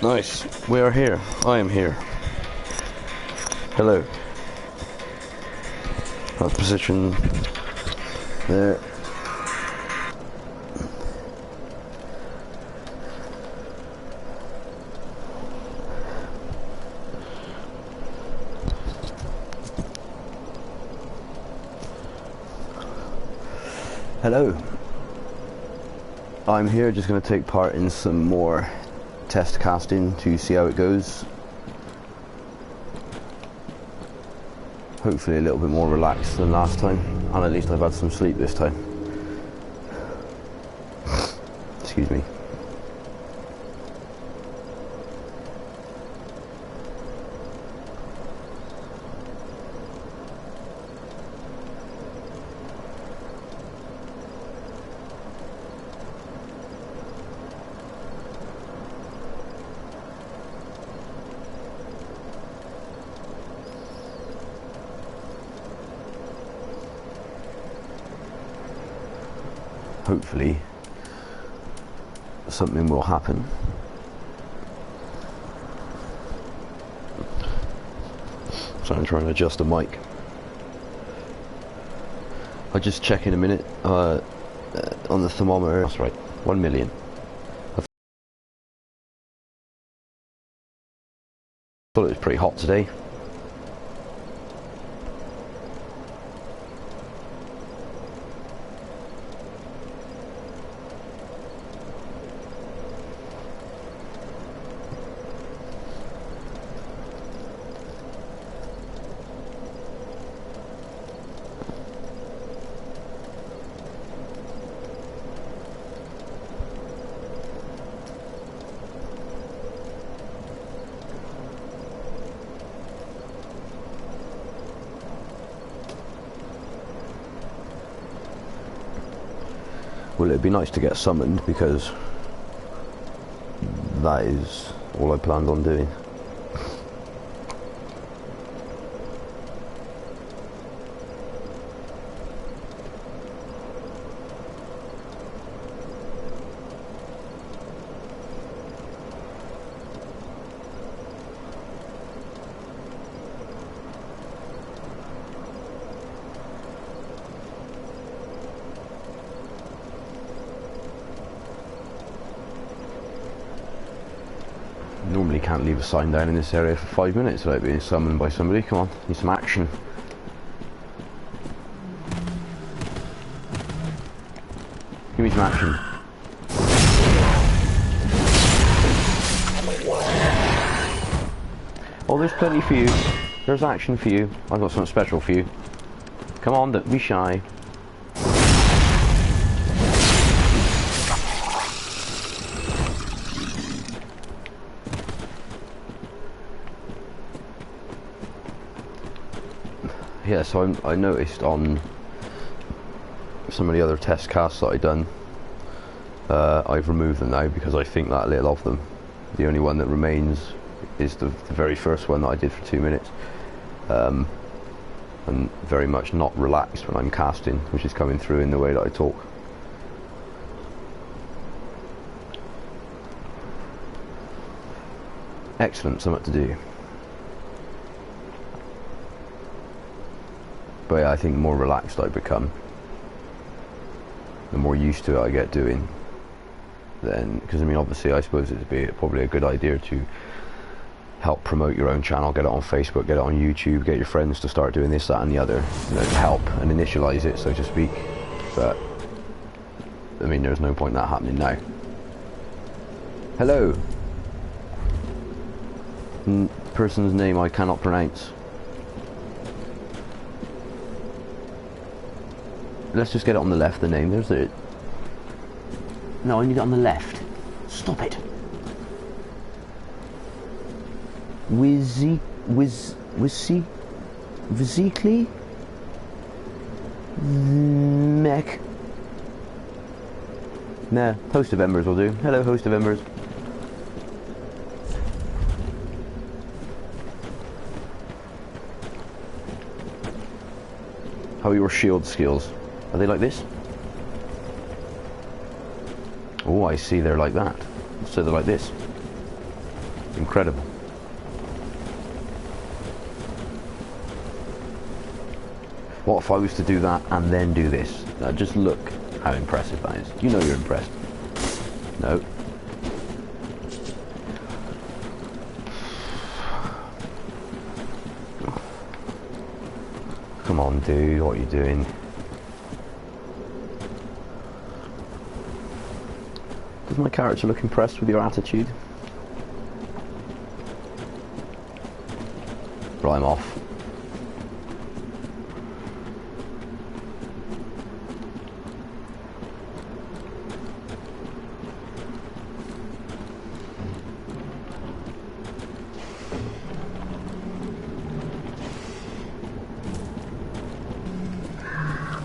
Nice. We are here. I am here. Hello. That position there. Hello. I'm here just going to take part in some more test casting to see how it goes. Hopefully a little bit more relaxed than last time, and at least I've had some sleep this time. Excuse me. Hopefully something will happen. So I'm trying to adjust the mic. I'll just check in a minute on the thermometer. That's right, 1 million. I thought it was pretty hot today. Well, it'd be nice to get summoned, because that is all I planned on doing. Normally can't leave a sign down in this area for 5 minutes without being summoned by somebody. Come on, need some action. Give me some action. Oh, there's plenty for you. There's action for you. I've got something special for you. Come on, don't be shy. Yeah, so I noticed on some of the other test casts that I've done, I've removed them now because I think that little of them. The only one that remains is the very first one that I did for 2 minutes. And very much not relaxed when I'm casting, which is coming through in the way that I talk. Excellent, something to do. But yeah, I think the more relaxed I become, the more used to it I get doing, then, because I mean obviously I suppose it'd be probably a good idea to help promote your own channel, get it on Facebook, get it on YouTube, get your friends to start doing this, that and the other, you know, help and initialize it, so to speak. But I mean there's no point in that happening now. Hello. Person's name I cannot pronounce. Let's just get it on the left, the name. There's it. No, I need it on the left. Stop it. Wizzy Mech. Nah, host of Embers will do. Hello, host of Embers. How are your shield skills? Are they like this? Oh, I see, they're like that. So they're like this. Incredible. What if I was to do that and then do this? Now just look how impressive that is. You know you're impressed. No. Come on, dude, what are you doing? Does my character look impressed with your attitude? Right, I'm off.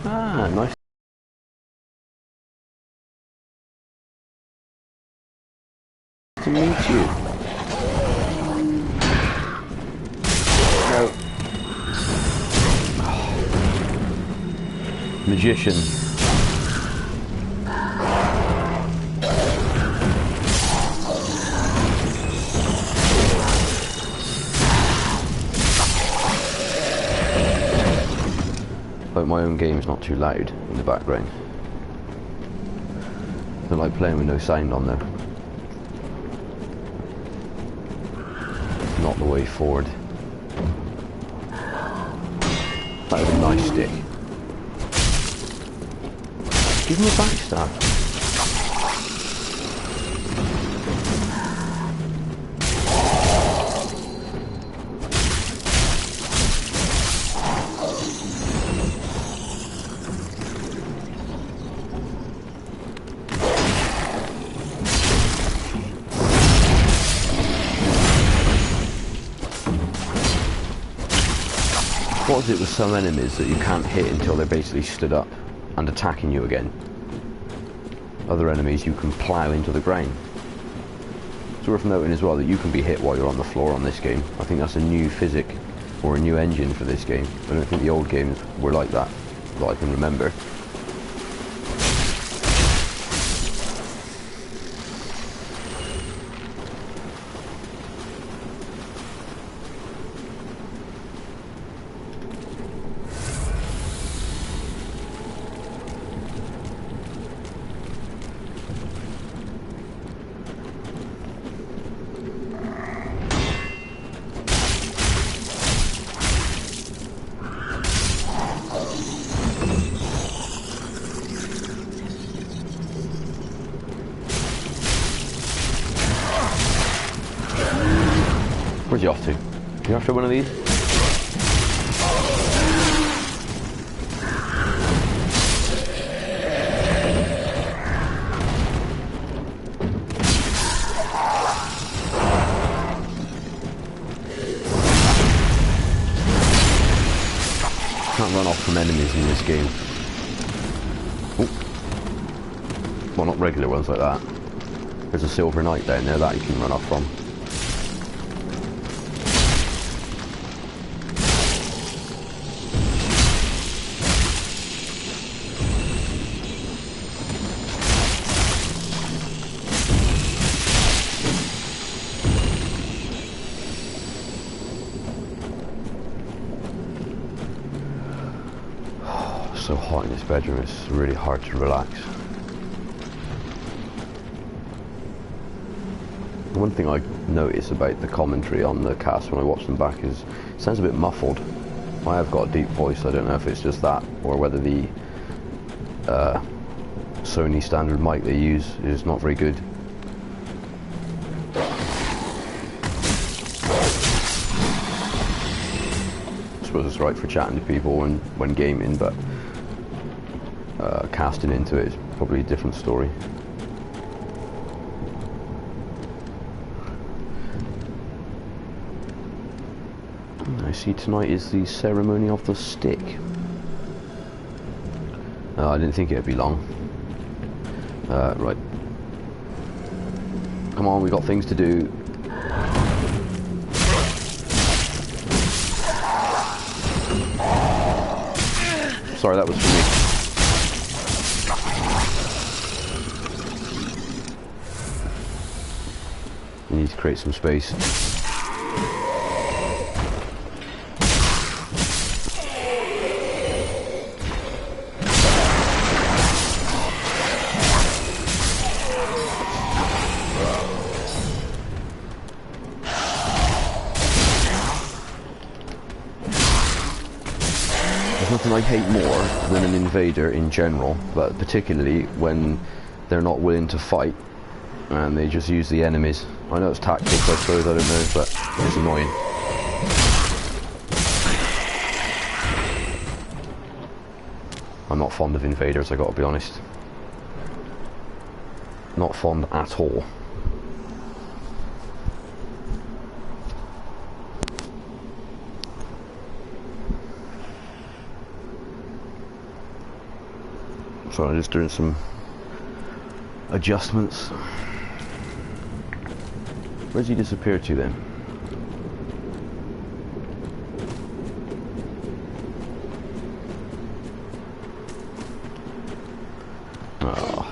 Ah, nice to meet you. No. Magician. Hope my own game's not too loud in the background. I don't like playing with no sound on there. Not the way forward. That was a nice stick. Give him a backstab. What is it with some enemies that you can't hit until they're basically stood up and attacking you again? Other enemies you can plough into the ground. It's worth noting as well that you can be hit while you're on the floor on this game. I think that's a new physic or a new engine for this game. I don't think the old games were like that I can remember. Where's he off to? You after one of these? Can't run off from enemies in this game. Oh. Well, not regular ones like that. There's a Silver Knight down there that you can run off from. So hot in this bedroom, it's really hard to relax. One thing I notice about the commentary on the cast when I watch them back is it sounds a bit muffled. I have got a deep voice, I don't know if it's just that or whether the Sony standard mic they use is not very good. I suppose it's right for chatting to people when gaming, but casting into it is probably a different story. I see tonight is the ceremony of the stick. I didn't think it'd be long. Right. Come on, we got things to do. Sorry, that was for me. You need to create some space. There's nothing I hate more than an invader in general, but particularly when they're not willing to fight and they just use the enemies. I know it's tactics, I suppose, I don't know, but it's annoying. I'm not fond of invaders, I gotta be honest. Not fond at all. So I'm just doing some adjustments. Where's he disappear to then? Oh.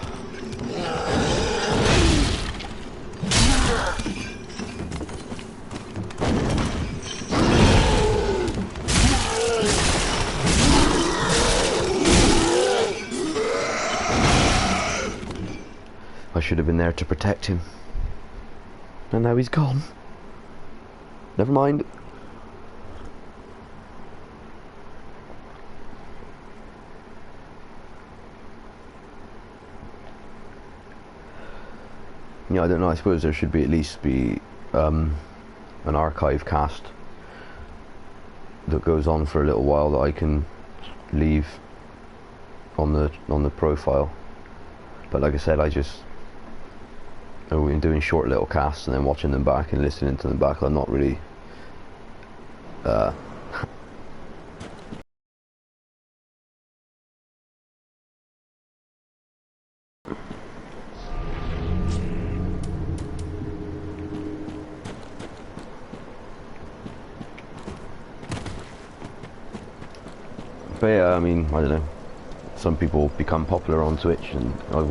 I should have been there to protect him. And now he's gone. Never mind. Yeah, I don't know, I suppose there should be at least be an archive cast that goes on for a little while that I can leave on the profile. But like I said, I've been doing short little casts and then watching them back and listening to them back. I'm not really but yeah, I mean, I don't know, some people become popular on Twitch, and I've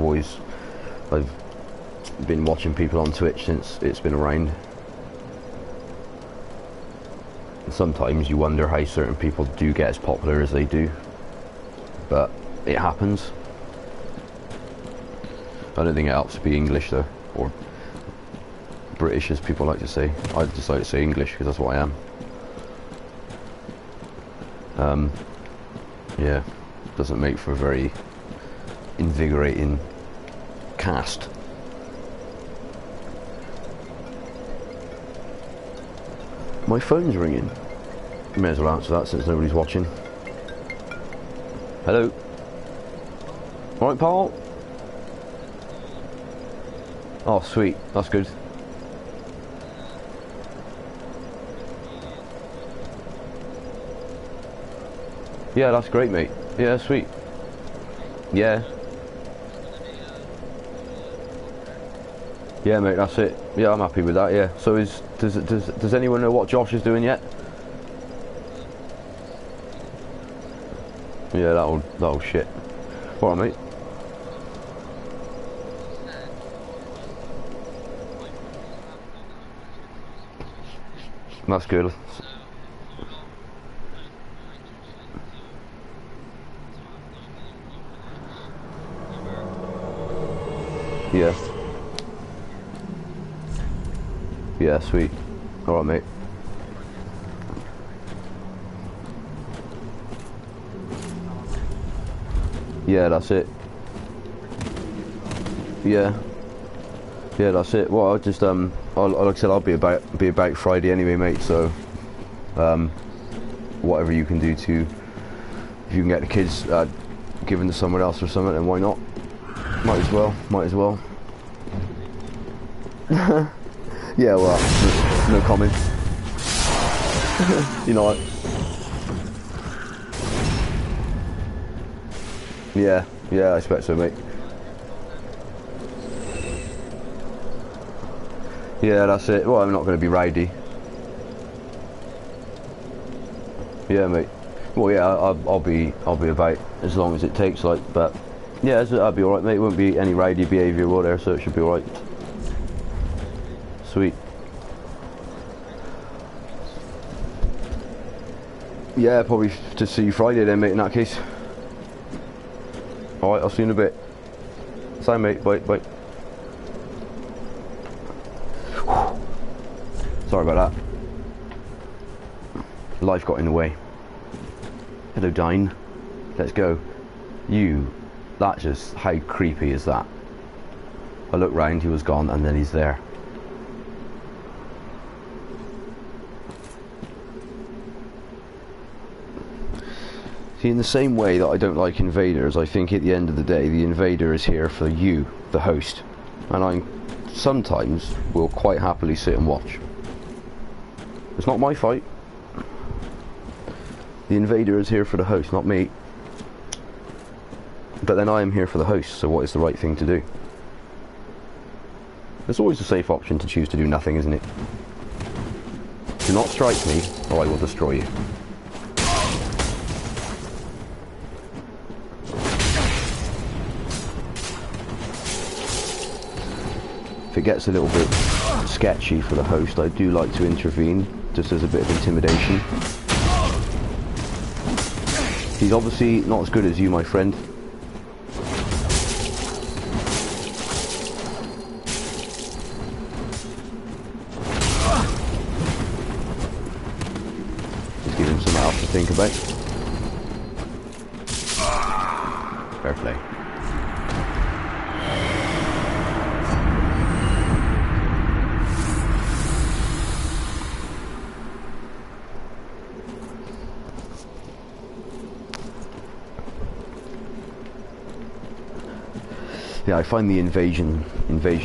been watching people on Twitch since it's been around. And sometimes you wonder how certain people do get as popular as they do, but it happens. I don't think it helps to be English though, or British as people like to say. I just like to say English because that's what I am. Yeah, doesn't make for a very invigorating cast. My phone's ringing. May as well answer that since nobody's watching. Hello. Alright, Paul? Oh, sweet. That's good. Yeah, that's great, mate. Yeah, sweet. Yeah. Yeah, mate, that's it. Yeah, I'm happy with that, yeah. So does anyone know what Josh is doing yet? Yeah, that'll shit. Alright, mate. That's good. Yeah. Yeah, sweet. Alright, mate. Yeah, that's it. Yeah. Yeah, that's it. Well, I'll just like I said, I'll be about Friday anyway, mate. So, whatever you can do to, if you can get the kids given to someone else or something, then why not? Might as well. Might as well. Yeah, well, no comment. You know what? Yeah, I expect so, mate. Yeah, that's it. Well, I'm not going to be rowdy. Yeah, mate. Well, yeah, I'll be about as long as it takes, like. But yeah, I'll be alright, mate. It won't be any rowdy behaviour or whatever, so it should be alright. Sweet. Yeah, probably to see you Friday then, mate, in that case. Alright, I'll see you in a bit. Sorry, mate. Bye, bye. Sorry about that. Life got in the way. Hello, Dine. Let's go. That's just, how creepy is that? I looked round, he was gone, and then he's there. See, in the same way that I don't like invaders, I think at the end of the day, the invader is here for you, the host. And I sometimes will quite happily sit and watch. It's not my fight. The invader is here for the host, not me. But then I am here for the host, so what is the right thing to do? There's always a safe option to choose to do nothing, isn't it? Do not strike me, or I will destroy you. If it gets a little bit sketchy for the host, I do like to intervene, just as a bit of intimidation. He's obviously not as good as you, my friend. Just give him something else to think about. Fair play. Yeah, I find the invasion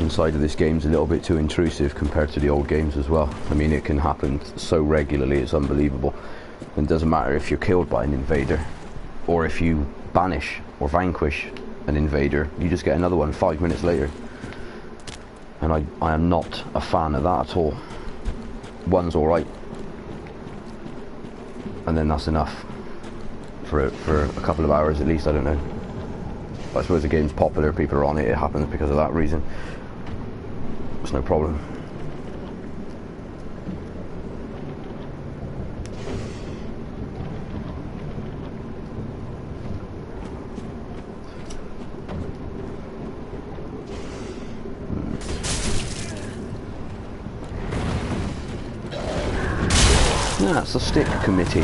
side of this game's a little bit too intrusive compared to the old games as well. I mean, it can happen so regularly, it's unbelievable. And it doesn't matter if you're killed by an invader, or if you banish or vanquish an invader, you just get another one 5 minutes later. And I am not a fan of that at all. One's alright, and then that's enough for a couple of hours at least, I don't know. I suppose the game's popular, people are on it, it happens because of that reason. It's no problem. Yeah, it's a stick committee.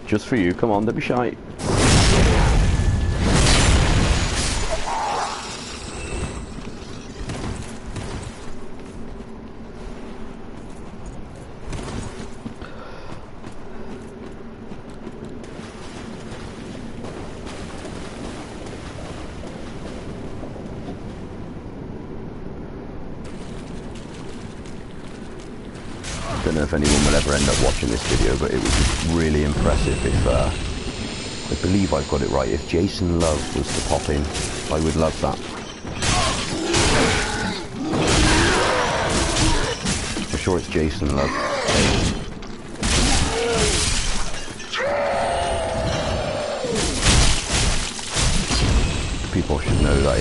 Just for you, come on, don't be shy. I don't know if anyone will ever end up watching this video, but it was just really impressive if, I believe I've got it right, if Jason Love was to pop in, I would love that. I'm sure it's Jason Love. People should know that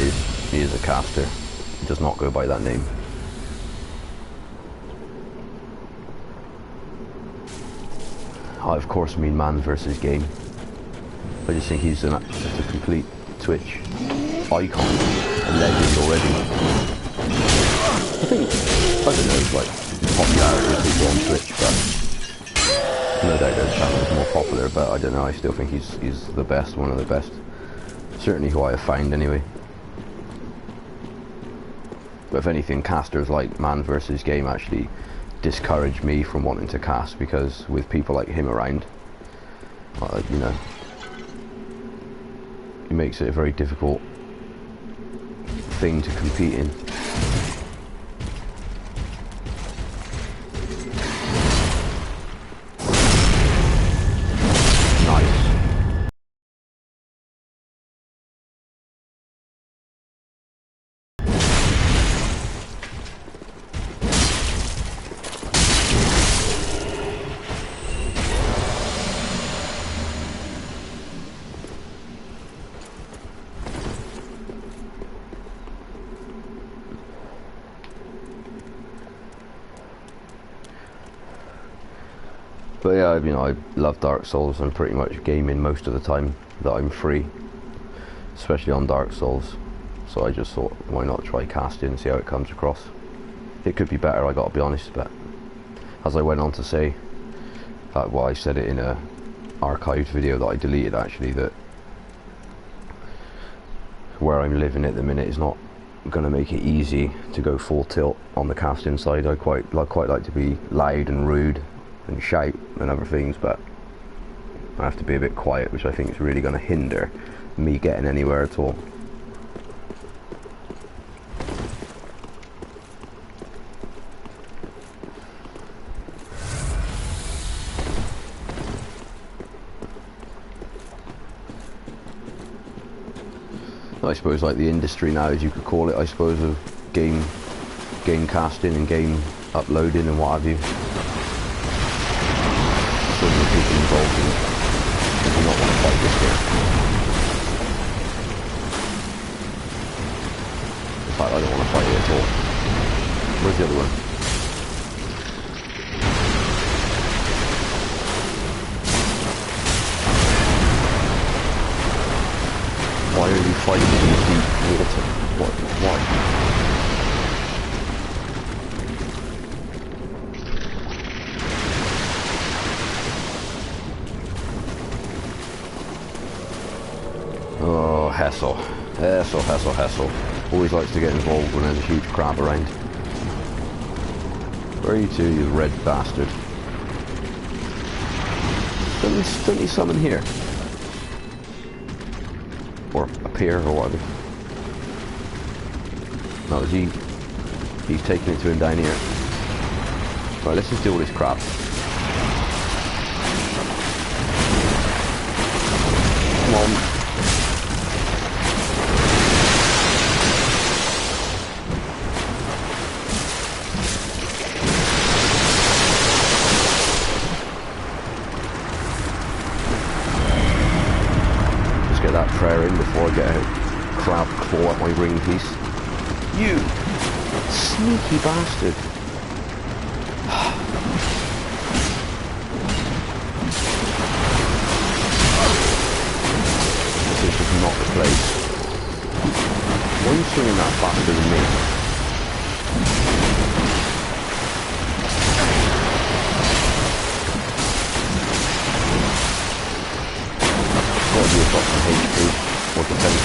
he is a caster. He does not go by that name. I of course mean man versus game. I just think he's just a complete Twitch icon, a legend already. I think, I don't know, like, popularity of people on Twitch, but no doubt their channel is more popular, but I don't know, I still think he's the best, one of the best. Certainly who I have found anyway. But if anything, casters like man versus game actually discourage me from wanting to cast, because with people like him around, you know, it makes it a very difficult thing to compete in. But yeah, I mean, I love Dark Souls. I'm pretty much gaming most of the time that I'm free, especially on Dark Souls. So I just thought, why not try casting and see how it comes across. It could be better, I gotta be honest, but as I went on to say, in fact, well, I said it in a archived video that I deleted actually, that where I'm living at the minute is not gonna make it easy to go full tilt on the casting side. I quite like to be loud and rude and shout and other things, but I have to be a bit quiet, which I think is really gonna hinder me getting anywhere at all. I suppose like the industry now, as you could call it, I suppose, of game casting and game uploading and what have you. So many people involved in it. I do not want to fight this game. In fact, I don't want to fight it at all. Where's the other one? Why are you fighting in the deep water? What? Why? Oh, Hessel. Hessel. Always likes to get involved when there's a huge crab around. Where are you two, you red bastard? Don't you summon here? Or appear, or whatever. No, he's taking it to him down here. Right, let's just deal with this crap. Come on. Get that prayer in before I get a crab claw at my ring piece. You sneaky bastard. This is just not the place. Why are you swinging that faster than me? You've got some HP or defense.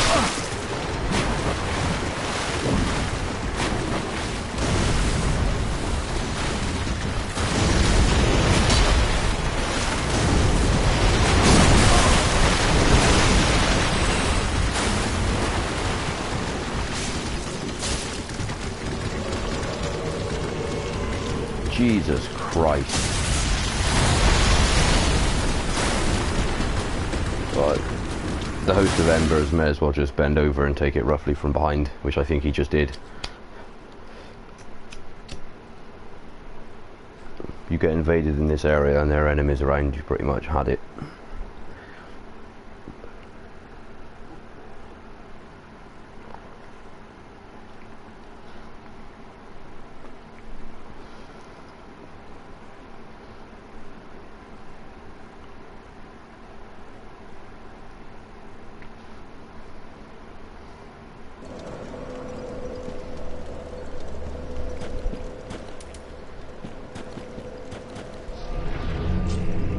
Jesus Christ. But the host of Embers may as well just bend over and take it roughly from behind, which I think he just did. You get invaded in this area and there are enemies around, you pretty much had it.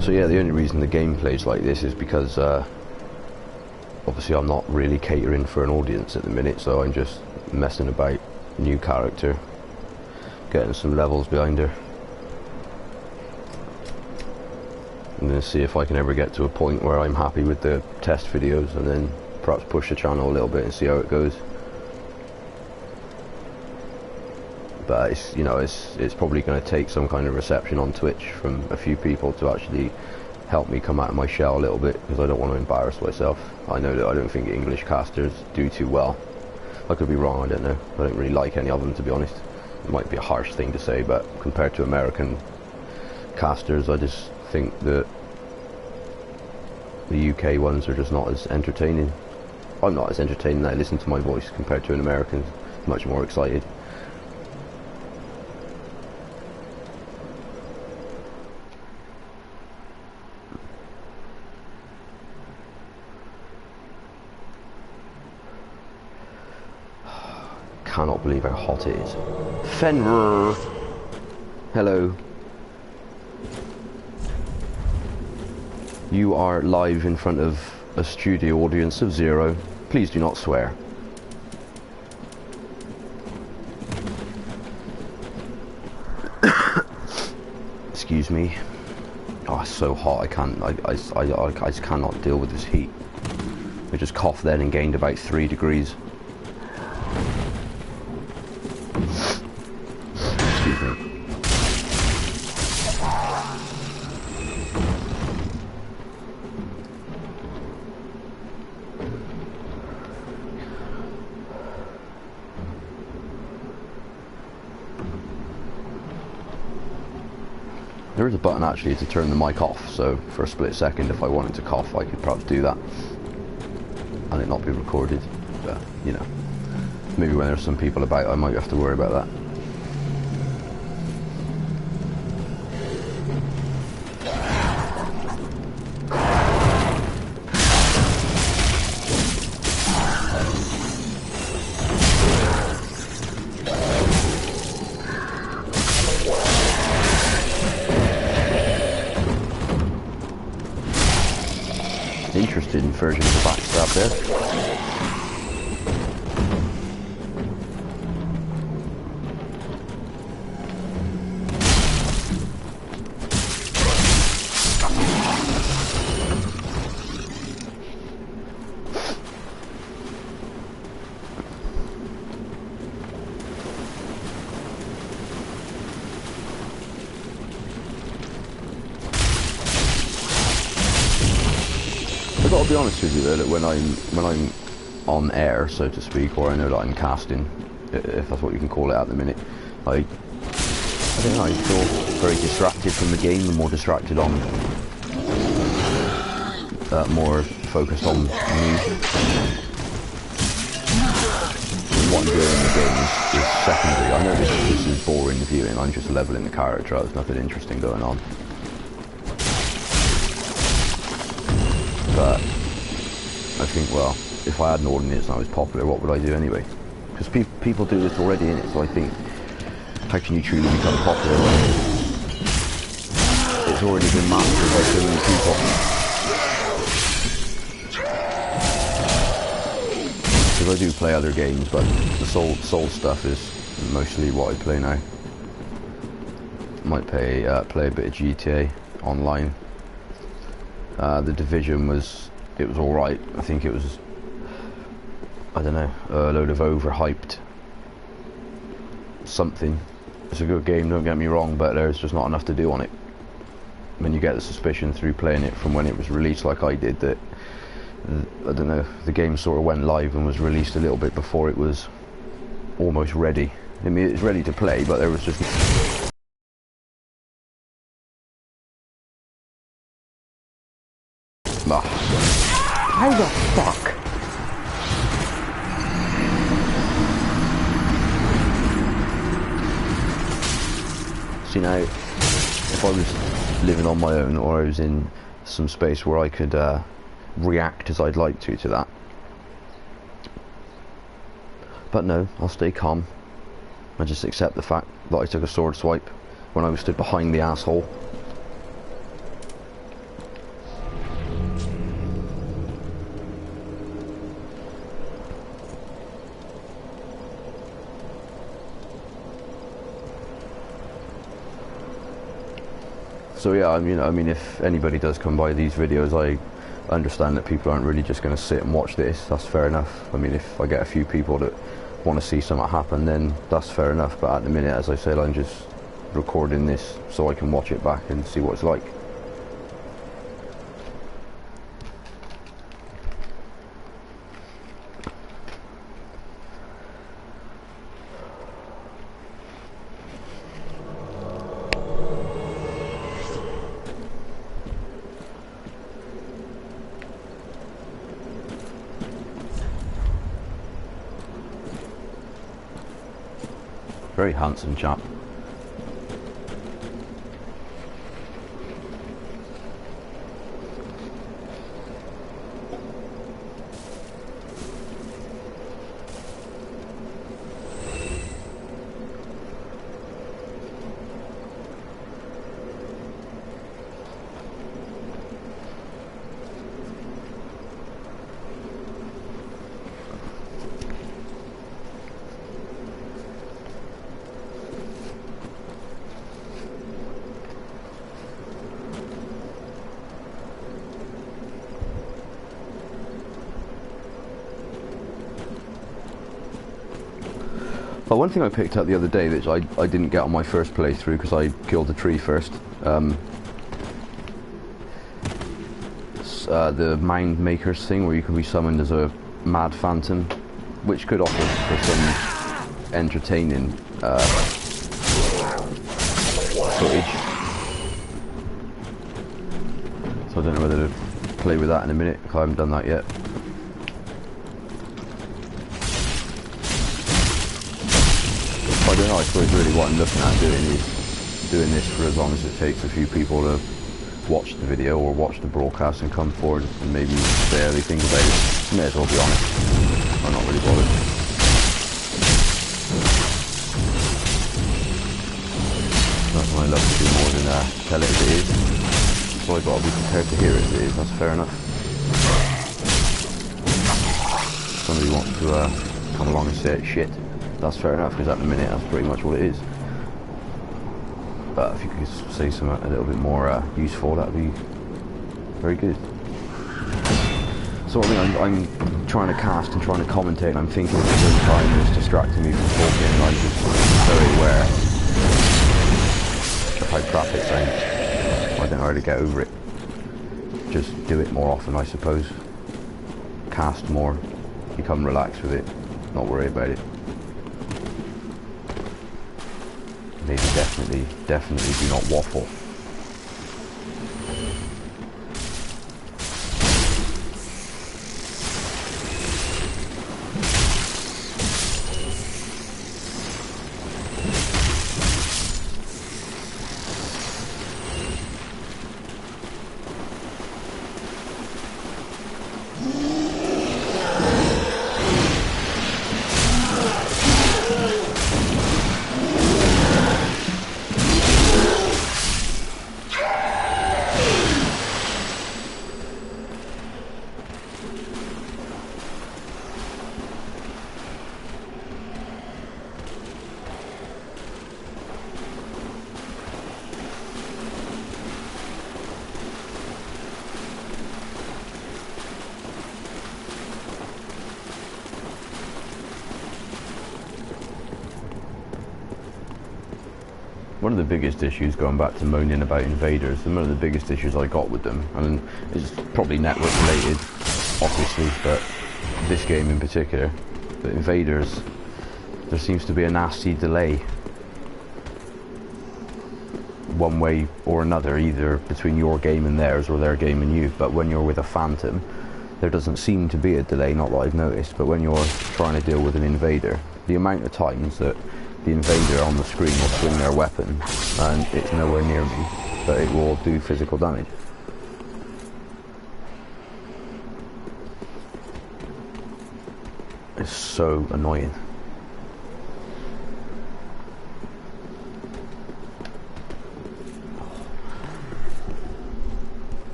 So yeah, the only reason the game plays like this is because obviously I'm not really catering for an audience at the minute, so I'm just messing about, new character, getting some levels behind her, and then see if I can ever get to a point where I'm happy with the test videos, and then perhaps push the channel a little bit and see how it goes. But it's, you know, it's probably going to take some kind of reception on Twitch from a few people to actually help me come out of my shell a little bit, because I don't want to embarrass myself. I know that I don't think English casters do too well. I could be wrong, I don't know. I don't really like any of them, to be honest. It might be a harsh thing to say, but compared to American casters, I just think that the UK ones are just not as entertaining. I'm not as entertaining. I listen to my voice compared to an American, much more excited. cannot believe how hot it is. Fenrir! Hello. You are live in front of a studio audience of 0. Please do not swear. Excuse me. Oh, it's so hot. I just cannot deal with this heat. I just coughed then and gained about 3 degrees. Excuse me. There is a button actually to turn the mic off, so for a split second if I wanted to cough I could perhaps do that and it not be recorded, but you know, maybe when there's some people about I might have to worry about that. Interested in versions of backstab there. I've got to be honest with you though, that when I'm on air, so to speak, or I know that I'm casting, if that's what you can call it at the minute, I don't know, I feel very distracted from the game, and more distracted on, more focused on me. What I'm doing in the game is secondary. I know this is boring viewing, I'm just leveling the character, there's nothing interesting going on. But I think, well, if I had an audience and I was popular, what would I do anyway? Because people do this already, innit? So I think, how can you truly become popular when it's already been mastered by so many people? Because I do play other games, but the Soul stuff is mostly what I play now. Might play a bit of GTA online. The Division was alright. I think it was, I don't know, a load of overhyped something. It's a good game, don't get me wrong, but there's just not enough to do on it. When you get the suspicion through playing it from when it was released like I did, that, I don't know, the game sort of went live and was released a little bit before it was almost ready. I mean, it's ready to play, but there was just... How the fuck? See now, if I was living on my own, or I was in some space where I could react as I'd like to that. But no, I'll stay calm. I just accept the fact that I took a sword swipe when I was stood behind the asshole. So yeah, I mean, if anybody does come by these videos, I understand that people aren't really just going to sit and watch this. That's fair enough. I mean, if I get a few people that want to see something happen, then that's fair enough. But at the minute, as I said, I'm just recording this so I can watch it back and see what it's like. Very handsome chap. Well, one thing I picked up the other day that I didn't get on my first playthrough because I killed the tree first. The Mind Makers thing, where you can be summoned as a mad phantom, which could offer for some entertaining footage. So I don't know whether to play with that in a minute, because I haven't done that yet. I don't know, I suppose really what I'm looking at doing is doing this for as long as it takes a few people to watch the video or watch the broadcast and come forward and maybe say how they think about it. May as well be honest. I'm not really bothered. That's what I love to do more than tell it as it is. So I've got to be prepared to hear it as it is, that's fair enough. Somebody wants to come along and say it's shit. That's fair enough, because at the minute that's pretty much what it is. But if you could say something a little bit more useful, that would be very good. So I mean, I'm trying to cast and trying to commentate, and I'm thinking at the same time it's distracting me from talking, and I'm just very aware of how crap it sounds. I don't know how to get over it. Just do it more often, I suppose. Cast more, become relaxed with it, not worry about it. Maybe definitely do not waffle. One of the biggest issues, going back to moaning about invaders, and one of the biggest issues I got with them, and it's probably network related, obviously, but this game in particular, but invaders, there seems to be a nasty delay, one way or another, either between your game and theirs, or their game and you. But when you're with a phantom, there doesn't seem to be a delay, not that I've noticed, but when you're trying to deal with an invader, the amount of times that the invader on the screen will swing their weapon and it's nowhere near me, but it will do physical damage. It's so annoying.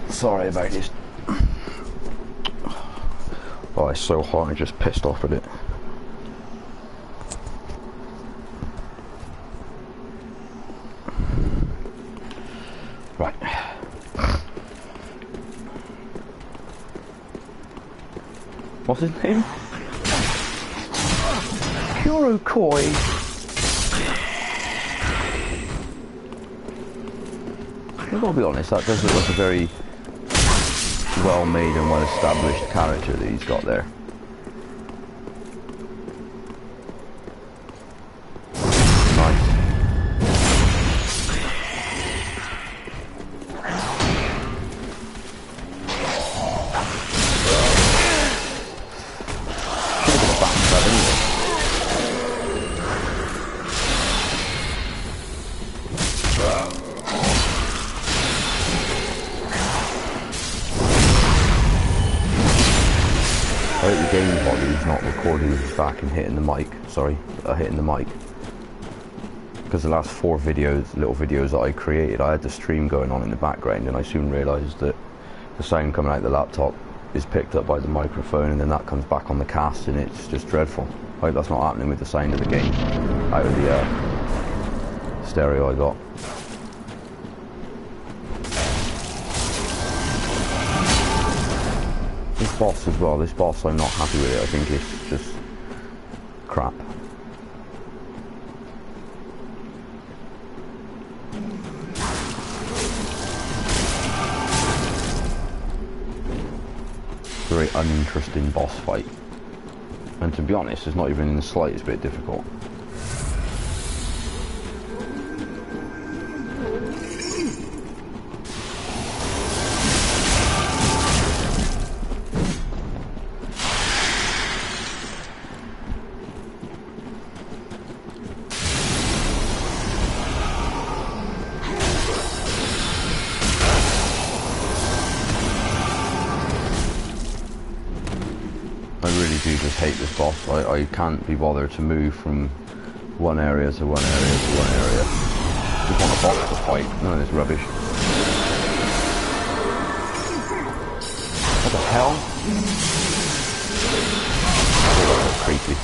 Sorry about this. Oh, it's so hot, I'm just pissed off at it. Right. What's his name? Kurokoi. I've got to be honest, that does look like a very well made and well established character that he's got there. Nice. Should have been a backstab anyway. I hope the game body's not recording his back and hitting the mic. Sorry, hitting the mic. Because the last 4 little videos that I created, I had the stream going on in the background, and I soon realised that the sound coming out of the laptop is picked up by the microphone, and then that comes back on the cast, and it's just dreadful. I hope that's not happening with the sound of the game out of the stereo I got. boss as well. This boss, I'm not happy with it. I think it's just crap. Very uninteresting boss fight. And to be honest, it's not even in the slightest bit difficult. Just hate this boss. I can't be bothered to move from one area to one area to one area. Just want a boss to fight. None of this rubbish. What the hell? Oh, that's creepy.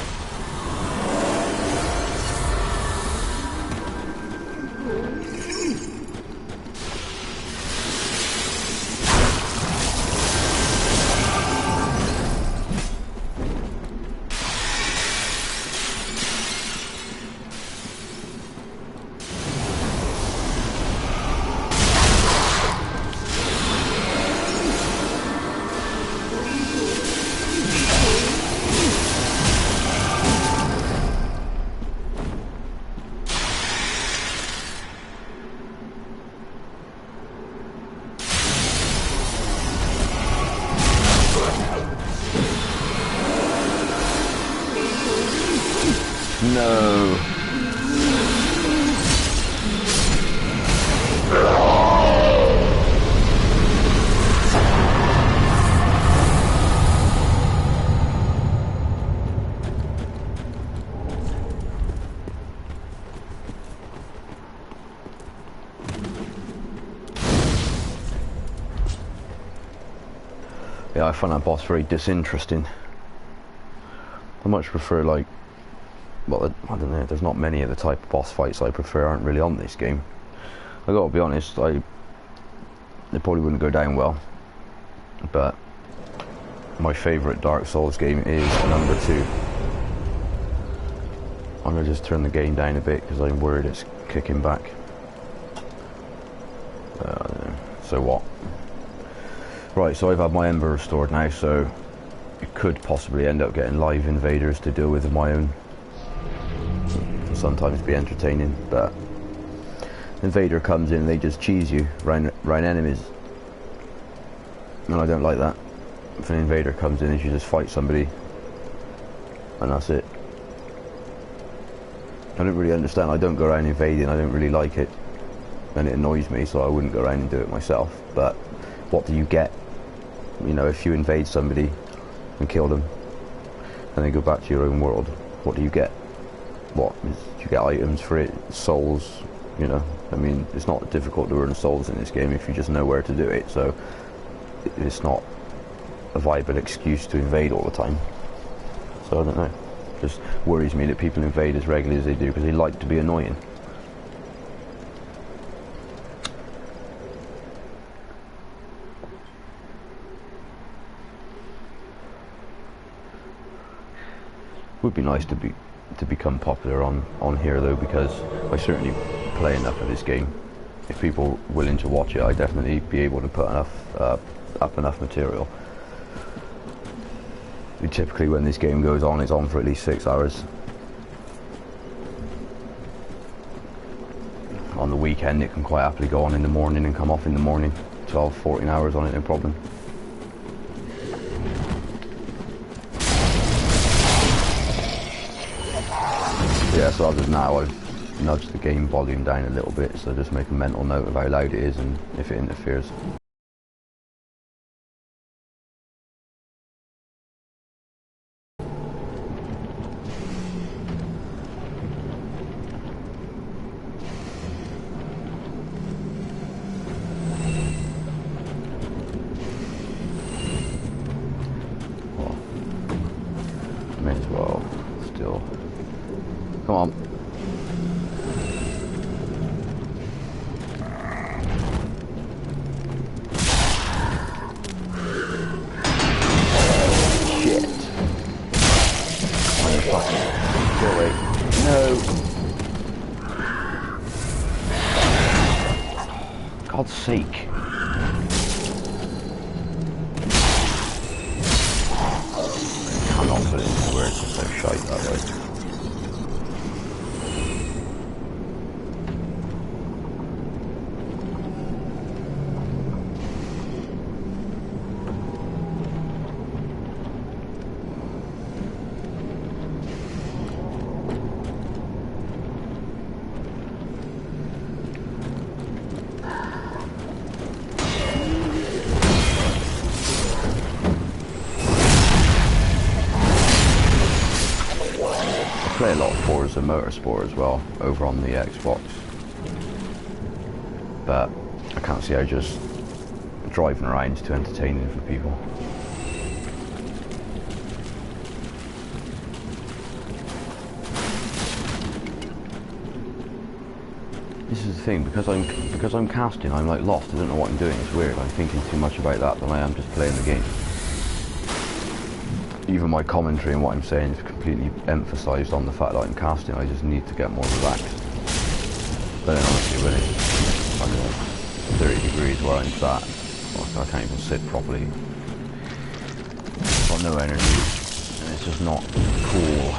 No. Yeah, I find that boss very disinteresting. I much prefer, like, well, I don't know, there's not many of the type of boss fights I prefer aren't really on this game. I gotta be honest, they probably wouldn't go down well, but my favourite Dark Souls game is number 2. I'm gonna just turn the gain down a bit because I'm worried it's kicking back. So what? Right, so I've had my Ember restored now, so it could possibly end up getting live invaders to deal with of my own. Can sometimes be entertaining, but invader comes in and they just cheese you round enemies, and I don't like that. If an invader comes in, you just fight somebody and that's it. I don't really understand. I don't go around invading. I don't really like it, and it annoys me, so I wouldn't go around and do it myself. But what do you get? You know, if you invade somebody and kill them and then go back to your own world, what do you get? What? You get items for it, souls, you know. I mean, it's not difficult to earn souls in this game if you just know where to do it, so it's not a viable excuse to invade all the time. So I don't know. It just worries me that people invade as regularly as they do because they like to be annoying. Would be nice to become popular on here though, because I certainly play enough of this game. If people are willing to watch it, I'd definitely be able to put up enough material. Typically when this game goes on, it's on for at least 6 hours. On the weekend it can quite happily go on in the morning and come off in the morning. 12, 14 hours on it, no problem. Yeah, so as of now, I've nudged the game volume down a little bit, so just make a mental note of how loud it is and if it interferes. Well, may as well still. Come on. Fuck. Go away. No. God's sake. I cannot put it into words, it's so shite that way. I play a lot of Forza Motorsport as well, over on the Xbox. But I can't see how just driving around is too entertaining for people. This is the thing, because I'm casting, I'm like lost, I don't know what I'm doing, it's weird, I'm thinking too much about that than I am just playing the game. Even my commentary and what I'm saying is completely emphasised on the fact that I'm casting. I just need to get more relaxed. But then honestly, when it's, I don't know, 30 degrees where I'm sat, I can't even sit properly. I've got no energy, and it's just not cool.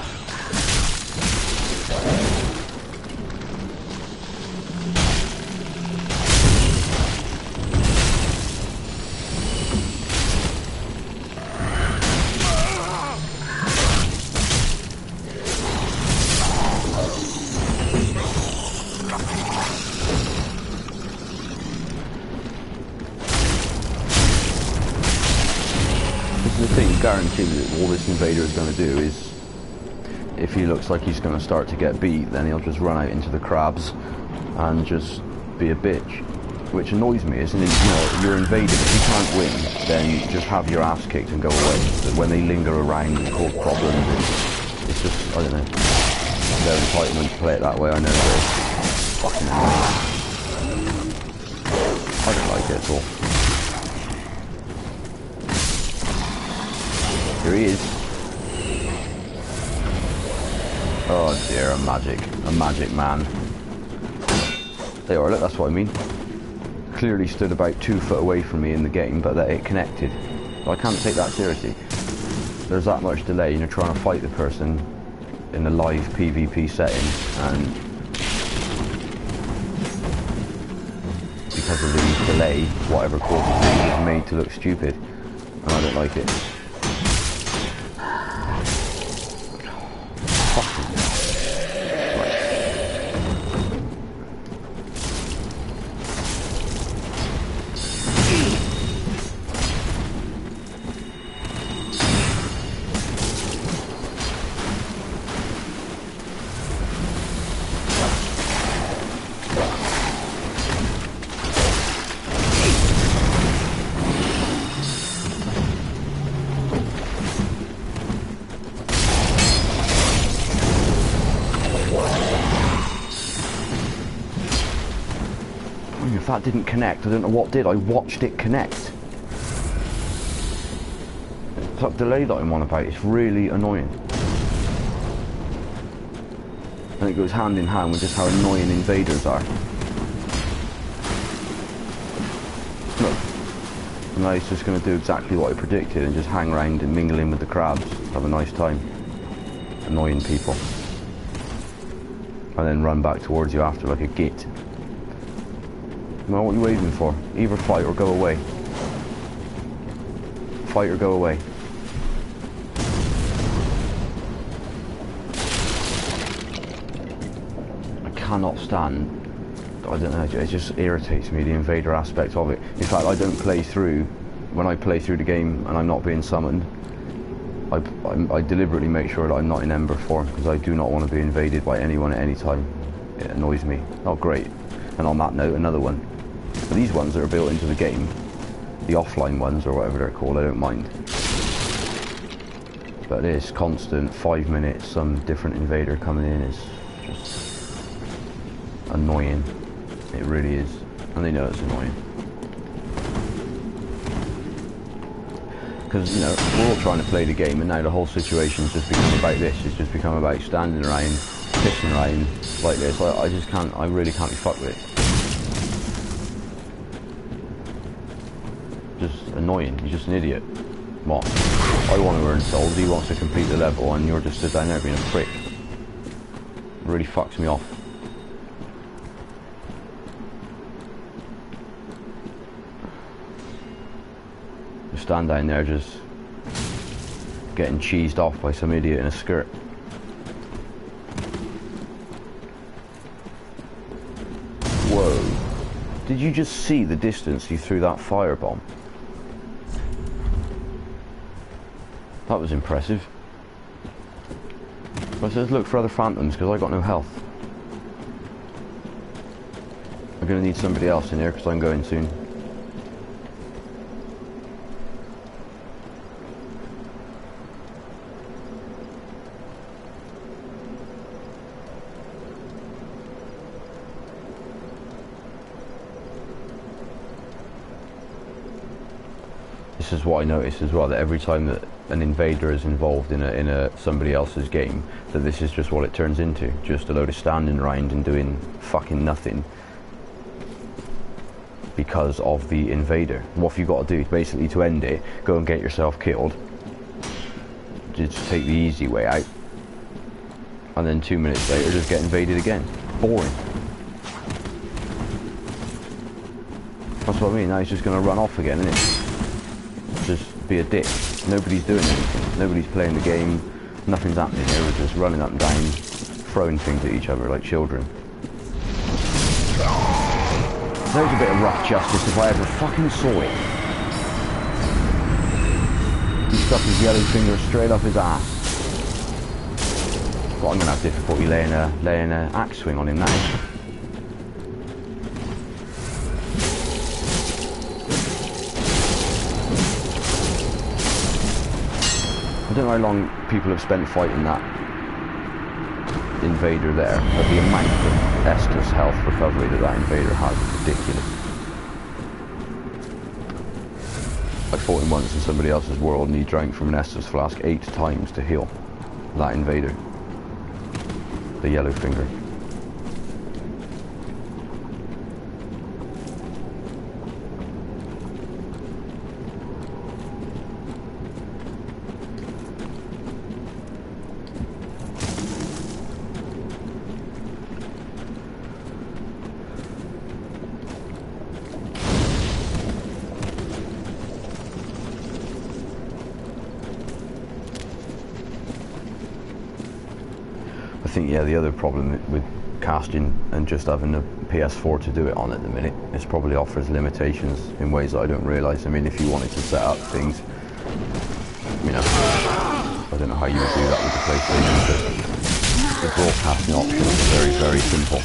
The thing, guaranteed that all this invader is going to do is, if he looks like he's going to start to get beat, then he'll just run out into the crabs and just be a bitch, which annoys me. Isn't it? You know, you're invaded. If you can't win, then just have your ass kicked and go away. But when they linger around and cause problems, it's just, I don't know, their entitlement to play it that way. I know they're fucking annoying. I don't like it at all. Here he is. Oh dear, a magic man. They are, look, that's what I mean. Clearly stood about 2 foot away from me in the game, but that it connected. I can't take that seriously. There's that much delay, you know, trying to fight the person in a live PvP setting, and because of the delay, whatever causes me is made to look stupid, and I don't like it. If that didn't connect, I don't know what did. I watched it connect. That delay that I'm on about is really annoying. And it goes hand in hand with just how annoying invaders are. Look. And now he's just going to do exactly what I predicted and just hang around and mingle in with the crabs. Have a nice time. Annoying people. And then run back towards you after like a git. Well, what are you waiting for? Either fight or go away. Fight or go away. I cannot stand, I don't know, it just irritates me, the invader aspect of it. In fact, I don't play through, when I play through the game and I'm not being summoned, I deliberately make sure that I'm not in Ember form, because I do not want to be invaded by anyone at any time. It annoys me. Oh great. And on that note, another one. But these ones that are built into the game, the offline ones or whatever they're called, I don't mind. But this constant 5 minutes, some different invader coming in is just annoying. It really is. And they know it's annoying. because, you know, we're all trying to play the game, and now the whole situation's just become about this. It's just become about standing around, pissing around like this. I just can't, I really can't be fucked with it. Just annoying. He's just an idiot. What? I want to earn souls, he wants to complete the level, and you're just stood down there being a prick. It really fucks me off. You stand down there just getting cheesed off by some idiot in a skirt. Whoa. Did you just see the distance he threw that firebomb? That was impressive. I said look for other phantoms because I got no health. I'm going to need somebody else in here because I'm going soon. This is what I noticed as well, that every time that an invader is involved in a somebody else's game, that this is just what it turns into, just a load of standing around and doing fucking nothing because of the invader. What have you got to do? Basically, to end it, go and get yourself killed, just take the easy way out, and then 2 minutes later just get invaded again. Boring. That's what I mean. Now he's just going to run off again, isn't it? Just be a dick. Nobody's doing anything. Nobody's playing the game. Nothing's happening here. We're just running up and down, throwing things at each other like children. There's a bit of rough justice if I ever fucking saw it. He stuck his yellow finger straight up his ass. But I'm gonna have difficulty laying a axe swing on him now. I don't know how long people have spent fighting that invader there, but the amount of Estus health recovery that invader has is ridiculous. I fought him once in somebody else's world and he drank from an Estus flask 8 times to heal that invader. The yellow finger. I think, yeah, the other problem with casting and just having a PS4 to do it on at the minute, it probably offers limitations in ways that I don't realise. I mean, if you wanted to set up things, you know, I don't know how you would do that with the PlayStation, but the broadcasting option is very, very simple.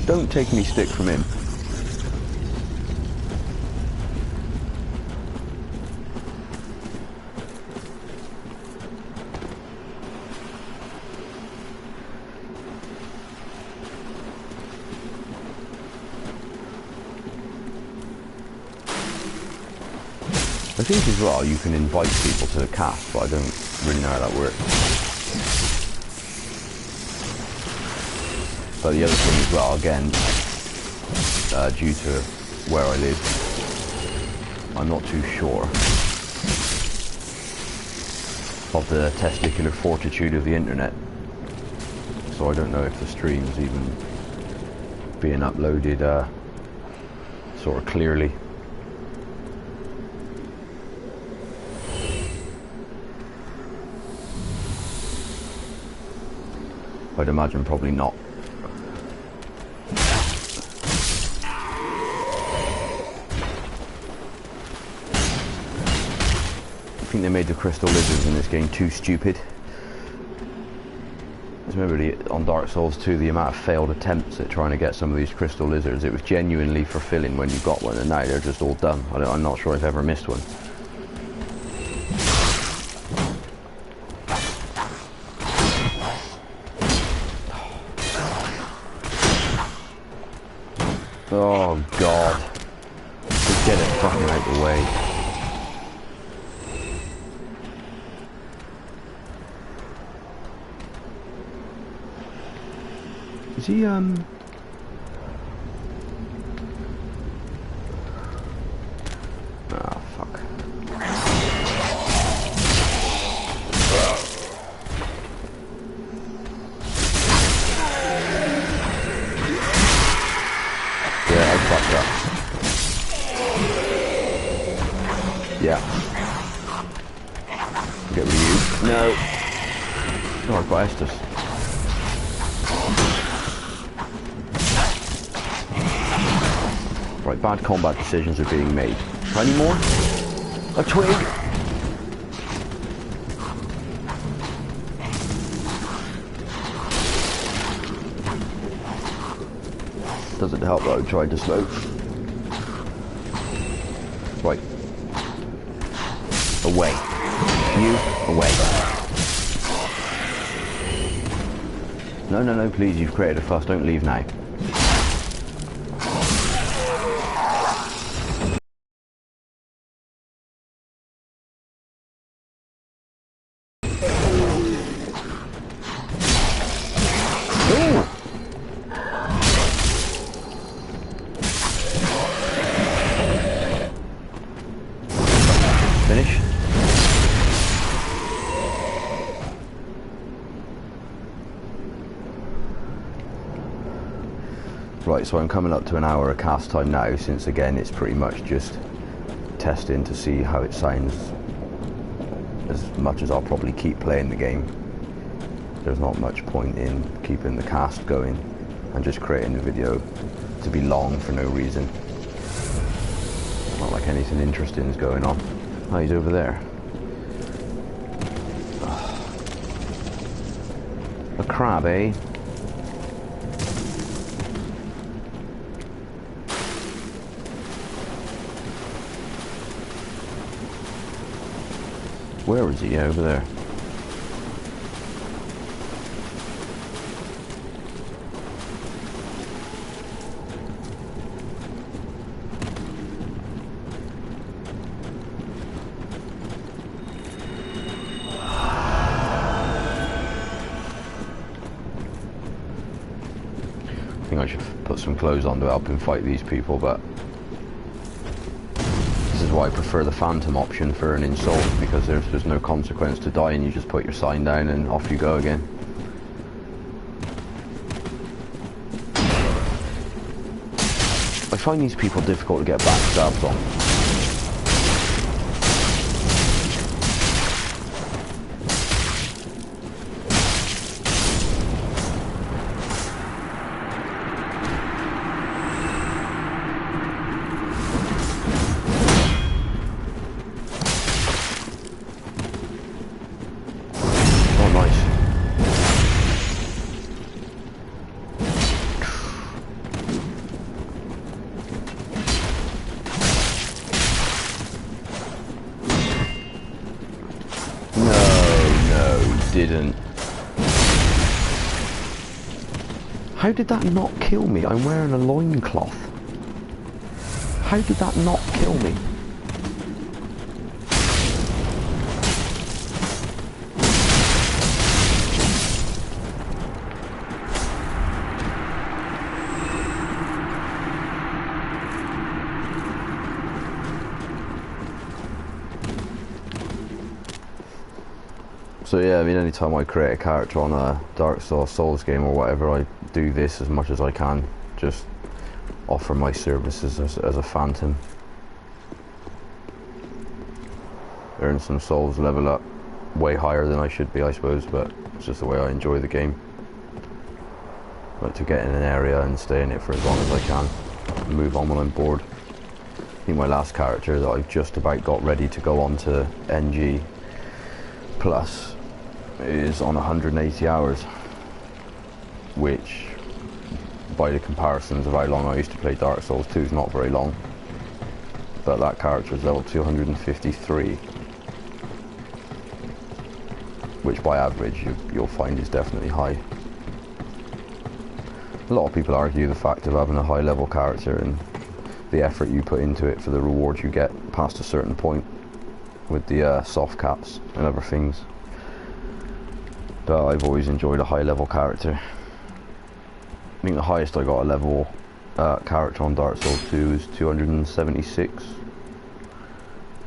Don't take any stick from him. I think as well you can invite people to the cast, but I don't really know how that works. But the other thing as well, again, due to where I live, I'm not too sure of the testicular fortitude of the internet. So I don't know if the stream's even being uploaded sort of clearly. I'd imagine probably not. I think they made the crystal lizards in this game too stupid. Because remember on Dark Souls 2, the amount of failed attempts at trying to get some of these crystal lizards, it was genuinely fulfilling when you got one, and now they're just all done. I'm not sure I've ever missed one. Oh god. Just get it fucking out of the way. Is he, ah, fuck. Yeah, I fucked up. Yeah. Get rid of you. No. Oh, I've got Estus. Right, bad combat decisions are being made. Any more? A twig? Doesn't help that I tried to smoke. Right. Away. You, away. No, no, no, please, you've created a fuss, don't leave now. Finish. Right, so I'm coming up to an hour of cast time now, since again it's pretty much just testing to see how it sounds, as much as I'll probably keep playing the game. There's not much point in keeping the cast going and just creating the video to be long for no reason. Not like anything interesting is going on. Oh, he's over there. A crab, eh? Where is he? Yeah, over there. I think I should put some clothes on to help him fight these people, but this is why I prefer the Phantom option for an insult, because there's no consequence to dying. You just put your sign down and off you go again. I find these people difficult to get backstabs on. Didn't. How did that not kill me? I'm wearing a loincloth. How did that not kill me? So yeah, I mean, anytime I create a character on a Dark Souls game or whatever, I do this as much as I can. Just offer my services as a phantom. Earn some souls, level up way higher than I should be, I suppose, but it's just the way I enjoy the game. I like to get in an area and stay in it for as long as I can, and move on when I'm bored. I think my last character that I've just about got ready to go on to NG Plus is on 180 hours, which, by the comparisons of how long I used to play Dark Souls 2, is not very long. But that character is level 253, which by average you'll find is definitely high. A lot of people argue the fact of having a high level character and the effort you put into it for the rewards you get past a certain point with the soft caps and other things. But I've always enjoyed a high level character. I think the highest I got a level character on Dark Souls 2 is 276. It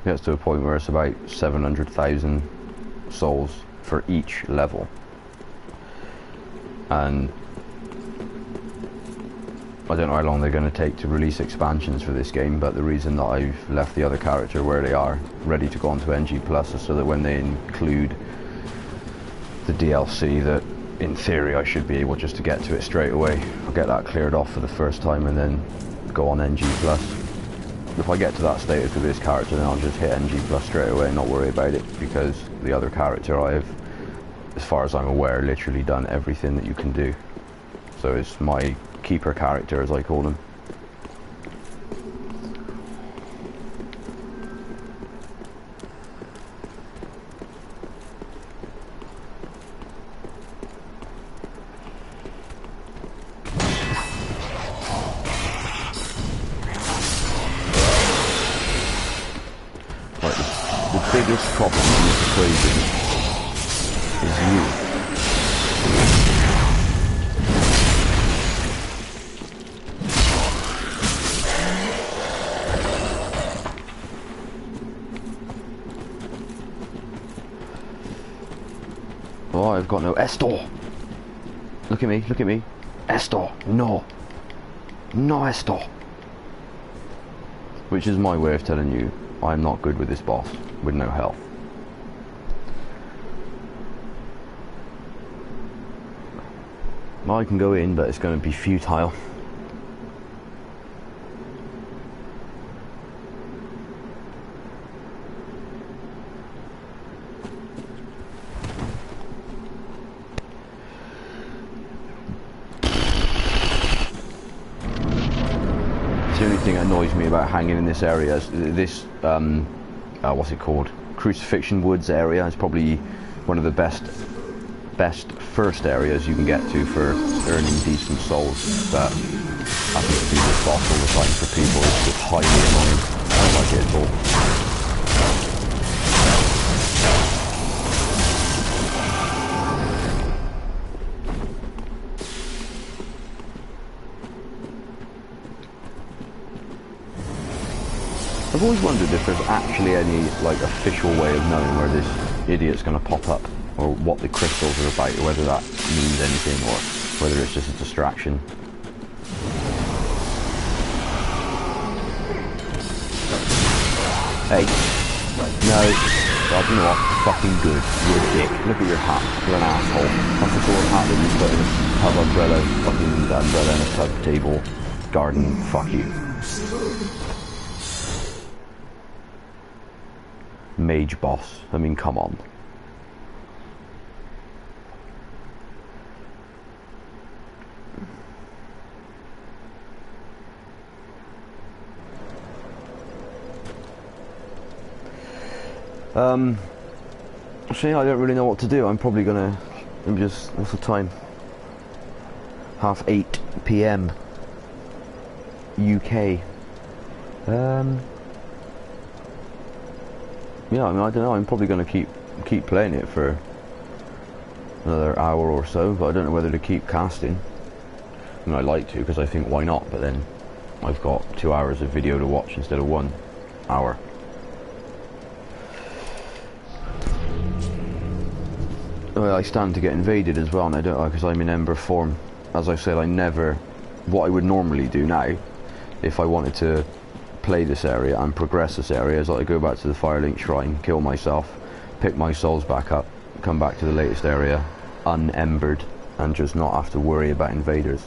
gets to a point where it's about 700,000 souls for each level. And I don't know how long they're going to take to release expansions for this game, but the reason that I've left the other character where they are, ready to go onto NG Plus, is so that when they include the DLC, that in theory I should be able just to get to it straight away. I'll get that cleared off for the first time and then go on NG Plus. If I get to that status with this character, then I'll just hit NG Plus straight away and not worry about it, because the other character I've, as far as I'm aware, literally done everything that you can do. So it's my keeper character, as I call him. Right, the biggest problem in this equation is you. Oh, I've got no Estor. Look at me, look at me. Estor, no. No Estor. Which is my way of telling you I'm not good with this boss, with no health. I can go in, but it's going to be futile. The only thing that annoys me about hanging in this area is this, what's it called? Crucifixion Woods area is probably one of the best first areas you can get to for earning decent souls, but I think to do this boss all the time for people is just highly annoying. I don't like it at all. I've always wondered if there's actually any official way of knowing where this idiot's going to pop up, or what the crystals are about, or whether that means anything, or whether it's just a distraction. Hey, no, well, you know what? Fucking good. You're a dick. Look at your hat. You're an asshole. That's the sort of hat that you put in a pub umbrella, fucking umbrella in a pub table garden. Fuck you. Mage boss. I mean, come on. Actually, I don't really know what to do. I'm probably gonna, what's the time? 8:30 PM UK. Yeah, I mean, I don't know. I'm probably gonna keep playing it for another hour or so, but I don't know whether to keep casting. I mean, I like to, because I think why not? But then I've got 2 hours of video to watch instead of 1 hour. Well, I stand to get invaded as well, and I don't, because I'm in Ember form. As I said, what I would normally do now if I wanted to play this area and progress this area, is like I go back to the Firelink Shrine, kill myself, pick my souls back up, come back to the latest area, unembered, and just not have to worry about invaders.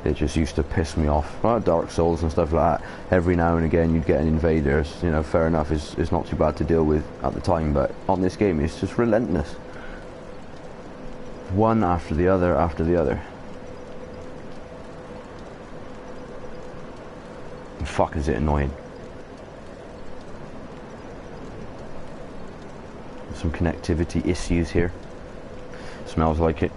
It just used to piss me off. Well, Dark Souls and stuff like that, every now and again you'd get an invaders, you know, fair enough, it's not too bad to deal with at the time, but on this game it's just relentless. One after the other after the other. And fuck is it annoying. Some connectivity issues here. Smells like it.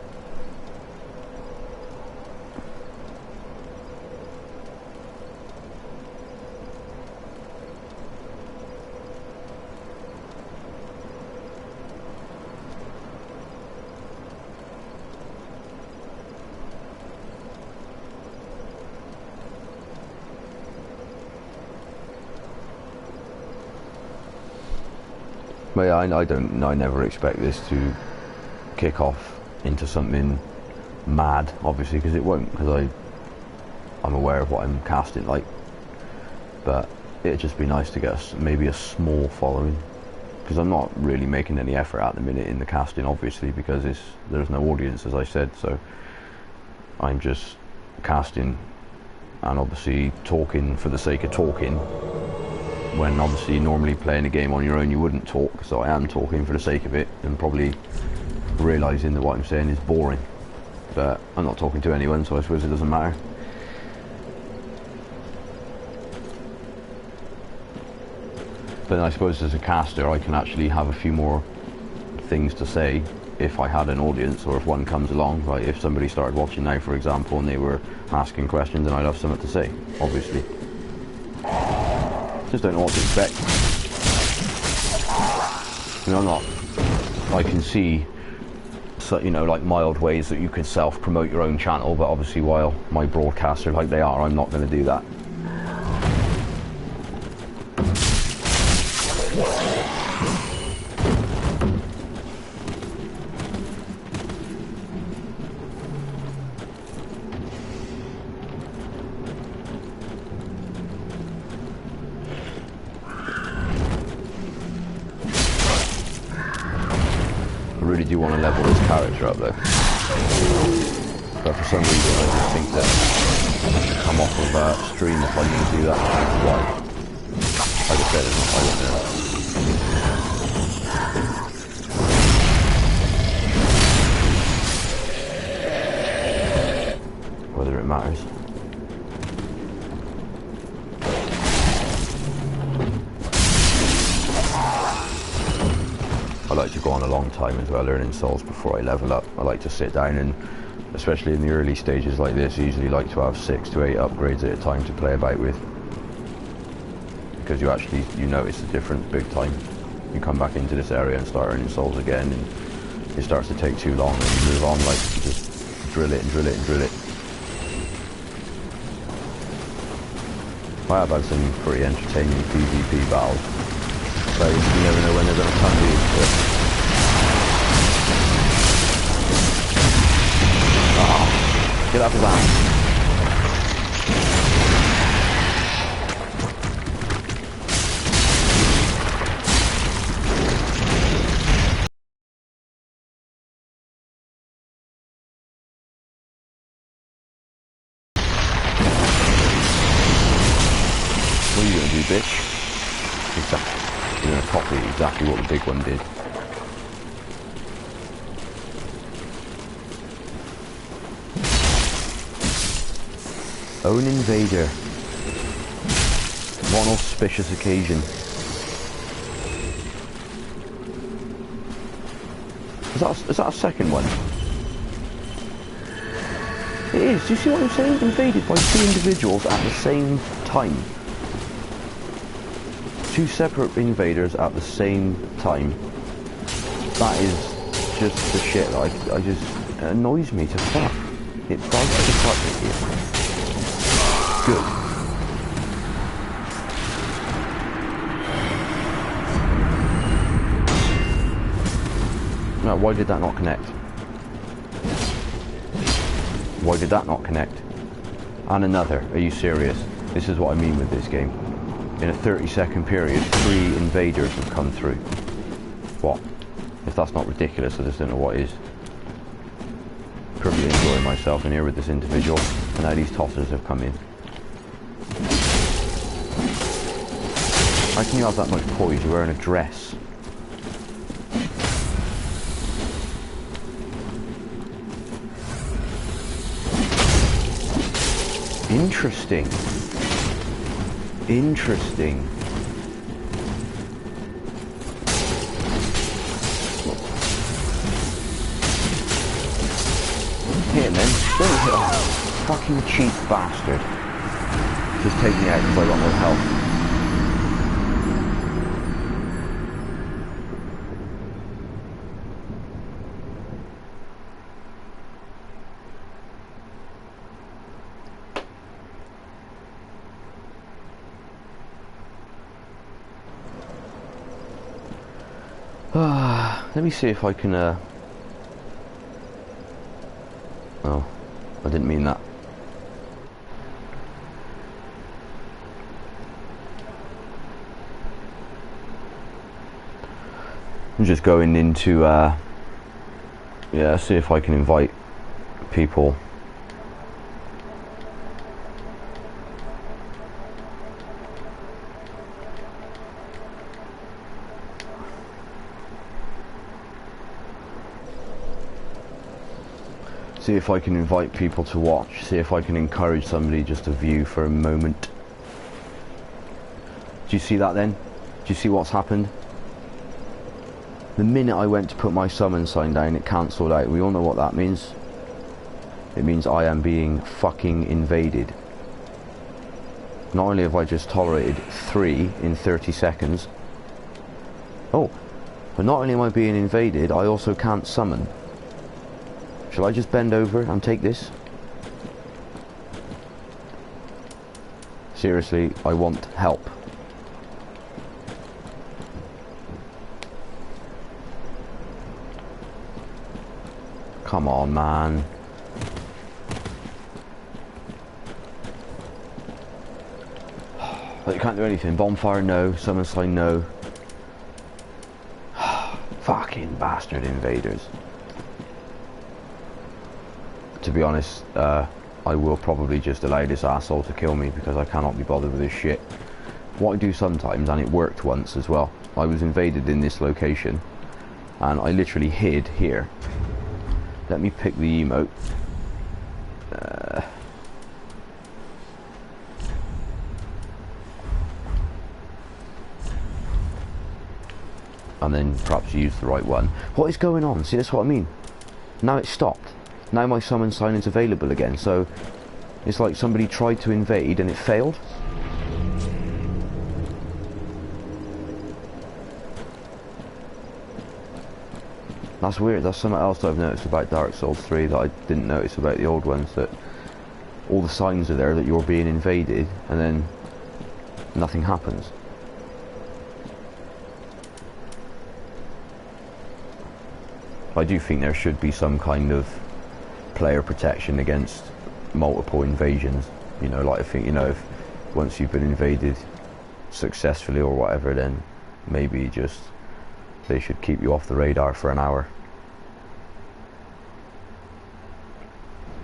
But yeah, I never expect this to kick off into something mad, obviously, because it won't, because I'm aware of what I'm casting like. But it'd just be nice to get maybe a small following, because I'm not really making any effort at the minute in the casting, obviously, because there's no audience, as I said, so I'm just casting and obviously talking for the sake of talking, when obviously normally playing a game on your own you wouldn't talk, so I am talking for the sake of it, and probably realising that what I'm saying is boring, but I'm not talking to anyone, so I suppose it doesn't matter. But I suppose as a caster I can actually have a few more things to say if I had an audience, or if one comes along, like if somebody started watching now, for example, and they were asking questions, and I'd have something to say, obviously. Just don't know what to expect. You know, I can see, so, you know, like mild ways that you could self-promote your own channel, but obviously while my broadcasts are like they are, I'm not going to do that. I really do want to level this character up though, but for some reason I just think that I should come off of stream if I need to do that. Why? Like I said, I don't know whether it matters. I like to go on a long time as well learning souls before I level up. I like to sit down, and especially in the early stages like this, I usually like to have 6 to 8 upgrades at a time to play about with, because you notice the difference big time. You come back into this area and start earning souls again, and it starts to take too long, and you move on, like you just drill it and drill it and drill it. I have had some pretty entertaining PvP battles. So you never know when they're going to come to you. Oh, get up his ass. What are you going to do, bitch? Exactly. You're going to copy exactly what the big one did. Own invader. What an auspicious occasion. Is that a second one? It is. Do you see what I'm saying? Invaded by 2 individuals at the same time. 2 separate invaders at the same time. That is just the shit that it annoys me to fuck. It does to fuck with you. Good. Now, why did that not connect? Why did that not connect? And another. Are you serious? This is what I mean with this game. In a 30-second period, 3 invaders have come through. What? If that's not ridiculous, I just don't know what is. Currently enjoying myself in here with this individual, and now these tossers have come in. How can you have that much poise? You're wearing a dress. Interesting. Interesting. Hit him then. Don't hit him. Fucking cheap bastard. Just take me out because I got no health. Let me see if I can, oh, I didn't mean that. I'm just going into, yeah, see if I can invite people. See if I can invite people to watch, see if I can encourage somebody just to view for a moment. Do you see that then? Do you see what's happened? The minute I went to put my summon sign down, it cancelled out. We all know what that means. It means I am being fucking invaded. Not only have I just tolerated 3 in 30 seconds. Oh, but not only am I being invaded, I also can't summon. Shall I just bend over and take this? Seriously, I want help. Come on, man. But you can't do anything. Bonfire, no. Summon sign, no. Fucking bastard invaders. To be honest, I will probably just allow this asshole to kill me because I cannot be bothered with this shit. What I do sometimes, and it worked once as well, I was invaded in this location and I literally hid here. Let me pick the emote. And then perhaps use the right one. What is going on? See, that's what I mean. Now it's stopped. Now my summon sign is available again, so it's like somebody tried to invade and it failed. That's weird. That's something else that I've noticed about Dark Souls 3 that I didn't notice about the old ones, that all the signs are there that you're being invaded and then nothing happens. I do think there should be some kind of player protection against multiple invasions. You know, like I think, you know, if once you've been invaded successfully or whatever, then maybe just they should keep you off the radar for an hour.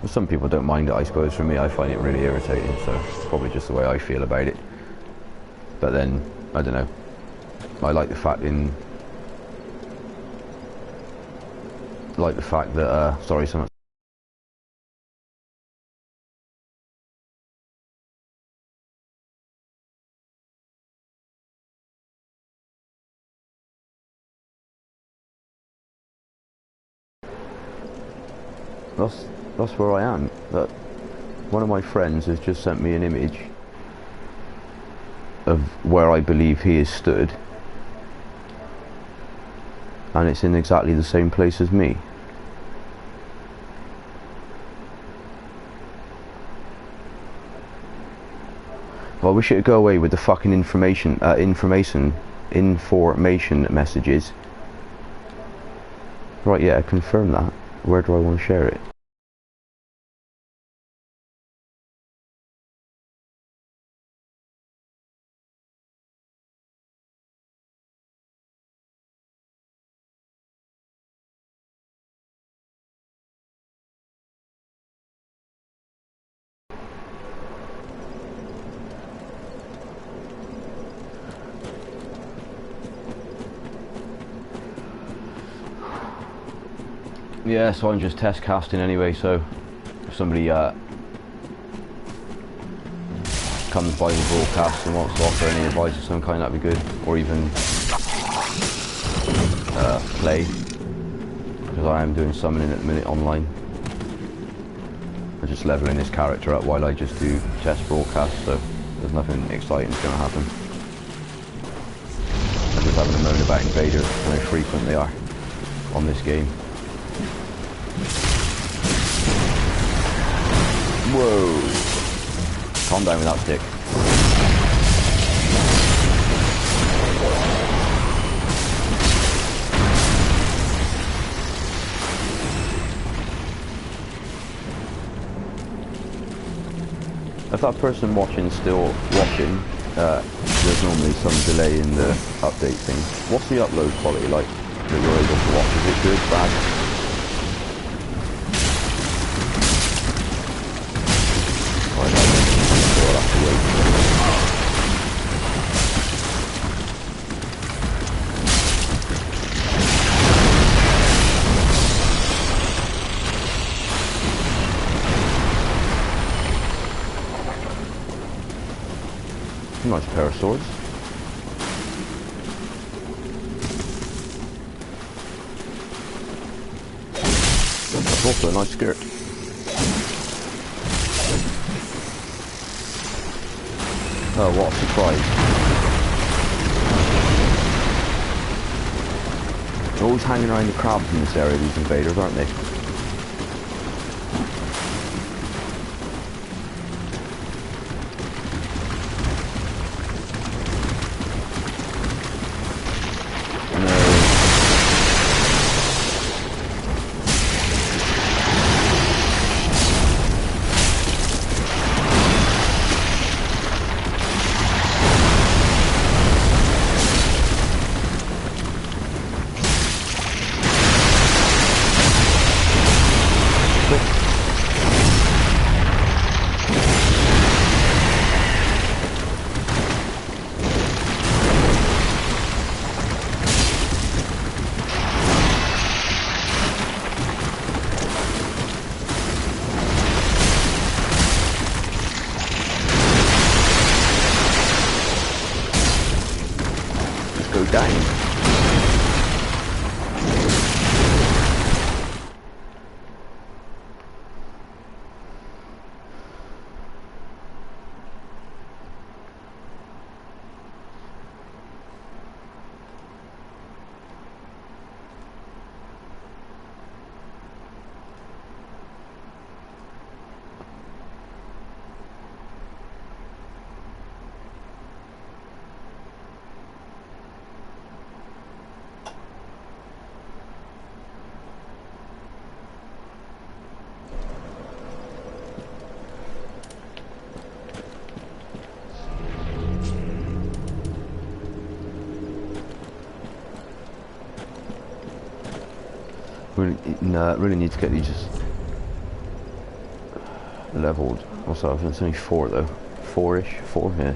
Well, some people don't mind it, I suppose. For me, I find it really irritating, so it's probably just the way I feel about it. But then, I don't know, I like the fact that sorry, someone. That's where I am. That one of my friends has just sent me an image of where I believe he is stood, and it's in exactly the same place as me. Well, I wish it would go away with the fucking information messages. Right, yeah, confirm that. Where do I want to share it? Yeah, so I'm just test casting anyway, so if somebody comes by the broadcast and wants to offer any advice of some kind, that'd be good. Or even play, because I am doing summoning at the minute online. We're just leveling this character up while I just do test broadcasts, so there's nothing exciting going to happen. I'm just having a moan about invaders and how frequent they are on this game. Whoa! Calm down with that stick. If that person watching still watching, there's normally some delay in the update thing. What's the upload quality like that you're able to watch? Is it good, bad? Nice pair of swords. That's also a nice skirt. Oh, what a surprise. They're always hanging around the crabs in this area, these invaders, aren't they? Go down. Really need to get these just leveled. What's that? It's only 4 though. 4-ish? 4, yeah.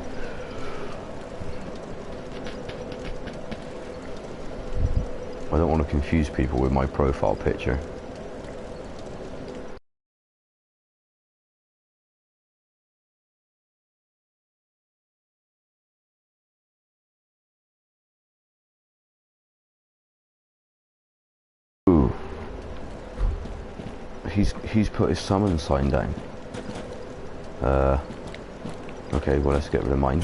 I don't want to confuse people with my profile picture. Ooh. He's put his summon sign down. Okay, well let's get rid of mine.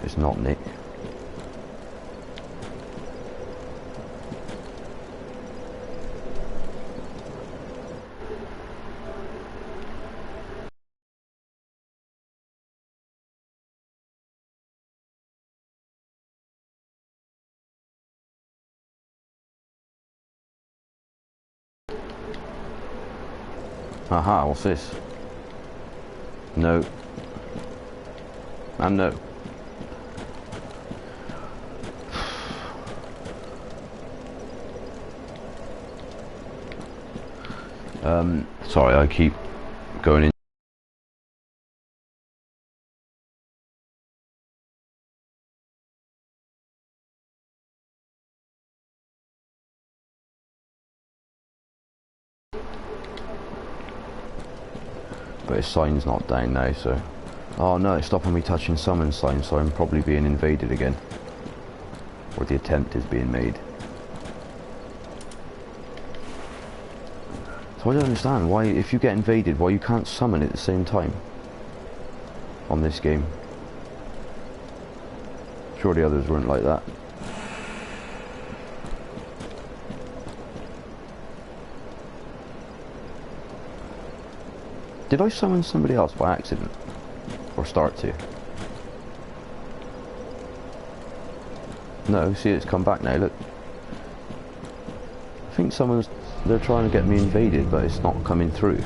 It's not Nick. Aha, what's this? No. And no. Sorry, I keep going in. but his sign's not down now, so... Oh no, it's stopping me touching summon sign, so I'm probably being invaded again. Or the attempt is being made. So I don't understand why, if you get invaded, why you can't summon at the same time on this game. Sure the others weren't like that. Did I summon somebody else by accident? Or start to? No, see, it's come back now, look. I think they're trying to get me invaded, but it's not coming through.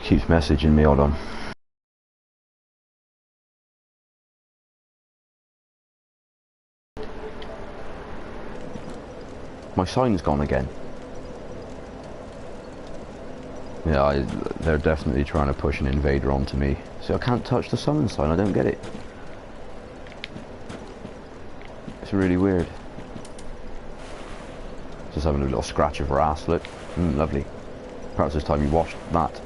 Keeps messaging me, hold on. My sign's gone again. Yeah, they're definitely trying to push an invader onto me. So I can't touch the summon sign, I don't get it. It's really weird. Just having a little scratch of her ass, look. Lovely. Perhaps this time you washed that.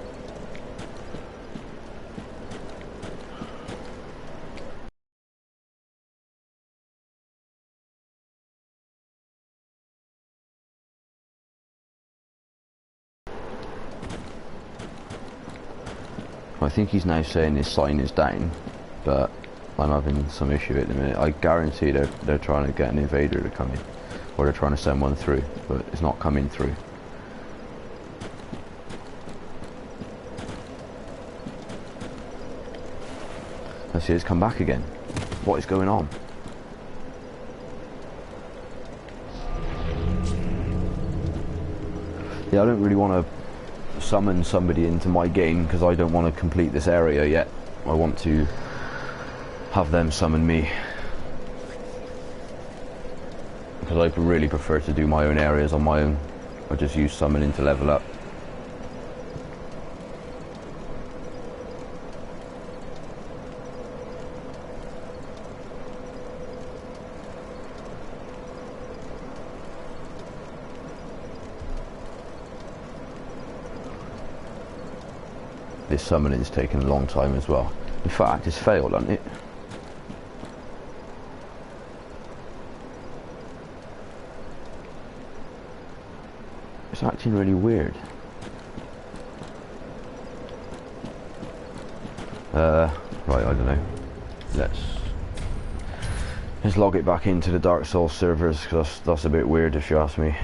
I think he's now saying his sign is down, but I'm having some issue at the minute. I guarantee they're trying to get an invader to come in, or they're trying to send one through, but it's not coming through. I see it's come back again. What is going on? Yeah, I don't really want to summon somebody into my game because I don't want to complete this area yet. I want to have them summon me, because I really prefer to do my own areas on my own. I just use summoning to level up. This summoning's taken a long time as well. In fact, it's failed, hasn't it? It's acting really weird. Right, I don't know. Let's log it back into the Dark Souls servers, because that's a bit weird if you ask me.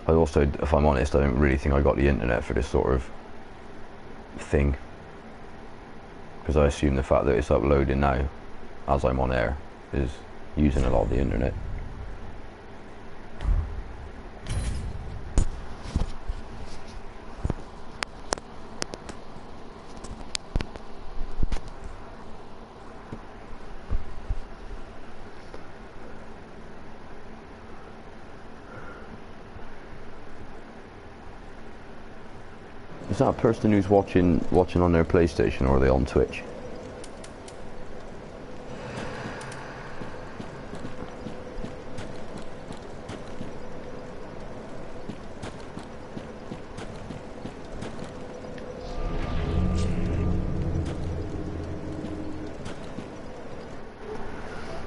I also, if I'm honest, I don't really think I got the internet for this sort of thing, because I assume the fact that it's uploading now as I'm on air is using a lot of the internet. Is that a person who's watching on their PlayStation, or are they on Twitch?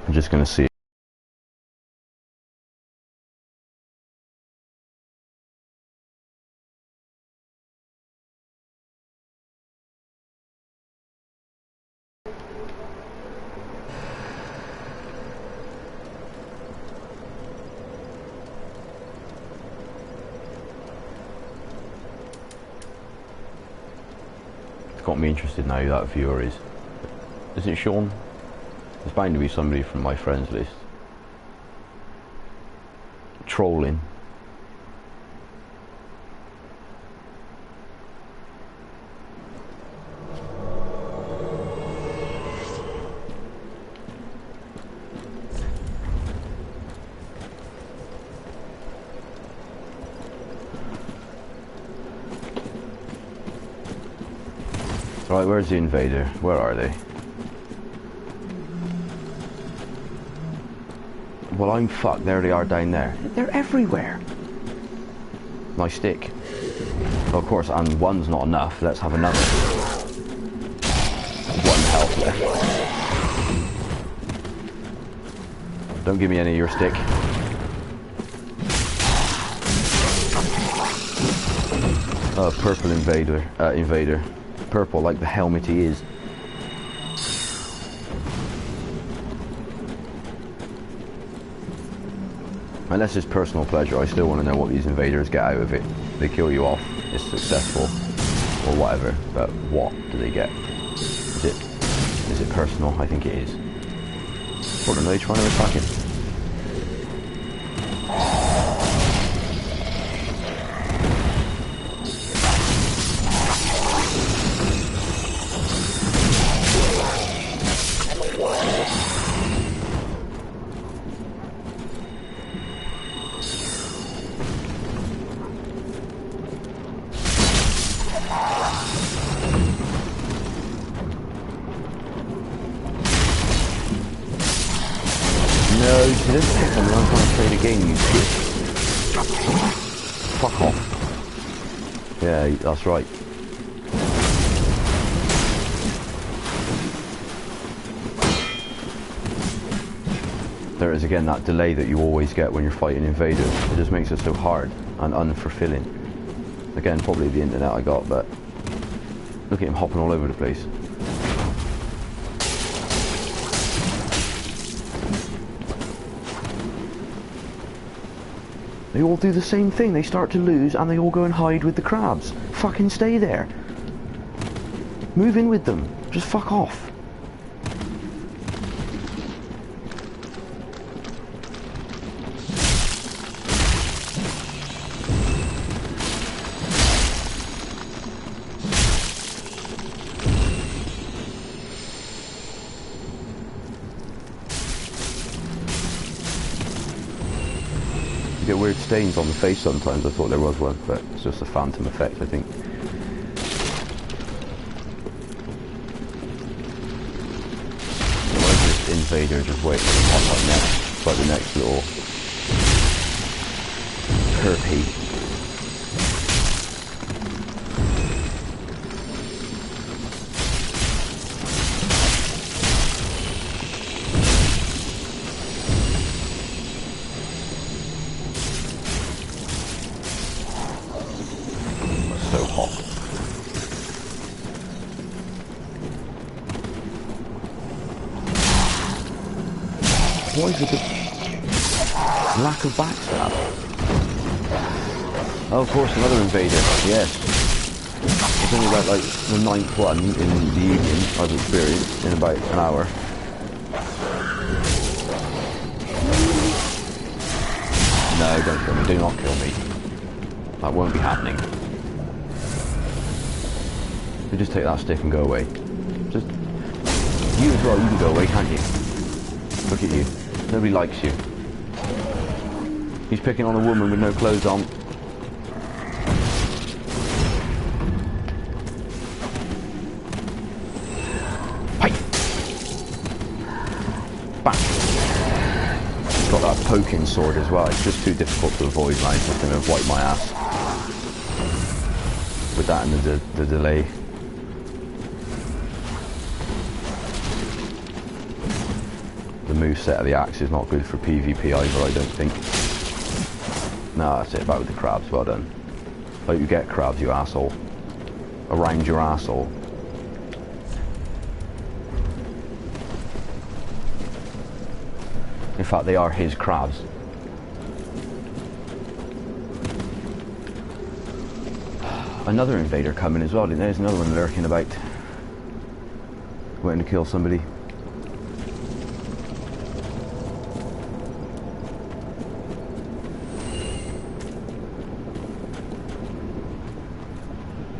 I'm just going to see. Got me interested now who that viewer is. Is it Sean? It's bound to be somebody from my friends list. Trolling. Right, where's the invader? Where are they? Well, I'm fucked. There they are down there. They're everywhere. My stick. Well, of course, and one's not enough. Let's have another. One health left. Don't give me any of your stick. Oh, purple invader. Purple, like the helmet he is. Unless it's personal pleasure, I still want to know what these invaders get out of it. They kill you off, it's successful, or whatever, but what do they get? Is it personal? I think it is. What are they trying to attack him? No, you didn't pick on me. I'm trying to play the game, you shit. Fuck off. Yeah, that's right. There is again that delay that you always get when you're fighting invaders. It just makes it so hard and unfulfilling. Again, probably the internet I got, but look at him hopping all over the place. They all do the same thing. They start to lose and they all go and hide with the crabs. Fucking stay there. Move in with them. Just fuck off. You get weird stains on the face sometimes. I thought there was one, but it's just a phantom effect, I think. Why is this invader just waiting to pop up next? It's like the next little herpy. So hot. What is with the lack of backstab? Oh, of course, another invader. Yes. It's only about like the 9th one in the evening I've experienced in about an hour. No, don't kill me. Do not kill me. That won't be happening. You just take that stick and go away. Just you as well. You can go away, can't you? Look at you. Nobody likes you. He's picking on a woman with no clothes on. Hey! Bang! He's got that poking sword as well. It's just too difficult to avoid, man. It's just going to wipe my ass. With that and the delay. The moveset of the axe is not good for PvP either, I don't think. No, that's it, about with the crabs, well done. Hope you get crabs, you asshole. Around your asshole. In fact, they are his crabs. Another invader coming as well, there's another one lurking about. Waiting to kill somebody.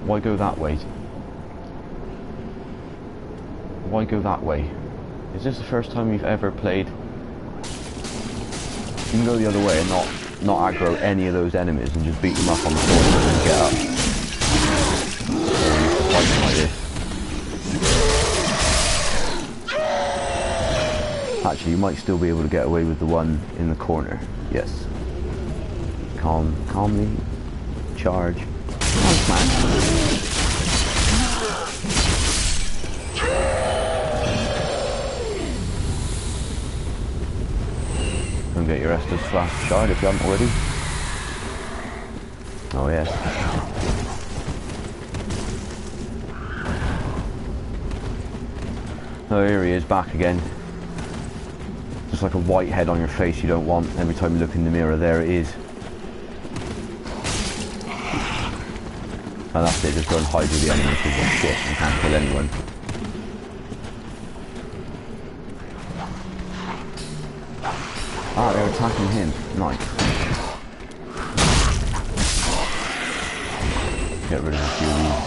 Why go that way? Why go that way? Is this the first time you've ever played? You can go the other way and not aggro any of those enemies and just beat them up on the floor and get up. Or you can fight them like this. Actually, you might still be able to get away with the one in the corner. Yes. Calmly. Charge. Nice, man. Go and get your Estus Flask Shard if you haven't already. Oh, yes. Oh, here he is, back again. Just like a white head on your face you don't want. Every time you look in the mirror, there it is. And that's it, just go and hide with the enemies because you're shit and can't kill anyone. Ah, they're attacking him. Nice. Get rid of a few of these.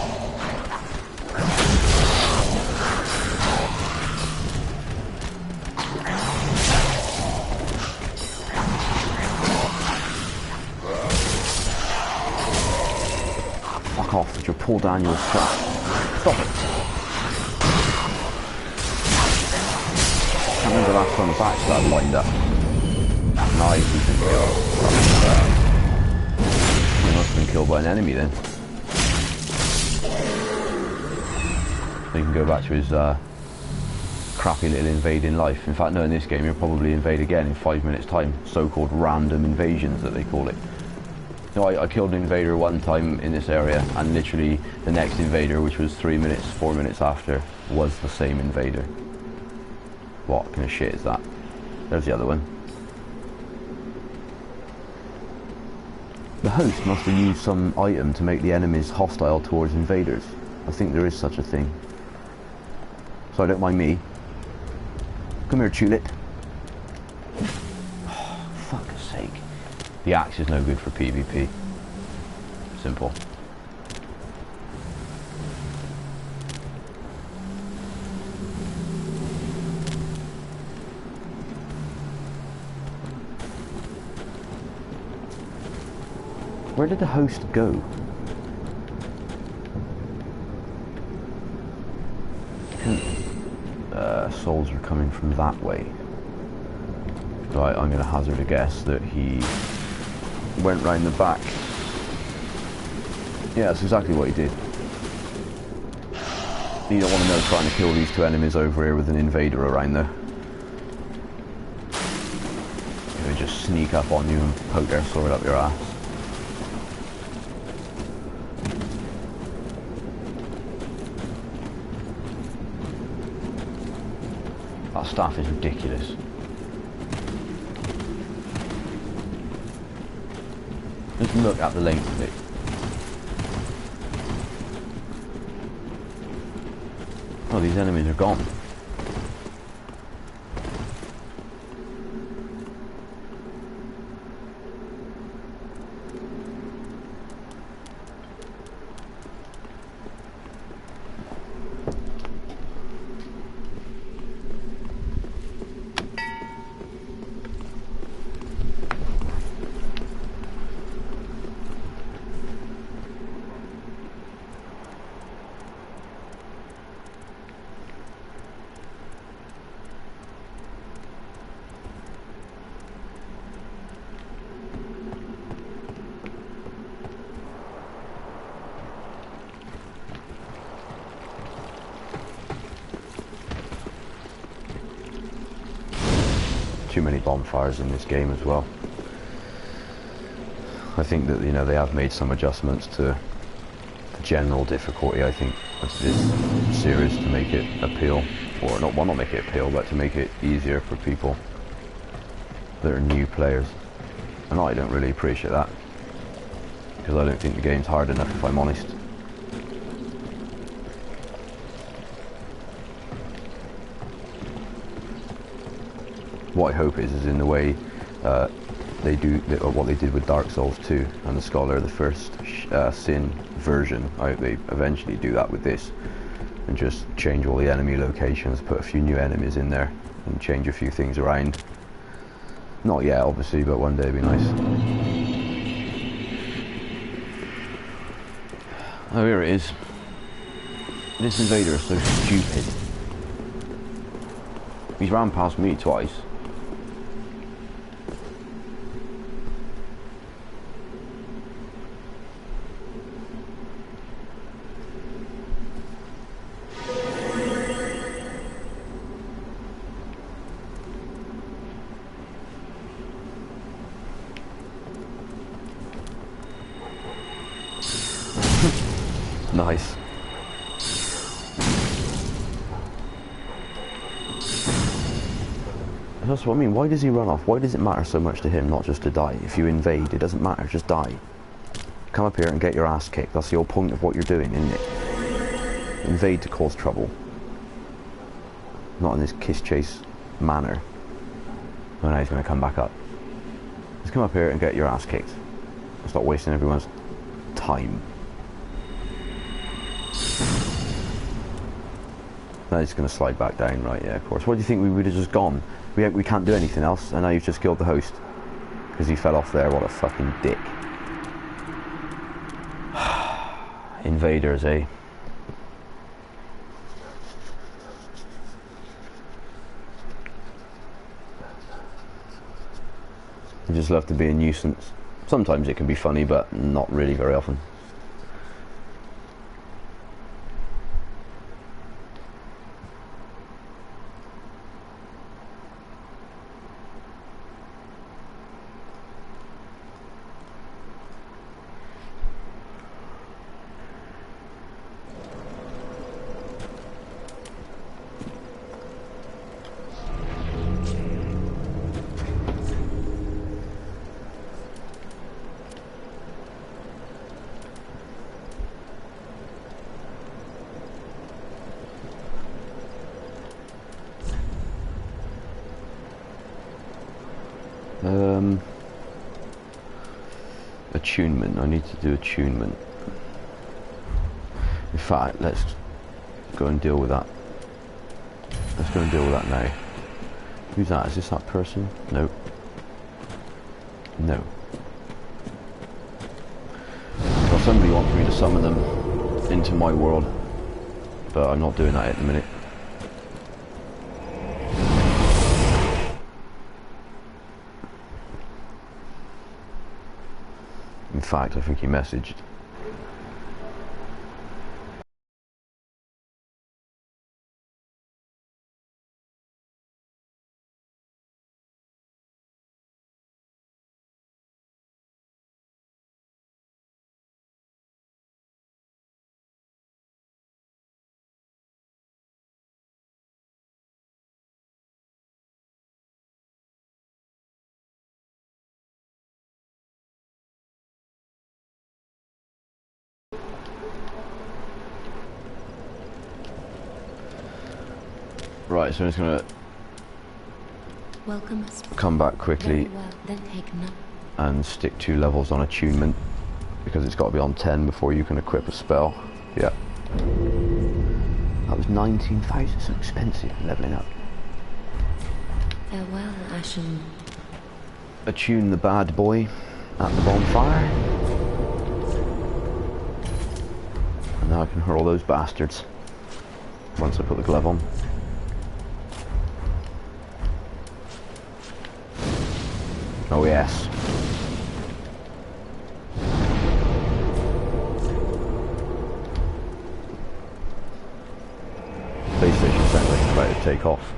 Fuck off with your Paul Daniels crap. Stop it. I remember the last time the backstab lined up. Nice, he's been killed. He must have been killed by an enemy then. So he can go back to his crappy little invading life. In fact, no, in this game you'll probably invade again in 5 minutes time. So-called random invasions that they call it. No, I killed an invader one time in this area, and literally the next invader, which was 3 minutes, 4 minutes after, was the same invader. What kind of shit is that? There's the other one. The host must have used some item to make the enemies hostile towards invaders. I think there is such a thing. So don't mind me. Come here, Tulip. Oh, fuck's sake. The axe is no good for PvP. Simple. Where did the host go? Souls are coming from that way. Right, I'm going to hazard a guess that he went round the back. Yeah, that's exactly what he did. You don't want to know trying to kill these two enemies over here with an invader around there. They just sneak up on you and poke their sword up your ass. That staff is ridiculous. Just look at the length of it. Oh, these enemies are gone. Too many bonfires in this game as well. I think that, you know, they have made some adjustments to the general difficulty, I think, of this series to make it appeal, or not make it appeal, but to make it easier for people that are new players. And I don't really appreciate that, because I don't think the game's hard enough, if I'm honest. What I hope is in the way they do, or what they did with Dark Souls 2 and the Scholar, the first Sin version. I hope they eventually do that with this, and just change all the enemy locations, put a few new enemies in there, and change a few things around. Not yet, obviously, but one day it'd be nice. Oh, here it is. This invader is so stupid. He's ran past me twice. Nice. That's what I mean. Why does he run off? Why does it matter so much to him not just to die? If you invade, it doesn't matter. Just die. Come up here and get your ass kicked. That's the whole point of what you're doing, isn't it? Invade to cause trouble. Not in this kiss chase manner. Oh, now he's going to come back up. Just come up here and get your ass kicked. Stop wasting everyone's time. Now he's going to slide back down, right? Yeah, of course. What do you think we would have just gone? We can't do anything else, and now you've just killed the host because he fell off there. What a fucking dick! Invaders, eh? They just love to be a nuisance. Sometimes it can be funny, but not really very often. Attunement. I need to do attunement. In fact, let's go and deal with that. Let's go and deal with that now. Who's that? Is this that person? No. No. Well, somebody wants me to summon them into my world, but I'm not doing that at the minute. In fact, I think he messaged. Right, so I'm just gonna come back quickly and stick 2 levels on attunement because it's got to be on 10 before you can equip a spell. Yeah. That was 19,000, so expensive leveling up. Farewell, Ashen. Attune the bad boy at the bonfire. And now I can hurl those bastards once I put the glove on. Oh yes. PlayStation sounds like it's about to take off.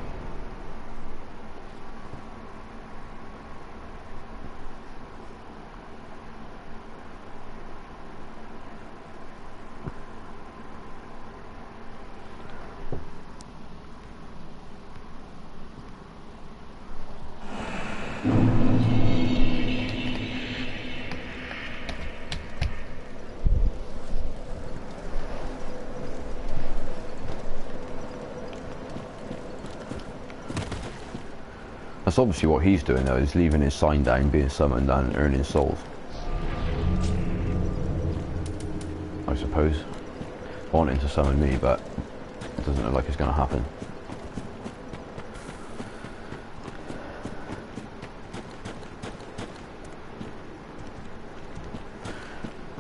That's obviously what he's doing though, is leaving his sign down, being summoned and earning souls. I suppose. Wanting to summon me, but it doesn't look like it's going to happen.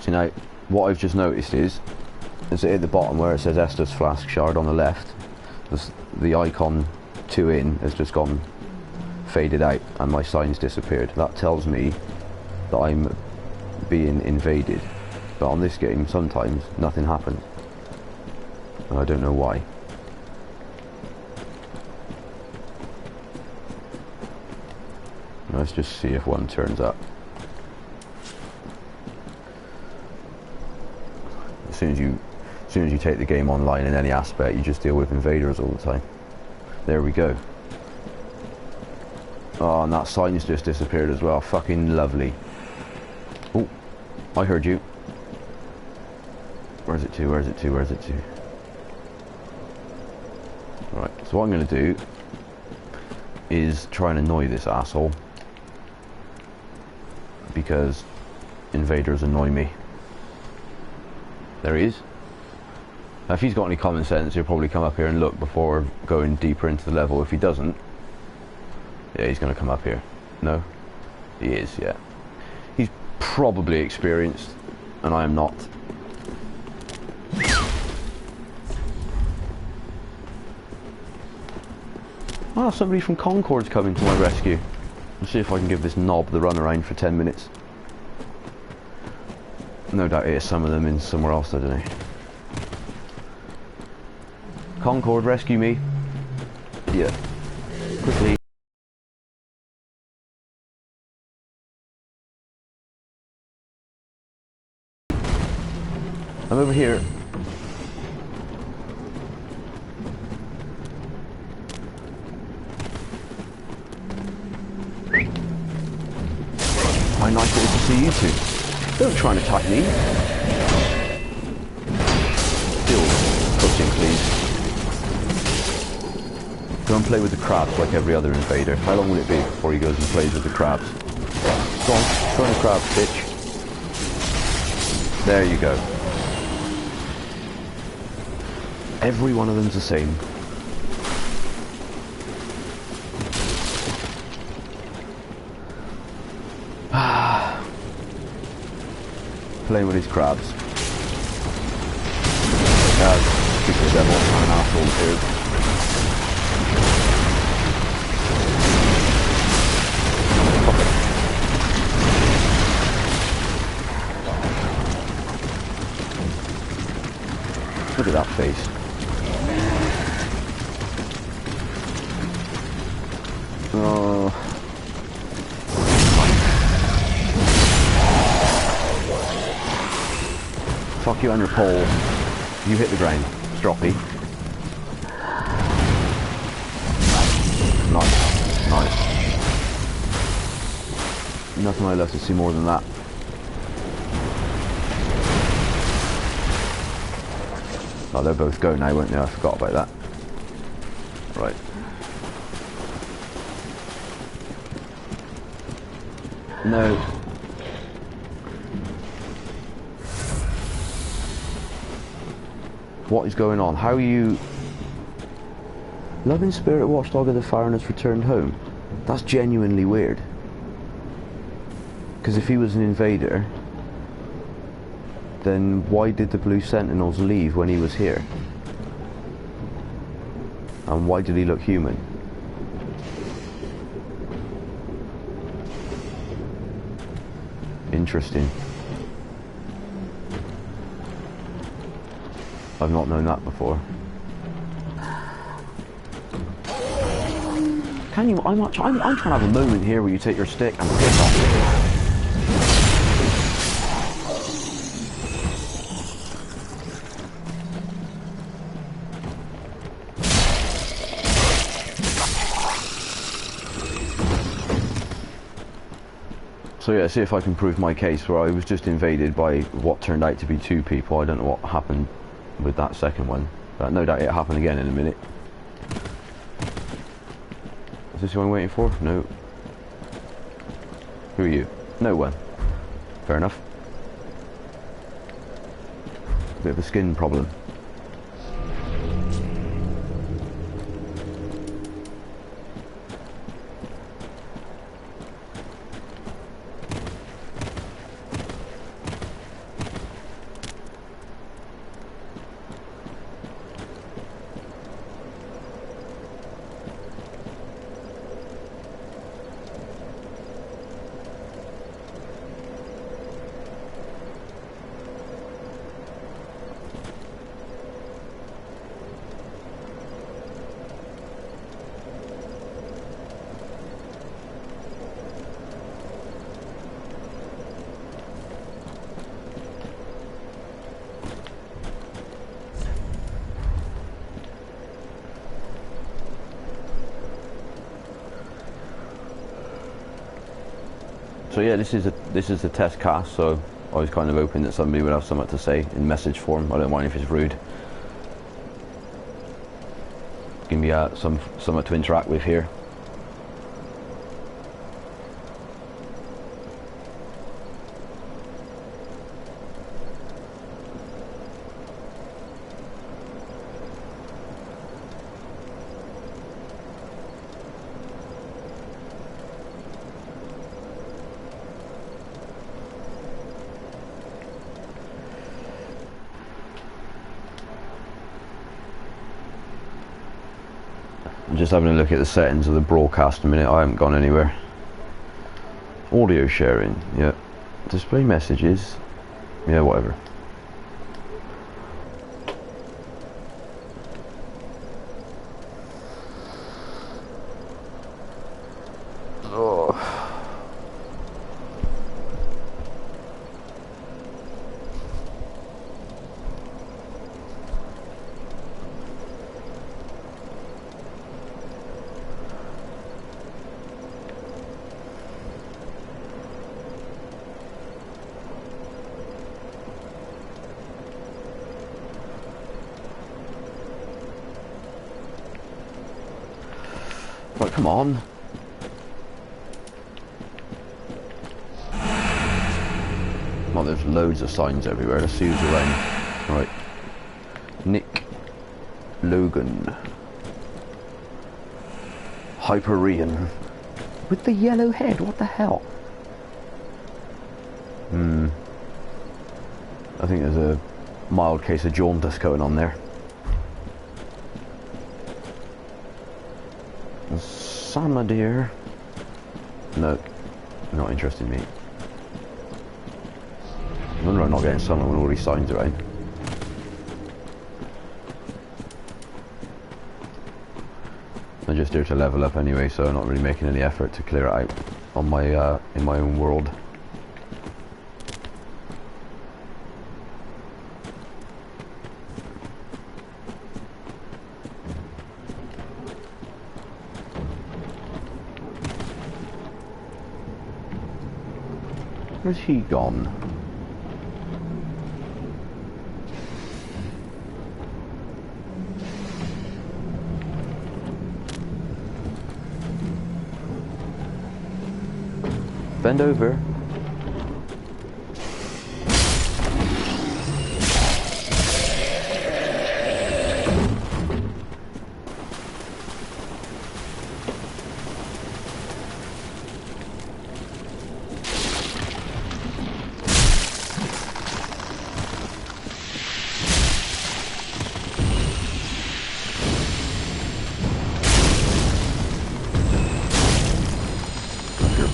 So now, what I've just noticed is, Is it at the bottom where it says Estus Flask Shard on the left? The icon 2 in has just gone faded out and my sign's disappeared. That tells me that I'm being invaded. But on this game, sometimes nothing happens. And I don't know why. Let's just see if one turns up. As soon as you take the game online in any aspect, you just deal with invaders all the time. There we go. Oh, and that sign's just disappeared as well. Fucking lovely. Oh, I heard you. Where's it to? Where's it to? Where's it to? Right, so what I'm going to do is try and annoy this asshole, because invaders annoy me. There he is. Now if he's got any common sense, he'll probably come up here and look before going deeper into the level. If he doesn't, yeah, he's going to come up here. No? He is, yeah. He's probably experienced, and I am not. Ah, somebody from Concord's coming to my rescue. Let's see if I can give this knob the runaround for 10 minutes. No doubt it is some of them in somewhere else, I don't know. Concord, rescue me. Yeah. Quickly. I'm over here. How nice it is to see you two. Don't try and attack me. Still coaching, please. Go and play with the crabs like every other invader. How long will it be before he goes and plays with the crabs? Go on, join the crabs, bitch. There you go. Every one of them's the same. Playing with his crabs. Stupid devil, I'm an asshole too. Look at that face. Oh. Fuck you on your pole. You hit the ground. Stroppy. Nice. Nice. Nothing I left to see more than that. Oh, they'll both go now, won't they? I forgot about that. Right. No. What is going on? How are you... Loving Spirit Watchdog of the Farron has returned home? That's genuinely weird. Because if he was an invader, then why did the Blue Sentinels leave when he was here? And why did he look human? Interesting. I've not known that before. Can you? I'm trying to have a moment here where you take your stick and piss off. So yeah, see if I can prove my case where I was just invaded by what turned out to be two people. I don't know what happened with that second one, but no doubt it'll happen again in a minute. Is this who I'm waiting for? No. Who are you? No one. Fair enough. Bit of a skin problem. yeah, this is a test cast, so I was kind of hoping that somebody would have something to say in message form. I don't mind if it's rude. Give me something to interact with here. I'm just having a look at the settings of the broadcast a minute. I haven't gone anywhere. Audio sharing, yeah. Display messages, yeah, whatever. Oh. Right, come on. Well, there's loads of signs everywhere. Let's see who's around. Right. Nick Logan. Hyperion. With the yellow head, what the hell? I think there's a mild case of jaundice going on there. Samadir. No, not interested in me. I wonder I'm not getting someone when all these signs are out. I'm just here to level up anyway, so I'm not really making any effort to clear it out on my in my own world. Where's he gone? Bend over.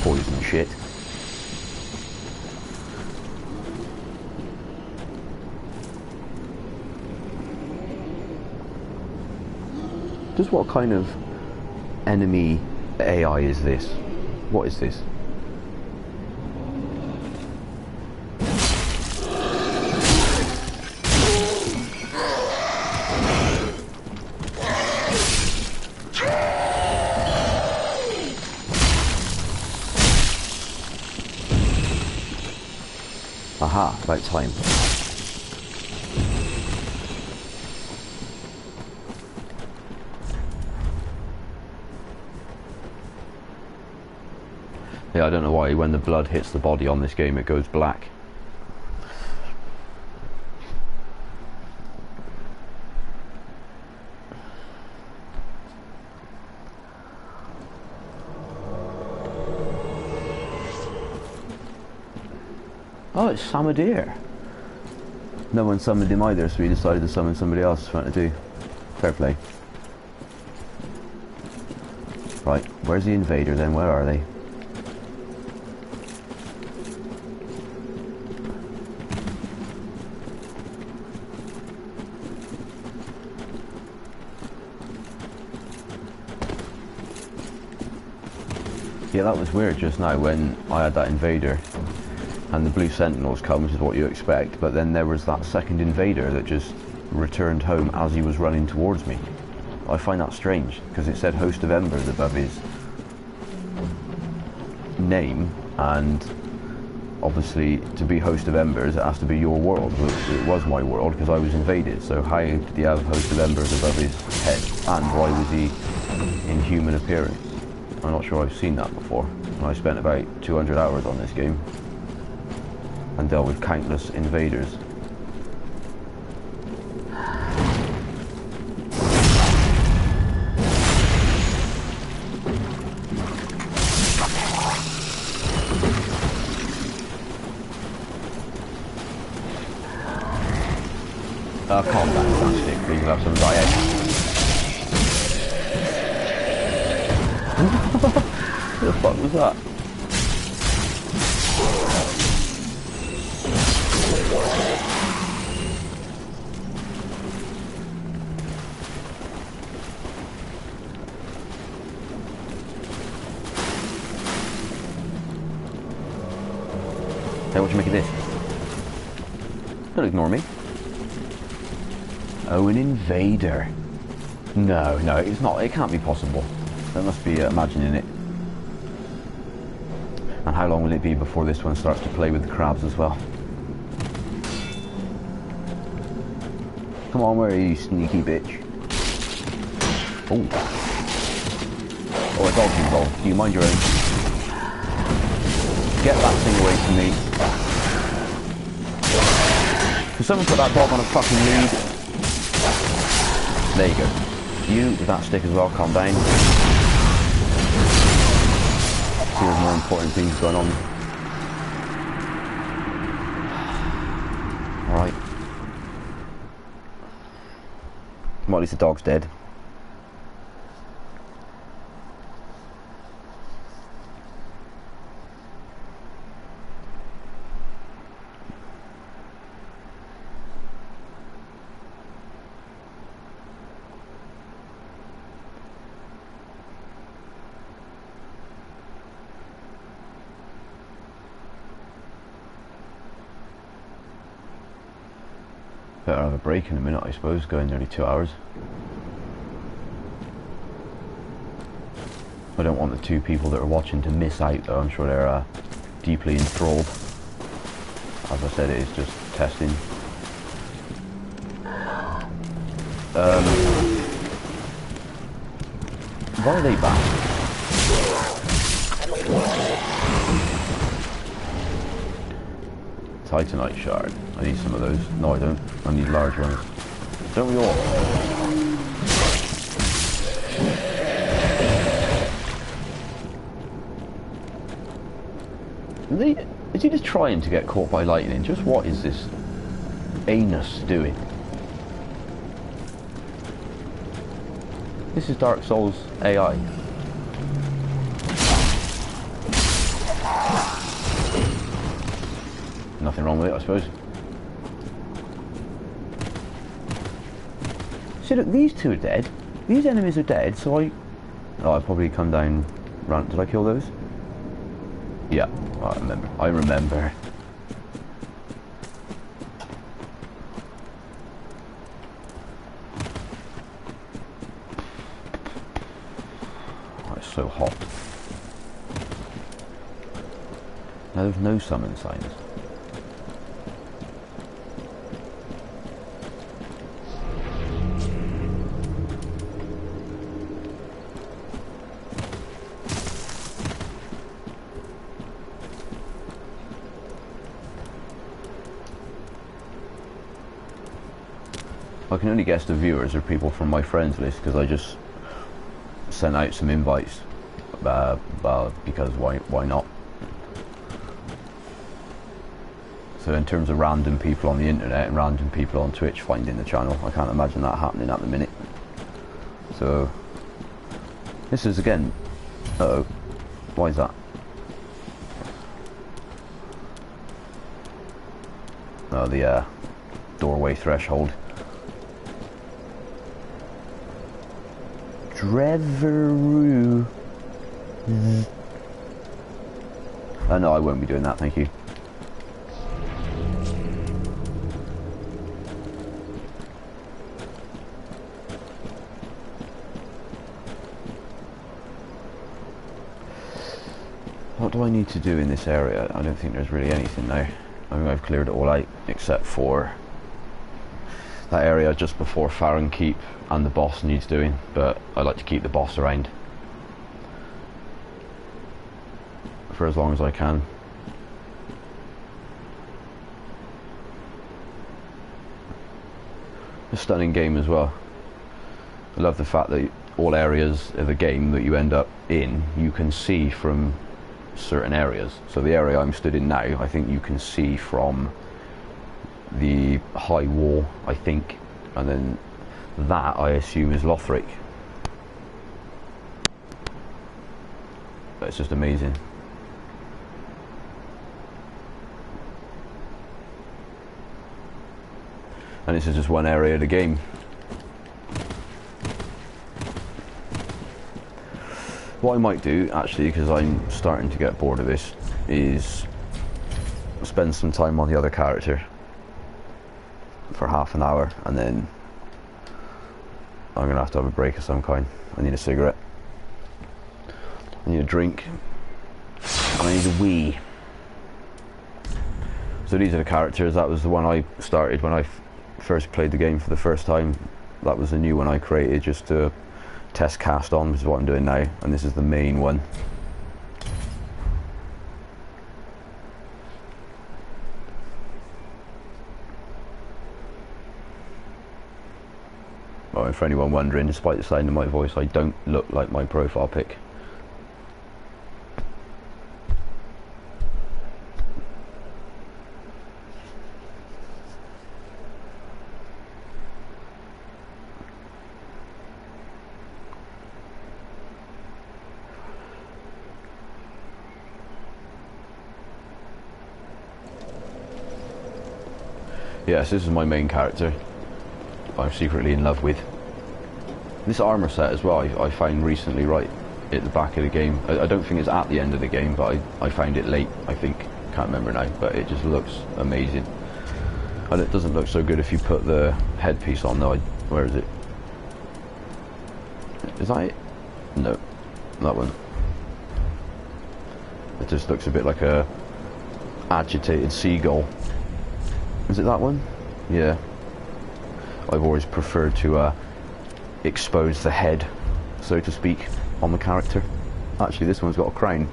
Poison shit. Just what kind of enemy AI is this? What is this? Aha, about time. Yeah, I don't know why when the blood hits the body on this game it goes black. Oh, it's Samadir. No one summoned him either, so he decided to summon somebody else trying to do. Fair play. Right, where's the invader then? Where are they? Yeah, that was weird just now when I had that invader and the blue sentinels come, which is what you expect, but then there was that second invader that just returned home as he was running towards me. I find that strange, because it said Host of Embers above his name, and obviously to be host of Embers it has to be your world. It was my world because I was invaded, so how did he have host of Embers above his head, and why was he in human appearance? I'm not sure I've seen that before, and I spent about 200 hours on this game and dealt with countless invaders. Calm down, plastic, please have some diet. What the fuck was that? Hey, what you make of this? Don't ignore me. Oh, an invader. No, it's not. It can't be possible. That must be imagining it. And how long will it be before this one starts to play with the crabs as well? Come on, where are you, sneaky bitch? Oh. Oh, a dog's involved. You mind your own. Get that thing away from me. Can someone put that dog on a fucking lead? There you go. You with that stick as well, calm down. See, there's more important things going on. Alright. Well, at least the dog's dead. Better have a break in a minute, I suppose, going nearly 2 hours. I don't want the two people that are watching to miss out though. I'm sure they're deeply enthralled. As I said, it is just testing. Why are they back? Titanite shard. I need some of those. No, I don't. I need large ones. Don't we all? Is he just trying to get caught by lightning? Just what is this anus doing? This is Dark Souls AI. Nothing wrong with it, I suppose. See, look, these two are dead. These enemies are dead, so I probably come down... Did I kill those? Yeah, I remember. I remember. Oh, it's so hot. Now there's no summon signs. I can only guess the viewers are people from my friends list because I just sent out some invites, because why not? So in terms of random people on the internet and random people on Twitch finding the channel, I can't imagine that happening at the minute. So this is again, uh-oh, why is that? Oh, the doorway threshold. Dreveroo. No, I won't be doing that, thank you. what do I need to do in this area? I don't think there's really anything now. I think I've cleared it all out except for that area just before Farron Keep, and the boss needs doing, but I like to keep the boss around for as long as I can. A stunning game as well. I love the fact that all areas of the game that you end up in, you can see from certain areas. So the area I'm stood in now, I think you can see from the high wall, I think, and then that I assume is Lothric. But it's just amazing. And this is just one area of the game. What I might do, actually, because I'm starting to get bored of this, is spend some time on the other character for half an hour, and then I'm going to have a break of some kind. I need a cigarette, I need a drink, and I need a wee. So these are the characters. That was the one I started when I first played the game for the first time. That was a new one I created just to test cast on, which is what I'm doing now, and this is the main one. Oh, and for anyone wondering, despite the sound of my voice, I don't look like my profile pic. Yes, this is my main character I'm secretly in love with. This armor set as well, I found recently right at the back of the game. I don't think it's at the end of the game, but I found it late, I think. Can't remember now, but it just looks amazing. And it doesn't look so good if you put the headpiece on though. Where is it? Is that it? No, that one. It just looks a bit like a agitated seagull. Is it that one? Yeah. I've always preferred to expose the head, so to speak, on the character. Actually, this one's got a crown.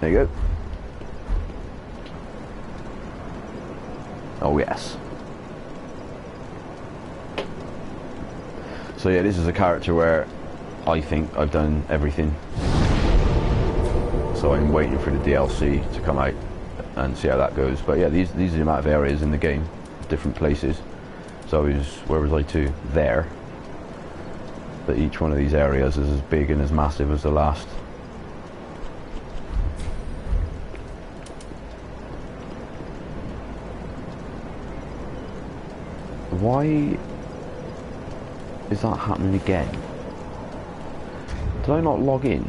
There you go. Oh yes. So yeah, this is a character where I think I've done everything. So I'm waiting for the DLC to come out and see how that goes. But yeah, these are the amount of areas in the game, different places. So where was I to? There. But each one of these areas is as big and as massive as the last. Why is that happening again? Did I not log in?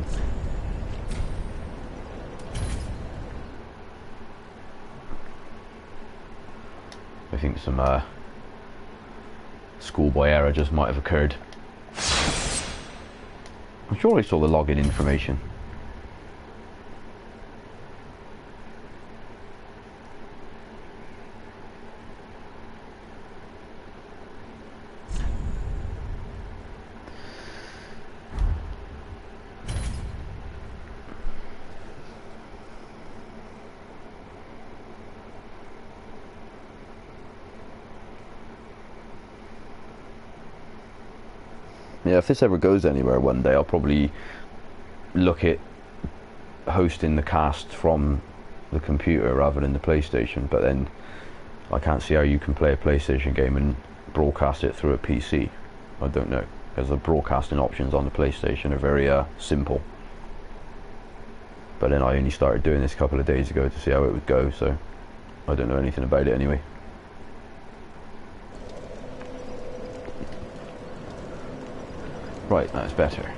I think some schoolboy error just might have occurred. I'm sure I saw the login information. Yeah, if this ever goes anywhere one day, I'll probably look at hosting the cast from the computer rather than the PlayStation, but then I can't see how you can play a PlayStation game and broadcast it through a PC. I don't know, because the broadcasting options on the PlayStation are very simple. But then I only started doing this a couple of days ago to see how it would go, so I don't know anything about it anyway. Right, that's better.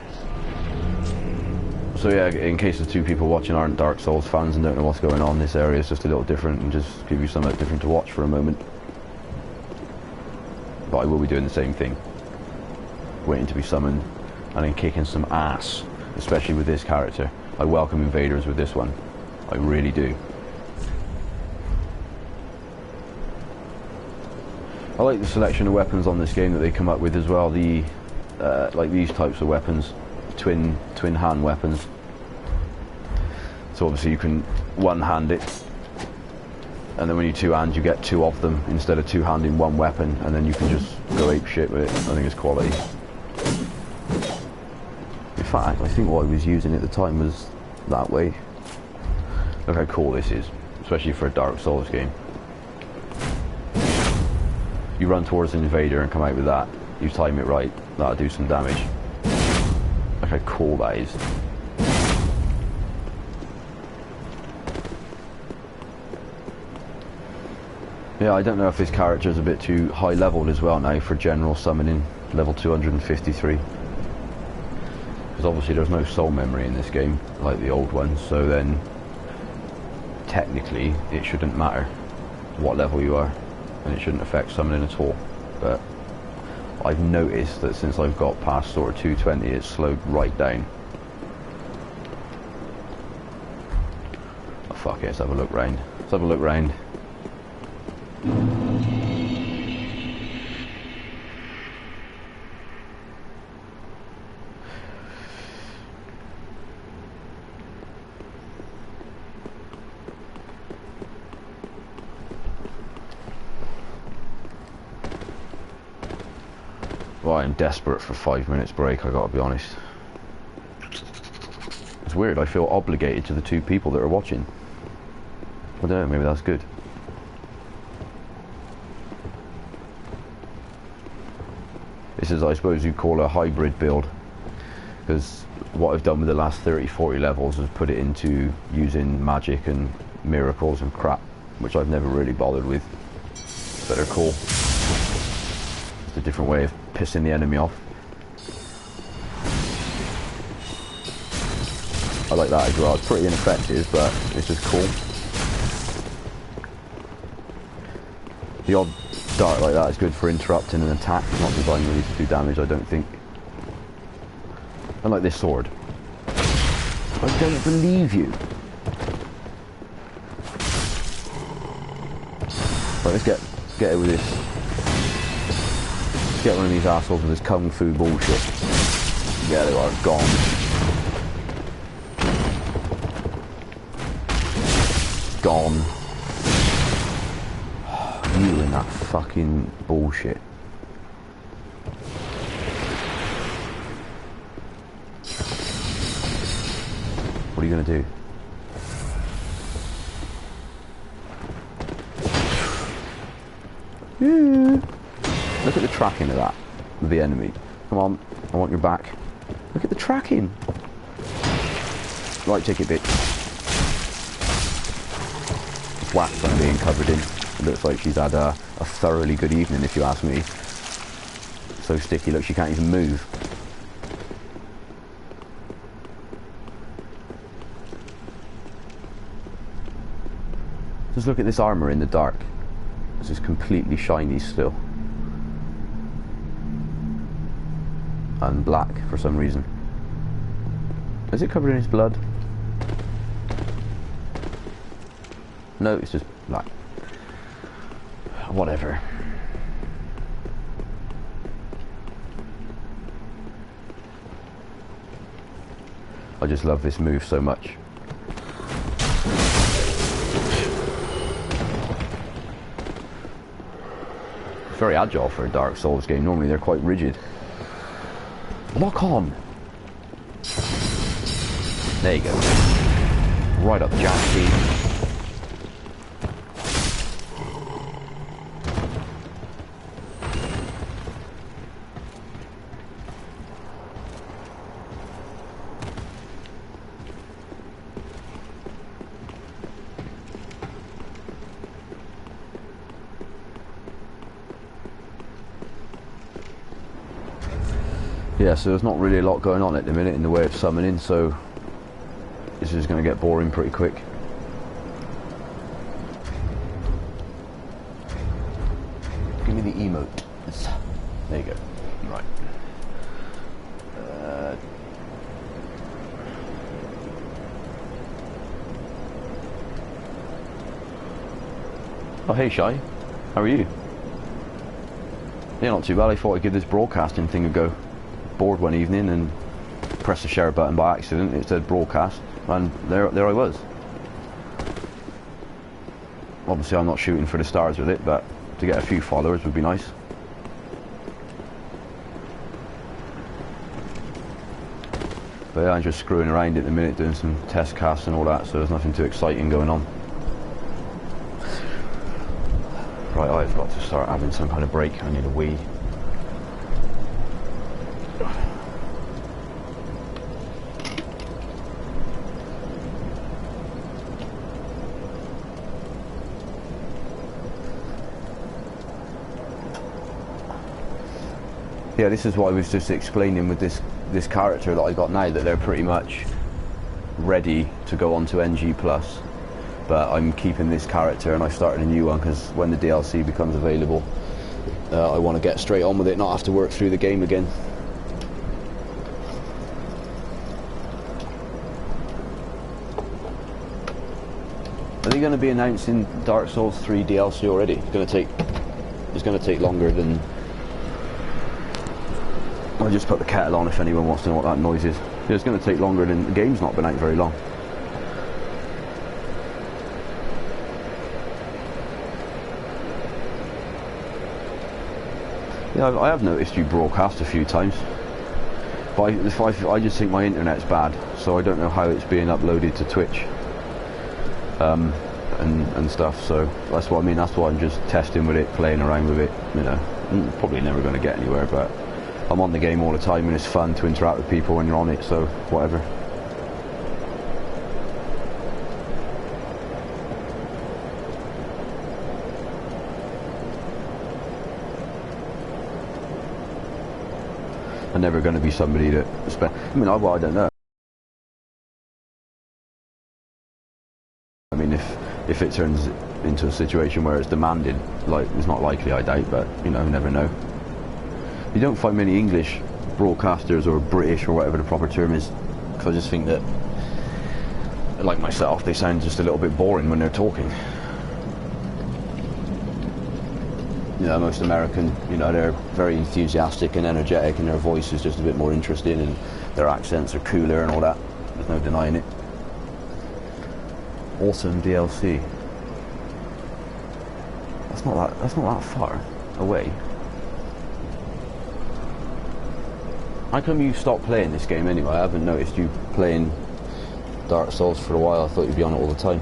So yeah, in case the two people watching aren't Dark Souls fans and don't know what's going on, this area is just a little different, and just give you something different to watch for a moment. But I will be doing the same thing. Waiting to be summoned, and then kicking some ass, especially with this character. I welcome invaders with this one. I really do. I like the selection of weapons on this game that they come up with as well. The like these types of weapons, twin hand weapons. So obviously you can one hand it, and then when you two hand you get two of them instead of two handing one weapon, and then you can just go ape shit with it. I think it's quality. In fact, I think what I was using at the time was that way. Look how cool this is, especially for a Dark Souls game. You run towards an invader and come out with that. You time it right, that'll do some damage. Look how cool that is. Yeah, I don't know if this character is a bit too high leveled as well now for general summoning, level 253. Because obviously there's no soul memory in this game, like the old ones, so then technically it shouldn't matter what level you are, and it shouldn't affect summoning at all. But I've noticed that since I've got past sort of 220, it's slowed right down. Oh, fuck it, let's have a look round. Let's have a look round. Well, I'm desperate for 5 minutes break, I gotta be honest. It's weird, I feel obligated to the two people that are watching. I don't know, maybe that's good. This is, I suppose you'd call a hybrid build, because what I've done with the last 30-40 levels is put it into using magic and miracles and crap, which I've never really bothered with, but they're cool. It's a different way of pissing the enemy off. I like that as well. It's pretty ineffective, but it's just cool. The odd dart like that is good for interrupting an attack. It's not designed really to do damage, I don't think. Unlike this sword. I don't believe you. Right, let's get it with this. Let's get one of these assholes with this kung fu bullshit. Yeah, they are gone. Gone. You and that fucking bullshit. What are you gonna do? Yeah. Look at the tracking of that, of the enemy. Come on, I want your back. Look at the tracking. Right, take it, bitch. It's wax I'm being covered in. It looks like she's had a thoroughly good evening, if you ask me. So sticky, look, she can't even move. Just look at this armour in the dark. This is completely shiny still. And black for some reason. Is it covered in his blood? No, it's just black. Whatever. I just love this move so much. It's very agile for a Dark Souls game. Normally they're quite rigid. Lock on! There you go. Right up Jack. Yeah, so there's not really a lot going on at the minute in the way of summoning, so this is going to get boring pretty quick. Give me the emote. There you go. Right. Oh, hey, Shy. How are you? Yeah, not too bad. I thought I'd give this broadcasting thing a go. Bored one evening and pressed the share button by accident. It said broadcast, and there I was. Obviously, I'm not shooting for the stars with it, but to get a few followers would be nice. But yeah, I'm just screwing around at the minute, doing some test casts and all that, so there's nothing too exciting going on. Right, I've got to start having some kind of break. I need a wee. Yeah, this is what I was just explaining with this character that I got now, that they're pretty much ready to go on to NG+, but I'm keeping this character and I started a new one because when the DLC becomes available, I want to get straight on with it, not have to work through the game again. Are they going to be announcing Dark Souls 3 DLC already? It's going to take longer than... I'll just put the kettle on if anyone wants to know what that noise is. Yeah, it's going to take longer than... The game's not been out very long. Yeah, I have noticed you broadcast a few times. But I just think my internet's bad, so I don't know how it's being uploaded to Twitch. And stuff, so that's what I mean. That's why I'm just testing with it, playing around with it, you know. I'm probably never going to get anywhere, but I'm on the game all the time and it's fun to interact with people when you're on it, so whatever. I'm never going to be somebody that I mean, I don't know. I mean, if it turns into a situation where it's demanded, like, it's not likely, I doubt, but you know, never know. You don't find many English broadcasters or British or whatever the proper term is, because I just think that, like myself, they sound just a little bit boring when they're talking. You know, most American, you know, they're very enthusiastic and energetic and their voice is just a bit more interesting and their accents are cooler and all that. There's no denying it. Awesome DLC. That's not that far away. How come you stopped playing this game anyway? I haven't noticed you playing Dark Souls for a while. I thought you'd be on it all the time,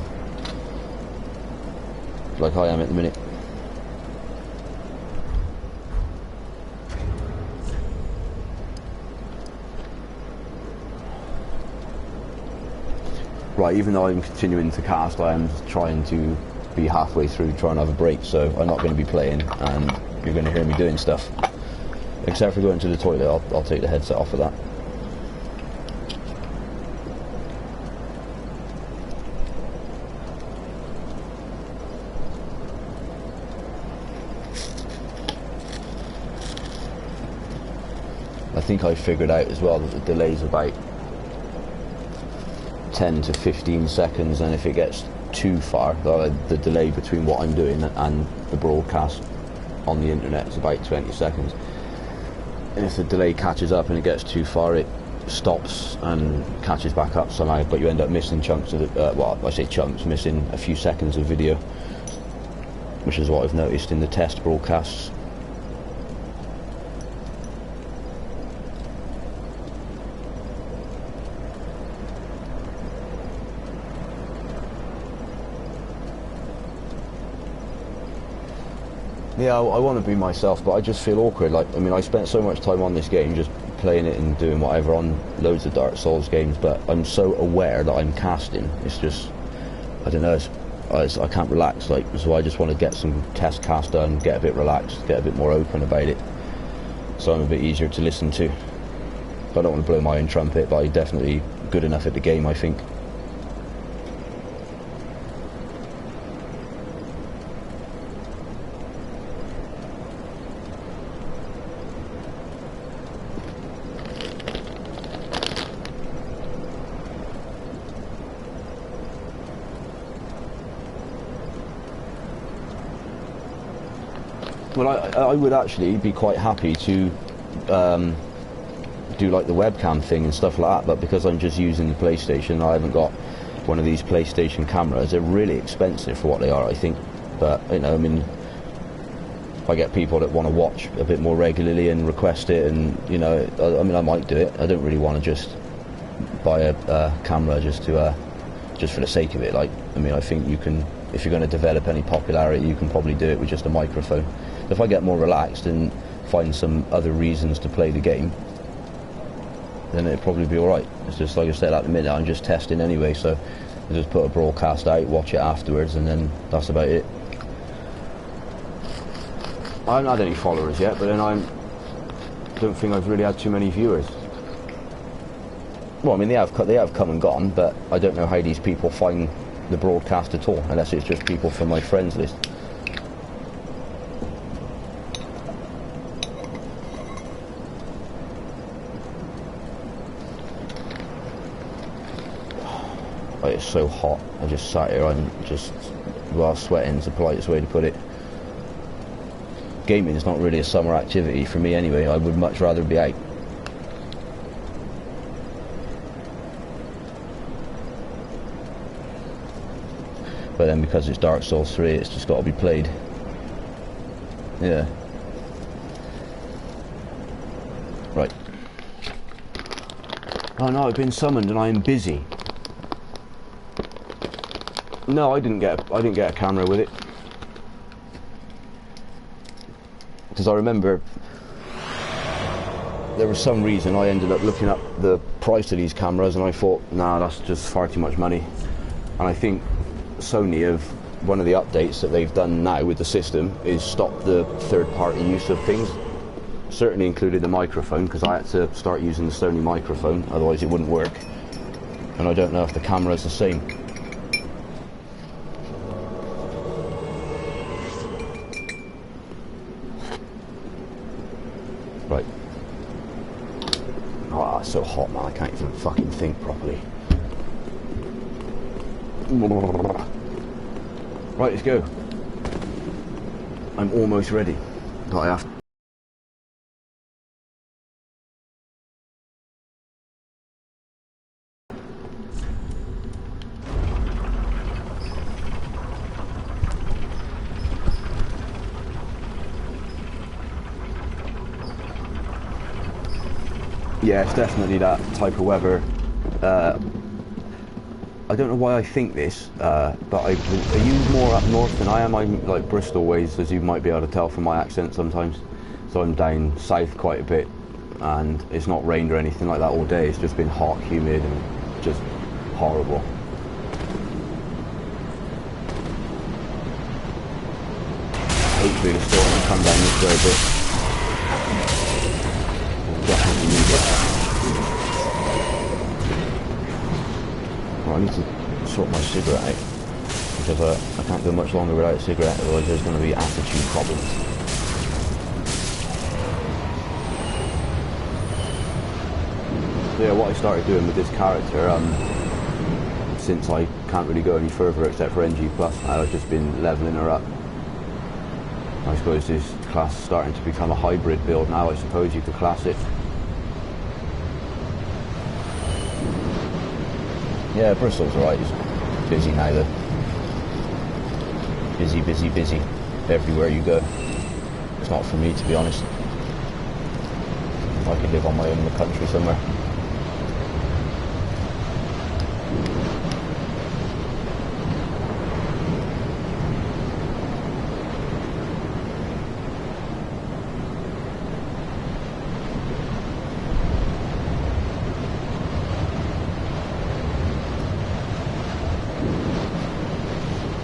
like I am at the minute. Right, even though I'm continuing to cast, I am trying to be halfway through, trying to have a break, so I'm not going to be playing, and you're going to hear me doing stuff. Except for going to the toilet, I'll take the headset off of that. I think I figured out as well that the delay's about 10 to 15 seconds, and if it gets too far, the delay between what I'm doing and the broadcast on the internet is about 20 seconds. And if the delay catches up and it gets too far, it stops and catches back up somehow, but you end up missing chunks of the, well, I say chunks, missing a few seconds of video, which is what I've noticed in the test broadcasts. Yeah, I want to be myself, but I just feel awkward. Like, I mean, I spent so much time on this game just playing it and doing whatever on loads of Dark Souls games, but I'm so aware that I'm casting. It's just, I don't know, I can't relax. Like, so I just want to get some test cast done, get a bit relaxed, get a bit more open about it, so I'm a bit easier to listen to. I don't want to blow my own trumpet, but I'm definitely good enough at the game, I think. Well, I would actually be quite happy to do like the webcam thing and stuff like that, but because I'm just using the PlayStation, I haven't got one of these PlayStation cameras. They're really expensive for what they are, I think. But, you know, I mean, if I get people that want to watch a bit more regularly and request it, and, you know, I mean, I might do it. I don't really want to just buy a camera just for the sake of it. Like, I mean, I think you can, if you're going to develop any popularity, you can probably do it with just a microphone. If I get more relaxed and find some other reasons to play the game, then it'd probably be alright. It's just like I said, at the minute I'm just testing anyway, so I just put a broadcast out, watch it afterwards, and then that's about it. I haven't had any followers yet, but then I don't think I've really had too many viewers. Well, I mean, they have come and gone, but I don't know how these people find the broadcast at all, unless it's just people from my friends list. It's so hot. I just sat here. I'm just, well, sweating is the politest way to put it. Gaming is not really a summer activity for me anyway. I would much rather be out. But then because it's Dark Souls 3, it's just got to be played. Yeah. Right. Oh no, I've been summoned and I am busy. No, I didn't get a camera with it, because I remember there was some reason I ended up looking up the price of these cameras, and I thought, nah, that's just far too much money. And I think Sony, of one of the updates that they've done now with the system, is stop the third-party use of things. Certainly included the microphone, because I had to start using the Sony microphone, otherwise it wouldn't work. And I don't know if the camera's the same. Right. Oh, it's so hot, man. I can't even fucking think properly. Right, let's go. I'm almost ready. But I have. Yeah, it's definitely that type of weather. I don't know why I think this, but are you more up north than I am? I'm like Bristol ways, as you might be able to tell from my accent sometimes. So I'm down south quite a bit, and it's not rained or anything like that all day. It's just been hot, humid, and just horrible. Hopefully the storm will come down this way a bit. Definitely need it. Well, I need to sort my cigarette out, because I can't go much longer without a cigarette, otherwise there's going to be attitude problems. So yeah, what I started doing with this character, since I can't really go any further except for NG+, I've just been levelling her up. I suppose this class is starting to become a hybrid build now, I suppose you could class it. Yeah, Bristol's alright. It's busy now though. Busy, busy, busy. Everywhere you go. It's not for me, to be honest. I could live on my own in the country somewhere.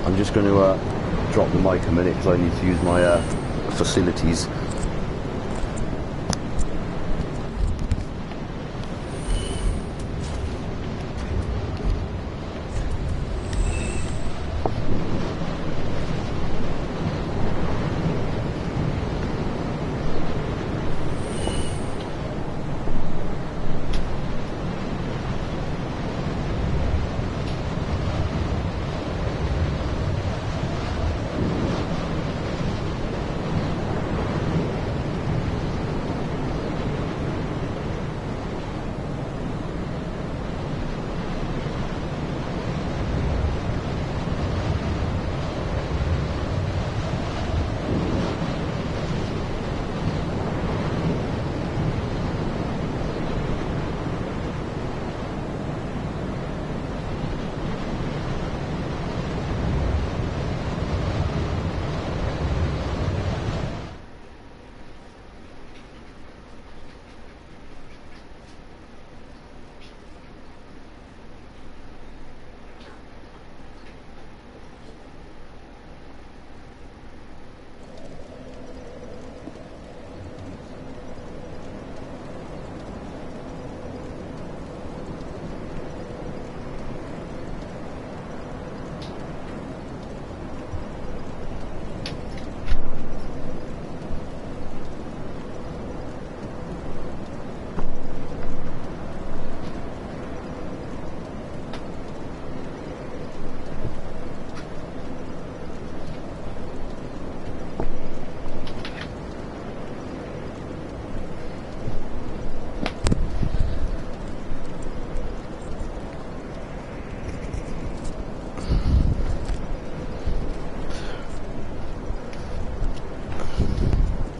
I'm just going to drop the mic a minute because I need to use my facilities.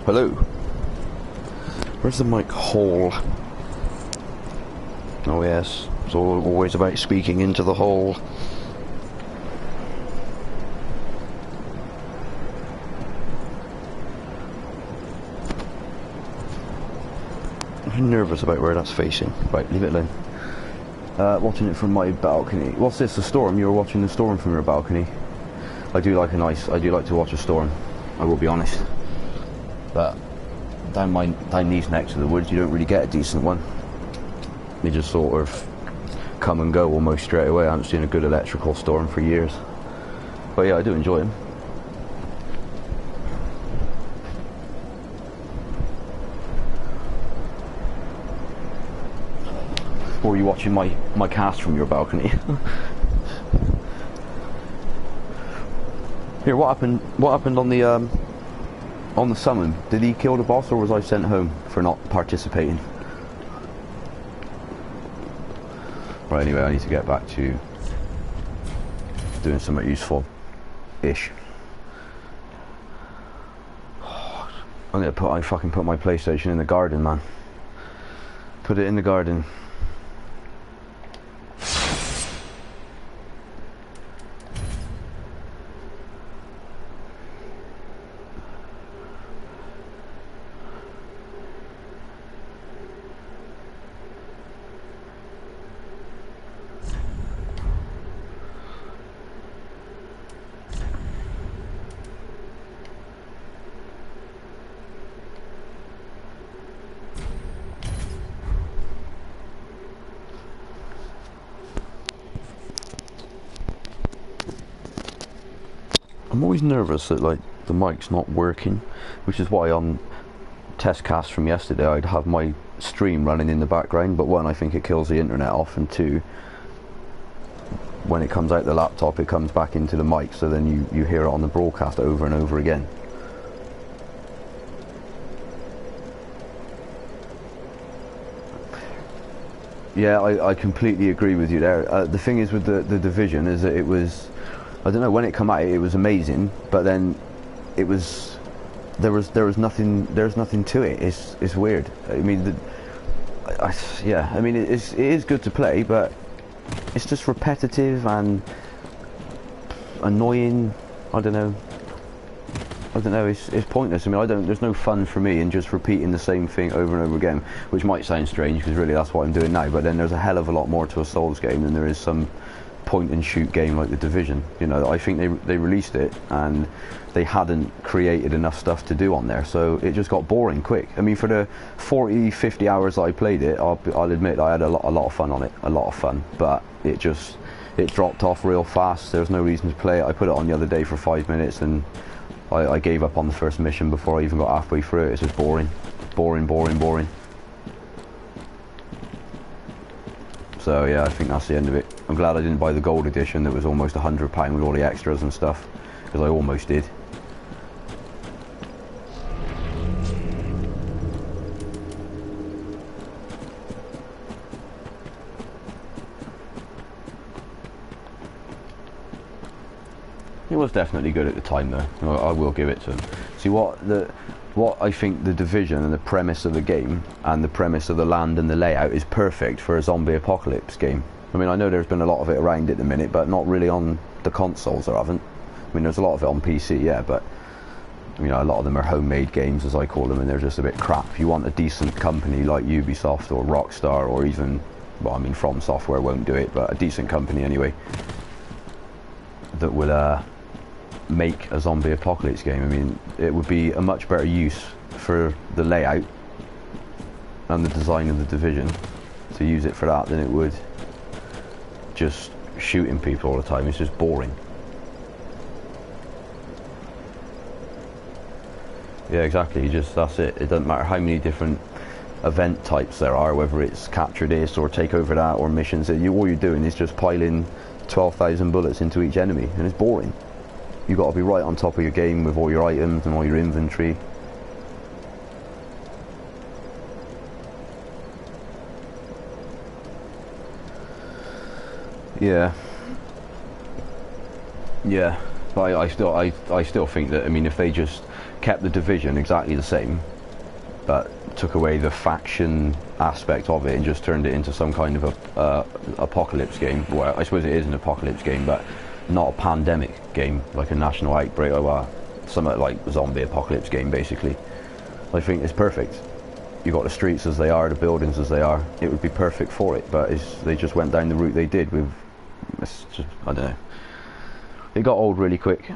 Hello. Where's the mic hole? Oh yes, it's always about speaking into the hole. I'm nervous about where that's facing. Right, leave it alone. Watching it from my balcony. What's this? The storm? You're watching the storm from your balcony? I do like to watch a storm. I will be honest. But down these necks of the woods, you don't really get a decent one. They just sort of come and go almost straight away. I haven't seen a good electrical storm for years. But yeah, I do enjoy them. Or are you watching my cast from your balcony? Here, what happened on the summon? Did he kill the boss, or was I sent home for not participating? Right, anyway, I need to get back to doing something useful-ish. I fucking put my PlayStation in the garden, man. Put it in the garden. I'm always nervous that like the mic's not working, which is why on test cast from yesterday I'd have my stream running in the background, but one, I think it kills the internet off, and two, when it comes out the laptop it comes back into the mic, so then you hear it on the broadcast over and over again. Yeah, I completely agree with you there. The thing is with the Division is that it was, I don't know, when it came out it was amazing, but then there was nothing to it. It's weird. I mean, yeah, I mean it is good to play, but it's just repetitive and annoying. I don't know. It's pointless. I mean, there's no fun for me in just repeating the same thing over and over again, which might sound strange because really that's what I'm doing now. But then there's a hell of a lot more to a Souls game than there is some point and shoot game like the Division. You know, I think they released it and they hadn't created enough stuff to do on there, so it just got boring quick. I mean, for the 40-50 hours that I played it, I'll admit I had a lot of fun on it, but it dropped off real fast. There was no reason to play it. I put it on the other day for 5 minutes and I gave up on the first mission before I even got halfway through it. It's just boring. So yeah, I think that's the end of it. I'm glad I didn't buy the gold edition that was almost £100 with all the extras and stuff, because I almost did. It was definitely good at the time though, I will give it to them. See, what I think the Division and the premise of the game and the premise of the land and the layout is perfect for a zombie apocalypse game. I mean, I know there's been a lot of it around at the minute, but not really on the consoles, there haven't. I mean, there's a lot of it on PC, yeah, but you know, a lot of them are homemade games, as I call them, and they're just a bit crap. If you want a decent company like Ubisoft or Rockstar, or even, well, I mean, From Software won't do it, but a decent company anyway, that will make a zombie apocalypse game. I mean, it would be a much better use for the layout and the design of the Division to use it for that than it would just shooting people all the time. It's just boring. Yeah, exactly. That's it. It doesn't matter how many different event types there are, whether it's capture this or take over that or missions. All you're doing is just piling 12,000 bullets into each enemy, and it's boring. You've got to be right on top of your game with all your items and all your inventory. Yeah. But I still think that, I mean, if they just kept the Division exactly the same, but took away the faction aspect of it and just turned it into some kind of a apocalypse game. Well, I suppose it is an apocalypse game, but not a pandemic game like a national outbreak or something like zombie apocalypse game. Basically, I think it's perfect. You got the streets as they are, the buildings as they are. It would be perfect for it, but they just went down the route they did with. It's just, I don't know. It got old really quick.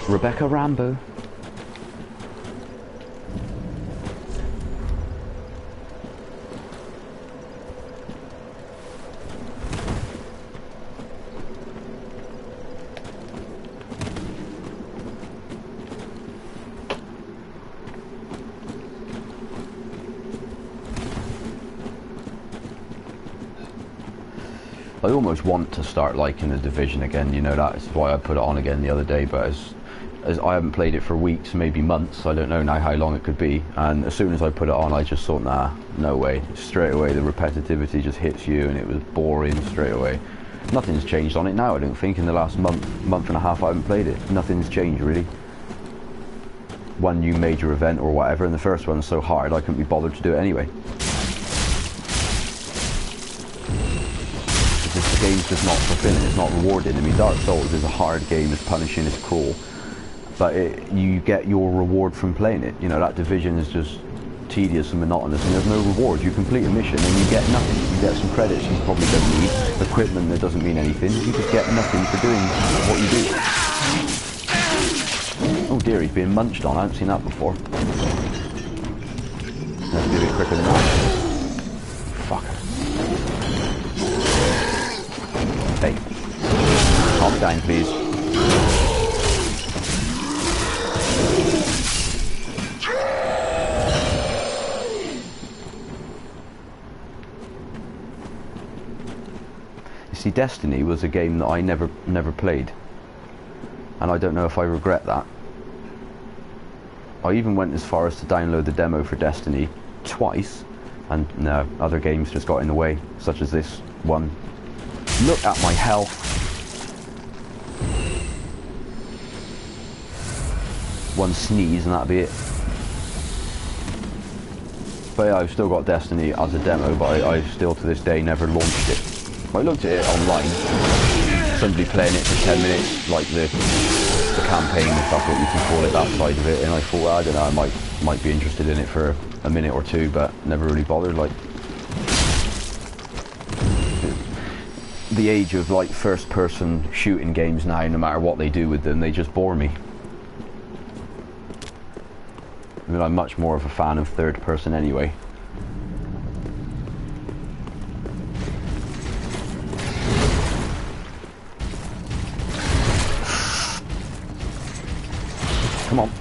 Rebecca Rambo. I almost want to start liking the Division again, you know, that's why I put it on again the other day, but as I haven't played it for weeks, maybe months, I don't know now how long it could be, and as soon as I put it on I just thought, nah, no way. Straight away the repetitivity just hits you and it was boring straight away. Nothing's changed on it now, I don't think. In the last month and a half I haven't played it, nothing's changed really. One new major event or whatever, and the first one's so hard I couldn't be bothered to do it anyway. The game's just not fulfilling, it's not rewarding. I mean, Dark Souls is a hard game, it's punishing, it's cruel, but you get your reward from playing it. You know, that Division is just tedious and monotonous and there's no reward. You complete a mission and you get nothing. You get some credits you probably don't need, equipment that doesn't mean anything. You just get nothing for doing what you do. Oh dear, he's being munched on, I haven't seen that before. Let's do it quicker than that. Fucker. Hey, calm down please. You see, Destiny was a game that I never played, and I don't know if I regret that. I even went as far as to download the demo for Destiny twice, and no, other games just got in the way, such as this one. Look at my health. One sneeze and that'll be it. But yeah, I've still got Destiny as a demo, but I've still to this day never launched it. I looked at it online, somebody playing it for 10 minutes, like the campaign, if that's what you can call it, that side of it, and I thought, well, I don't know, I might be interested in it for a minute or two, but never really bothered. Like, the age of like first person shooting games now, no matter what they do with them, they just bore me. I mean, I'm much more of a fan of third person anyway. Come on.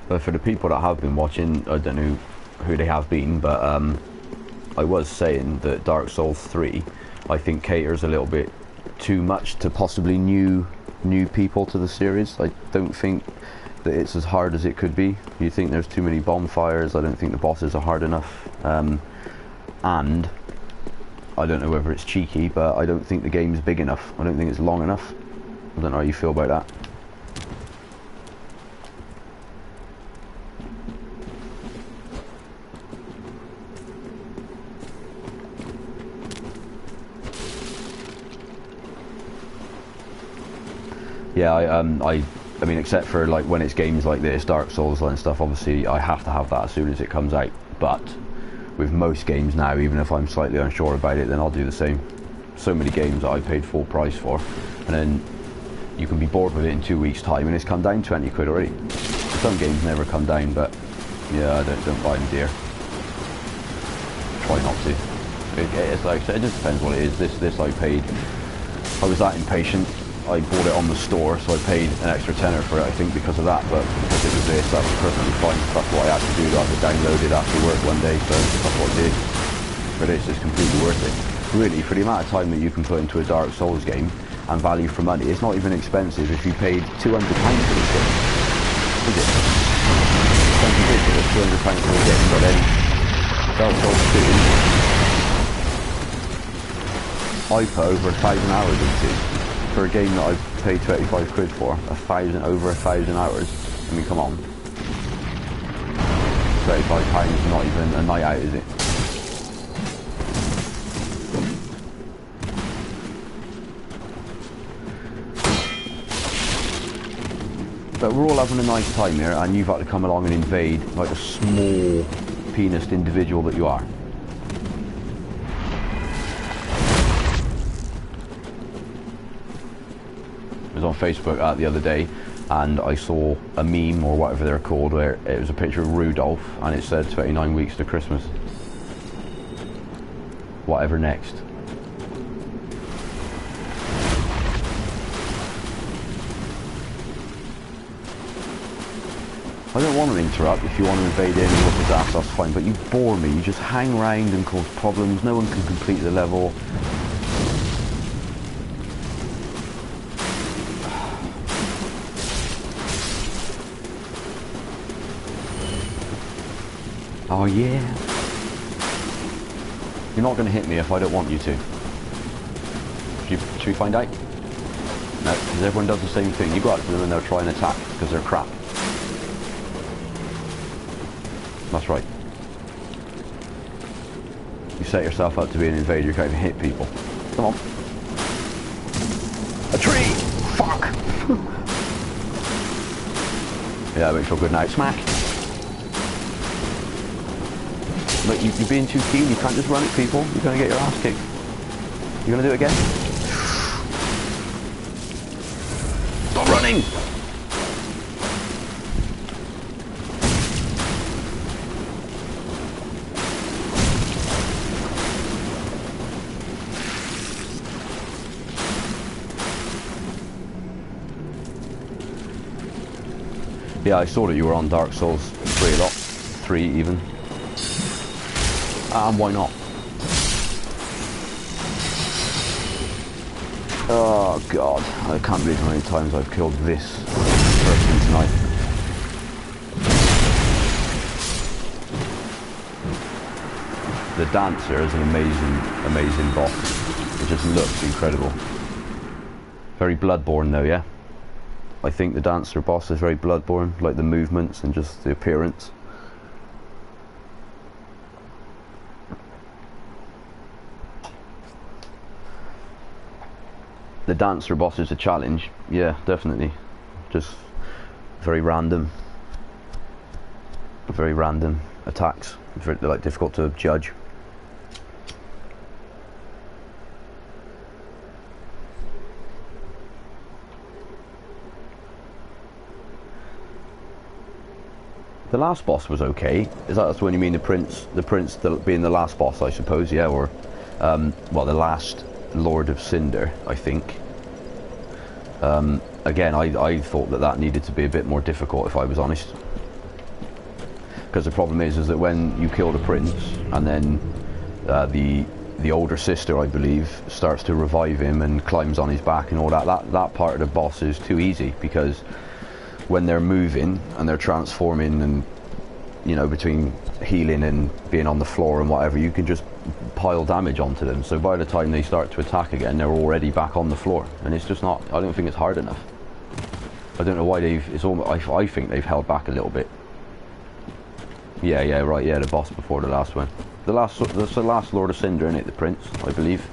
But for the people that have been watching, I don't know who they have been, but I was saying that Dark Souls 3, I think, caters a little bit too much to possibly new people to the series. I don't think that it's as hard as it could be. You think there's too many bonfires, I don't think the bosses are hard enough, and I don't know whether it's cheeky, but I don't think the game's big enough. I don't think it's long enough. I don't know how you feel about that. Yeah, I mean, except for like when it's games like this, Dark Souls and stuff, obviously I have to have that as soon as it comes out. But with most games now, even if I'm slightly unsure about it, then I'll do the same. So many games that I paid full price for, and then you can be bored with it in 2 weeks' time, and it's come down 20 quid already. Some games never come down, but yeah, I don't buy them dear. Try not to. It's like I said, it just depends what it is. This I paid. I was that impatient. I bought it on the store, so I paid an extra tenner for it, I think, because of that. But because it was this, that was perfectly fine. That's what I had to do. I had to download it after work one day, so that's what I did. But it's just completely worth it. Really, for the amount of time that you can put into a Dark Souls game and value for money, it's not even expensive if you paid £200 for this game. Is it? Sounds ridiculous, £200 for a game, but then Dark Souls 2, I put over 1,000 hours into for a game that I've paid 25 quid for. Over 1,000 hours. I mean, come on. £35 is not even a night out, is it? But we're all having a nice time here, and you've had to come along and invade like a small, penised individual that you are. I was on Facebook the other day, and I saw a meme, or whatever they're called, where it was a picture of Rudolph, and it said 29 weeks to Christmas. Whatever next. I don't want to interrupt. If you want to invade in and look his ass, that's fine, but you bore me. You just hang around and cause problems. No one can complete the level. Oh yeah. You're not going to hit me if I don't want you to. Should we find out? No, because everyone does the same thing. You go up to them and they'll try and attack because they're crap. That's right. You set yourself up to be an invader, you can't even hit people. Come on. A tree! Fuck! Yeah, that makes you feel good now. Smack! But you're being too keen, you can't just run at people. You're going to get your ass kicked. You going to do it again? Stop running! Yeah, I saw that you were on Dark Souls 3 a lot. 3 even. And why not? Oh god, I can't believe how many times I've killed this person tonight. The Dancer is an amazing boss. It just looks incredible. Very Bloodborne though, yeah? I think the Dancer boss is very Bloodborne, like the movements and just the appearance. The Dancer boss is a challenge, yeah, definitely. Just very random attacks. Very, like, difficult to judge. The last boss was okay. Is that when you mean the prince being the last boss, I suppose, yeah, or well, the last Lord of Cinder, I think. Again, I thought that needed to be a bit more difficult, if I was honest. Because the problem is that when you kill the prince, and then the older sister, I believe, starts to revive him and climbs on his back and all that part of the boss is too easy, because when they're moving and they're transforming and, you know, between healing and being on the floor and whatever, you can just pile damage onto them. So by the time they start to attack again, they're already back on the floor. And it's just not, I don't think it's hard enough. I don't know why I think they've held back a little bit. Yeah, right, yeah, the boss before the last one. That's the last Lord of Cinder, isn't it? The prince, I believe.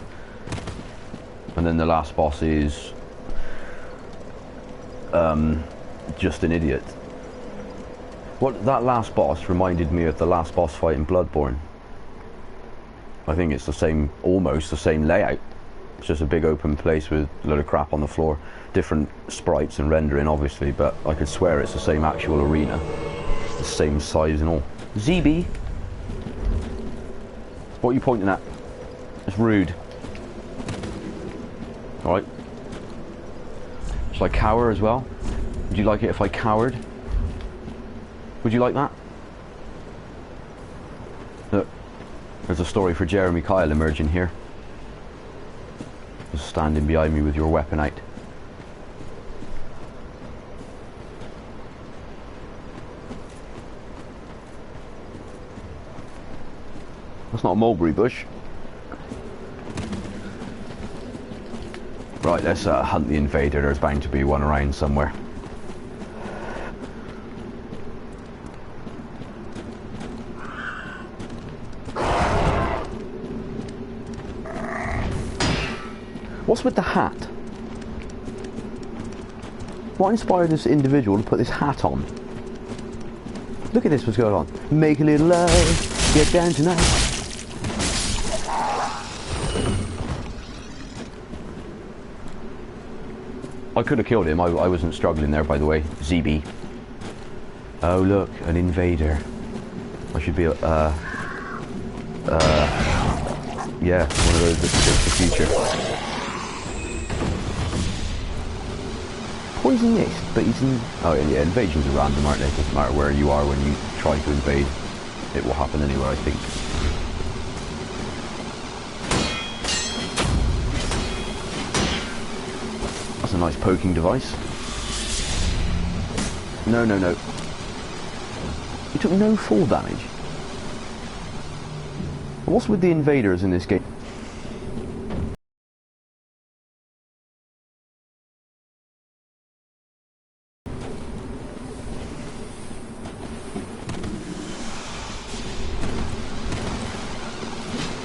And then the last boss is just an idiot. That last boss reminded me of the last boss fight in Bloodborne. I think it's almost the same layout. It's just a big open place with a load of crap on the floor. Different sprites and rendering, obviously, but I could swear it's the same actual arena. The same size and all. ZB? What are you pointing at? It's rude. Alright. Shall I cower as well? Would you like it if I cowered? Would you like that? Look. There's a story for Jeremy Kyle emerging here. Just standing behind me with your weapon out. That's not a mulberry bush. Right, let's hunt the invader. There's bound to be one around somewhere. What's with the hat? What inspired this individual to put this hat on? Look at this, what's going on. Make a little love, get down tonight. I could have killed him, I wasn't struggling there, by the way. ZB. Oh look, an invader. I should be, yeah, one of those that predicts the future. Poison mist, but he's in... Oh yeah, invasions are random, aren't they? It doesn't matter where you are when you try to invade. It will happen anywhere, I think. That's a nice poking device. No, no, no. You took no fall damage. What's with the invaders in this game?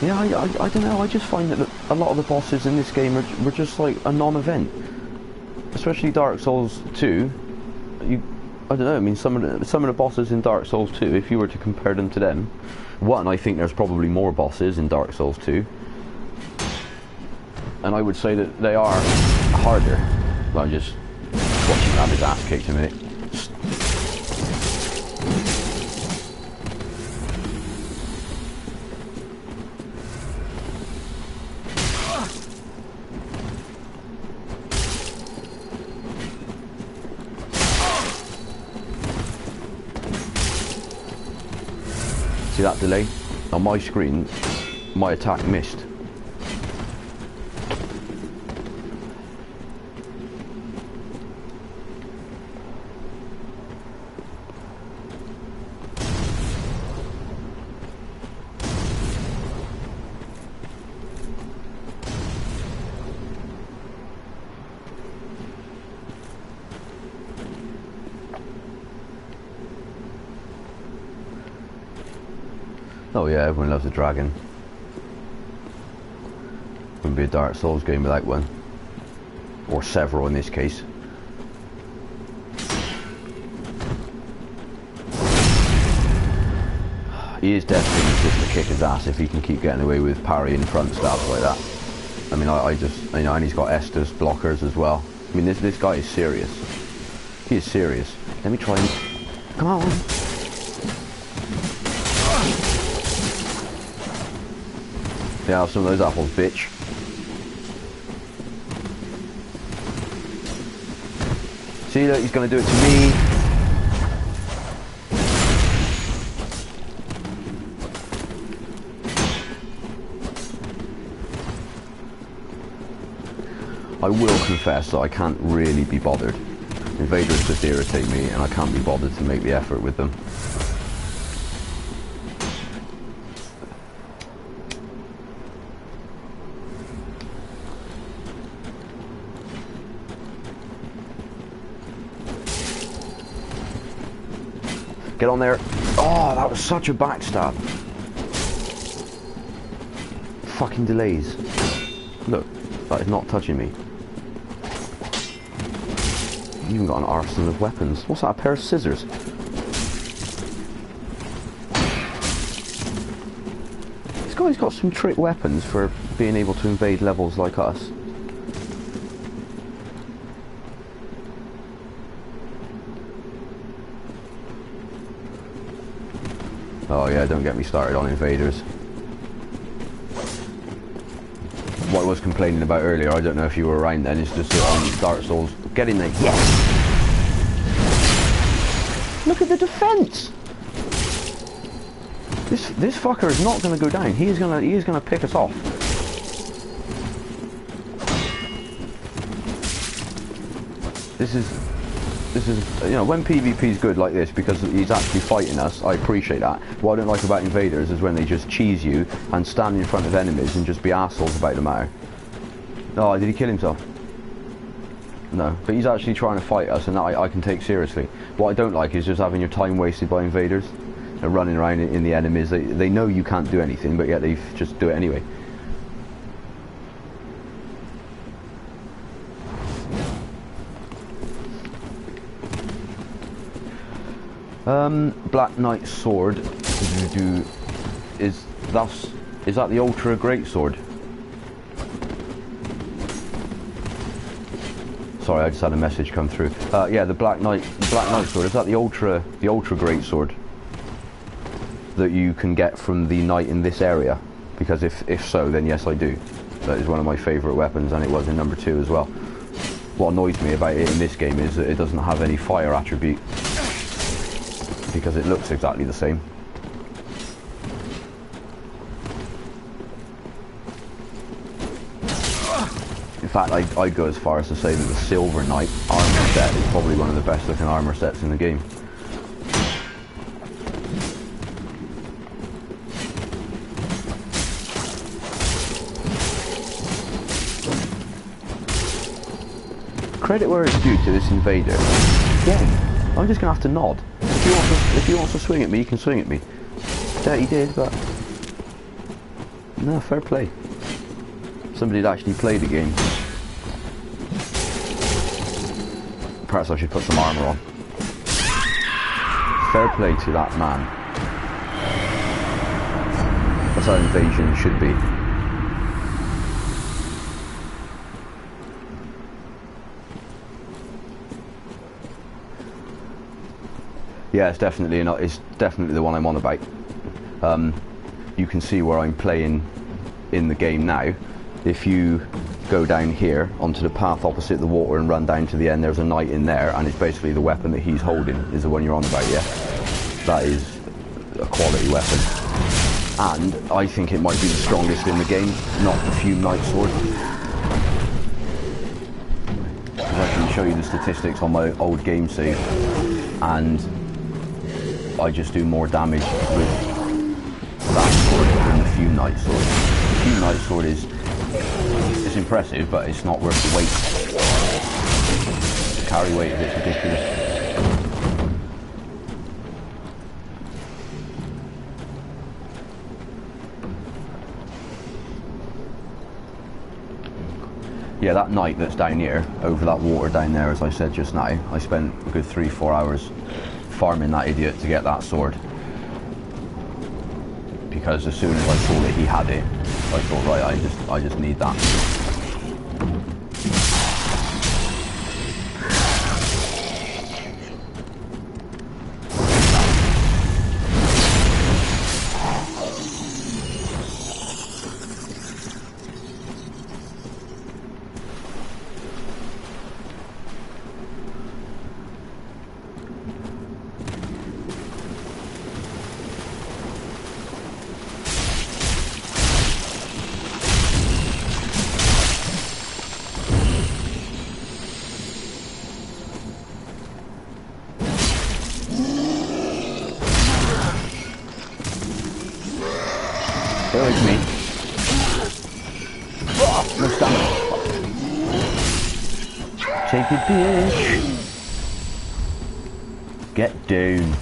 Yeah, I don't know, I just find that a lot of the bosses in this game were just like a non-event. Especially Dark Souls 2. I don't know, I mean some of the bosses in Dark Souls 2, if you were to compare them to them, one, I think there's probably more bosses in Dark Souls 2. And I would say that they are harder. I'm just watching him have his ass kicked in a minute. See that delay? On my screen, my attack missed. Oh yeah, everyone loves a dragon. Wouldn't be a Dark Souls game without one. Or several in this case. He is destined just to kick his ass if he can keep getting away with parry and front stabs like that. I mean, I just, you know, and he's got Estus blockers as well. I mean, this guy is serious. He is serious. Let me try and... Come on! Yeah, have some of those apples, bitch. See, look, he's going to do it to me. I will confess that I can't really be bothered. Invaders just irritate me, and I can't be bothered to make the effort with them. Get on there. Oh, that was such a backstab. Fucking delays. Look, that is not touching me. You even got an arsenal of weapons. What's that, a pair of scissors? It's guy's got some trick weapons for being able to invade levels like us. Oh yeah, don't get me started on invaders. What I was complaining about earlier, I don't know if you were around then, is just on Dark Souls. Get in there, yes! Look at the defense! This fucker is not going to go down. He is going to pick us off. This is you know, when PvP is good like this because he's actually fighting us, I appreciate that. What I don't like about invaders is when they just cheese you and stand in front of enemies and just be assholes about the matter. Oh, did he kill himself? No, but he's actually trying to fight us, and that I can take seriously. What I don't like is just having your time wasted by invaders. They're running around in the enemies. They know you can't do anything, but yet they just do it anyway. Black Knight sword. Is that the Ultra Great Sword? Sorry, I just had a message come through. Yeah, the Black Knight sword. Is that the Ultra Great Sword that you can get from the knight in this area? Because if so, then yes, I do. That is one of my favourite weapons, and it was in number 2 as well. What annoys me about it in this game is that it doesn't have any fire attribute, because it looks exactly the same. In fact, I'd go as far as to say that the Silver Knight armour set is probably one of the best looking armour sets in the game. Credit where it's due to this invader. Yeah, I'm just going to have to nod. If he wants to swing at me, he can swing at me. Yeah, he did, but... No, fair play. Somebody had actually played the game. Perhaps I should put some armour on. Fair play to that man. That's how invasion should be. Yeah, it's definitely the one I'm on about. You can see where I'm playing in the game now. If you go down here onto the path opposite the water and run down to the end, there's a knight in there, and it's basically the weapon that he's holding is the one you're on about. Yeah, that is a quality weapon, and I think it might be the strongest in the game, not the Fume Knight sword. I can show you the statistics on my old game save, and I just do more damage with that sword than the Fume Knight sword. The Fume Knight sword it's impressive, but it's not worth the weight. The carry weight of it's ridiculous. Yeah, that knight that's down here, over that water down there, as I said just now, I spent a good 3-4 hours farming that idiot to get that sword, because as soon as I saw that he had it, I thought, right, I just need that. There is me. Oh, no stamina. Take it, bitch. Get down.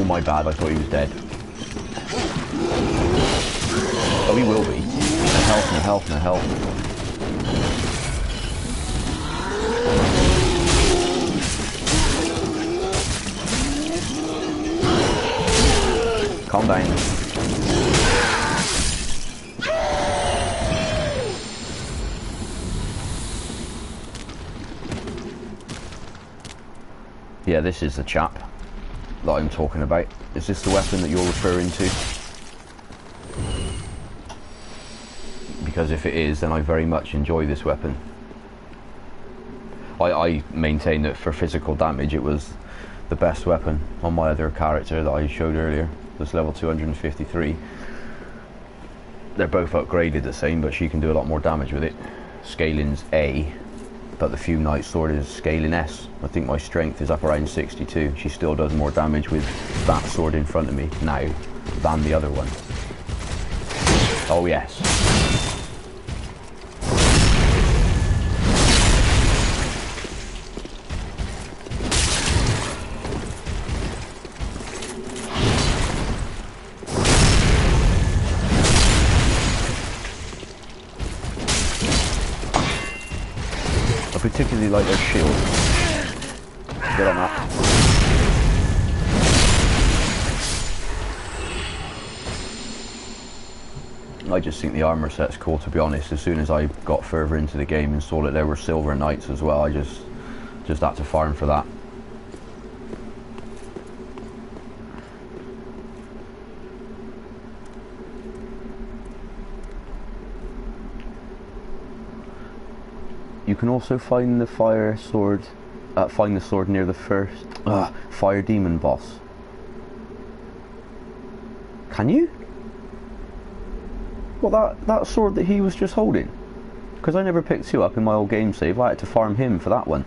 my bad, I thought he was dead. Oh, he will be. No health, no health, no health. Calm down. Yeah, this is the chap that I'm talking about. Is this the weapon that you're referring to? Because if it is, then I very much enjoy this weapon. I maintain that for physical damage it was the best weapon on my other character that I showed earlier. This level 253. They're both upgraded the same, but she can do a lot more damage with it. Scaling's A, but the Fume Knight sword is scaling S. I think my strength is up around 62. She still does more damage with that sword in front of me now than the other one. Oh yes. I particularly like their shield. Good on that. I just think the armor set's cool, to be honest. As soon as I got further into the game and saw that there were silver knights as well, I just had to farm for that. You can also find the sword near the first fire demon boss. Can you? Well, that sword that he was just holding? Because I never picked you up in my old game save. I had to farm him for that one.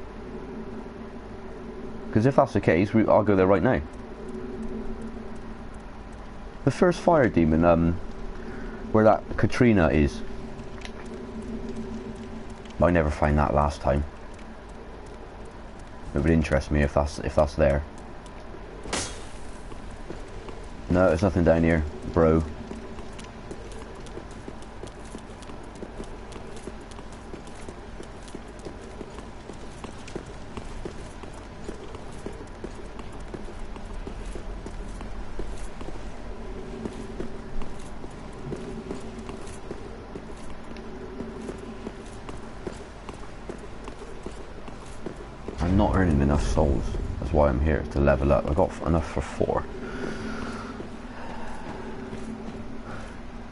Because if that's the case, I'll go there right now. The first fire demon, where that Katrina is. I never found that last time. It would interest me if that's there. No, there's nothing down here, bro. I'm not earning enough souls. That's why I'm here, to level up. I got enough for 4.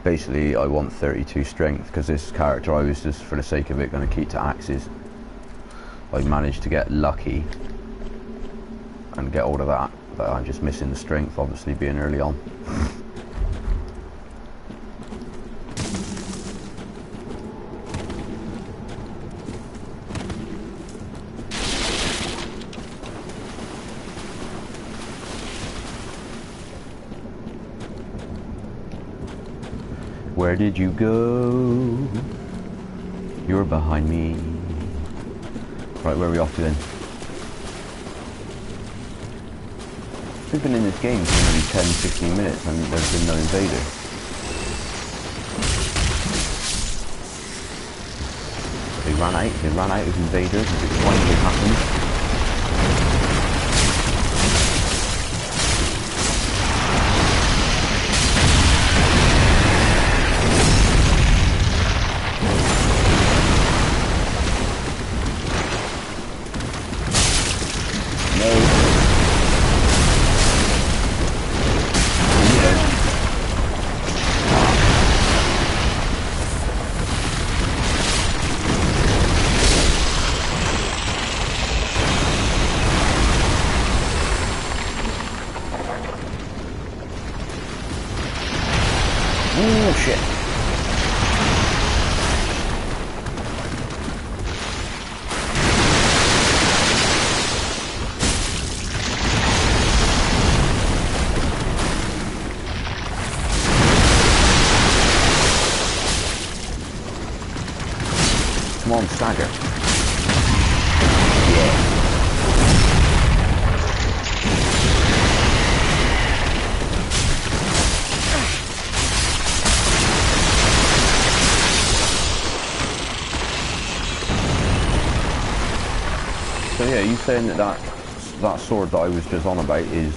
Basically, I want 32 strength because this character I was just, for the sake of it, going to keep to axes. I managed to get lucky and get all of that, but I'm just missing the strength, obviously, being early on. Where did you go? You're behind me. Right, where are we off to then? We've been in this game for maybe 10-15 minutes and there's been no invader. They ran out of invaders and it finally happened. Oh shit. Come on, stagger. Yeah. yeah, are you saying that that sword that I was just on about is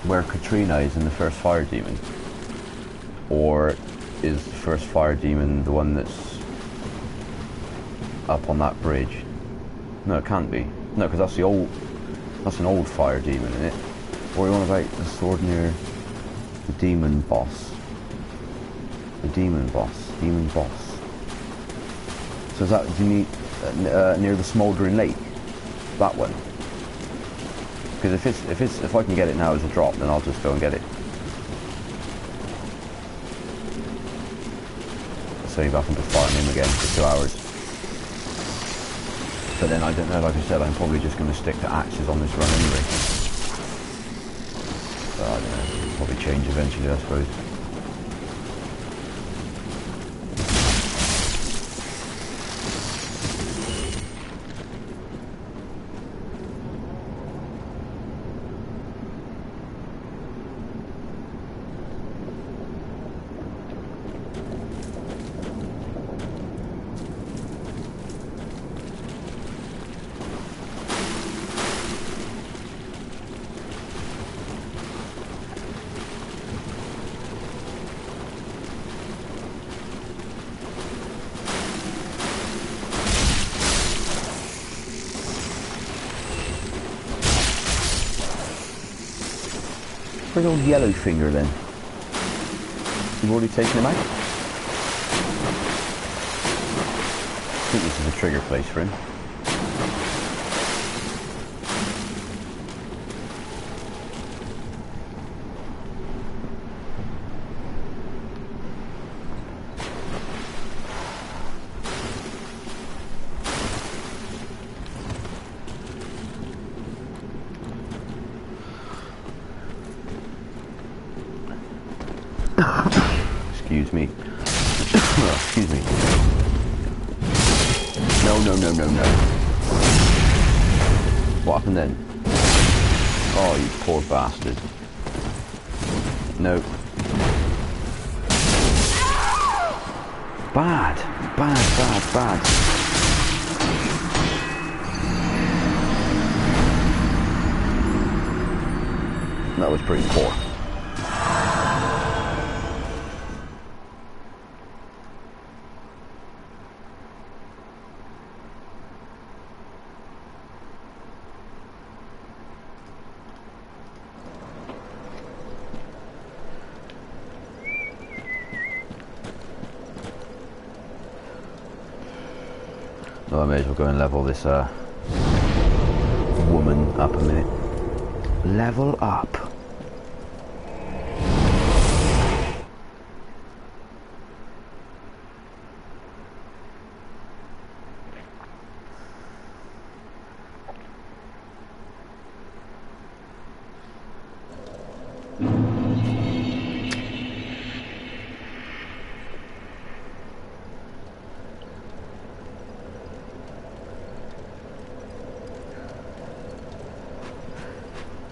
where Katrina is in the first fire demon? Or is the first fire demon the one that's up on that bridge? No, it can't be. No, because that's an old fire demon, isn't it? Or you want about the sword near the demon boss? The demon boss. So is that, do you mean near the smouldering lake? That one? Because if I can get it now as a drop, then I'll just go and get it. Save up and to farm him again for 2 hours. But then I don't know, like I said, I'm probably just going to stick to axes on this run anyway. So I don't know, it'll probably change eventually, I suppose. Where's old yellow finger then? You've already taken him out? I think this is a trigger place for him. Excuse me. Excuse me. No. What happened then? Oh, you poor bastard. No. Bad. That was pretty poor. Oh, I may as well go and level this woman up a minute. Level up.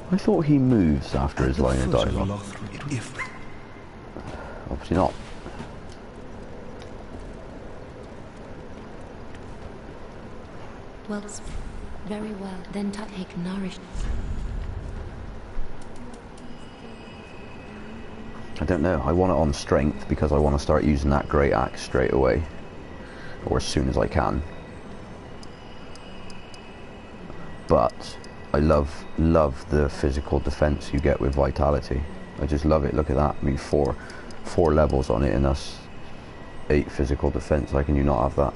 I thought he moves after his line of dialogue. Obviously not. Well, very well. Then take nourish. I don't know. I want it on strength because I want to start using that great axe straight away, or as soon as I can. But I love the physical defense you get with vitality. I just love it. Look at that. I mean, four levels on it, and that's 8 physical defense. How can you not have that?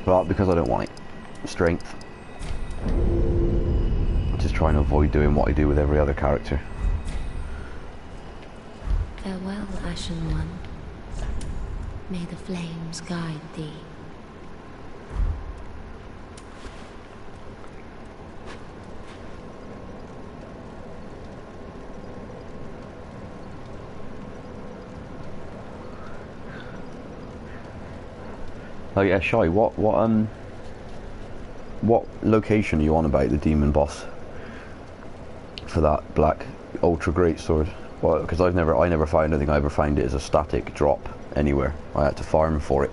But because I don't want it. Strength. I'm just trying to avoid doing what I do with every other character. Farewell, Ashen One. May the flames guide thee. Oh yeah, Shy, what location are you on about the demon boss for that black ultra great sword? Well, because I never found anything. I ever found it as a static drop anywhere. I had to farm for it.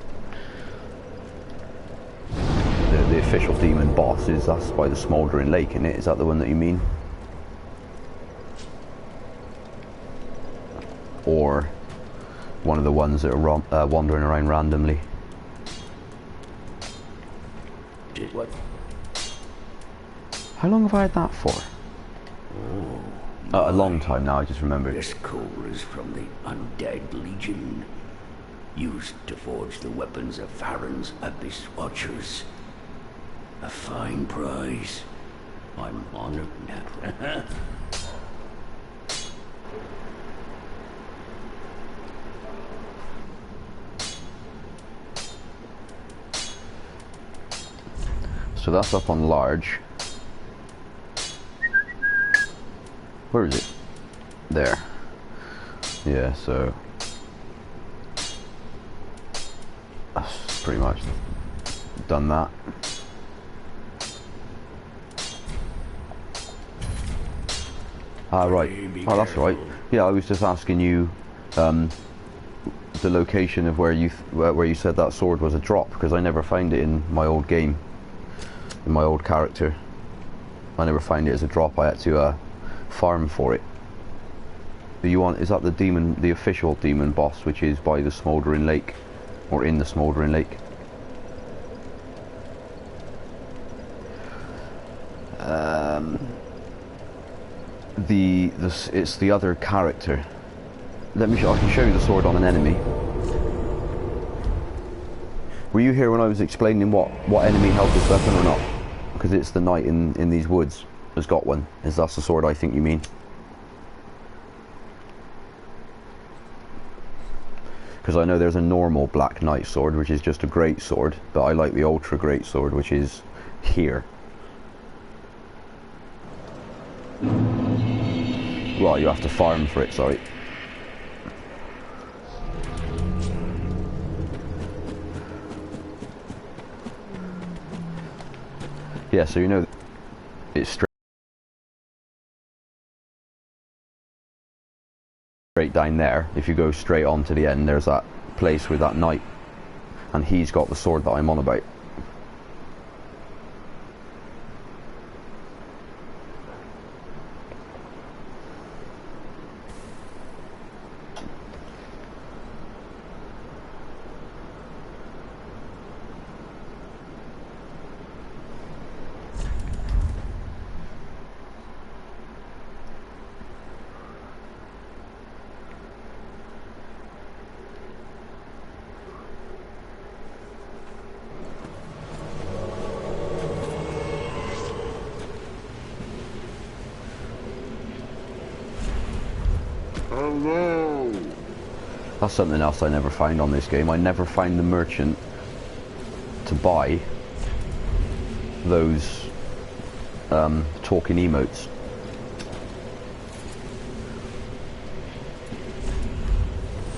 the official demon boss is, that's by the Smouldering Lake, isn't it? Is that the one that you mean? Or one of the ones that are wandering around randomly? What? How long have I had that for? Oh, A long time now, I just remembered. this coal is from the Undead Legion, used to forge the weapons of Farron's Abyss Watchers. A fine prize. I'm honored now. So that's up on large. Where is it? There. Yeah, so that's pretty much done that. Ah, right. Oh, that's right. Yeah, I was just asking you the location of where you said that sword was a drop, because I never found it in my old game, in my old character. I never found it as a drop. I had to farm for it. Is that the demon, the official demon boss, which is by the Smouldering Lake, or in the Smouldering Lake? It's the other character. I can show you the sword on an enemy. Were you here when I was explaining what enemy held this weapon or not? Because it's the knight in these woods has got one. That's the sword I think you mean? Because I know there's a normal Black Knight sword, which is just a great sword, but I like the ultra great sword, which is here. Well, you have to farm for it, sorry. Yeah, so you know it's straight down there. If you go straight on to the end, there's that place with that knight, and he's got the sword that I'm on about. Hello. That's something else I never find on this game. I never find the merchant to buy those talking emotes.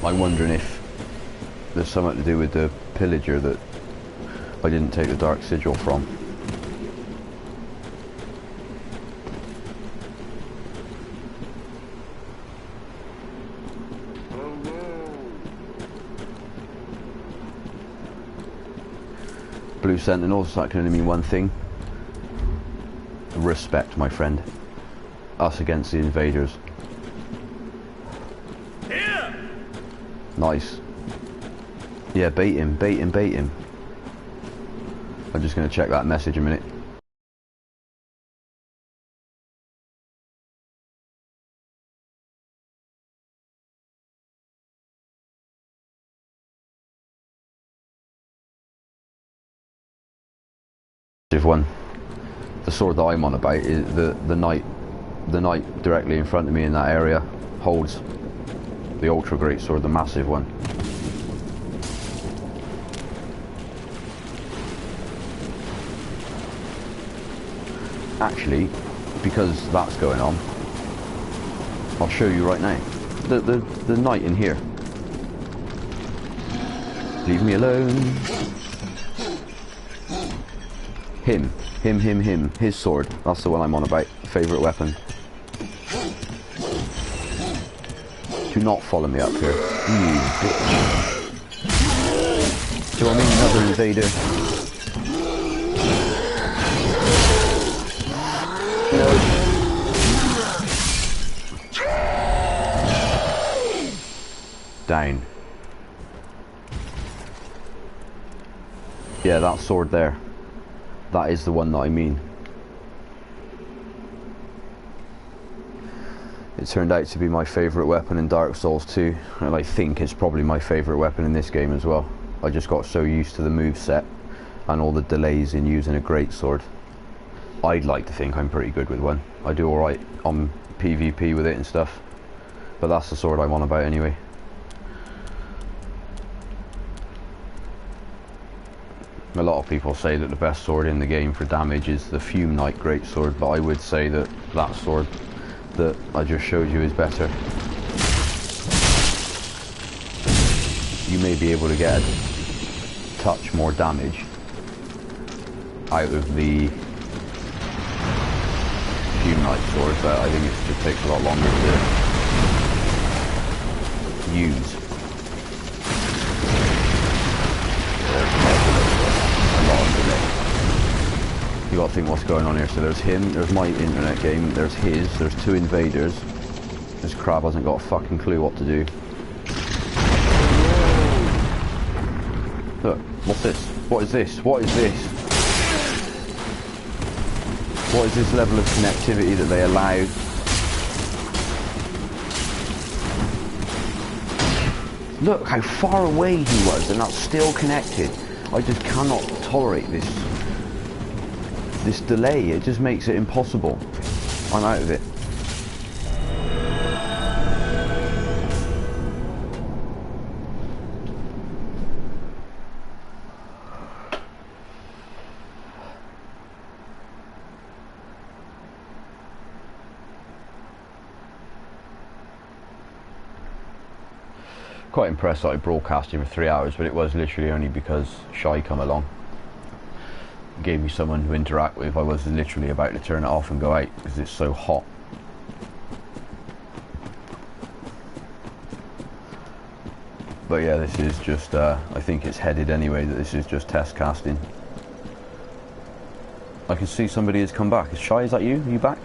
I'm wondering if there's something to do with the pillager that I didn't take the Dark Sigil from. Blue Sentinels, that can only mean one thing. Respect, my friend. Us against the invaders. Here. Nice. Yeah, bait him, bait him, bait him. I'm just going to check that message a minute. One. The sword that I'm on about is the knight directly in front of me in that area holds the ultra great sword, the massive one. Actually, because that's going on, I'll show you right now. The knight in here. Leave me alone. Him. His sword. That's the one I'm on about. Favourite weapon. Do not follow me up here. You bitch. Do I mean another invader? down. Yeah, that sword there. That is the one that I mean. It turned out to be my favourite weapon in Dark Souls 2, and I think it's probably my favourite weapon in this game as well. I just got so used to the moveset and all the delays in using a greatsword. I'd like to think I'm pretty good with one. I do alright on PvP with it and stuff, but that's the sword I'm on about anyway. A lot of people say that the best sword in the game for damage is the Fume Knight greatsword, but I would say that that sword that I just showed you is better. You may be able to get a touch more damage out of the Fume Knight sword, but I think it just takes a lot longer to use. You gotta think what's going on here. So there's him, there's my internet game, there's his, there's two invaders. This crab hasn't got a fucking clue what to do. Look, what's this? What is this? What is this? What is this level of connectivity that they allowed? Look how far away he was, and that's still connected. I just cannot tolerate this delay. It just makes it impossible. I'm out of it. Quite impressed that I broadcasted for 3 hours, but it was literally only because Shy come along. Gave me someone to interact with. I was literally about to turn it off and go out because it's so hot. But yeah, this is just, I think it's headed anyway that this is just test casting. I can see somebody has come back. Is Shy, is that you? Are you back?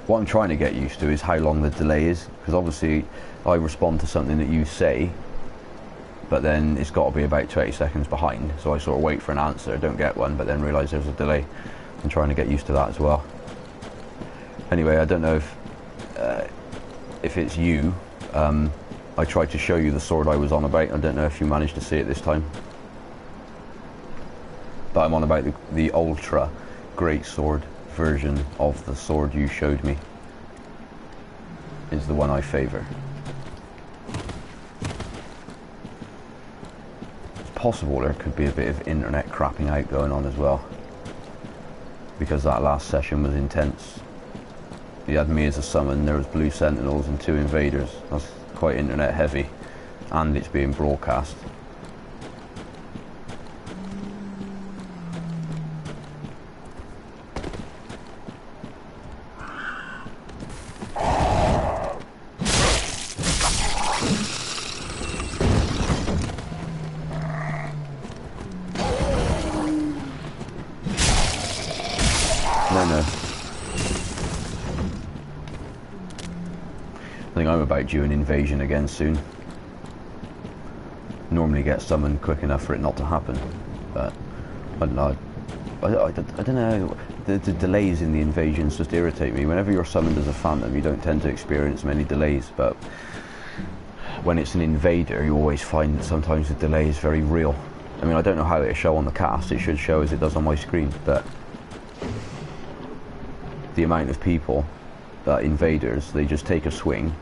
What I'm trying to get used to is how long the delay is, because obviously I respond to something that you say, but then it's got to be about 20 seconds behind, so I sort of wait for an answer, don't get one, but then realise there's a delay. I'm trying to get used to that as well. Anyway, I don't know if it's you. I tried to show you the sword I was on about. I don't know if you managed to see it this time, but I'm on about the Ultra Greatsword version of the sword you showed me. Is the one I favour. It's possible there could be a bit of internet crapping out going on as well, because that last session was intense. You had me as a summon, there was blue sentinels and 2 invaders. That's quite internet heavy, and it's being broadcast. No. I think I'm about due an invasion again soon. Normally get summoned quick enough for it not to happen, but I don't know. I don't know. The delays in the invasions just irritate me. Whenever you're summoned as a phantom, you don't tend to experience many delays, but when it's an invader, you always find that sometimes the delay is very real. I mean, I don't know how it'll show on the cast. It should show as it does on my screen, but the amount of people, invaders, they just take a swing.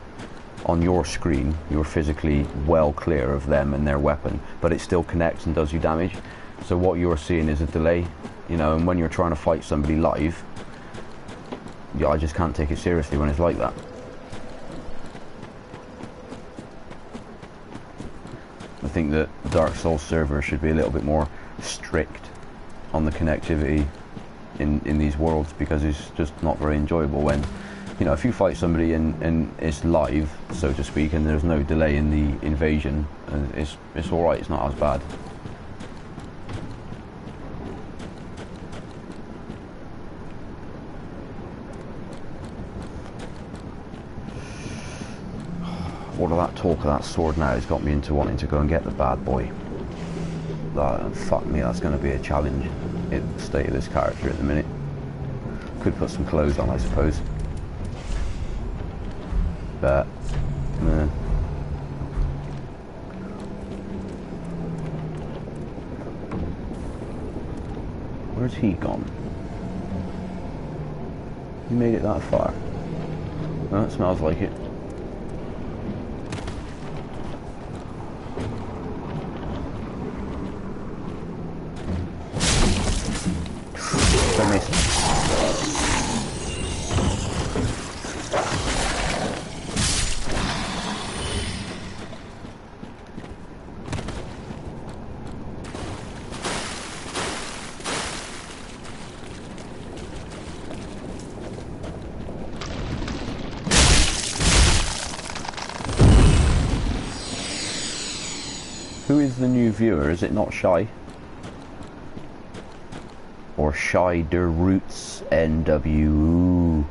On your screen, you're physically well clear of them and their weapon, but it still connects and does you damage. So what you're seeing is a delay, you know, and when you're trying to fight somebody live, yeah, I just can't take it seriously when it's like that. I think that Dark Souls server should be a little bit more strict on the connectivity in these worlds, because it's just not very enjoyable when, you know, if you fight somebody and it's live, so to speak, and there's no delay in the invasion, it's alright, it's not as bad. All of that talk of that sword now has got me into wanting to go and get the bad boy. Fuck me, that's going to be a challenge in the state of this character at the minute. Could put some clothes on, I suppose. But, meh. Where's he gone? He made it that far. Well, it smells like it. Don't miss. Who is the new viewer? Is it not Shy? Or Shy Der Roots NW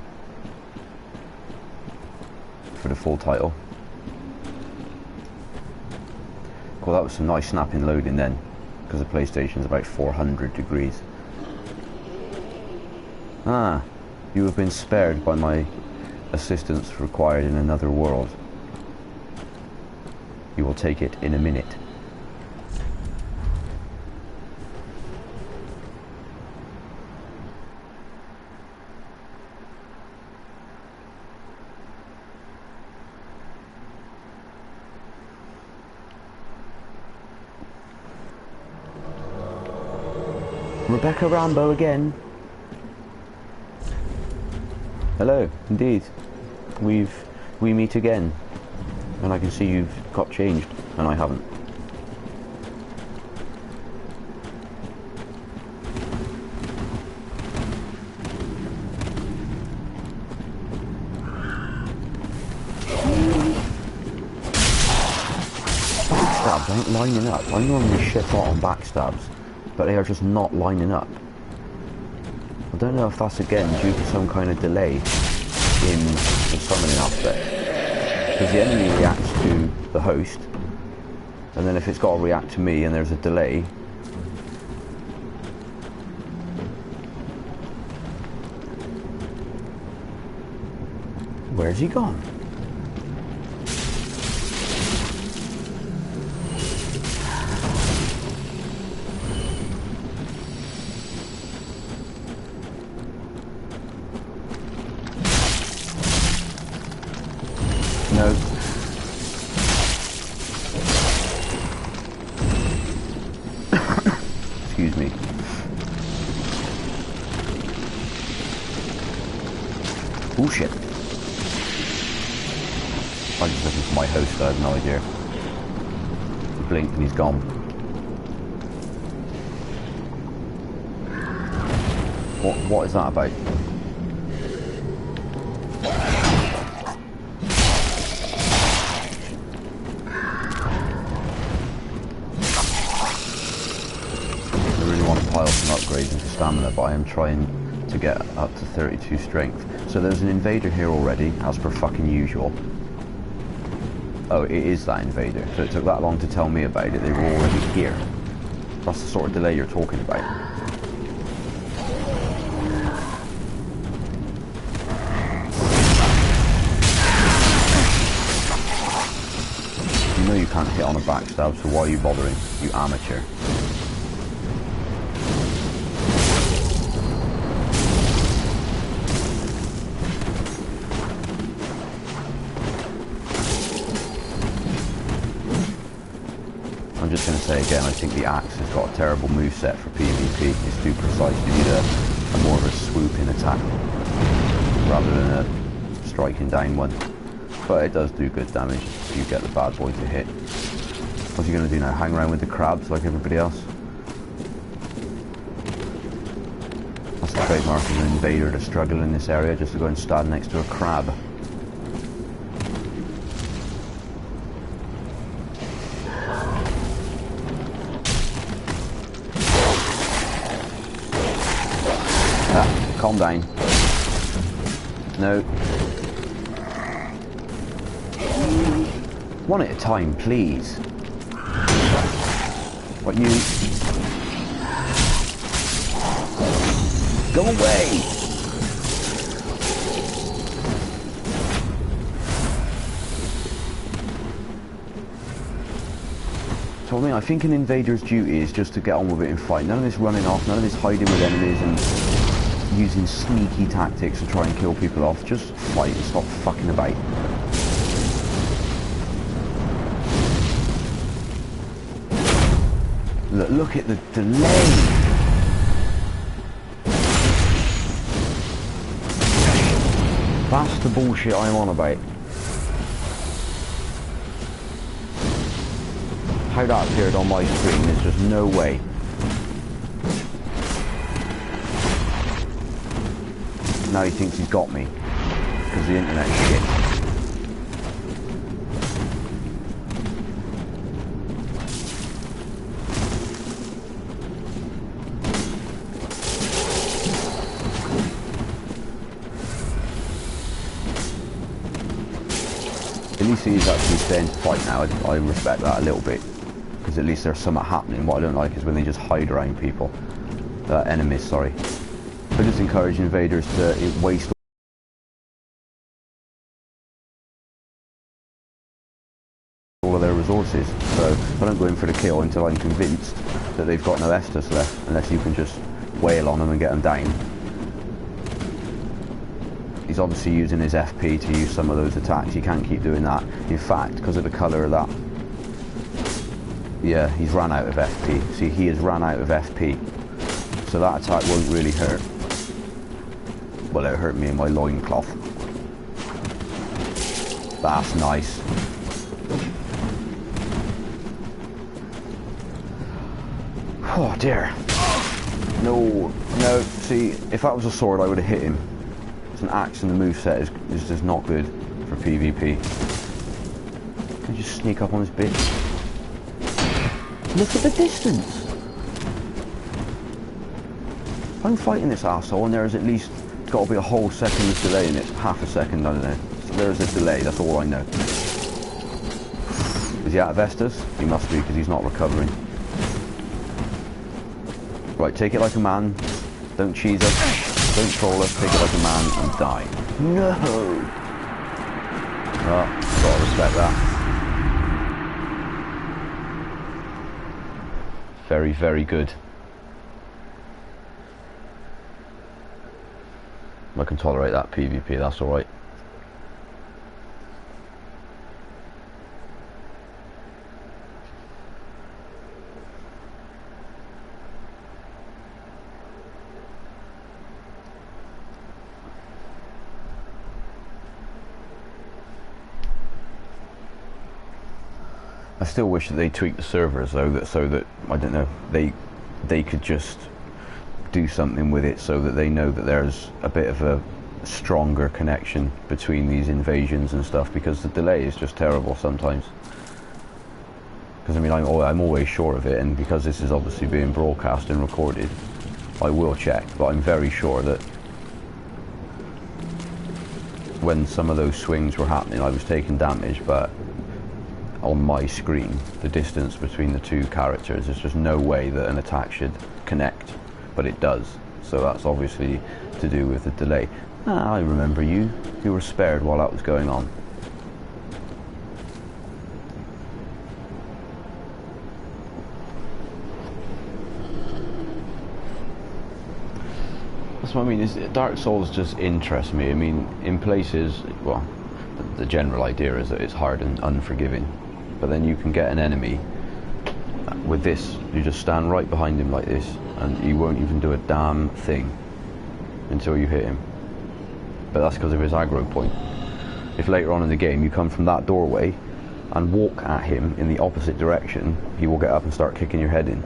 for the full title? Well, that was some nice snapping loading then, because the PlayStation's about 400 degrees. Ah, you have been spared by my assistance required in another world. You will take it in a minute. Rebecca Rambo again. Hello, indeed. We meet again. And I can see you've got changed, and I haven't. Backstabs aren't lining up. I normally shit out on backstabs, but they are just not lining up. I don't know if that's again due to some kind of delay in the summoning aspect. Because the enemy reacts to the host, and then if it's got to react to me and there's a delay, where's he gone? No. Excuse me. Oh shit. I just looking for my host, I have no idea. He blinked and he's gone. What is that about? Pile some upgrades into stamina, but I am trying to get up to 32 strength. So there's an invader here already, as per fucking usual. Oh, it is that invader. So it took that long to tell me about it, they were already here. That's the sort of delay you're talking about. You know you can't hit on a backstab, so why are you bothering, you amateur? I'm just going to say again, I think the axe has got a terrible moveset for PvP. It's too precise. You need a more of a swooping attack rather than a striking down one. But it does do good damage if you get the bad boy to hit. What's he going to do now? Hang around with the crabs like everybody else? That's the trademark of an invader to struggle in this area, just to go and stand next to a crab. Calm down. No. One at a time, please. What, you... Go away! So I mean, I think an invader's duty is just to get on with it and fight. None of this running off, none of this hiding with enemies and using sneaky tactics to try and kill people off. Just fight and stop fucking about. Look at the delay! That's the bullshit I'm on about. How that appeared on my screen, there's just no way. Now he thinks he's got me, because the internet's shit. At least he's actually staying to fight now. I respect that a little bit, because at least there's something happening. What I don't like is when they just hide around people. Enemies, sorry. I just encourage invaders to waste all of their resources. So I don't go in for the kill until I'm convinced that they've got no Estus left, unless you can just wail on them and get them down. He's obviously using his FP to use some of those attacks. You can't keep doing that. In fact, because of the colour of that, yeah, he's ran out of FP. See, he has ran out of FP. So that attack won't really hurt. Well, it hurt me in my loincloth. That's nice. Oh dear. No, no, see, if that was a sword I would have hit him. It's an axe and the moveset is just not good for PvP. Can I just sneak up on this bitch? Look at the distance! I'm fighting this asshole and there's at least got to be a whole second's delay in it. Half a second, I don't know. So there's a delay, that's all I know. Is he out of Estus? He must be, because he's not recovering. Right, take it like a man. Don't cheese us. Don't troll us, take it like a man and die. No! Well, gotta respect that. Very, very good. I can tolerate that PvP, that's alright. I still wish that they tweaked the servers though, so that I don't know, they could just do something with it so that they know that there's a bit of a stronger connection between these invasions and stuff, because the delay is just terrible sometimes. Because I mean, I'm always sure of it, and because this is obviously being broadcast and recorded, I will check, but I'm very sure that when some of those swings were happening I was taking damage, but on my screen the distance between the two characters, there's just no way that an attack should connect, but it does. So that's obviously to do with the delay. I remember you were spared while that was going on. That's what I mean, Dark Souls just interests me. I mean, in places, well, the general idea is that it's hard and unforgiving, but then you can get an enemy with this, you just stand right behind him like this and you won't even do a damn thing until you hit him. But that's because of his aggro point. If later on in the game you come from that doorway and walk at him in the opposite direction, he will get up and start kicking your head in.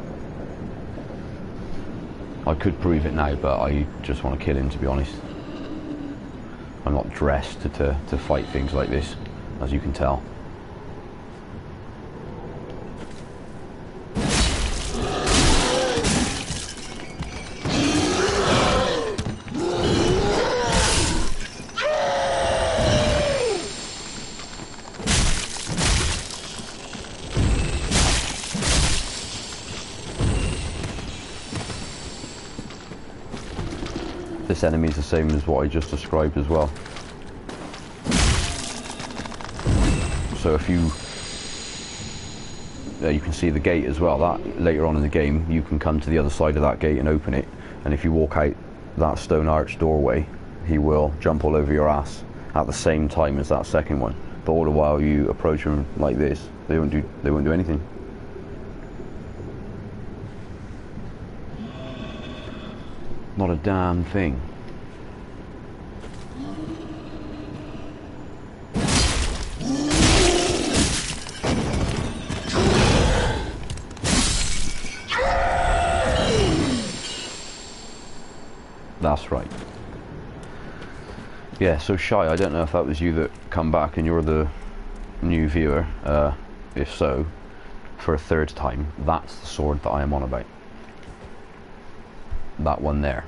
I could prove it now, but I just want to kill him, to be honest. I'm not dressed to fight things like this, as you can tell. this enemy is the same as what I just described as well. So if you you can see the gate as well. That later on in the game, you can come to the other side of that gate and open it. And if you walk out that stone arch doorway, he will jump all over your ass at the same time as that second one. But all the while you approach them like this, they won't do anything. Not a damn thing. That's right. Yeah, so Shy, I don't know if that was you that come back and you're the new viewer. If so, for a third time, that's the sword that I am on about. That one there.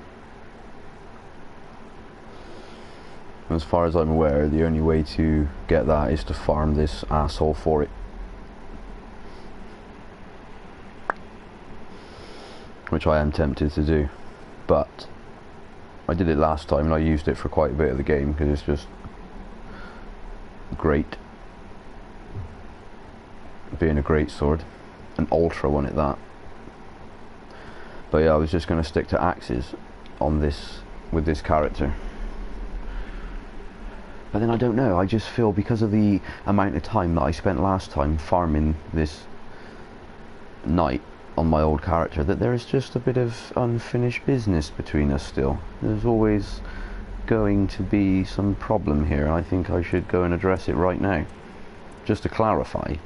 As far as I'm aware, the only way to get that is to farm this asshole for it. Which I am tempted to do. But I did it last time and I used it for quite a bit of the game because it's just great. Being a great sword. An ultra one at that. But yeah, I was just going to stick to axes on this, with this character. But then I don't know, I just feel because of the amount of time that I spent last time farming this knight on my old character, that there is just a bit of unfinished business between us still. There's always going to be some problem here, and I think I should go and address it right now. Just to clarify,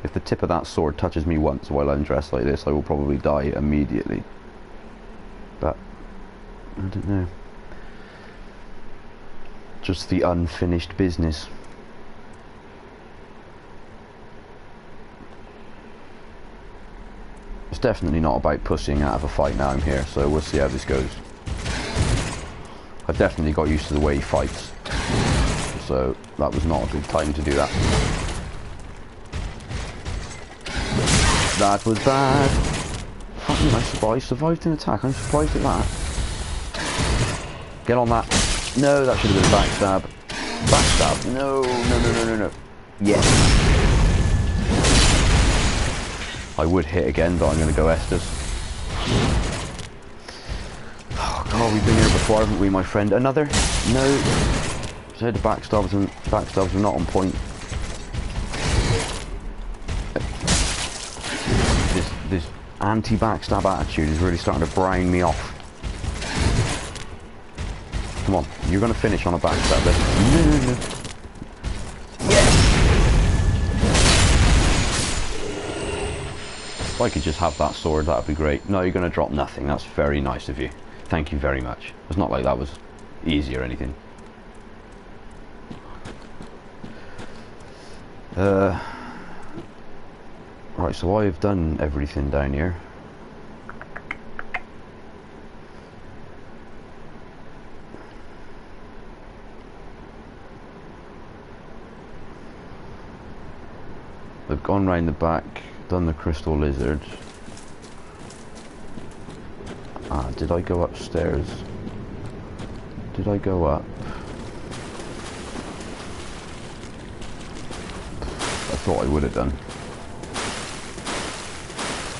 if the tip of that sword touches me once while I'm dressed like this, I will probably die immediately. But I don't know. Just the unfinished business. It's definitely not about pushing out of a fight now I'm here, so we'll see how this goes. I've definitely got used to the way he fights, so that was not a good time to do that. That was bad. Fucking I survived an attack. I'm surprised at that. Get on that. No, that should have been a backstab. Backstab. No. Yes. I would hit again, but I'm going to go Estus. Oh god, we've been here before, haven't we, my friend? Another? No. Said the backstabs are not on point. This anti-backstab attitude is really starting to brown me off. Come on, you're going to finish on a backstab then. No. Yes! If I could just have that sword, that would be great. No, you're going to drop nothing. That's very nice of you. Thank you very much. It's not like that was easy or anything. Right, so I've done everything down here. I've gone round the back, done the crystal lizard. Ah, did I go upstairs? Did I go up? I thought I would have done.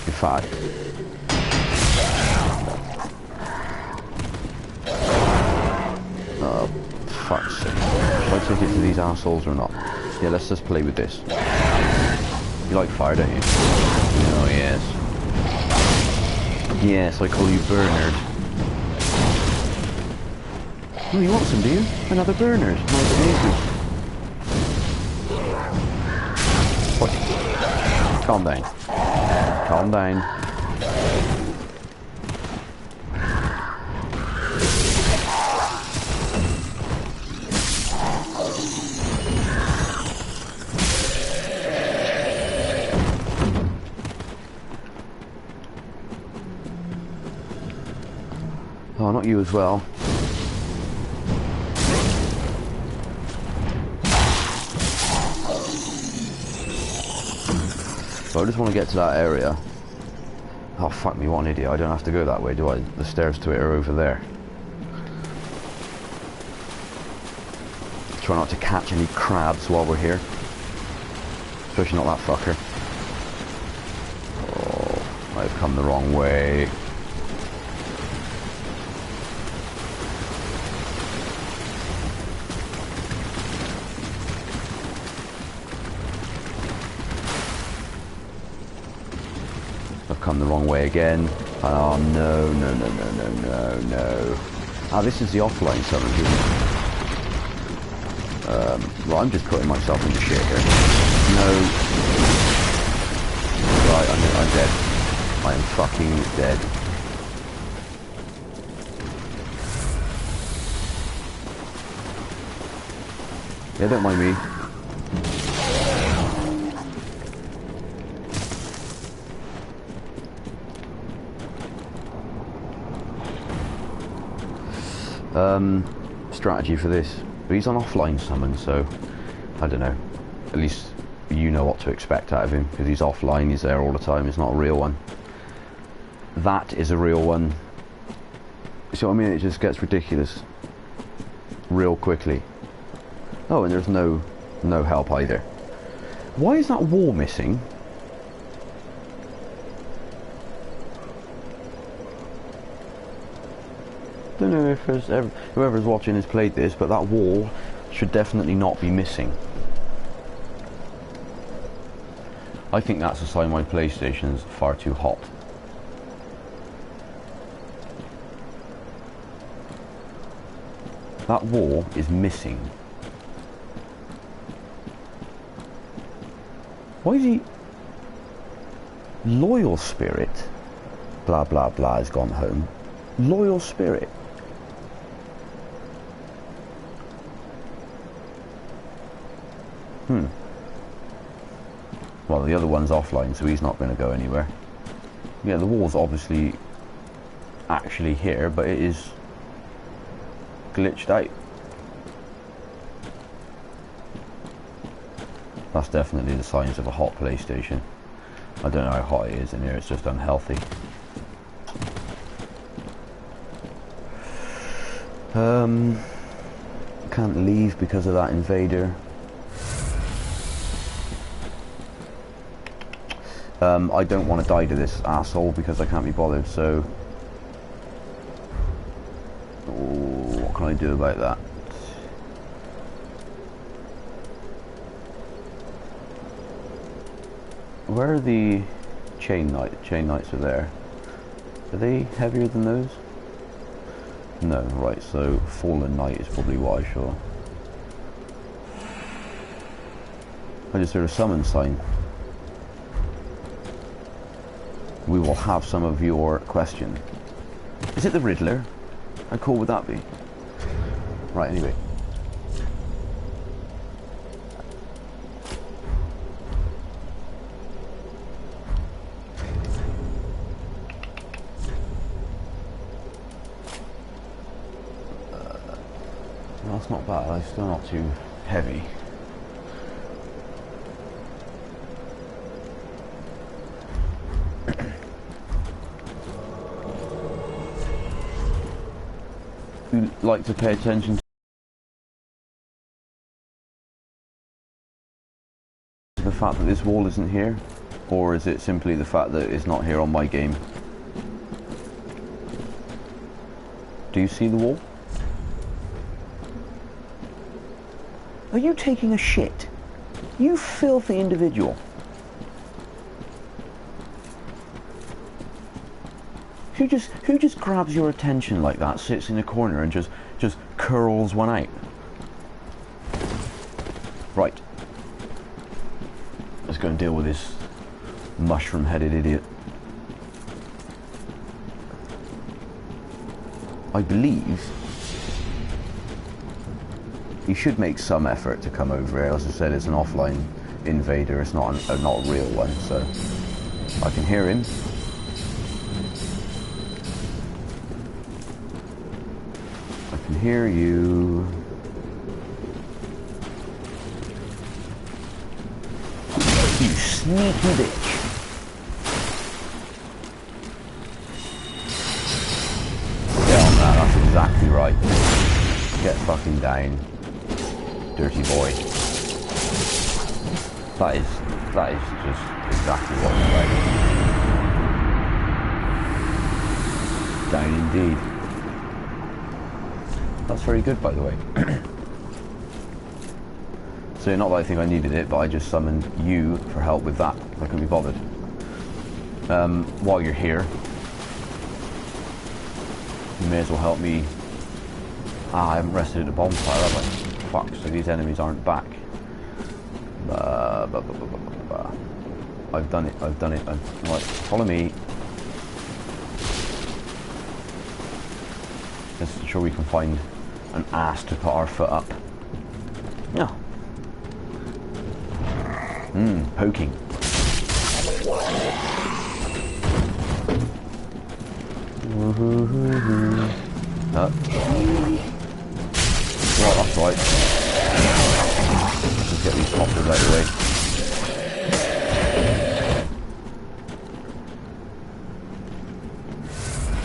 In fact, oh, fuck's sake. Should I take it to these assholes or not? Yeah, let's just play with this. You like fire, don't you? Oh, yes. Yes, I call you Bernard. Oh, you want some, do you? Another Bernard. Nice to meet you. What? Calm down. Calm down. Oh, not you as well. So I just want to get to that area. Oh, fuck me, what an idiot. I don't have to go that way, do I? The stairs to it are over there. try not to catch any crabs while we're here. Especially not that fucker. Oh, I've come the wrong way. I've come the wrong way again. Oh no, no, no, no, no, no, no. Ah, this is the offline summon, isn't it? Well, I'm just putting myself into shit here. No. Right, I'm dead. I am fucking dead. Yeah, don't mind me. Strategy for this. But he's on offline summon, so I don't know. At least you know what to expect out of him, because he's offline, he's there all the time, he's not a real one. That is a real one. So I mean, it just gets ridiculous real quickly. Oh, and there's no help either. Why is that wall missing? Don't know if there's whoever's watching has played this, but that wall should definitely not be missing. I think that's a sign my PlayStation's far too hot. That wall is missing. Why is he... Loyal Spirit? Blah blah blah has gone home. Loyal Spirit. Well, the other one's offline, so he's not going to go anywhere. Yeah, the wall's obviously actually here, but it is glitched out. That's definitely the signs of a hot PlayStation. I don't know how hot it is in here, it's just unhealthy. Can't leave because of that invader. I don't want to die to this asshole because I can't be bothered, so... Oh, what can I do about that? Where are the chain knights? Chain knights are there. Are they heavier than those? No, right, so Fallen Knight is probably what I saw. I just heard a summon sign. We will have some of your question. Is it the Riddler? How cool would that be? Right, anyway. That's not bad, it's still not too heavy. You like to pay attention to the fact that this wall isn't here? Or is it simply the fact that it's not here on my game? Do you see the wall? Are you taking a shit? You filthy individual. Who just grabs your attention like that, sits in a corner and just curls one out? Right. Let's go and deal with this mushroom-headed idiot. I believe he should make some effort to come over here. As I said, it's an offline invader, it's not a real one, so I can hear him. I can hear you. You sneaky bitch. Yeah, man, that's exactly right. Get fucking down. dirty boy. That is just exactly what it's like. Down indeed. That's very good, by the way. So not that I think I needed it, but I just summoned you for help with that. I couldn't be bothered. While you're here, you may as well help me. I haven't rested at the bonfire, have I? Fuck, so these enemies aren't back. I've done it. Right, follow me. Just sure we can find an ass to put our foot up. Yeah. Poking. Well, that's right. Let's get these hoppers out of the way.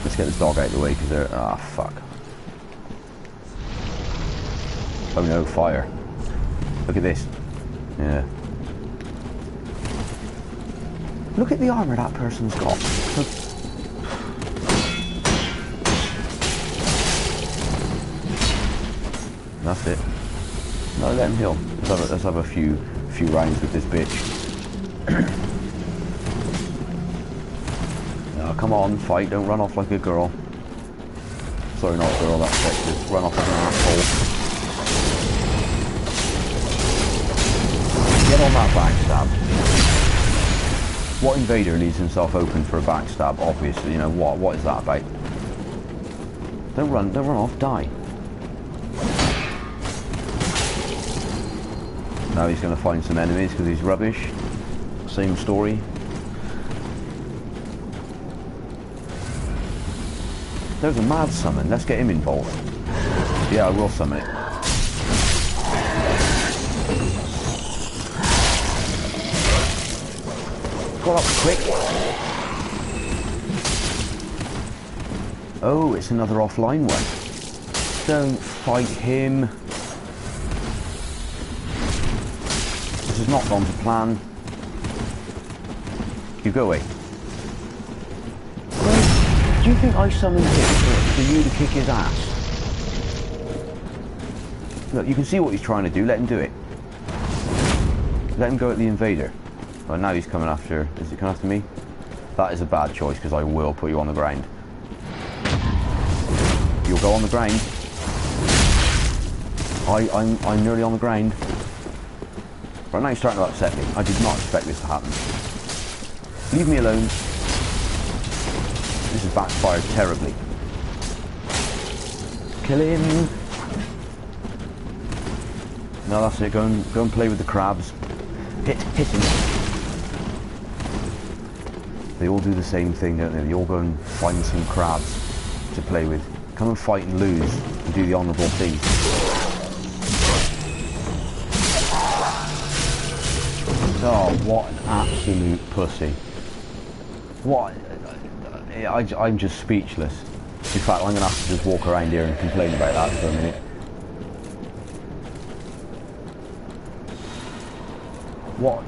Let's get the dog out of the way because they're... Ah, fuck. Oh no, fire. Look at this. Yeah. Look at the armour that person's got. Look. That's it. No, let him heal. Let's have a few rounds with this bitch. Oh, come on, fight. Don't run off like a girl. Sorry, not a girl, that's sexist. Run off like an asshole. Get on that backstab. What invader leaves himself open for a backstab? Obviously, you know, what is that about? Don't run off, die. Now he's going to find some enemies because he's rubbish. Same story. There's a mad summon, let's get him involved. Yeah, I will summon it. Got up quick. Oh, it's another offline one. Don't fight him. This has not gone to plan. You go away. Well, do you think I summoned him for you to kick his ass? Look, you can see what he's trying to do. Let him do it. Let him go at the invader. Oh, now he's coming after... Is he coming after me? That is a bad choice, because I will put you on the ground. You'll go on the ground. I'm nearly on the ground. Right now he's starting to upset me. I did not expect this to happen. Leave me alone. This has backfired terribly. Kill him. No, that's it. Go and play with the crabs. Hit him. They all do the same thing, don't they? They all go and find some crabs to play with. Come and fight and lose and do the honourable thing. Oh, what an absolute pussy. What? I'm just speechless. In fact, I'm going to have to just walk around here and complain about that for a minute. What?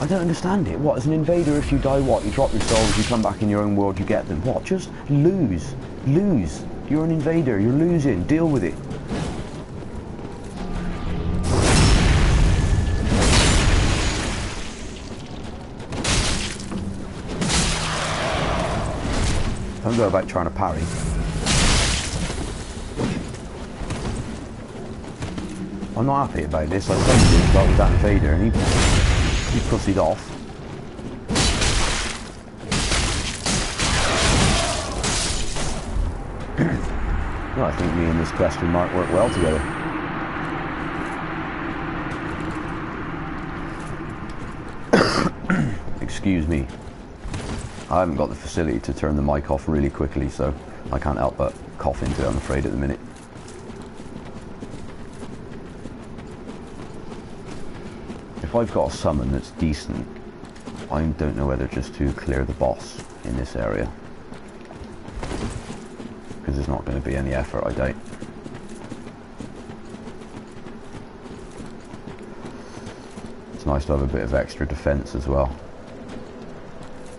I don't understand it. What, as an invader, if you die, what? You drop your souls, you come back in your own world, you get them. What? Just lose. Lose. You're an invader. You're losing. Deal with it. Don't go about trying to parry. I'm not happy about this. I summoned him to with that invader and he pussied off. Well, I think me and this question mark work well together. Excuse me. I haven't got the facility to turn the mic off really quickly, so I can't help but cough into it, I'm afraid, at the minute. If I've got a summon that's decent, I don't know whether just to clear the boss in this area. Because there's not going to be any effort, I doubt. nice to have a bit of extra defense as well.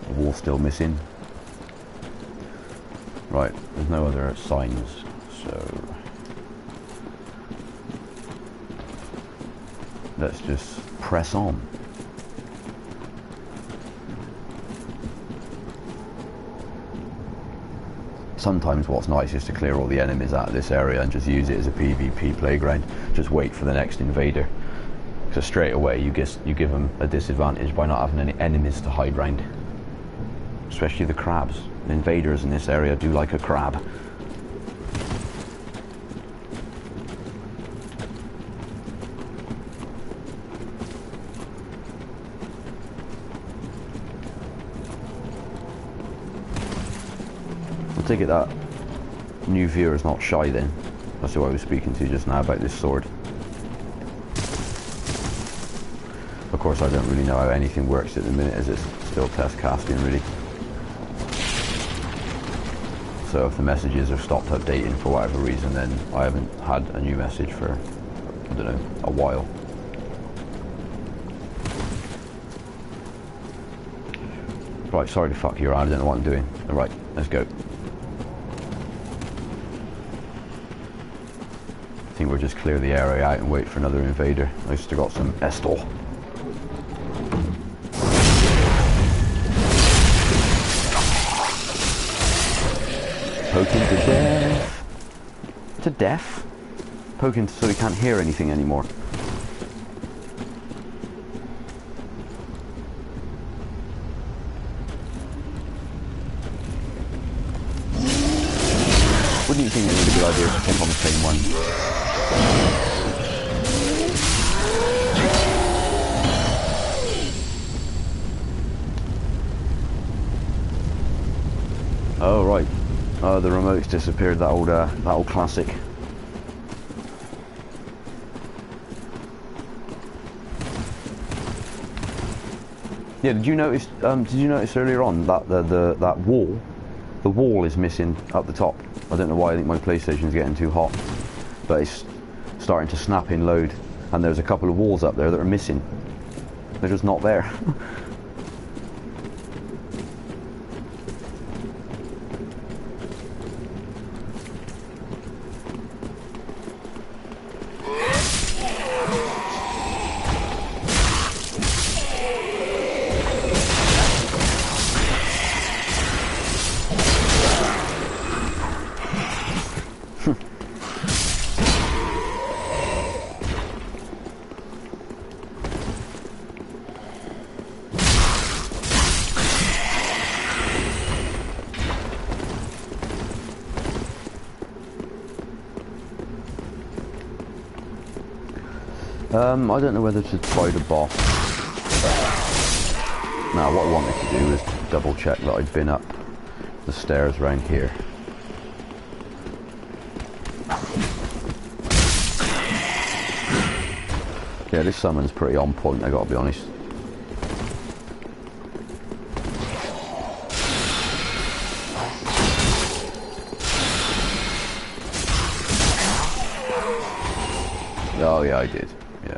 The wall's still missing. Right, there's no other signs, so let's just press on. Sometimes what's nice is to clear all the enemies out of this area and just use it as a PvP playground. Just wait for the next invader. So straight away you give them a disadvantage by not having any enemies to hide round. Especially the crabs. The invaders in this area do like a crab. I take it that new viewer is not shy then. That's who I was speaking to just now about this sword. Of course I don't really know how anything works at the minute as it's still test casting really. So if the messages have stopped updating for whatever reason, then I haven't had a new message for, I don't know, a while. Right, sorry to fuck you around, I don't know what I'm doing. Alright, let's go. I think we'll just clear the area out and wait for another invader. I still got some Estel. Poking to death. To death? Poking so he can't hear anything anymore. Wouldn't you think it would be a good idea to pick on the same one? Oh right. The remote's disappeared, that old classic. Yeah, did you notice earlier on that that wall, the wall is missing up the top? I don't know why, I think my PlayStation's getting too hot. But it's starting to snap in load, and there's a couple of walls up there that are missing. They're just not there. I don't know whether to try the boss. Now what I wanted to do is double check that I'd been up the stairs around here. Yeah, this summon's pretty on point, I gotta be honest. Oh yeah, I did. Yeah.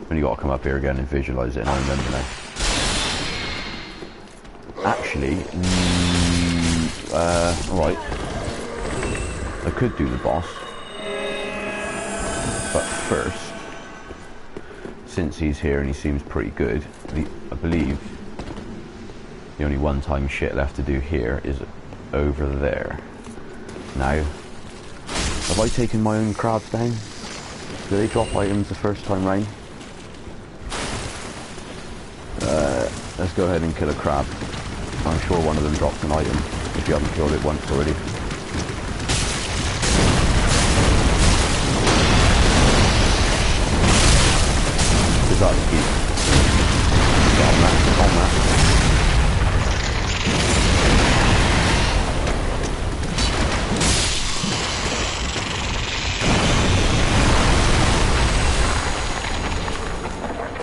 When you got to come up here again and visualise it, and I remember now. Actually, alright. I could do the boss. But first, since he's here and he seems pretty good, I believe the only one-time shit left to do here is over there. Now, have I taken my own crabs down? Do they drop items the first time round? Let's go ahead and kill a crab. I'm sure one of them drops an item if you haven't killed it once already. Does that keep? Get on that, get on that.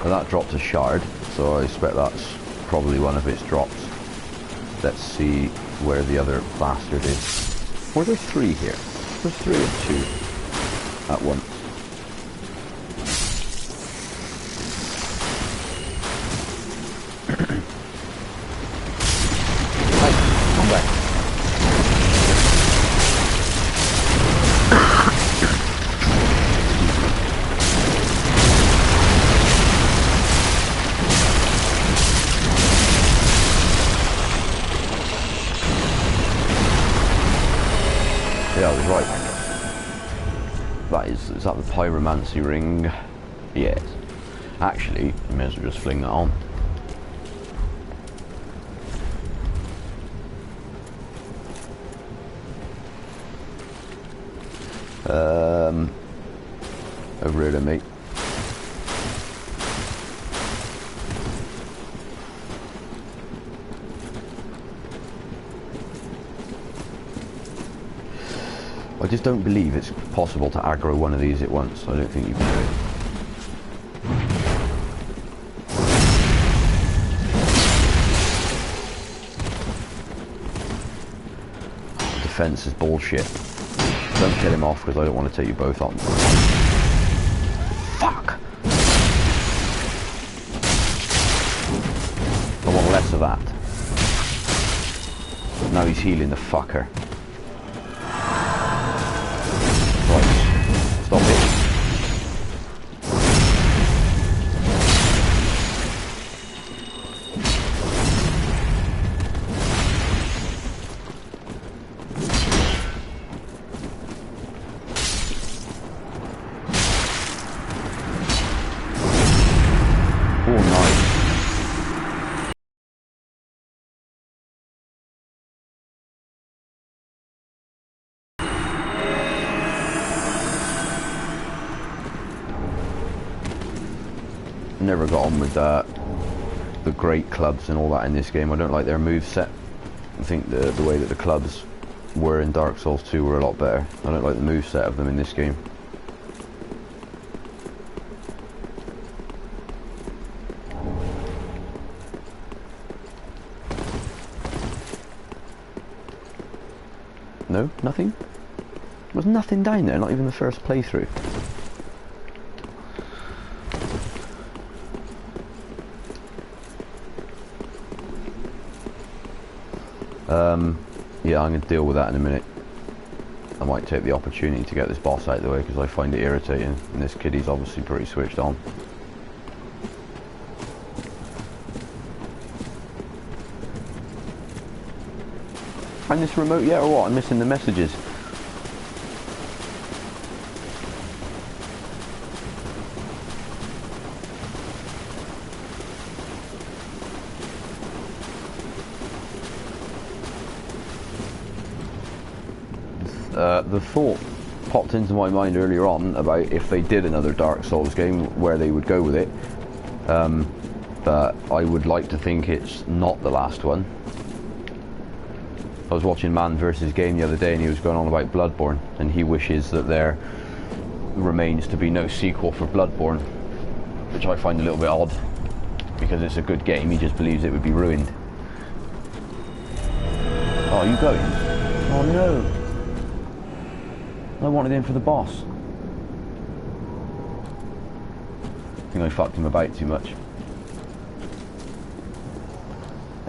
Well, that dropped a shard, so I expect that's probably one of its drops. Let's see where the other bastard is. Or there's three here. There's three or two at once. Right. That is that the pyromancy ring? Yes. Actually, I may as well just fling that on. Over here then, mate. I just don't believe it's possible to aggro one of these at once. I don't think you can do it. Defense is bullshit. Don't kill him off because I don't want to take you both on. Fuck! I want less of that. Now he's healing the fucker. Right. Stop it. Never got on with the great clubs and all that in this game. I don't like their move set. I think the way that the clubs were in Dark Souls 2 were a lot better. I don't like the move set of them in this game. No? Nothing? There was nothing down there, not even the first playthrough. Yeah, I'm going to deal with that in a minute. I might take the opportunity to get this boss out of the way because I find it irritating, and this kiddie's obviously pretty switched on. Find this remote yet or what? I'm missing the messages. The thought popped into my mind earlier on about if they did another Dark Souls game, where they would go with it. But I would like to think it's not the last one. I was watching Man vs. Game the other day and he was going on about Bloodborne, and he wishes that there remains to be no sequel for Bloodborne, which I find a little bit odd because it's a good game. He just believes it would be ruined. Oh, are you going? Oh no! I wanted him for the boss. I think I fucked him about too much.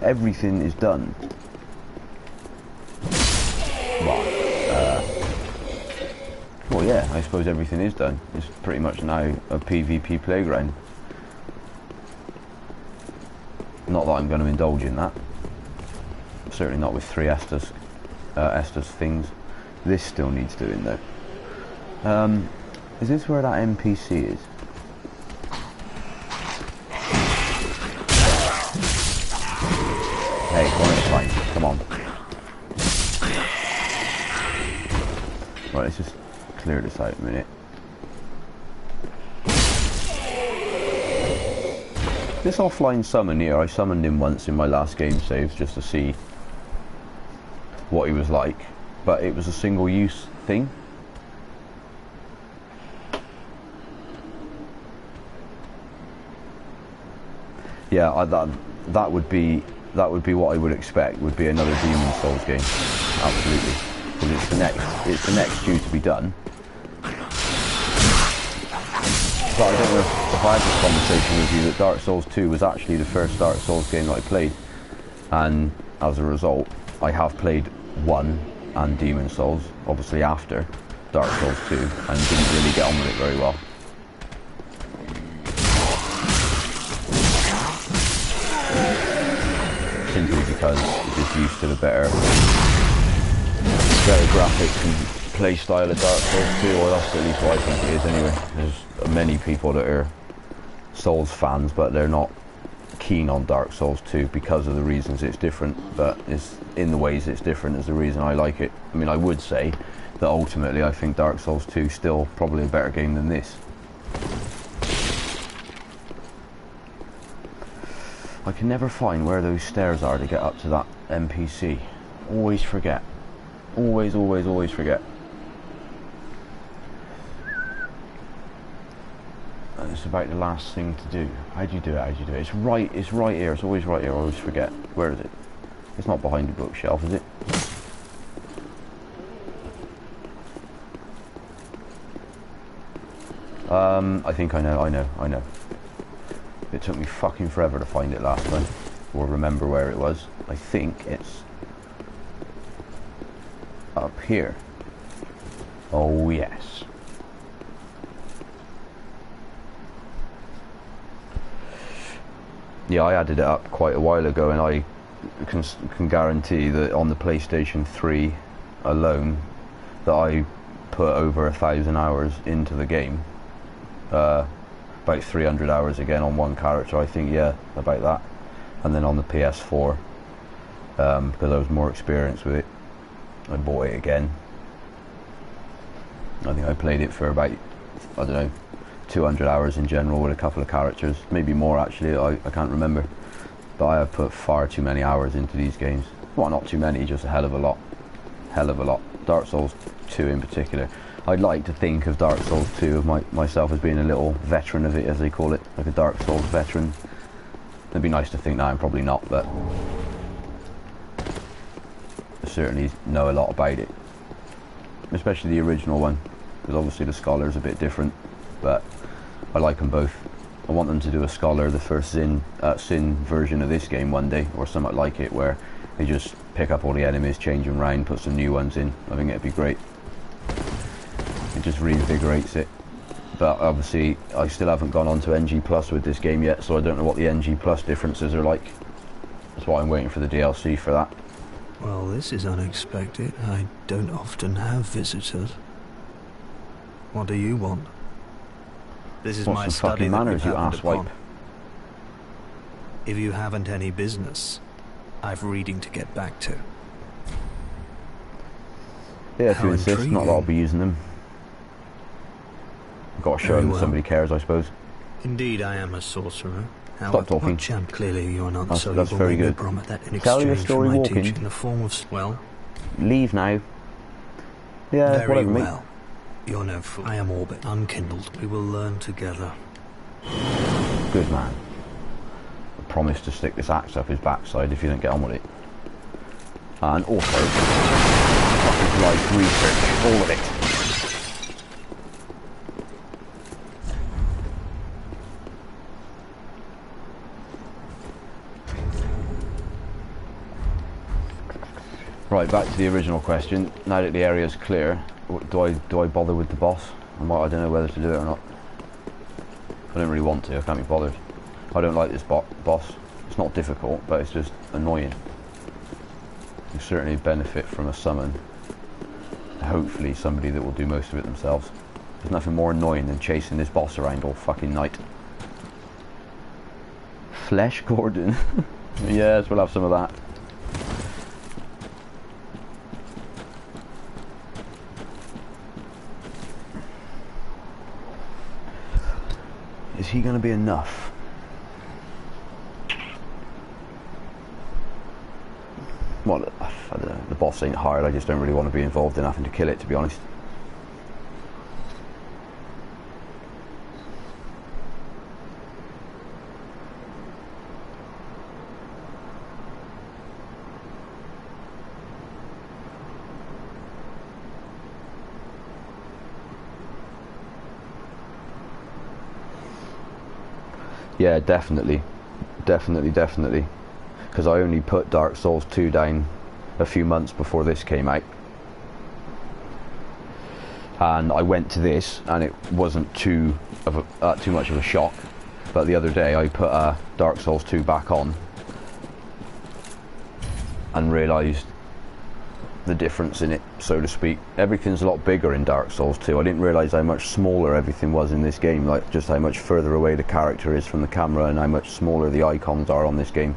Everything is done. Well, yeah, I suppose everything is done. It's pretty much now a PvP playground. Not that I'm going to indulge in that. Certainly not with 3 Estus things. This still needs doing though. Is this where that NPC is? Hey, come on, it's fine. Come on. Right, let's just clear this out a minute. This offline summon here, I summoned him once in my last game saves just to see what he was like. But it was a single use thing. Yeah, that would be what I would expect. Would be another Demon Souls game, absolutely, because it's the next due to be done. But I don't know if I had this conversation with you that Dark Souls 2 was actually the first Dark Souls game that I played, and as a result, I have played 1 and Demon Souls, obviously after Dark Souls 2, and didn't really get on with it very well. Simply because you're just used to the better graphics and play style of Dark Souls 2, or that's at least what I think it is anyway. There's many people that are Souls fans, but they're not keen on Dark Souls 2 because of the reasons it's different, but it's in the ways it's different is the reason I like it. I mean, I would say that ultimately I think Dark Souls 2 is still probably a better game than this. I can never find where those stairs are to get up to that NPC. Always forget. Always, always, always forget. And it's about the last thing to do. How do you do it? How do you do it? It's right here. It's always right here. I always forget. Where is it? It's not behind the bookshelf, is it? I think I know. It took me fucking forever to find it last time, or remember where it was. I think it's up here. Oh yes. Yeah, I added it up quite a while ago, and I can guarantee that on the PlayStation 3 alone, that I put over 1,000 hours into the game. About 300 hours again on one character, I think, yeah, about that. And then on the PS4, because I was more experienced with it, I bought it again. I think I played it for about, I don't know, 200 hours in general with a couple of characters, maybe more actually, I can't remember. But I have put far too many hours into these games. Well, not too many, just a hell of a lot. Hell of a lot. Dark Souls 2 in particular. I'd like to think of Dark Souls 2 of myself as being a little veteran of it, as they call it, like a Dark Souls veteran. It'd be nice to think that I'm probably not, but I certainly know a lot about it. Especially the original one, because obviously the Scholar's a bit different, but I like them both. I want them to do a Scholar, the first Sin version of this game one day, or something like it, where they just pick up all the enemies, change them round, put some new ones in. I think it'd be great. It just reinvigorates it. But obviously I still haven't gone on to NG Plus with this game yet, so I don't know what the NG Plus differences are like. That's why I'm waiting for the DLC for that. Well, this is unexpected. I don't often have visitors. What do you want? This is my some study fucking that manners, we've you happened asswipe. upon. If you haven't any business, I've reading to get back to. Yeah, if How you insist, not that I'll intriguing. be using them. I've got to show Very them that well. somebody cares, I suppose. Indeed, I am a sorcerer. Stop talking. Champ, clearly you're not, That's- so that's you will very make me good. promise that in Tell your exchange story for my walking. teaching in the form of... Well, Leave now. Yeah, very whatever, mate. well. You're no fool. I am Orbit, unkindled. We will learn together. Good man. I promise to stick this axe up his backside if you don't get on with it. And also, fucking life research, all of it. Right, back to the original question. Now that the area's clear, do I bother with the boss? I don't know whether to do it or not. I don't really want to, I can't be bothered. I don't like this boss. It's not difficult, but it's just annoying. You certainly benefit from a summon. Hopefully somebody that will do most of it themselves. There's nothing more annoying than chasing this boss around all fucking night. Flesh Gordon. Yes, we'll have some of that. Is he going to be enough? Well, I don't know. The boss ain't hard. I just don't really want to be involved in having to kill it, to be honest. Yeah, definitely. Definitely. Because I only put Dark Souls 2 down a few months before this came out. And I went to this, and it wasn't too much of a shock. But the other day I put Dark Souls 2 back on and realised the difference in it, so to speak. Everything's a lot bigger in Dark Souls 2. I didn't realise how much smaller everything was in this game, like just how much further away the character is from the camera and how much smaller the icons are on this game.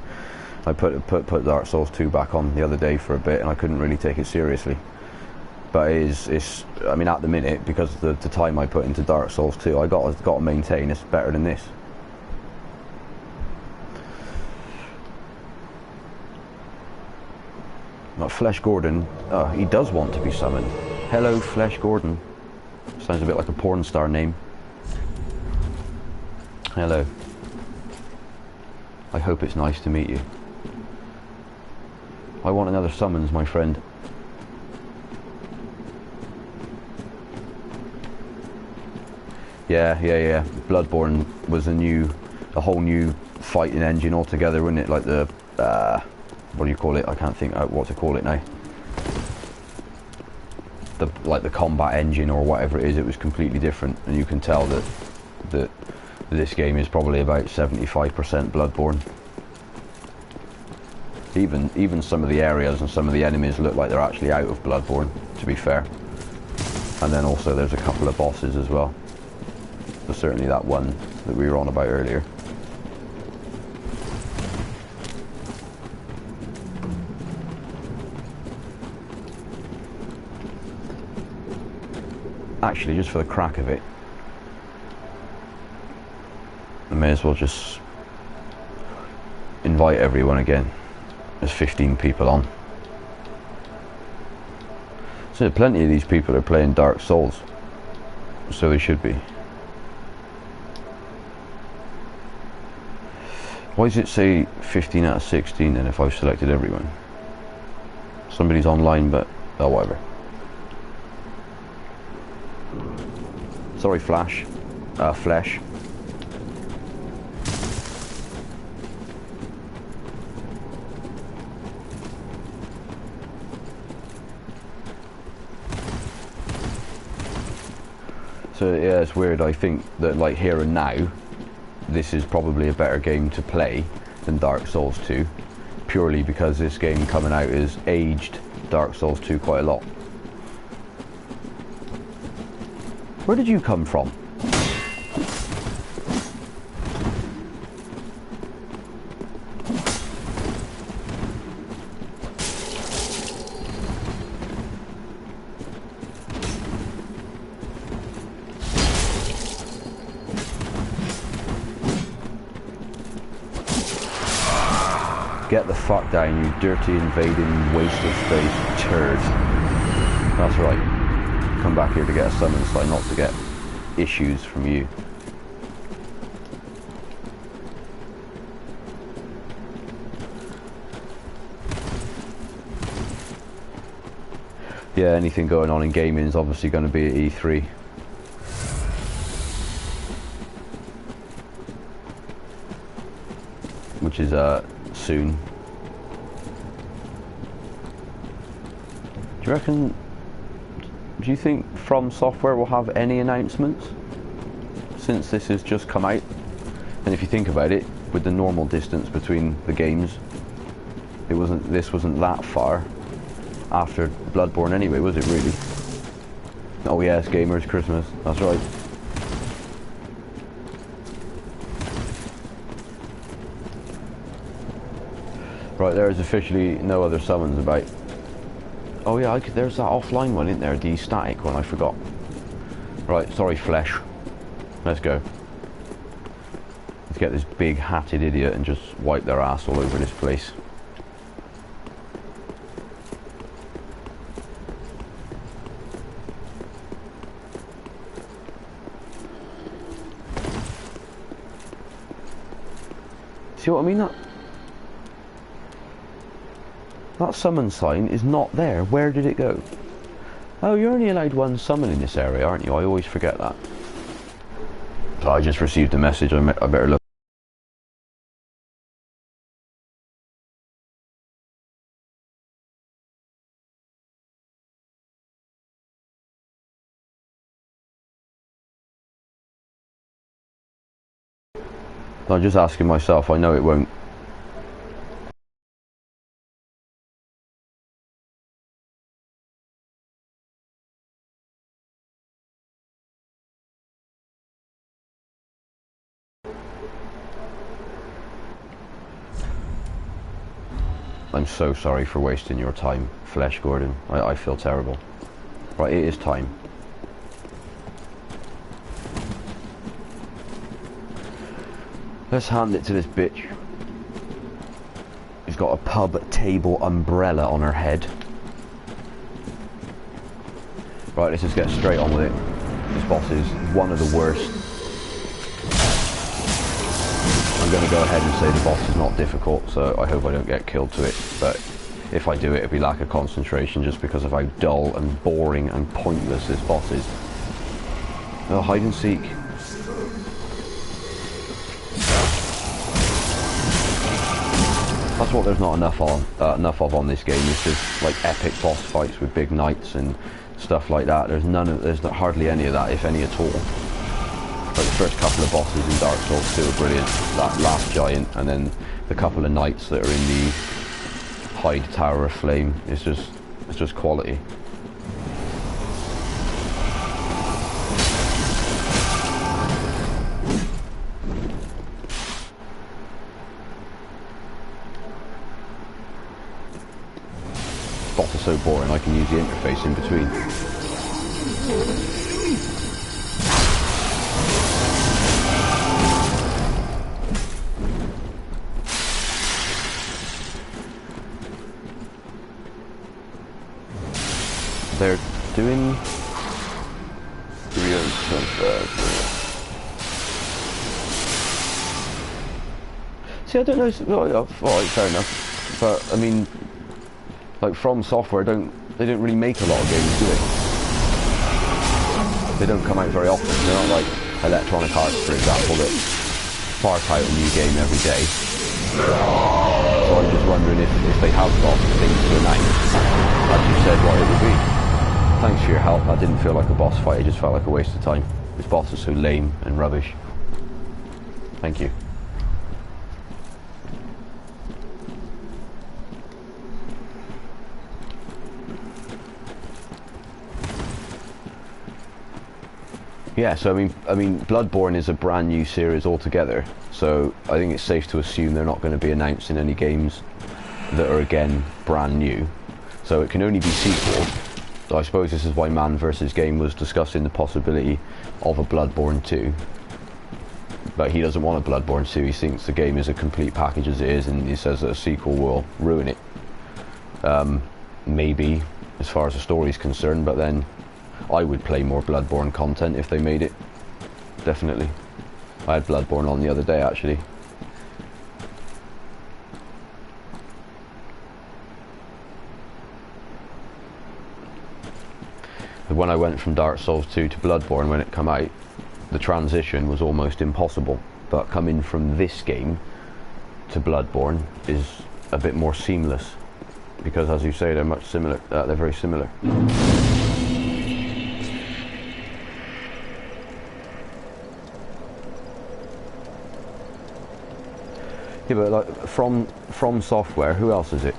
I put Dark Souls 2 back on the other day for a bit and I couldn't really take it seriously. But it's I mean, at the minute, because of the time I put into Dark Souls 2, I got to maintain it's better than this. But Flesh Gordon, he does want to be summoned. Hello, Flesh Gordon. Sounds a bit like a porn star name. Hello. I hope it's nice to meet you. I want another summons, my friend. Yeah. Bloodborne was a whole new fighting engine altogether, wasn't it? Like the, what do you call it? I can't think what to call it now. Like the combat engine or whatever it is, it was completely different, and you can tell that this game is probably about 75% Bloodborne. Even some of the areas and some of the enemies look like they're actually out of Bloodborne, to be fair. And then also there's a couple of bosses as well. But certainly that one that we were on about earlier. Actually, just for the crack of it, I may as well just invite everyone again. There's 15 people on. So plenty of these people are playing Dark Souls, so they should be. Why does it say 15 out of 16 then if I've selected everyone? Somebody's online, but oh, whatever. Sorry, Flesh. So yeah, it's weird. I think that like here and now, this is probably a better game to play than Dark Souls 2, purely because this game coming out has aged Dark Souls 2 quite a lot. Where did you come from? Get the fuck down, you dirty invading waste of space turd. That's right. Come back here to get a summon sign, not to get issues from you. Yeah, anything going on in gaming is obviously going to be at E3. Which is soon. Do you think From Software will have any announcements since this has just come out? And if you think about it, with the normal distance between the games, this wasn't that far after Bloodborne anyway, was it really? Oh yes, Gamers Christmas, that's right. Right, there is officially no other summons about. Oh yeah, there's that offline one, isn't there? The static one, I forgot. Right, sorry, Flesh. Let's go. Let's get this big hatted idiot and just wipe their ass all over this place. See what I mean? That summon sign is not there. Where did it go? Oh, you're only allowed one summon in this area, aren't you? I always forget that. So I just received a message. I better look. I'm just asking myself. I know it won't. I'm so sorry for wasting your time, Flesh Gordon. I feel terrible. Right, it is time. Let's hand it to this bitch. She's got a pub table umbrella on her head. Right, let's just get straight on with it. This boss is one of the worst. I'm going to go ahead and say the boss is not difficult, so I hope I don't get killed to it. But if I do, it'll be lack of concentration just because of how dull and boring and pointless this boss is. Oh, hide and seek. That's what there's not enough of on this game. It's just like epic boss fights with big knights and stuff like that. There's hardly any of that, if any at all. Like the first couple of bosses in Dark Souls 2 are brilliant. That last giant, and then the couple of knights that are in the Hide Tower of Flame. It's just quality. Boss is so boring I can use the interface in between. They're doing See, I don't know. Alright, fair enough. But I mean, like From Software, they don't really make a lot of games, do they? They don't come out very often. They're not like Electronic Arts, for example, that spark out a new game every day. So I'm just wondering if they have got things to announce, as you said, what it would be. Thanks for your help. That didn't feel like a boss fight. It just felt like a waste of time. This boss is so lame and rubbish. Thank you. Yeah, so I mean, Bloodborne is a brand new series altogether, so I think it's safe to assume they're not going to be announcing any games that are again brand new. So it can only be sequels. So I suppose this is why Man vs. Game was discussing the possibility of a Bloodborne 2. But he doesn't want a Bloodborne 2. He thinks the game is a complete package as it is, and he says that a sequel will ruin it. Maybe, as far as the story is concerned, but then I would play more Bloodborne content if they made it. Definitely. I had Bloodborne on the other day, actually. When I went from Dark Souls 2 to Bloodborne when it came out, the transition was almost impossible. But coming from this game to Bloodborne is a bit more seamless. Because, as you say, they're much similar. They're very similar. Yeah, but like from Software, who else is it?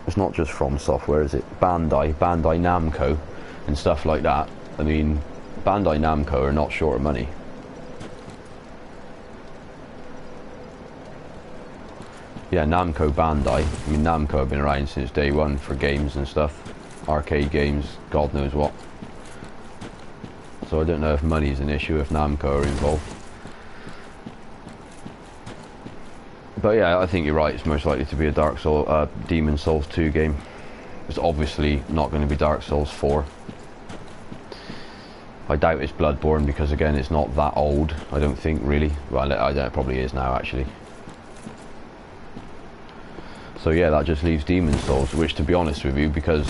It's not just From Software, is it? Bandai Namco, and stuff like that. I mean, Bandai Namco are not short of money. Yeah, Namco Bandai. I mean, Namco have been around since day one for games and stuff, arcade games, God knows what. So I don't know if money's an issue if Namco are involved. But yeah, I think you're right. It's most likely to be a Demon Souls 2 game. It's obviously not going to be Dark Souls 4. I doubt it's Bloodborne because, again, it's not that old. I don't think, really. Well, I don't. It probably is now, actually. So yeah, that just leaves Demon Souls, which, to be honest with you, because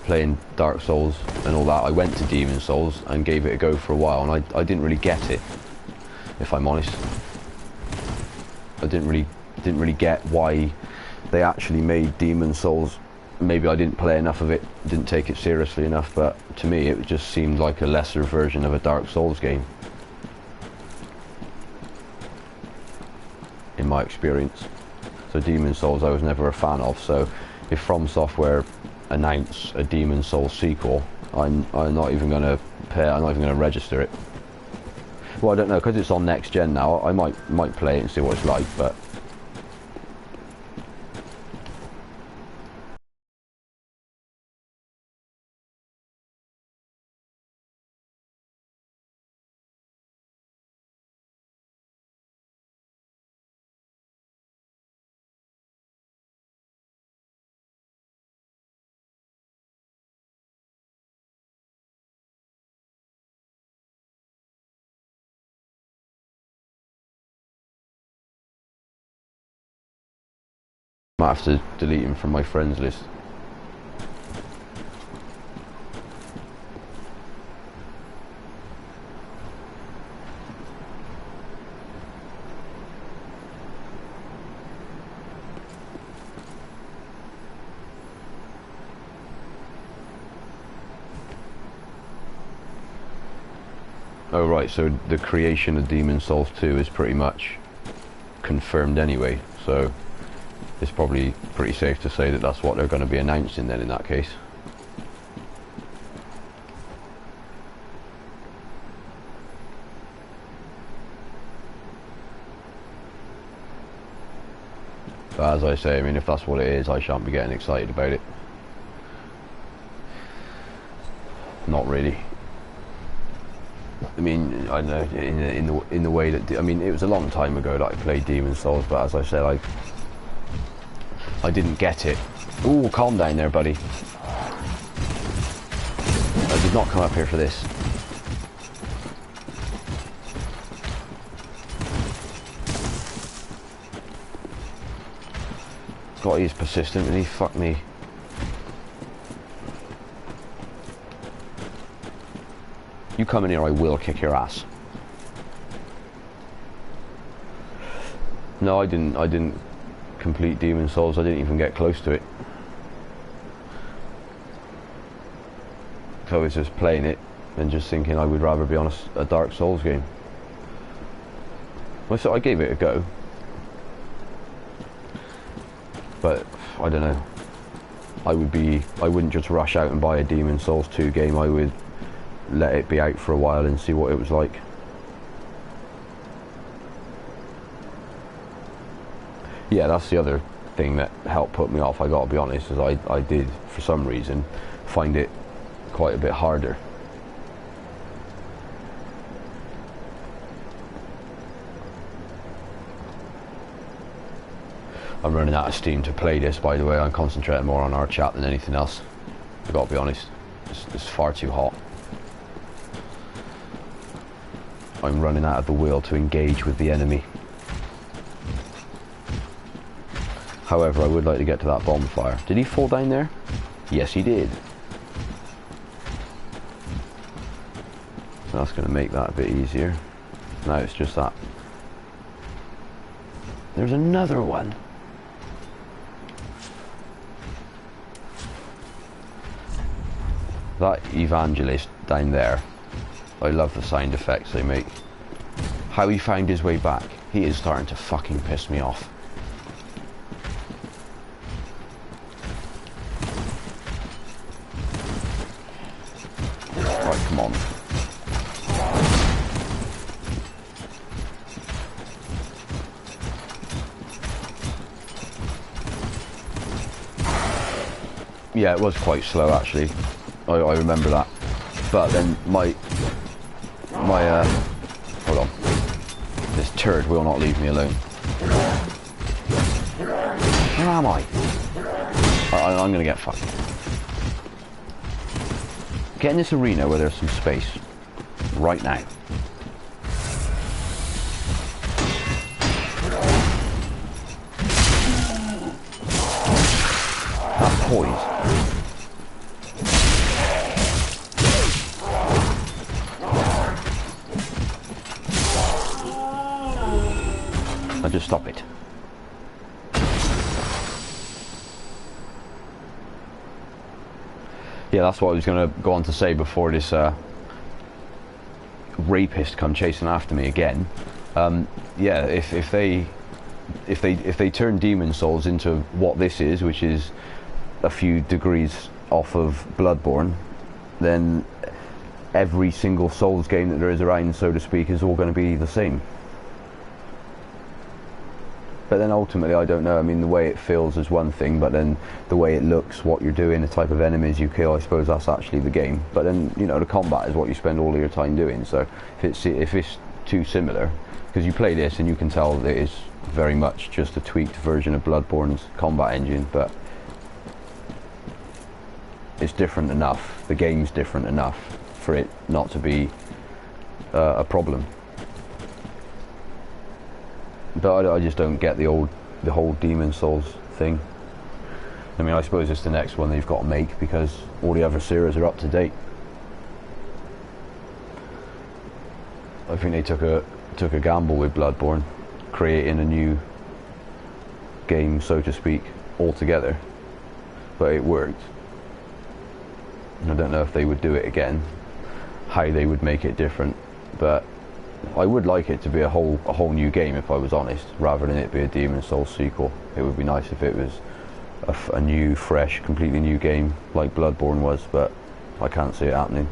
playing Dark Souls and all that, I went to Demon Souls and gave it a go for a while, and I didn't really get it, if I'm honest. I didn't really get why they actually made Demon Souls. Maybe I didn't play enough of it, didn't take it seriously enough, but to me it just seemed like a lesser version of a Dark Souls game, in my experience. So Demon Souls I was never a fan of, so if From Software announce a Demon Souls sequel, I'm not even going to pay, I'm not even going to register it. Well, I don't know, because it's on next gen now, I might play it and see what it's like, but Might have to delete him from my friends list. Oh right, so the creation of Demon's Souls 2 is pretty much confirmed anyway, so it's probably pretty safe to say that that's what they're going to be announcing then in that case. But as I say, I mean, if that's what it is, I shan't be getting excited about it. Not really. I mean, I don't know, in the way that, I mean, it was a long time ago that I played Demon's Souls, but as I said, I didn't get it. Ooh, calm down there, buddy. I did not come up here for this. God, he's persistent and he fucked me. You come in here, I will kick your ass. No, I didn't complete Demon's Souls. I didn't even get close to it. So I was just playing it and just thinking I would rather be on a Dark Souls game. Well, so I gave it a go. But I don't know. I wouldn't just rush out and buy a Demon's Souls 2 game. I would let it be out for a while and see what it was like. Yeah, that's the other thing that helped put me off, I gotta be honest, is I did, for some reason, find it quite a bit harder. I'm running out of steam to play this, by the way. I'm concentrating more on our chat than anything else. I gotta be honest, it's far too hot. I'm running out of the will to engage with the enemy. However, I would like to get to that bonfire. Did he fall down there? Yes, he did. So that's going to make that a bit easier. Now it's just that. There's another one. That evangelist down there. I love the sound effects they make. How he found his way back. He is starting to fucking piss me off. Right, come on. Yeah, it was quite slow actually. I remember that. But then my hold on. This turd will not leave me alone. Where am I? I'm gonna get fucked. Get in this arena where there's some space. Right now. That poise. Now just stop it. Yeah, that's what I was going to go on to say before this rapist come chasing after me again. Yeah, if they turn Demon's Souls into what this is, which is a few degrees off of Bloodborne, then every single Souls game that there is around, so to speak, is all going to be the same. But then ultimately, I don't know, I mean, the way it feels is one thing, but then the way it looks, what you're doing, the type of enemies you kill, I suppose that's actually the game. But then, you know, the combat is what you spend all of your time doing, so if it's too similar, because you play this and you can tell that it's very much just a tweaked version of Bloodborne's combat engine, but it's different enough, the game's different enough for it not to be a problem. But I just don't get the whole Demon's Souls thing. I mean, I suppose it's the next one they've got to make because all the other series are up to date. I think they took a gamble with Bloodborne, creating a new game, so to speak, altogether, but it worked. I don't know if they would do it again, how they would make it different, but I would like it to be a whole new game, if I was honest, rather than it be a Demon's Souls sequel. It would be nice if it was a new, fresh, completely new game like Bloodborne was, but I can't see it happening.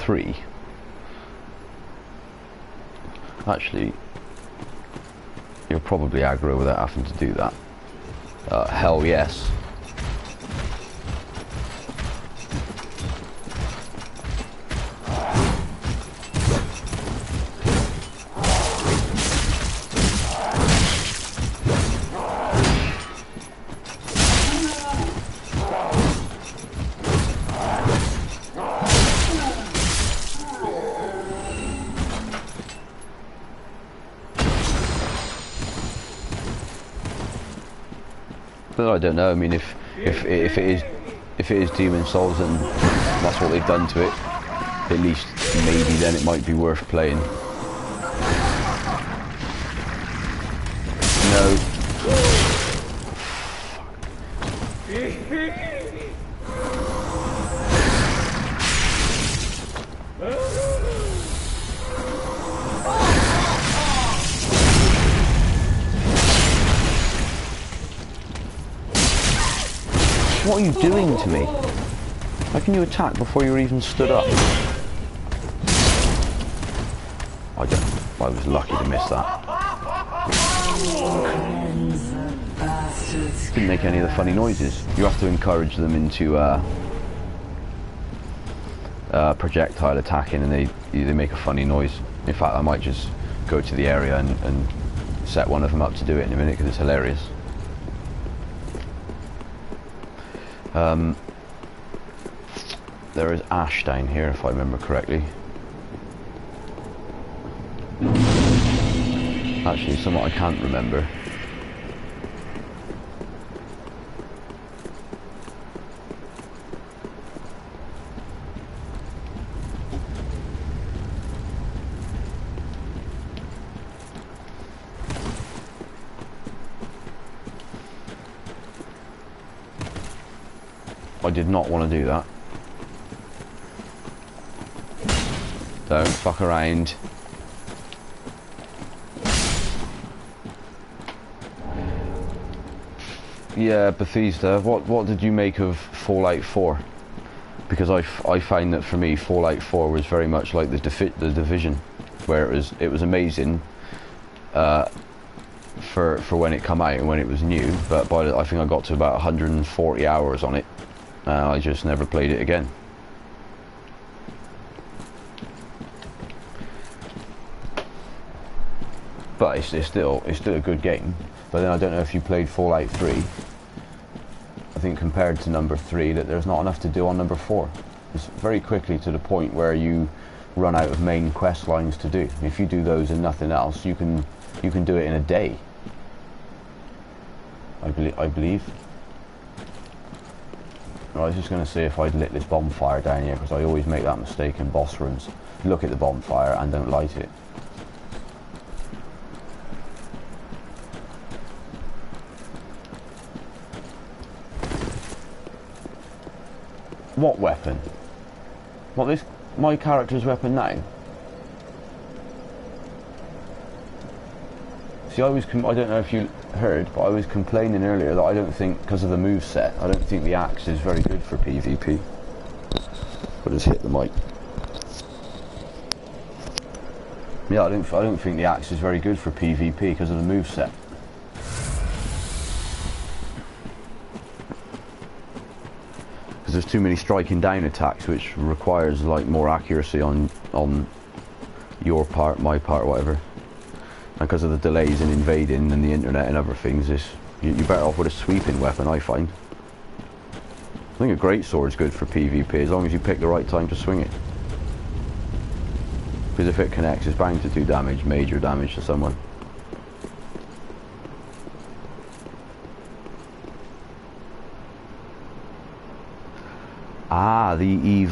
Three. Actually, you're probably aggro without having to do that. Hell yes. But I don't know. I mean, if it is Demon's Souls and that's what they've done to it, at least maybe then it might be worth playing. No. What are you doing to me? How can you attack before you're even stood up? I was lucky to miss that. Didn't make any of the funny noises. You have to encourage them into projectile attacking, and they make a funny noise. In fact, I might just go to the area and set one of them up to do it in a minute because it's hilarious. There is ash down here, if I remember correctly. Actually, somewhat I can't remember. I did not want to do that. Don't fuck around. Yeah, Bethesda, what did you make of Fallout 4? Because I find that for me Fallout 4 was very much like the Division, where it was amazing for when it came out and when it was new, but I think I got to about 140 hours on it. I just never played it again. But it's still a good game. But then I don't know if you played Fallout 3. I think compared to number 3 that there's not enough to do on number 4. It's very quickly to the point where you run out of main quest lines to do. If you do those and nothing else, you can do it in a day. I believe. I was just going to see if I'd lit this bonfire down here, because I always make that mistake in boss rooms. Look at the bonfire and don't light it. What weapon? What, this my character's weapon now? See, I don't know if you heard, but I was complaining earlier that I don't think, because of the move set, I don't think the axe is very good for PvP. I just hit the mic. Yeah, I don't think the axe is very good for PvP because of the move set. Because there's too many striking down attacks, which requires like more accuracy on your part, my part, whatever. And because of the delays in invading and the internet and other things, you're better off with a sweeping weapon, I find. I think a greatsword's good for PvP as long as you pick the right time to swing it. Because if it connects, it's bound to do damage, major damage to someone. Ah, the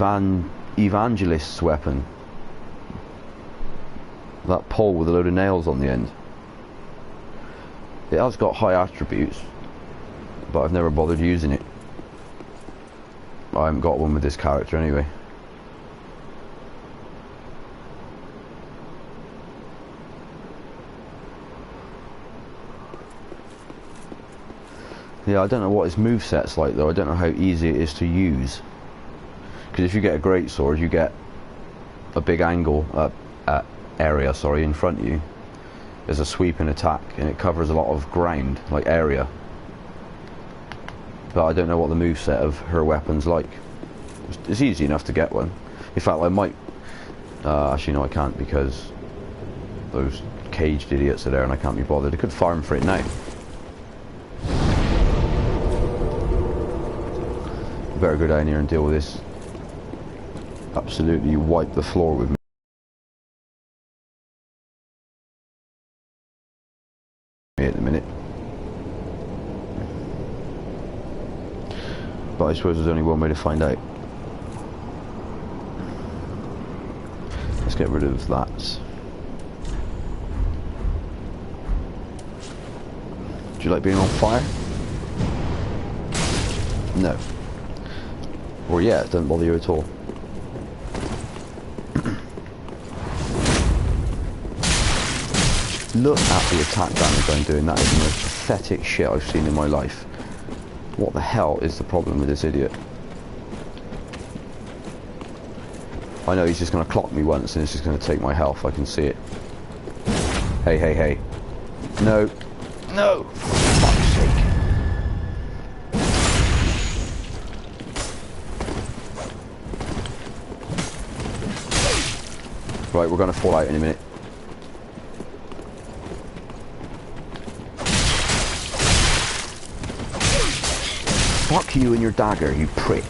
Evangelist's weapon. That pole with a load of nails on the end. It has got high attributes, but I've never bothered using it. I haven't got one with this character anyway. Yeah, I don't know what his moveset's like though. I don't know how easy it is to use. Because if you get a greatsword, you get a big angle, area, sorry, in front of you. There's a sweeping attack, and it covers a lot of ground, like area. But I don't know what the moveset of her weapon's like. It's easy enough to get one. In fact, I might... actually, no, I can't, because those caged idiots are there, and I can't be bothered. I could farm for it now. Better go down here and deal with this. Absolutely wipe the floor with me at the minute. But I suppose there's only one way to find out. Let's get rid of that. Do you like being on fire? No. Or yeah, it doesn't bother you at all. Look at the attack damage I'm doing. That is the most pathetic shit I've seen in my life. What the hell is the problem with this idiot? I know he's just going to clock me once and it's just going to take my health. I can see it. Hey, hey, hey. No. No! For fuck's sake. Right, we're going to fall out in a minute. Fuck you and your dagger, you prick.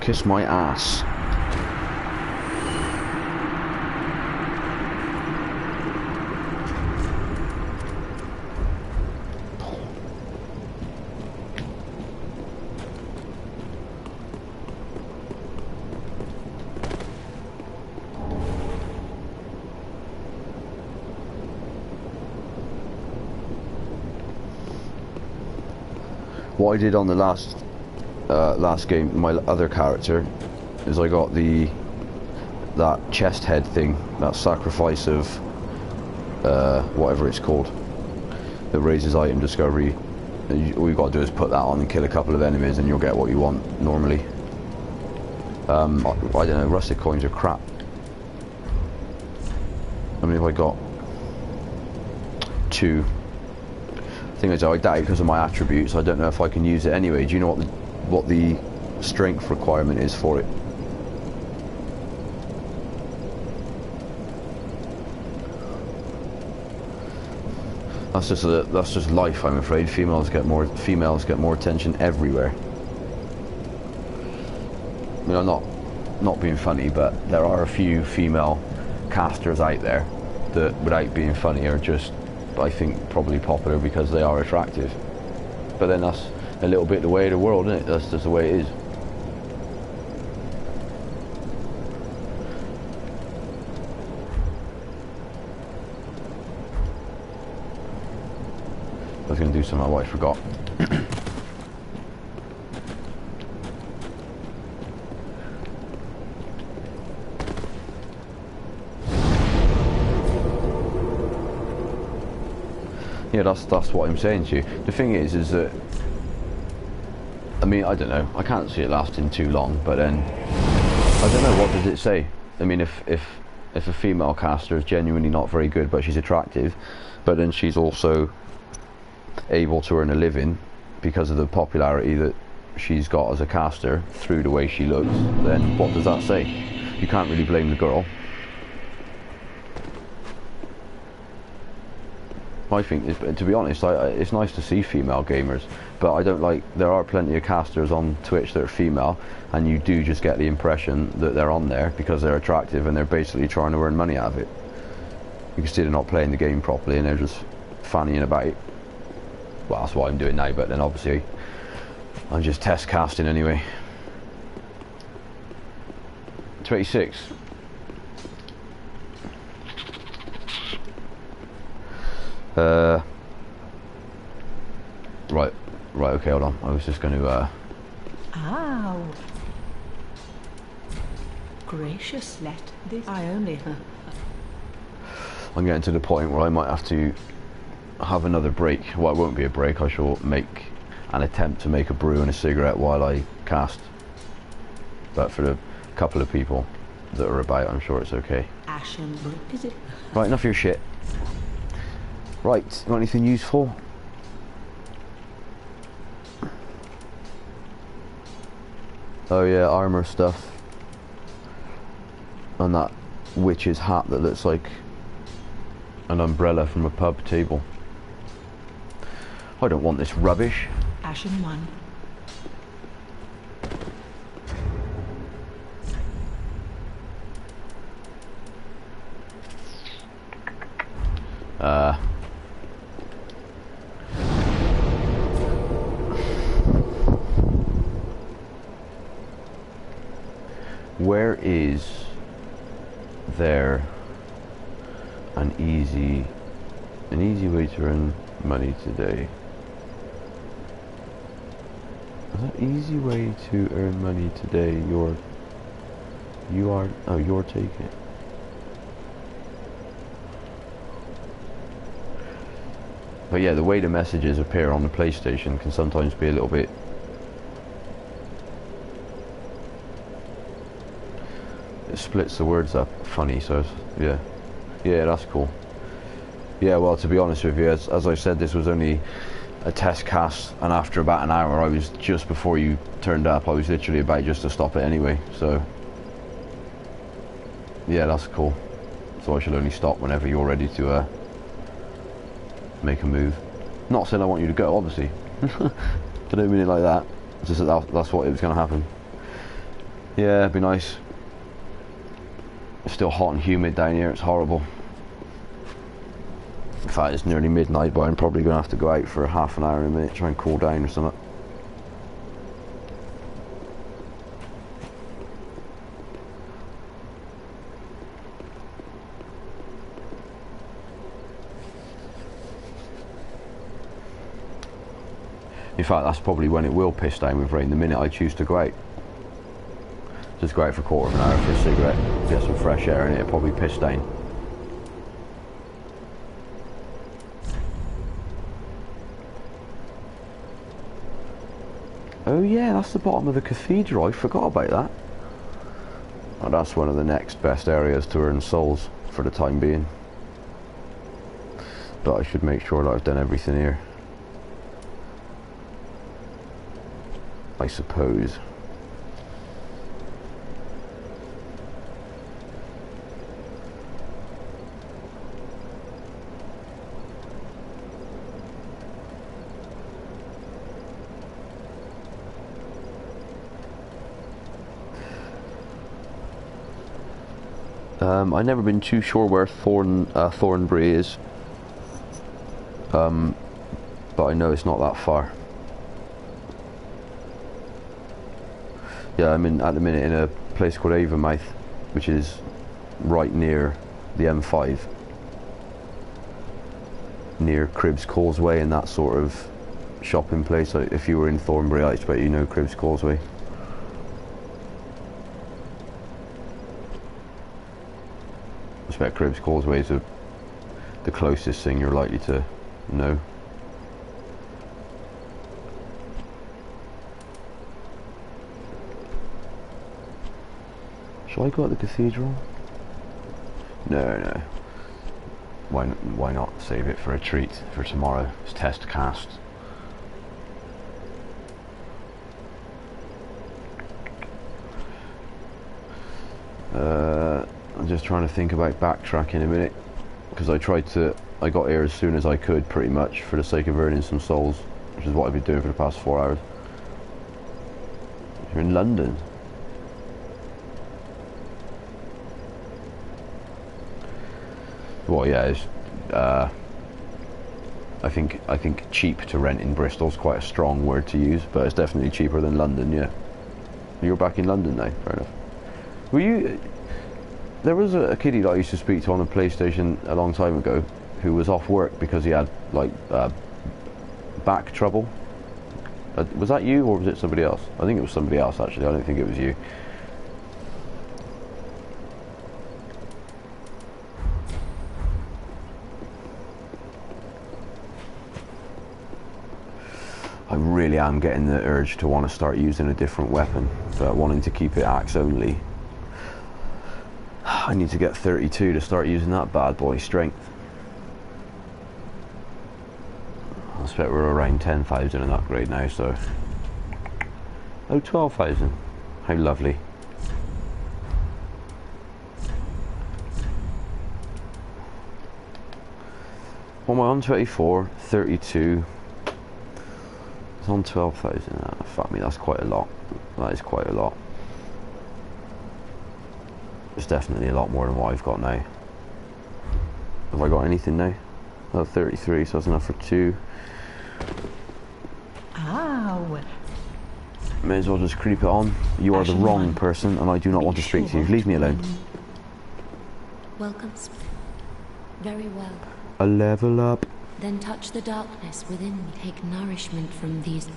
Kiss my ass. What I did on the last game, my other character, is I got that chest head thing, that sacrifice of whatever it's called, that raises item discovery. All you've got to do is put that on and kill a couple of enemies and you'll get what you want normally. I don't know, rustic coins are crap. I mean, if I got 2. Thing is, I doubt because of my attributes. I don't know if I can use it anyway. Do you know what the strength requirement is for it? That's just life, I'm afraid. Females get more attention everywhere. I mean, I'm not being funny, but there are a few female casters out there that, without being funny, are just, I think, probably popular because they are attractive. But then that's a little bit the way of the world, isn't it? That's just the way it is. was going to do something I forgot. Yeah, that's what I'm saying to you. The thing is that, I mean, I don't know. I can't see it lasting too long, but then I don't know. What does it say? I mean, if a female caster is genuinely not very good, but she's attractive, but then she's also able to earn a living because of the popularity that she's got as a caster through the way she looks, then what does that say? You can't really blame the girl. I think, to be honest, it's nice to see female gamers, but I don't like, there are plenty of casters on Twitch that are female, and you do just get the impression that they're on there because they're attractive and they're basically trying to earn money out of it. You can see they're not playing the game properly and they're just fannying about it. Well, that's what I'm doing now, but then obviously I'm just test casting anyway. 26. Right, okay, hold on. I was just going to, Ow. Gracious, let this... I only... I'm getting to the point where I might have to have another break. Well, it won't be a break. I shall make an attempt to make a brew and a cigarette while I cast. But for the couple of people that are about, I'm sure it's okay. Ashen brook, is it? Right, enough of your shit. Right, got anything useful? Oh yeah, armor stuff. And that witch's hat that looks like an umbrella from a pub table. I don't want this rubbish. Ashen one. Where is there an easy way to earn money today? Is that easy way to earn money today? You're taking it. But yeah, the way the messages appear on the PlayStation can sometimes be a little bit... It splits the words up funny, so yeah. Yeah, that's cool. Yeah, well, to be honest with you, as I said, this was only a test cast, and after about an hour, I was just before you turned up, I was literally about just to stop it anyway, so... Yeah, that's cool. So I should only stop whenever you're ready to make a move. Not saying I want you to go, obviously. I don't mean it like that. It's just that's what it was going to happen. Yeah, it'd be nice. It's still hot and humid down here, it's horrible. In fact, it's nearly midnight, but I'm probably going to have to go out for half an hour in a minute, try and cool down or something. In fact, that's probably when it will piss down with rain, the minute I choose to go out. Just go out for a quarter of an hour for a cigarette, get some fresh air, and it'll probably piss down. Oh yeah, that's the bottom of the cathedral, I forgot about that. Oh, that's one of the next best areas to earn souls for the time being. But I should make sure that I've done everything here. I suppose. I've never been too sure where Thornbury is, but I know it's not that far. Yeah, I'm at the minute in a place called Avonmouth, which is right near the M5. near Cribbs Causeway and that sort of shopping place. Like if you were in Thornbury, I expect you know Cribbs Causeway. I expect Cribbs Causeway is the closest thing you're likely to know. Shall I go at the cathedral? No. Why not save it for a treat for tomorrow? It's test cast. I'm just trying to think about backtracking a minute, because I got here as soon as I could, pretty much, for the sake of earning some souls, which is what I've been doing for the past 4 hours. You're in London. Well, yeah, it's, I think cheap to rent in Bristol is quite a strong word to use, but it's definitely cheaper than London. Yeah, you're back in London now. Fair enough. Were you? There was a kiddie that I used to speak to on the PlayStation a long time ago, who was off work because he had like back trouble. Was that you, or was it somebody else? I think it was somebody else actually. I don't think it was you. I really am getting the urge to want to start using a different weapon, but wanting to keep it axe only. I need to get 32 to start using that bad boy. Strength. I expect we're around 10,000 in upgrade now, so... Oh, 12,000. How lovely. What am I on? 24, 32... It's on 12,000. Fuck me, that's quite a lot. That is quite a lot. It's definitely a lot more than what I've got now. Have I got anything now? Oh, 33, so that's enough for 2. Ow! May as well just creep it on. You are the wrong person, and I do not want to speak to you. Leave me alone. Welcome. Very well. A level up. Then touch the darkness within me. Take nourishment from these.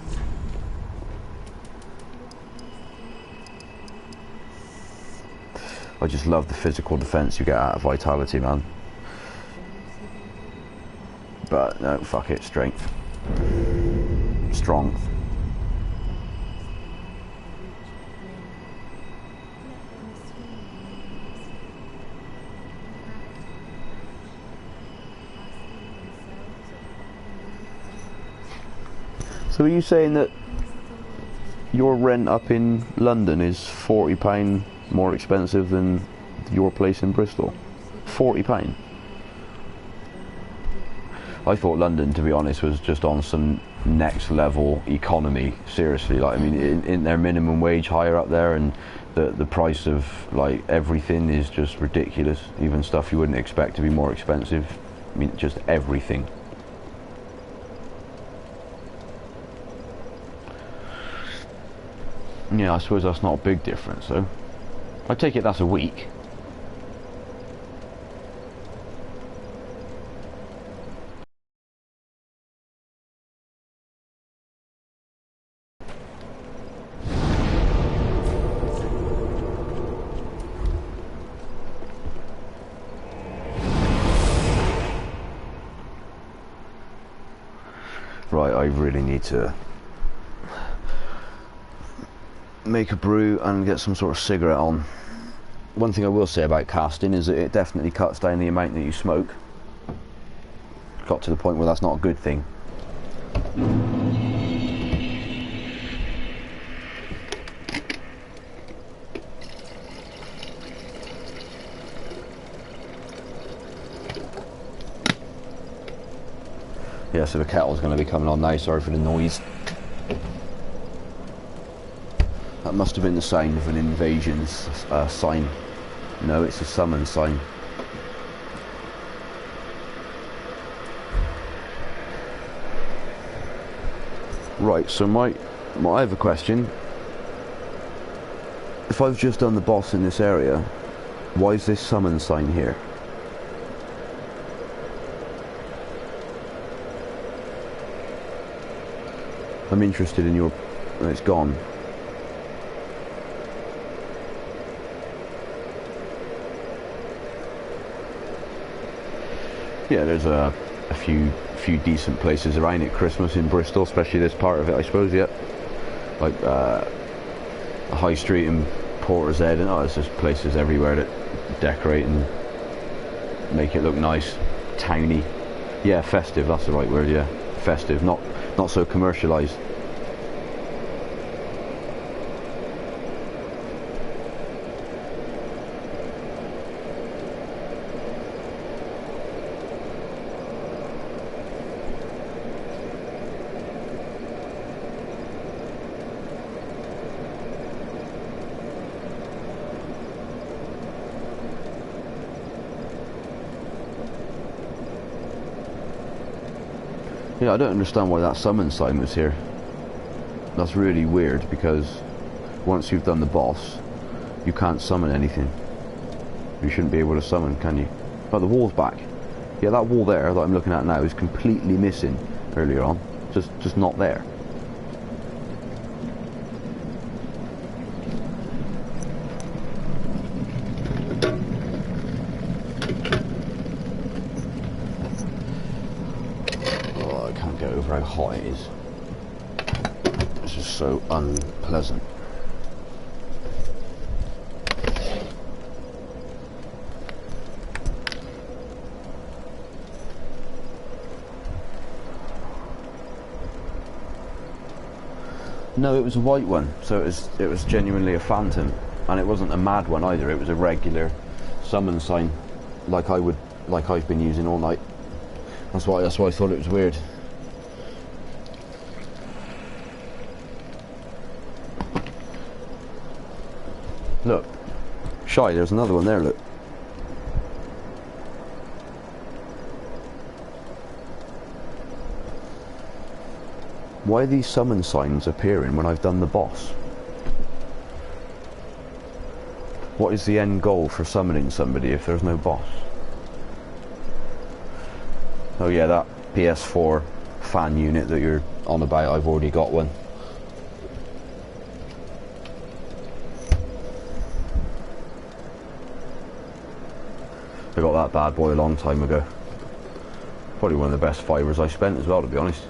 I just love the physical defense you get out of Vitality, man. But no, fuck it, strength. Strong. So are you saying that your rent up in London is £40 more expensive than your place in Bristol? £40? I thought London, to be honest, was just on some next level economy. Seriously, like, I mean, in their minimum wage higher up there, and the price of like everything is just ridiculous. Even stuff you wouldn't expect to be more expensive. I mean, just everything. Yeah, I suppose that's not a big difference, though. I take it that's a week. Right, I really need to make a brew and get some sort of cigarette on. One thing I will say about casting is that it definitely cuts down the amount that you smoke. Got to the point where that's not a good thing. Yeah, so the kettle's going to be coming on now, sorry for the noise. That must have been the sign of an invasion sign. No, it's a summon sign. Right, so I have a question. If I've just done the boss in this area, why is this summon sign here? I'm interested in your... Oh, it's gone. Yeah, there's a few decent places around at Christmas in Bristol, especially this part of it, I suppose. Yeah, like High Street in Portishead, and there's just places everywhere that decorate and make it look nice, towny. Yeah, festive. That's the right word. Yeah, festive. Not so commercialised. Yeah, I don't understand why that summon sign was here. That's really weird, because once you've done the boss, you can't summon anything. You shouldn't be able to summon, can you? Oh, the wall's back. Yeah, that wall there that I'm looking at now is completely missing earlier on. Just not there. How hot it is. It's just so unpleasant. No, it was a white one, so it was genuinely a phantom, and it wasn't a mad one either. It was a regular summon sign, like I've been using all night. That's why I thought it was weird. Look, Shy, there's another one there, look. Why are these summon signs appearing when I've done the boss? What is the end goal for summoning somebody if there's no boss? Oh yeah, that PS4 fan unit that you're on about, I've already got one. I got that bad boy a long time ago. Probably one of the best fibres I spent as well, to be honest.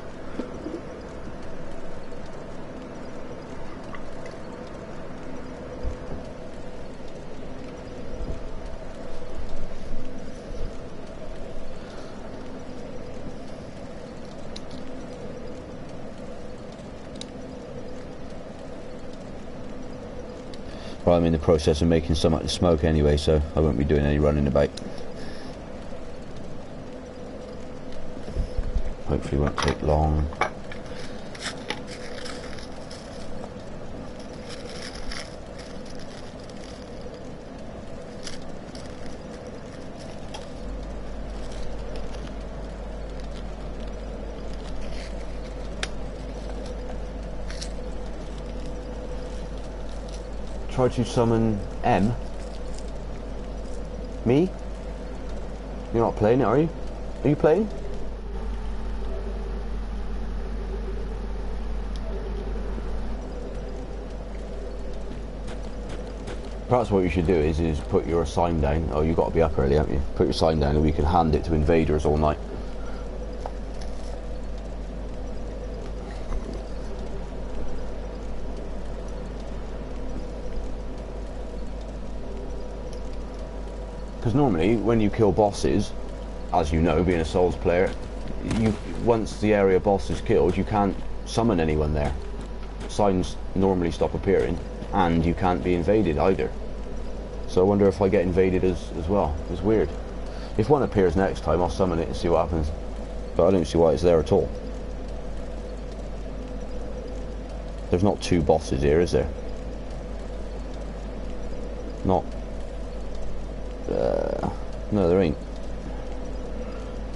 Well, I'm in the process of making some up to smoke anyway, so I won't be doing any running about. Hopefully it won't take long. Try to summon M. Me? You're not playing it, are you? Are you playing? Perhaps what you should do is put your sign down. Oh, you've got to be up early, haven't you? Put your sign down and we can hand it to invaders all night. Because normally, when you kill bosses, as you know, being a Souls player, once the area boss is killed, you can't summon anyone there. Signs normally stop appearing, and you can't be invaded either. So I wonder if I get invaded as well. It's weird. If one appears next time, I'll summon it and see what happens. But I don't see why it's there at all. There's not two bosses here, is there? Not... no, there ain't.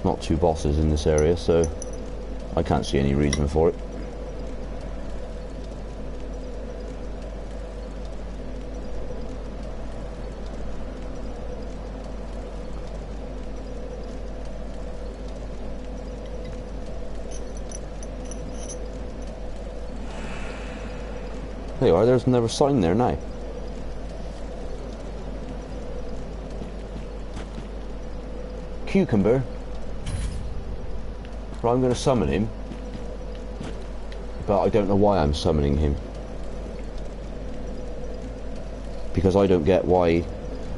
Not two bosses in this area, so I can't see any reason for it. There you are, there's another sign there now. Cucumber. Right, I'm going to summon him. But I don't know why I'm summoning him. Because I don't get why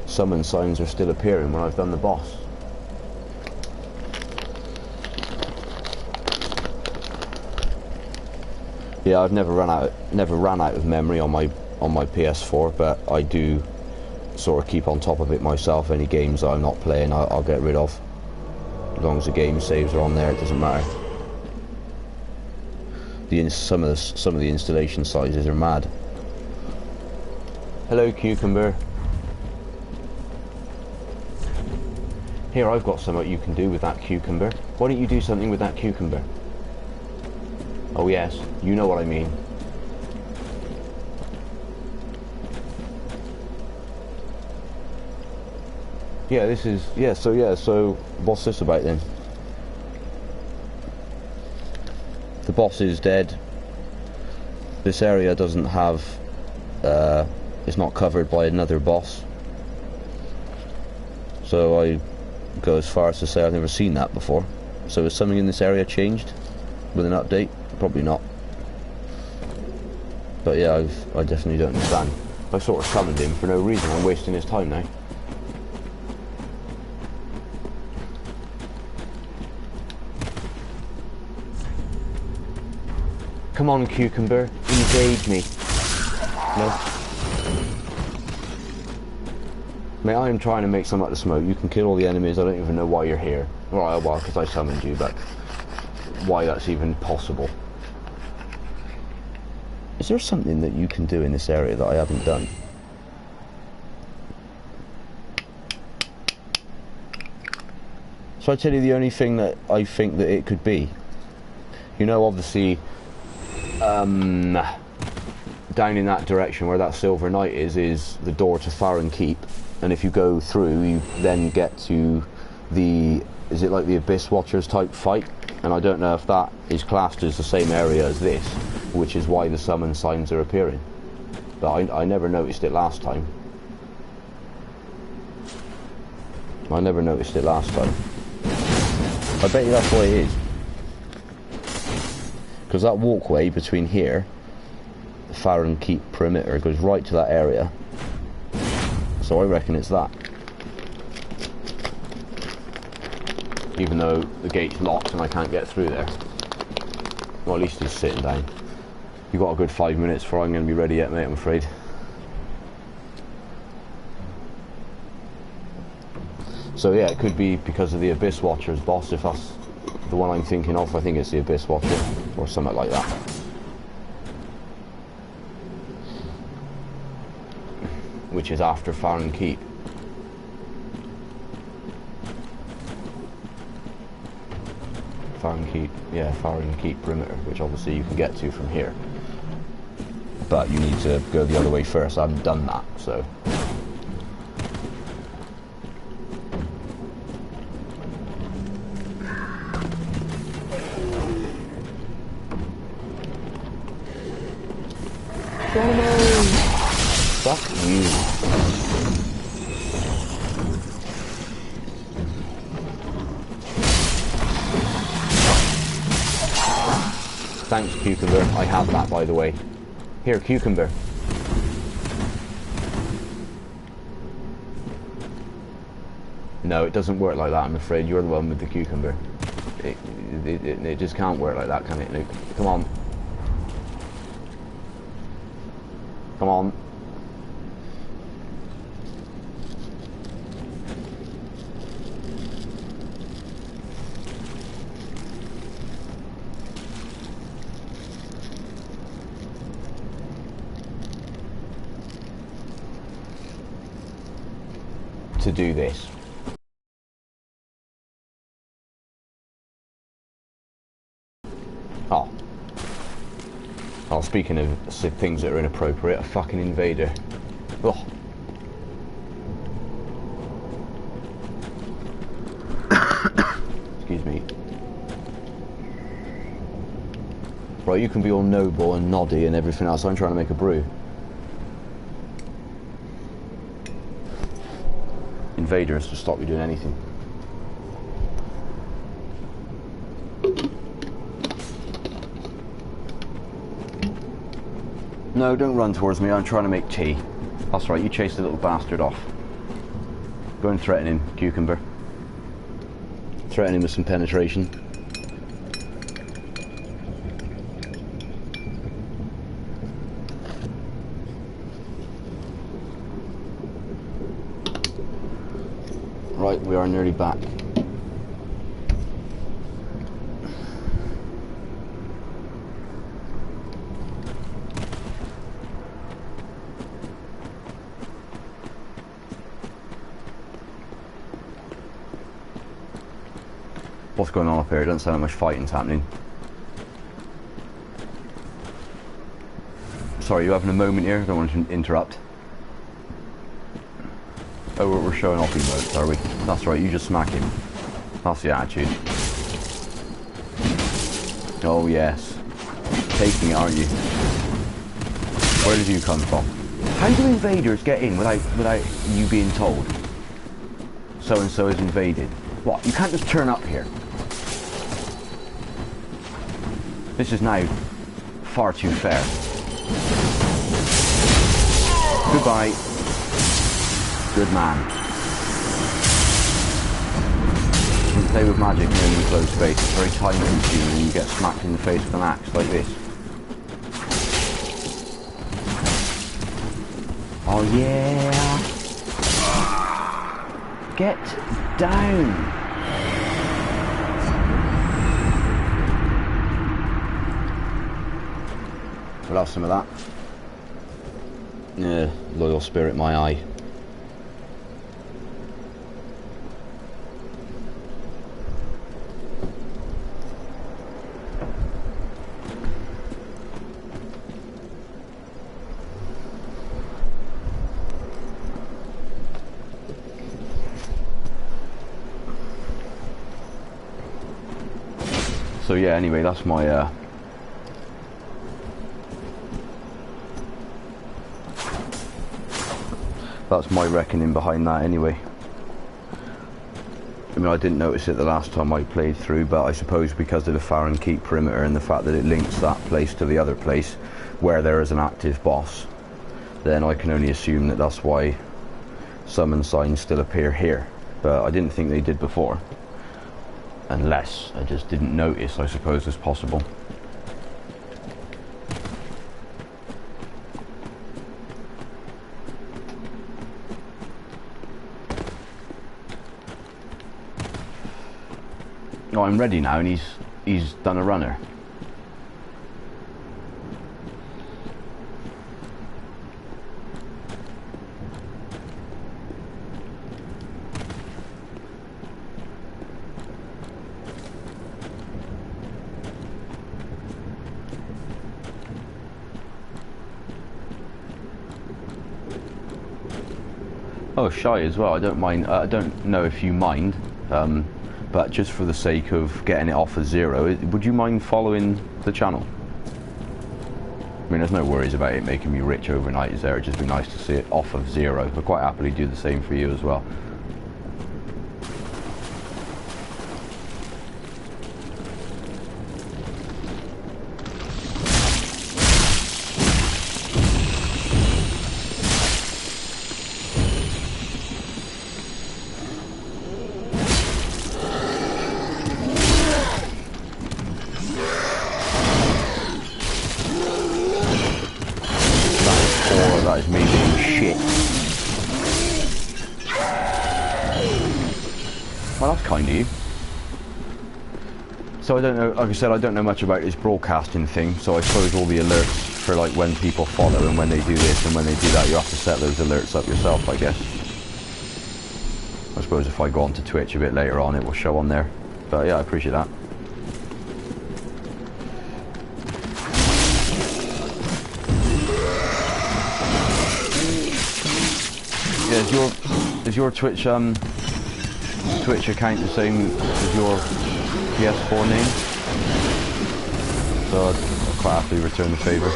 summon signs are still appearing when I've done the boss. Yeah, I've never ran out of memory on my PS4, but I do sort of keep on top of it myself. Any games that I'm not playing, I'll get rid of. As long as the game saves are on there, it doesn't matter. Some of the installation sizes are mad. Hello, Cucumber. Here, I've got something you can do with that cucumber. Why don't you do something with that cucumber? Oh yes, you know what I mean. Yeah, so what's this about then? The boss is dead. This area doesn't have, it's not covered by another boss. So I go as far as to say I've never seen that before. So has something in this area changed with an update? Probably not. But yeah, I definitely don't understand. I sort of summoned him for no reason. I'm wasting his time now. Come on, Cucumber, invade me. No. Mate, I am trying to make some out of smoke. You can kill all the enemies. I don't even know why you're here. Well, because I summoned you, but why that's even possible. Is there something that you can do in this area that I haven't done? So I tell you the only thing that I think that it could be. You know, obviously, down in that direction where that Silver Knight is the door to Farron Keep, and if you go through, you then get to the, is it like the Abyss Watchers type fight? And I don't know if that is classed as the same area as this, which is why the summon signs are appearing. But I never noticed it last time. I never noticed it last time. I bet you that's what it is. Because that walkway between here, the Farron Keep perimeter, goes right to that area. So I reckon it's that. Even though the gate's locked and I can't get through there. Well, at least he's sitting down. You've got a good 5 minutes before I'm going to be ready yet, mate, I'm afraid. So yeah, it could be because of the Abyss Watchers boss, if that's the one I'm thinking of. I think it's the Abyss Watcher, or something like that. Which is after Farron Keep. Farron Keep perimeter, which obviously you can get to from here. But you need to go the other way first. I haven't done that, so. Fuck you. Thanks, Cucumber. I have that, by the way. Here, Cucumber. No, it doesn't work like that, I'm afraid. You're the one with the cucumber. It just can't work like that, can it, Luke? Come on. Come on. To do this. Oh, speaking of things that are inappropriate, a fucking invader. Oh. Excuse me. Right, While you can be all noble and noddy and everything else, I'm trying to make a brew. Invaders to stop you doing anything. No, don't run towards me, I'm trying to make tea. That's right, you chase the little bastard off. Go and threaten him, Cucumber. Threaten him with some penetration. Right, we are nearly back. What's going on up here? It doesn't sound like much fighting's happening. Sorry, you having a moment here? I don't want to interrupt. Oh, we're showing off emotes, are we? That's right, you just smack him. That's the attitude. Oh yes. Taking it, aren't you? Where did you come from? How do invaders get in without you being told? So and so is invaded. What? You can't just turn up here. This is now far too fair. Goodbye. Good man. You can play with magic in an enclosed space. It's very time consuming and you get smacked in the face with an axe like this. Oh yeah. Get down. We'll have some of that. Yeah, loyal spirit, my eye. So yeah, anyway, that's my that's my reckoning behind that anyway. I mean, I didn't notice it the last time I played through, but I suppose because of the Farron Keep perimeter and the fact that it links that place to the other place where there is an active boss, then I can only assume that that's why summon signs still appear here. But I didn't think they did before. Unless I just didn't notice, I suppose it's possible. Oh, I'm ready now, and he's done a runner. Oh, shy as well. I don't mind. I don't know if you mind. But just for the sake of getting it off of 0, would you mind following the channel? I mean, there's no worries about it making me rich overnight, is there? It'd just be nice to see it off of 0. I'd quite happily do the same for you as well. That is me being shit. Well, that's kind of you. So I don't know, like I said, I don't know much about this broadcasting thing, so I suppose all the alerts for like when people follow and when they do this and when they do that, you have to set those alerts up yourself, I guess. I suppose if I go onto Twitch a bit later on, it will show on there. But yeah, I appreciate that. Yeah, is your Twitch Twitch account the same as your PS4 name? So I quite happily return the favour.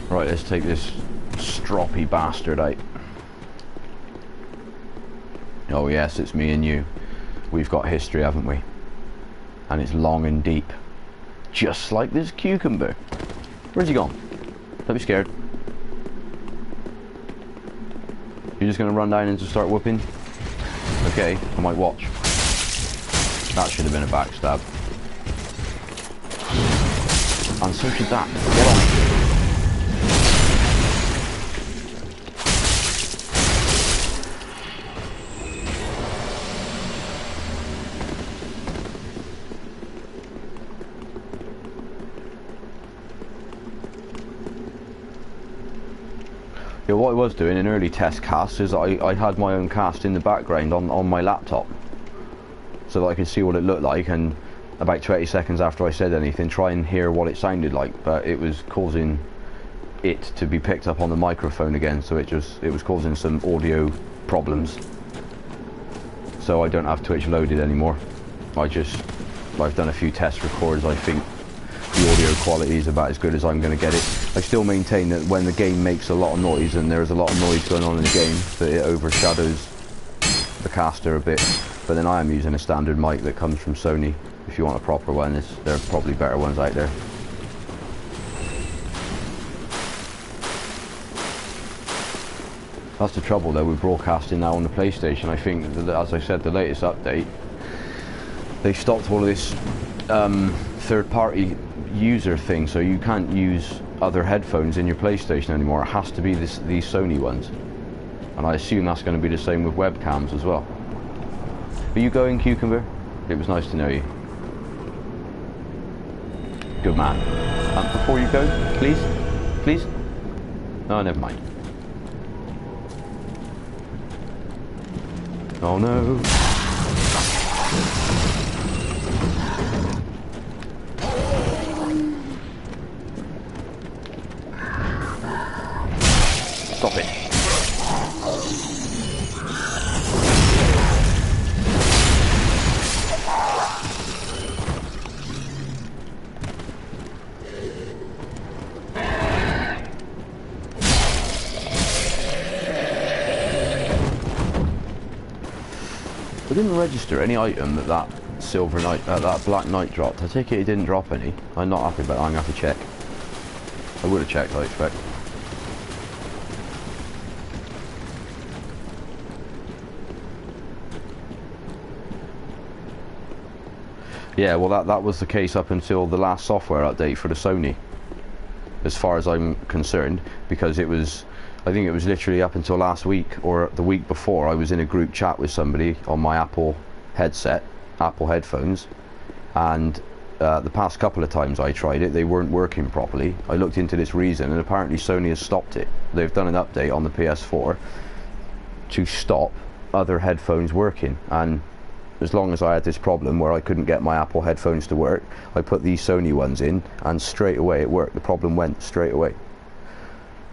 Right, let's take this stroppy bastard out. Oh yes, it's me and you. We've got history, haven't we? And it's long and deep. Just like this cucumber. Where's he gone? Don't be scared. You're just gonna run down and just start whooping? Okay, I might watch. That should have been a backstab. And so should that. Get on. Yeah, what I was doing in early test casts is I had my own cast in the background on my laptop so that I could see what it looked like, and about 20 seconds after I said anything try and hear what it sounded like, but it was causing it to be picked up on the microphone again, so it was causing some audio problems. So I don't have Twitch loaded anymore. I've done a few test records. I think the audio quality is about as good as I'm going to get it. I still maintain that when the game makes a lot of noise, and there's a lot of noise going on in the game, that it overshadows the caster a bit. But then I am using a standard mic that comes from Sony. If you want a proper one, there are probably better ones out there. That's the trouble though with broadcasting now on the PlayStation. I think that, as I said, the latest update, they stopped all of this third-party user thing, so you can't use other headphones in your PlayStation anymore. It has to be these Sony ones, and I assume that's going to be the same with webcams as well. Are you going, Cucumber? It was nice to know you. Good man. Before you go, please? Oh, never mind. Oh no. Stop it. I didn't register any item that silver knight, that black knight dropped. I take it he didn't drop any. I'm not happy about that. I'm going to have to check. I would have checked, I expect. Yeah, well that was the case up until the last software update for the Sony, as far as I'm concerned, because it was, I think it was literally up until last week or the week before, I was in a group chat with somebody on my Apple headset, Apple headphones, and the past couple of times I tried it, they weren't working properly. I looked into this reason, and apparently Sony has stopped it. They've done an update on the PS4 to stop other headphones working, and as long as I had this problem where I couldn't get my Apple headphones to work, I put these Sony ones in, and straight away it worked. The problem went straight away.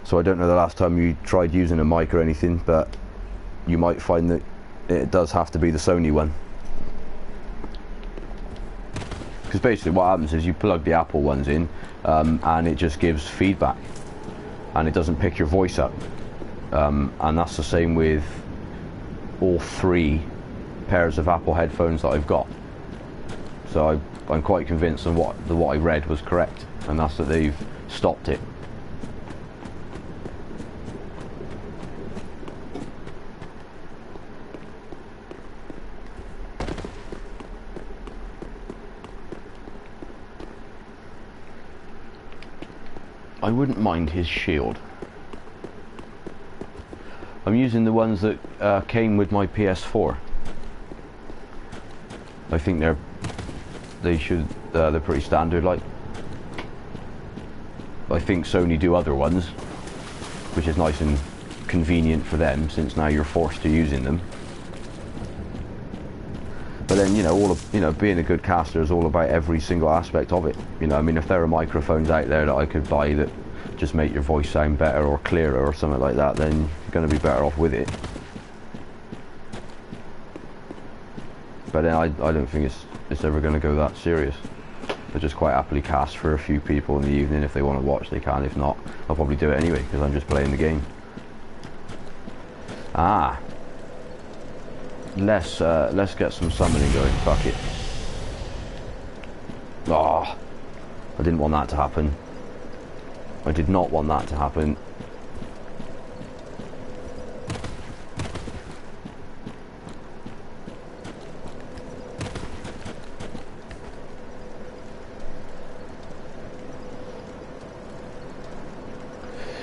So I don't know the last time you tried using a mic or anything, but you might find that it does have to be the Sony one. Because basically what happens is you plug the Apple ones in, and it just gives feedback, and it doesn't pick your voice up. And that's the same with all three pairs of Apple headphones that I've got. So I'm quite convinced that what I read was correct, and that's that they've stopped it. I wouldn't mind his shield. I'm using the ones that came with my PS4. I think they're pretty standard. Like, I think Sony do other ones, which is nice and convenient for them, since now you're forced to using them. But then, being a good caster is all about every single aspect of it. I mean, if there are microphones out there that I could buy that just make your voice sound better or clearer or something like that, then you're going to be better off with it. But then I don't think it's ever going to go that serious. I just quite happily cast for a few people in the evening. If they want to watch, they can. If not, I'll probably do it anyway because I'm just playing the game. Ah, let's get some summoning going. Fuck it. Oh, I didn't want that to happen. I did not want that to happen.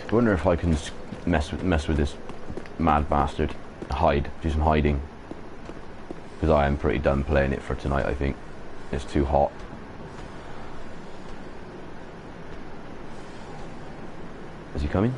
I wonder if I can mess with this mad bastard. Do some hiding. Because I am pretty done playing it for tonight, I think. It's too hot. Is he coming?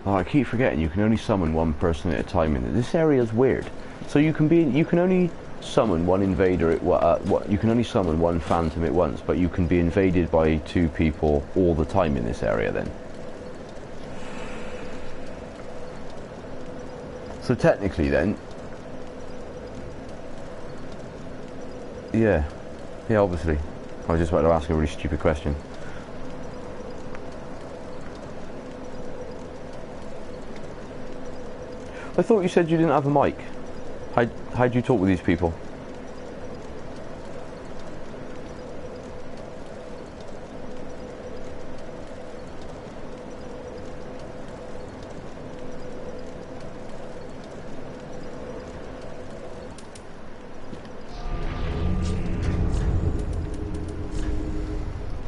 Oh, I keep forgetting you can only summon one person at a time in this area is weird. So you can only summon one invader you can only summon one phantom at once, but you can be invaded by two people all the time in this area then. So technically then, yeah, obviously. I was just about to ask a really stupid question. I thought you said you didn't have a mic. How do you talk with these people?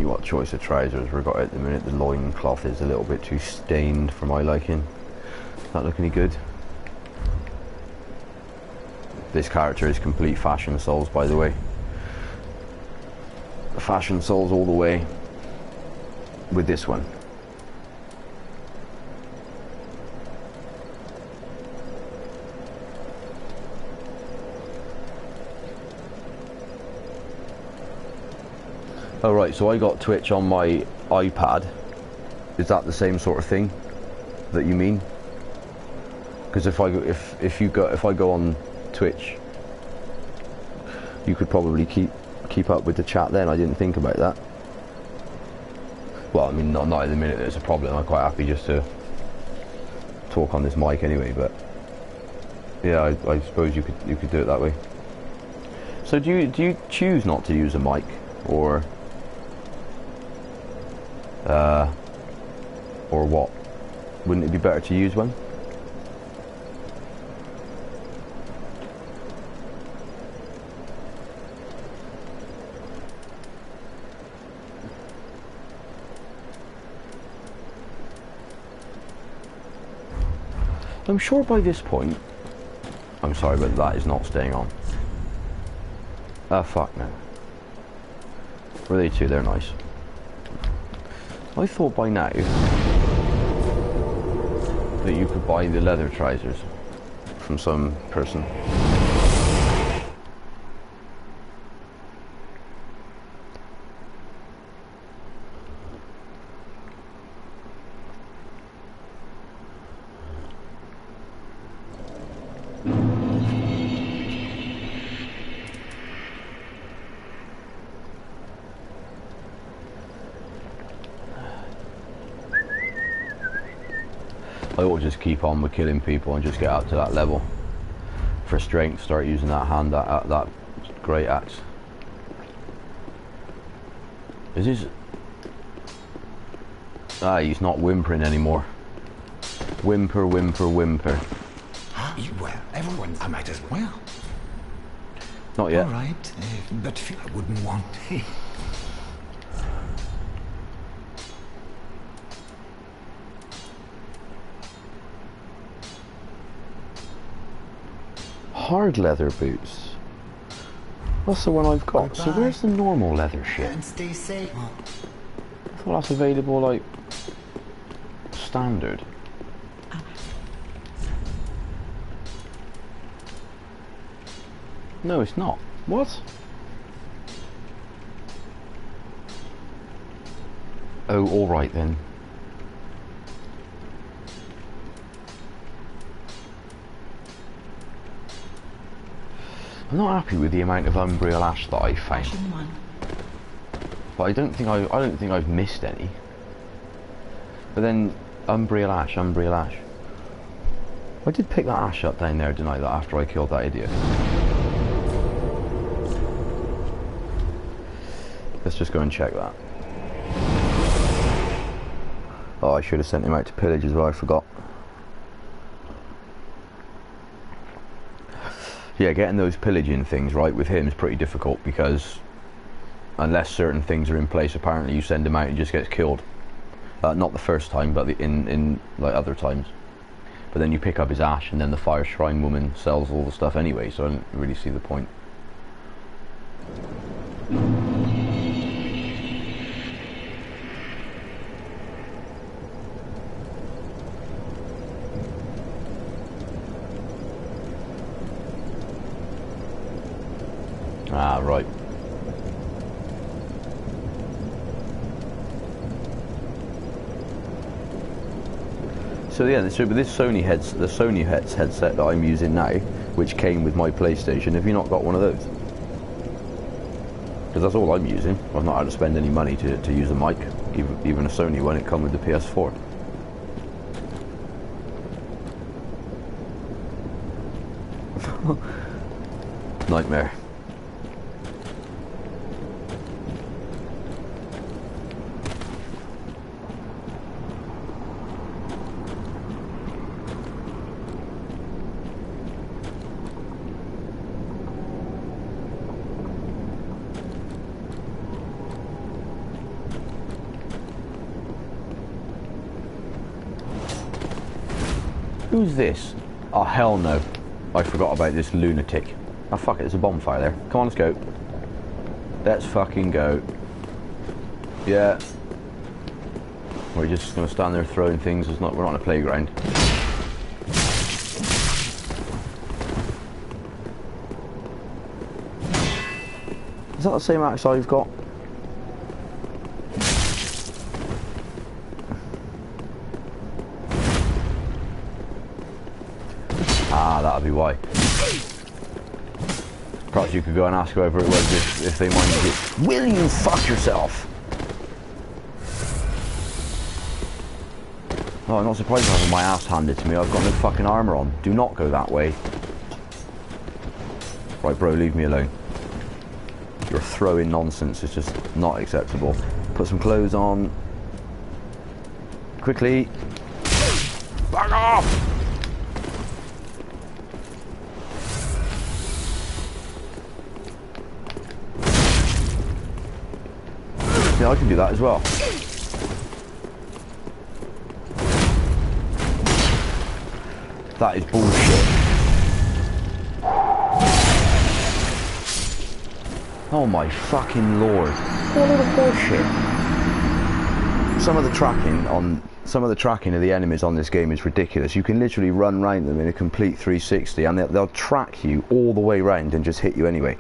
What choice of trousers we got at the minute? The loincloth is a little bit too stained for my liking. Not look any good. This character is complete Fashion Souls, by the way. Fashion Souls all the way with this one. Oh right, so I got Twitch on my iPad. Is that the same sort of thing that you mean? Because if I go on Twitch, you could probably keep up with the chat then. I didn't think about that. Well, I mean, not at the minute there's a problem. I'm quite happy just to talk on this mic anyway, but yeah, I suppose you could do it that way. So do you choose not to use a mic, or what? Wouldn't it be better to use one? I'm sure by this point, I'm sorry, but that is not staying on. Fuck no. Were they two? They're nice. I thought by now that you could buy the leather trousers from some person. I ought to just keep on with killing people and just get out to that level. For strength, start using that that great axe. Is this... Ah, he's not whimpering anymore. Whimper, whimper, whimper. Well, everyone, I might as well. Not yet. All right, but I wouldn't want... Hard leather boots. That's the one I've got. Bye-bye. So where's the normal leather shit? And stay safe. thought that's available, like, standard. No, it's not. What? Oh, alright then. I'm not happy with the amount of Umbriel Ash that I found. Ashen one. But I don't think I've missed any. But then Umbriel Ash. I did pick that ash up down there, didn't I, that after I killed that idiot. Let's just go and check that. Oh, I should have sent him out to pillage as well, I forgot. Yeah, getting those pillaging things right with him is pretty difficult because unless certain things are in place, apparently you send him out and he just gets killed. Not the first time, but in like other times. But then you pick up his ash and then the Fire Shrine woman sells all the stuff anyway, so I don't really see the point. Ah, right. So yeah, so with this Sony headset that I'm using now, which came with my PlayStation, have you not got one of those? Because that's all I'm using. I've not had to spend any money to use a mic, even a Sony one. It come with the PS4. Nightmare. Who's this? Oh, hell no. I forgot about this lunatic. Oh, fuck it, there's a bonfire there. Come on, let's go. Let's fucking go. Yeah. We're just going to stand there throwing things. We're not on a playground. Is that the same axe I've got? Ah, that'll be why. Perhaps you could go and ask whoever it was if they minded it. Will you fuck yourself? Oh, I'm not surprised having my ass handed to me. I've got no fucking armour on. Do not go that way. Right, bro, leave me alone. Your throwing nonsense is just not acceptable. Put some clothes on. Quickly. Back off! Yeah, I can do that as well. That is bullshit. Oh my fucking lord. What a load of bullshit. Some of the tracking of the enemies on this game is ridiculous. You can literally run around them in a complete 360 and they'll track you all the way around and just hit you anyway.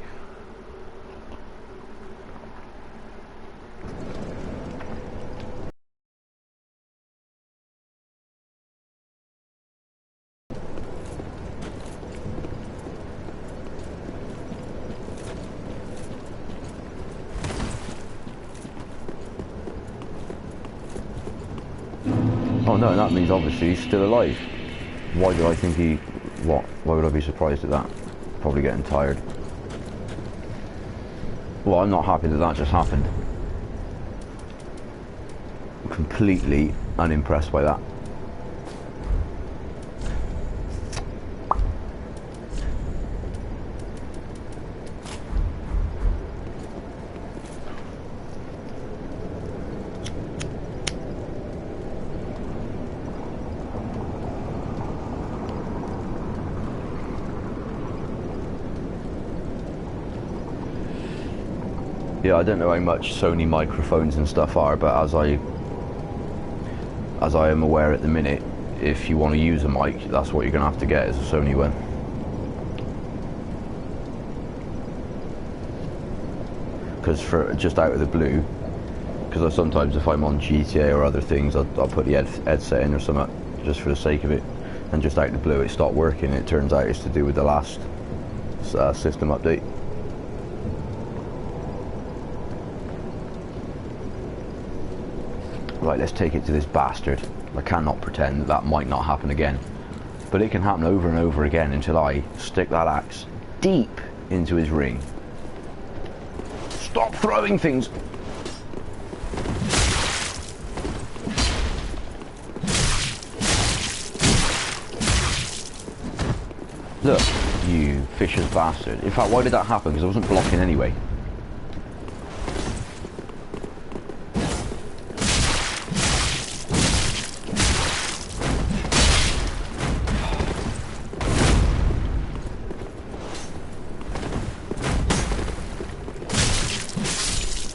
Oh no, that means obviously he's still alive. Why do I think he... what? Why would I be surprised at that? Probably getting tired. Well, I'm not happy that that just happened. I'm completely unimpressed by that. Yeah, Yeah, I don't know how much Sony microphones and stuff are, but as I am aware at the minute, if you want to use a mic, that's what you're going to have to get, is a Sony one. Because for just out of the blue, because sometimes if I'm on GTA or other things, I'll put the headset in or something, just for the sake of it, and just out of the blue it stopped working. It turns out it's to do with the last system update. Right, let's take it to this bastard. I cannot pretend that that might not happen again, but it can happen over and over again until I stick that axe deep into his ring. Stop throwing things! Look, you vicious bastard. In fact, why did that happen? Because I wasn't blocking anyway.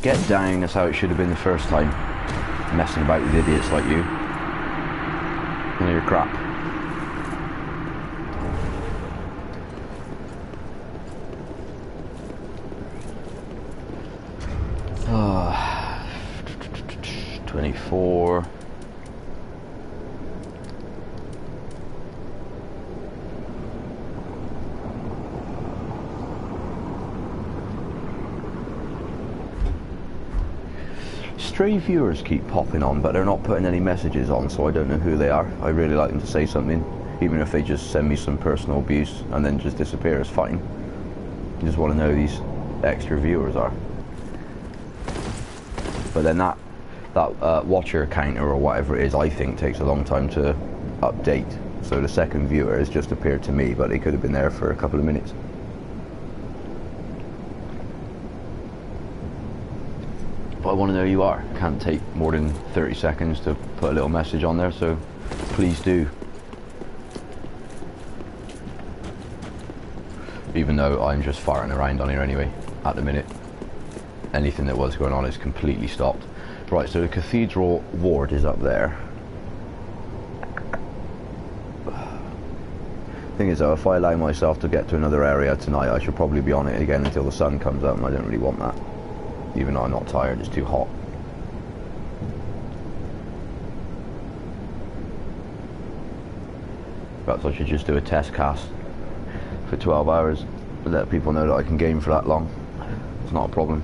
Get down, that's how it should have been the first time. Messing about with idiots like you. And you're crap. Oh, 24. Stray viewers keep popping on, but they're not putting any messages on, so I don't know who they are. I really like them to say something, even if they just send me some personal abuse and then just disappear, it's fine. I just want to know who these extra viewers are. But then that watcher counter or whatever it is, I think takes a long time to update. So the second viewer has just appeared to me, but they could have been there for a couple of minutes. But I want to know who you are. It can't take more than 30 seconds to put a little message on there, so please do. Even though I'm just farting around on here anyway, at the minute. Anything that was going on is completely stopped. Right, so the Cathedral Ward is up there. Thing is though, if I allow myself to get to another area tonight, I should probably be on it again until the sun comes up, and I don't really want that. Even though I'm not tired, it's too hot. Perhaps I should just do a test cast for 12 hours and let people know that I can game for that long. It's not a problem.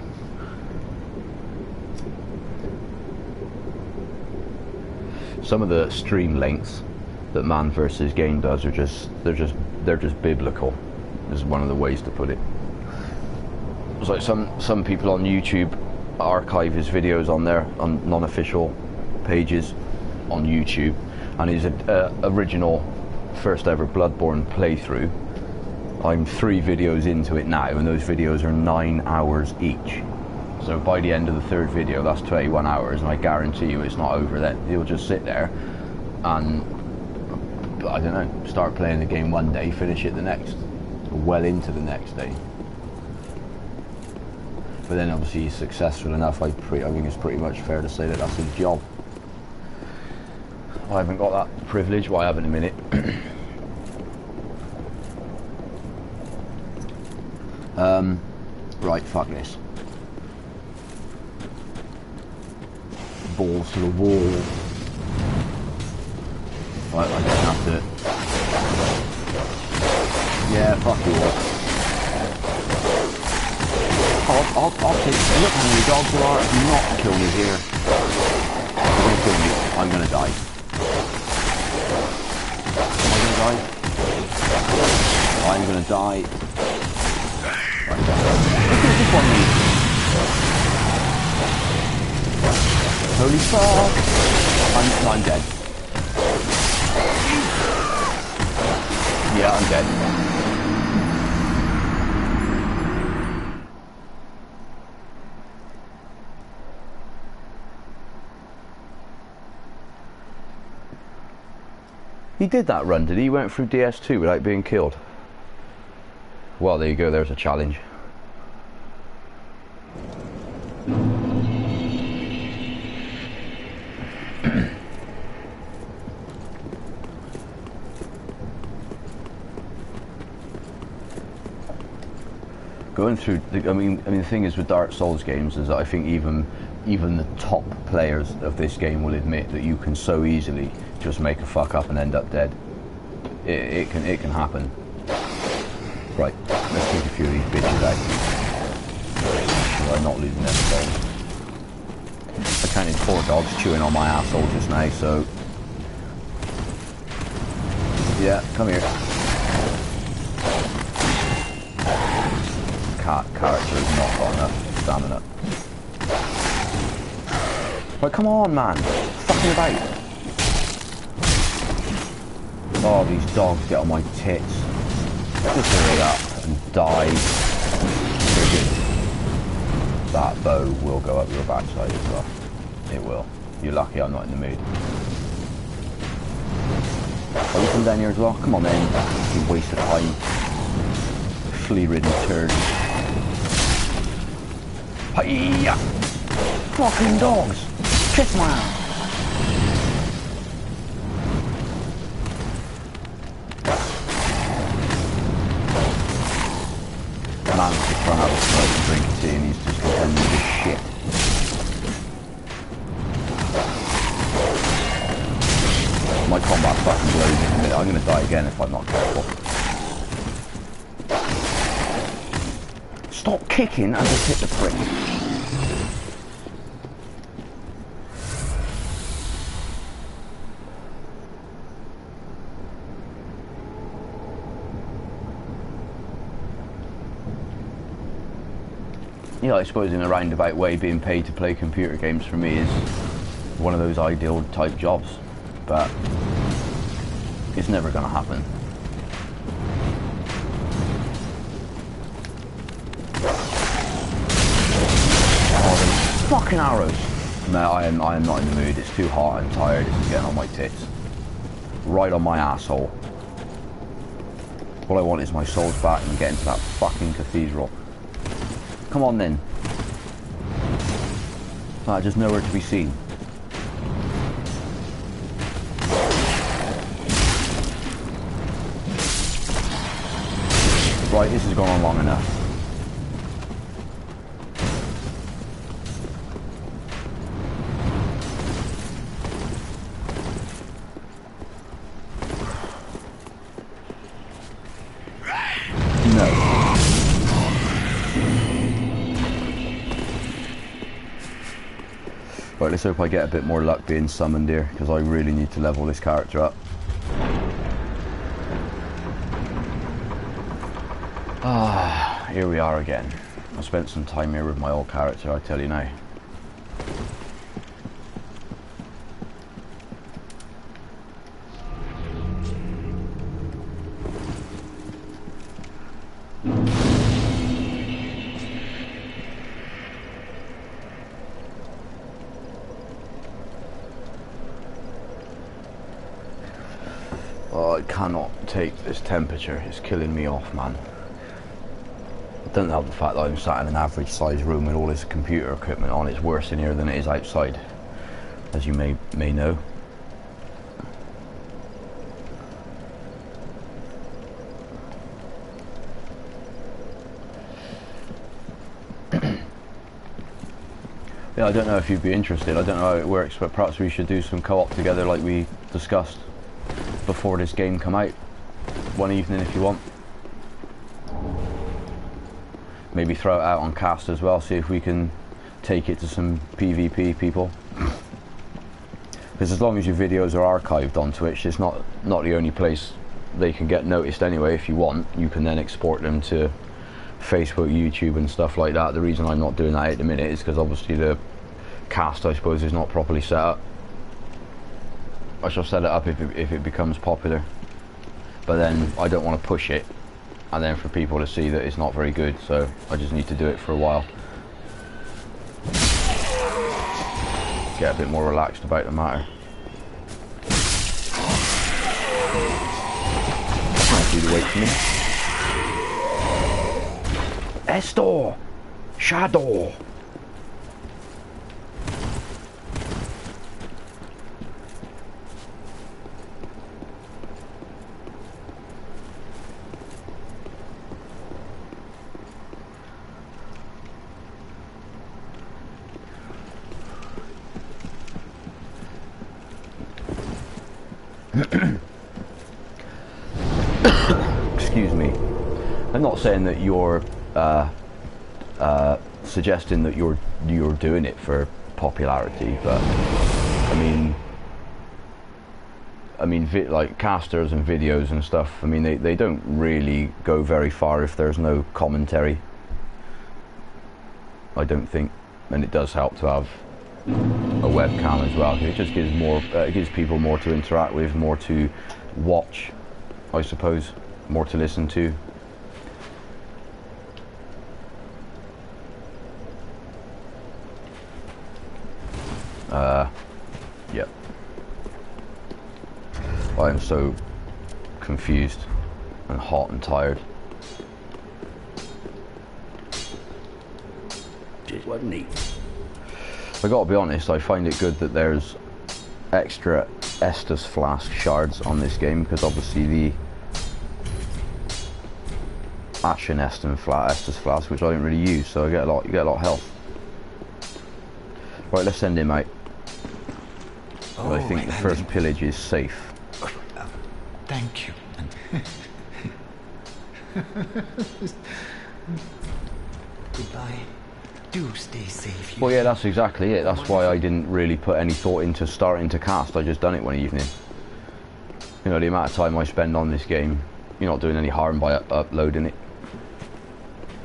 Some of the stream lengths that Man vs. Game does are they're just biblical, is one of the ways to put it. It's like some people on YouTube archive his videos on their non-official pages on YouTube, and his original first ever Bloodborne playthrough, I'm 3 videos into it now, and those videos are 9 hours each. So by the end of the 3rd video, that's 21 hours, and I guarantee you it's not over that. He'll just sit there and, I don't know, start playing the game one day, finish it the next, well into the next day. But then obviously he's successful enough, I think it's pretty much fair to say that that's his job. I haven't got that privilege, well I have in a minute. Right, fuck this. Balls to the wall. Right, I don't have to... Yeah, fuck you all. I'll take... Look how many dogs there are. Not kill me here. You're gonna kill me. I'm gonna die. Am I gonna die? I'm gonna die. Just 1 minute. Holy fuck! I'm dead. Yeah, I'm dead. He did that run, did he? He went through DS2 without being killed. Well, there you go, there's a challenge. going through. I mean, the thing is with Dark Souls games is that I think even the top players of this game will admit that you can so easily just make a fuck up and end up dead. It can happen. Right, let's take a few of these bitches out. So I'm not losing their souls. I counted 4 dogs chewing on my asshole just now, so yeah, come here. Character has not got enough stamina. Right, come on, man. Fucking about. Oh, these dogs get on my tits. Just hurry up and die. Friggin'. That bow will go up your backside as well. It will. You're lucky I'm not in the mood. Oh, you come down here as well? Come on then. You waste of time. Flea-ridden turd. Hiya! Fucking dogs! Kiss my ass! Man's just trying to have a smoke and drink tea and he's just pretending to shit. My combat fucking blows in a minute. I'm gonna die again if I'm not careful. Stop kicking and just hit the prick. Yeah, I suppose in a roundabout way, being paid to play computer games for me is one of those ideal type jobs, but it's never going to happen. Oh, those fucking arrows! No, I am not in the mood. It's too hot. I'm tired. This is getting on my tits. Right on my asshole. All I want is my souls back and get into that fucking cathedral. Come on then. Just nowhere to be seen. Right, this has gone on long enough. Right, let's hope I get a bit more luck being summoned here, because I really need to level this character up. Ah, here we are again. I spent some time here with my old character, I tell you now. Oh, I cannot take this temperature, it's killing me off, man. It doesn't help the fact that I'm sat in an average sized room with all this computer equipment on. It's worse in here than it is outside, as you may know. Yeah, I don't know if you'd be interested. I don't know how it works, but perhaps we should do some co-op together like we discussed before this game come out. One evening if you want. Maybe throw it out on cast as well, see if we can take it to some PvP people. Because as long as your videos are archived on Twitch, it's not the only place they can get noticed anyway. If you want, you can then export them to Facebook, YouTube and stuff like that. The reason I'm not doing that at the minute is because obviously the cast, I suppose, is not properly set up. I shall set it up if it becomes popular, but then I don't want to push it and then for people to see that it's not very good, so I just need to do it for a while. Get a bit more relaxed about the matter. Can't do the wait for me. Estor! Shadow! Excuse me. I'm not saying that you're suggesting that you're doing it for popularity, but I mean, like casters and videos and stuff. I mean, they don't really go very far if there's no commentary. I don't think, and it does help to have a webcam as well. It just gives more, it gives people more to interact with, more to watch, I suppose, more to listen to. Yep. I am so confused and hot and tired. Just wasn't neat. I gotta be honest, I find it good that there's extra Estus flask shards on this game, because obviously the Ashen Estus flask, which I don't really use, so you get a lot of health. Right, let's send him out. I think the first pillage is safe. Thank you. Goodbye. Do stay safe. Well, yeah, that's exactly it. That's why I didn't really put any thought into starting to cast. I just done it one evening. You know, the amount of time I spend on this game, you're not doing any harm by uploading it.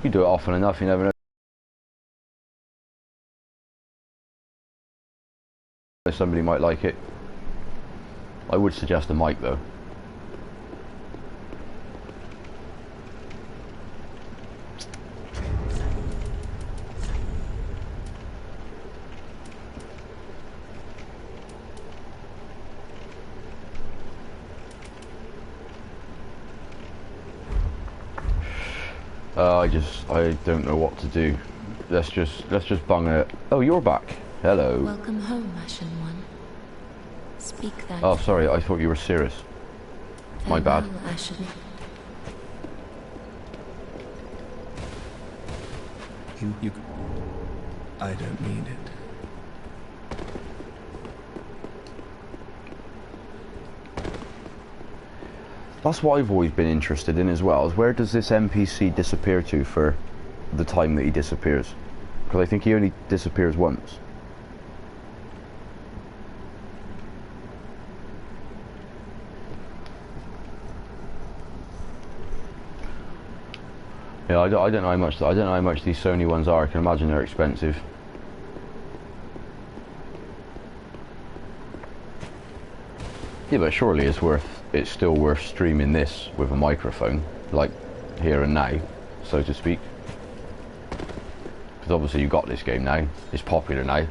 You do it often enough, you never know. Somebody might like it. I would suggest a mic though. I don't know what to do. Let's just bung it. Oh, you're back. Hello. Welcome home, Ashen One. Speak then. Oh, sorry, I thought you were serious. My bad. Farewell, Ashen. You... I don't need it. That's what I've always been interested in as well, is where does this NPC disappear to for the time that he disappears? Because I think he only disappears once. Yeah, I don't know how much. I don't know how much these Sony ones are. I can imagine they're expensive. Yeah, but surely it's still worth streaming this with a microphone, like here and now, so to speak. Because obviously you got this game now. It's popular now.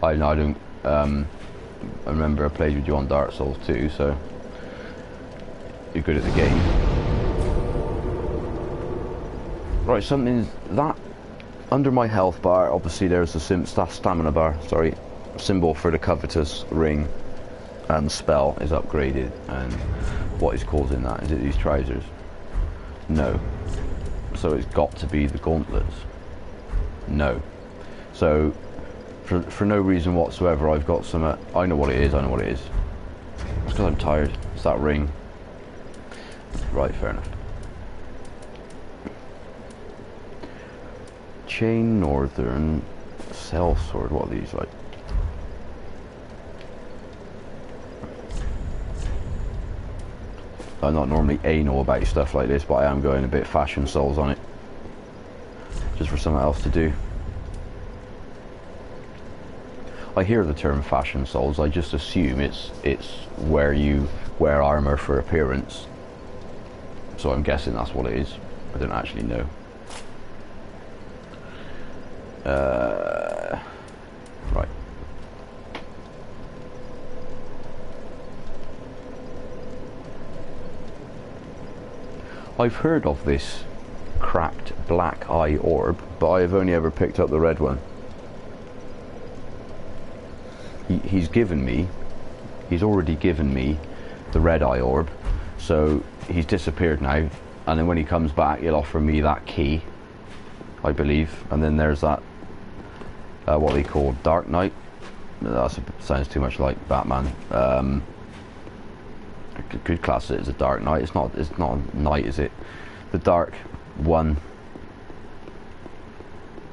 I don't. I remember I played with you on Dark Souls 2, so you're good at the game. Right, something that under my health bar, obviously there's a stamina bar, sorry, symbol for the covetous ring, and spell is upgraded. And what is causing that? Is it these trousers? No. So it's got to be the gauntlets. No. So for no reason whatsoever, I've got some. I know what it is. I know what it is. It's because I'm tired. It's that ring. Right, fair enough. Chain Northern Sellsword. What are these like? I'm not normally anal about stuff like this, but I am going a bit Fashion Souls on it, just for something else to do. I hear the term Fashion Souls. I just assume it's where you wear armor for appearance. So I'm guessing that's what it is. I don't actually know. Right. I've heard of this cracked black eye orb, but I have only ever picked up the red one. He's already given me the red eye orb, so he's disappeared now, and then when he comes back he'll offer me that key, I believe, and then there's that what they call Dark Knight. That sounds too much like Batman. could class it as a Dark Knight. It's not a knight, is it? The Dark One.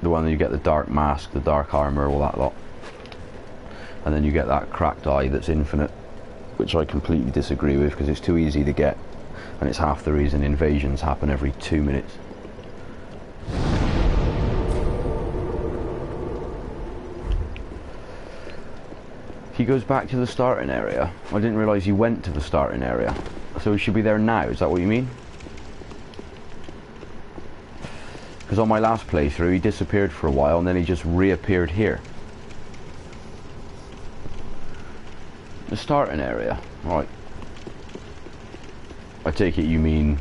The one that you get the dark mask, the dark armour, all that lot. And then you get that cracked eye that's infinite, which I completely disagree with because it's too easy to get, and it's half the reason invasions happen every 2 minutes. He goes back to the starting area. I didn't realise he went to the starting area. So he should be there now, is that what you mean? Because on my last playthrough he disappeared for a while and then he just reappeared here. The starting area, right. I take it you mean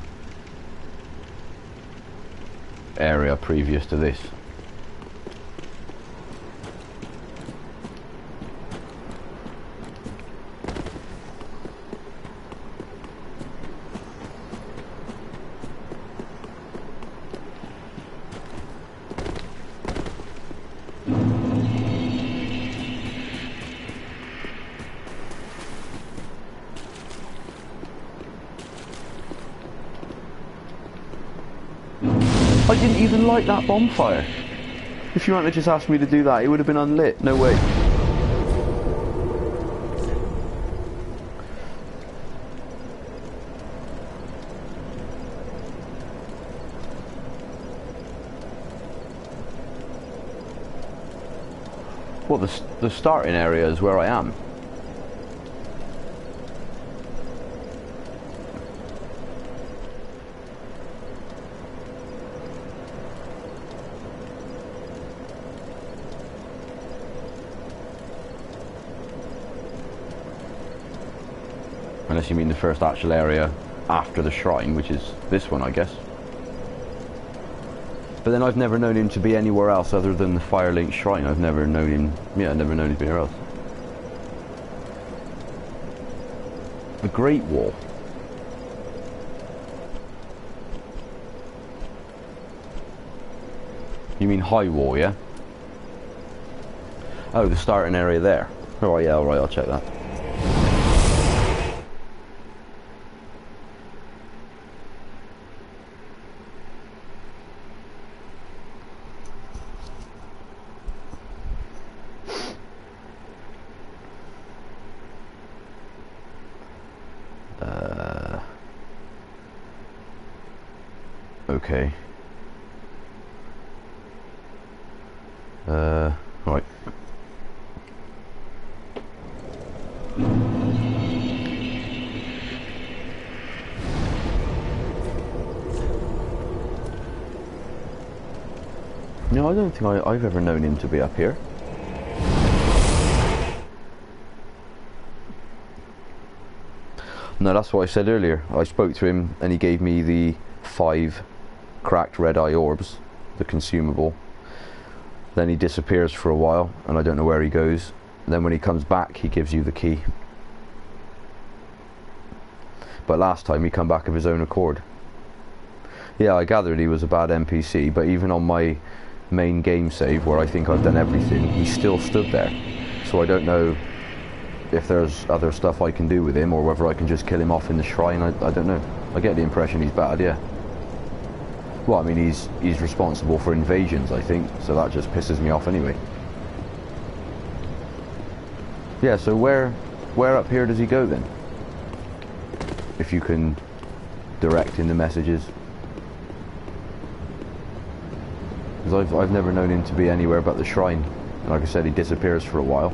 area previous to this. I didn't even light that bonfire. If you hadn't just asked me to do that, it would have been unlit. No way. Well, the starting area is where I am. Unless you mean the first actual area after the shrine, which is this one, I guess. But then I've never known him to be anywhere else other than the Firelink Shrine. I've never known him, yeah, I've never known him to be anywhere else. The Great Wall. You mean High Wall, yeah? Oh, the starting area there. Alright, yeah, alright, I'll check that. Okay. Right. No, I don't think I've ever known him to be up here. No, that's what I said earlier. I spoke to him and he gave me the 5 cracked red eye orbs, the consumable. Then he disappears for a while and I don't know where he goes. And then when he comes back he gives you the key. But last time he come back of his own accord. Yeah, I gathered he was a bad NPC, but even on my main game save where I think I've done everything, he still stood there. So I don't know if there's other stuff I can do with him or whether I can just kill him off in the shrine. I don't know. I get the impression he's bad, yeah. Well, I mean, he's responsible for invasions, I think, so that just pisses me off anyway. Yeah, so where up here does he go then? If you can direct in the messages. Because I've never known him to be anywhere but the shrine. And like I said, he disappears for a while,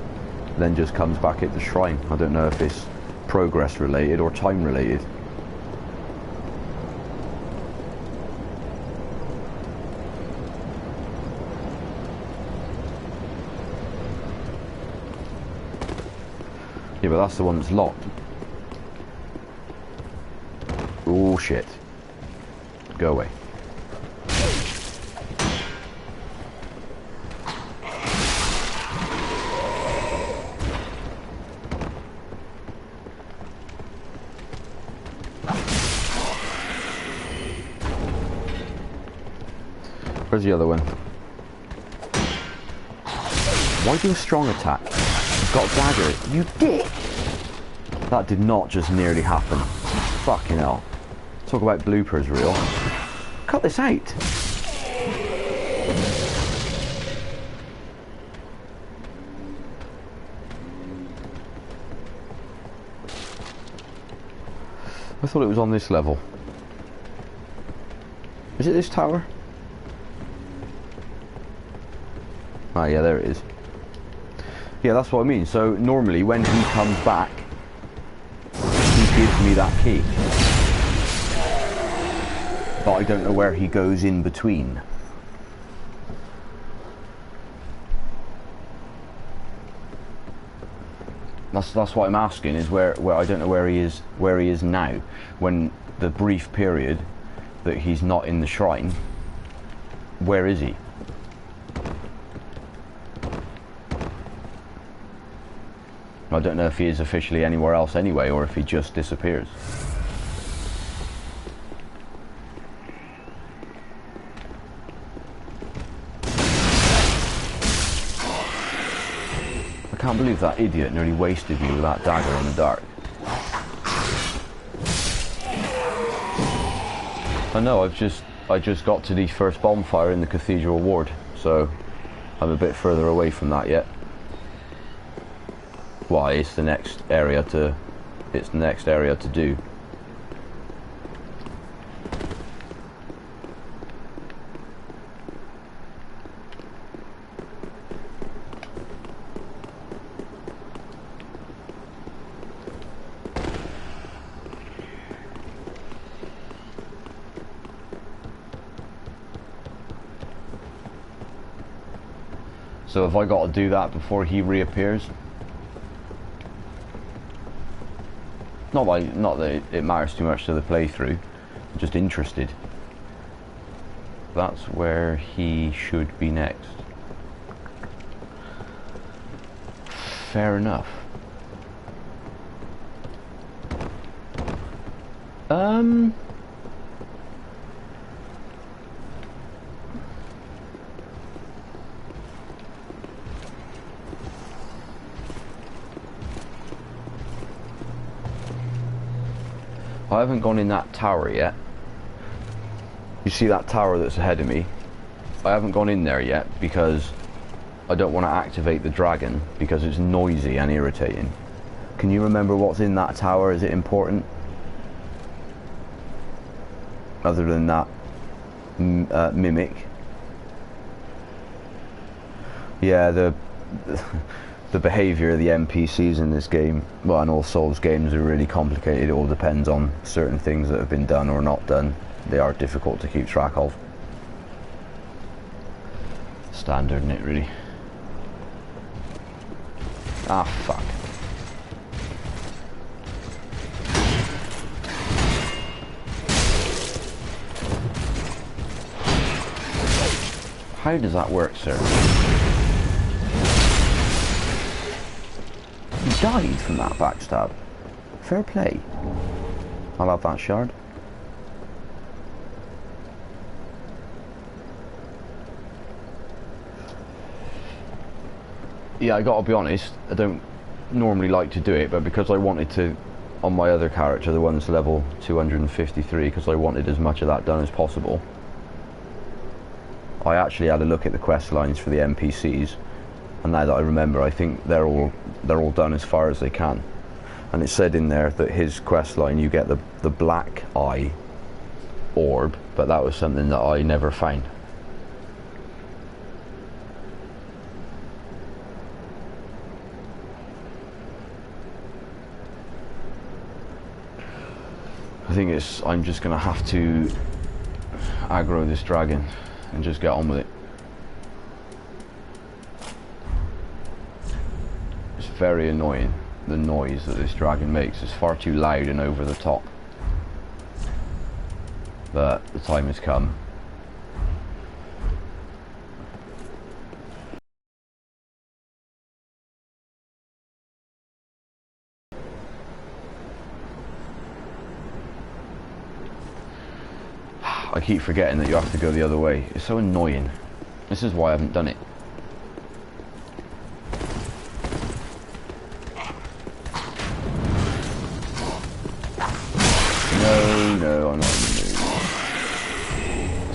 then just comes back at the shrine. I don't know if it's progress related or time related. Yeah, but that's the one that's locked. Oh shit. Go away. Where's the other one? Why do a strong attack? You've got a dagger. You dick! That did not just nearly happen. Fucking hell. Talk about bloopers reel. Cut this out. I thought it was on this level. Is it this tower? Ah, yeah, there it is. Yeah, that's what I mean. So normally when he comes back, he gives me that key. But I don't know where he goes in between. That's what I'm asking, is where I don't know where he is now. When the brief period that he's not in the shrine, where is he? I don't know if he is officially anywhere else anyway, or if he just disappears. I can't believe that idiot nearly wasted me with that dagger in the dark. I know, I just got to the first bonfire in the Cathedral Ward, so I'm a bit further away from that yet. Why? It's the next area to do. So have I got to do that before he reappears? Not that it matters too much to the playthrough. I'm just interested. That's where he should be next. Fair enough. I haven't gone in that tower yet. You see that tower that's ahead of me? I haven't gone in there yet because I don't want to activate the dragon because it's noisy and irritating. Can you remember what's in that tower? Is it important? Other than that mimic. Yeah, the behaviour of the NPCs in this game, well, and all Souls games, are really complicated. It all depends on certain things that have been done or not done. They are difficult to keep track of. Standard, isn't it, really? Ah, fuck. How does that work, sir? He died from that backstab. Fair play. I'll have that shard. Yeah, I gotta be honest, I don't normally like to do it, but because I wanted to, on my other character, the one that's level 253, because I wanted as much of that done as possible, I actually had a look at the quest lines for the NPCs, and now that I remember, I think they're all done as far as they can. And it said in there that his quest line, you get the black eye orb, but that was something that I never found. I think I'm just gonna have to aggro this dragon and just get on with it. It's very annoying, the noise that this dragon makes. It's far too loud and over the top. But the time has come. I keep forgetting that you have to go the other way. It's so annoying. This is why I haven't done it.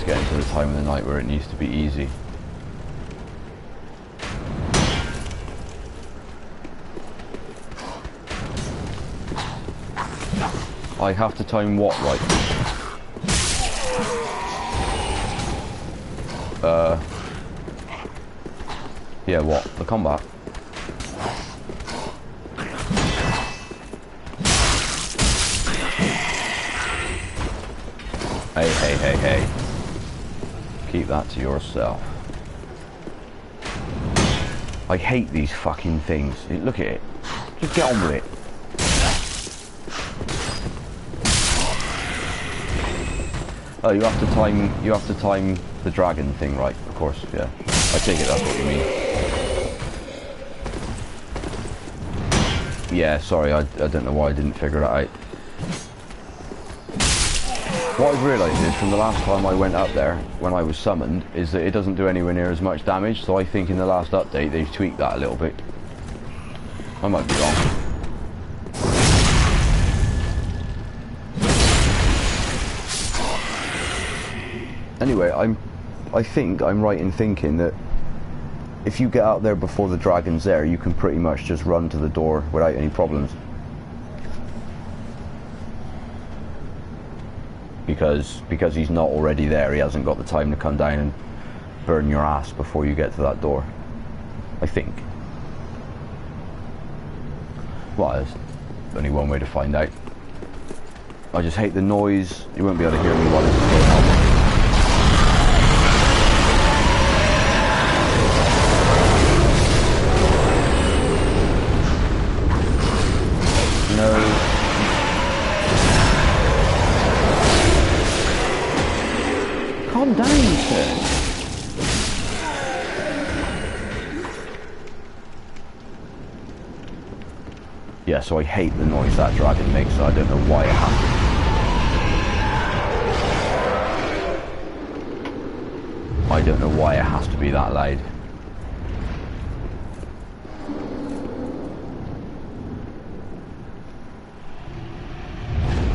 getting to the time of the night where it needs to be easy. I have to time what right? Yeah, what? The combat? Hey. Keep that to yourself. I hate these fucking things. Look at it. Just get on with it. Oh, you have to time the dragon thing, right? Of course, yeah. I take it that's what you mean. Yeah, sorry, I don't know why I didn't figure it out. What I've realised is, from the last time I went up there, when I was summoned, is that it doesn't do anywhere near as much damage, so I think in the last update they've tweaked that a little bit. I might be wrong. Anyway, I think I'm right in thinking that if you get out there before the dragon's there, you can pretty much just run to the door without any problems. Because he's not already there, he hasn't got the time to come down and burn your ass before you get to that door. I think. Well, there's only one way to find out. I just hate the noise. You won't be able to hear me while it's going on. No. Calm down, sir. Yeah, so I hate the noise that dragon makes, so I don't know why it happens. I don't know why it has to be that loud.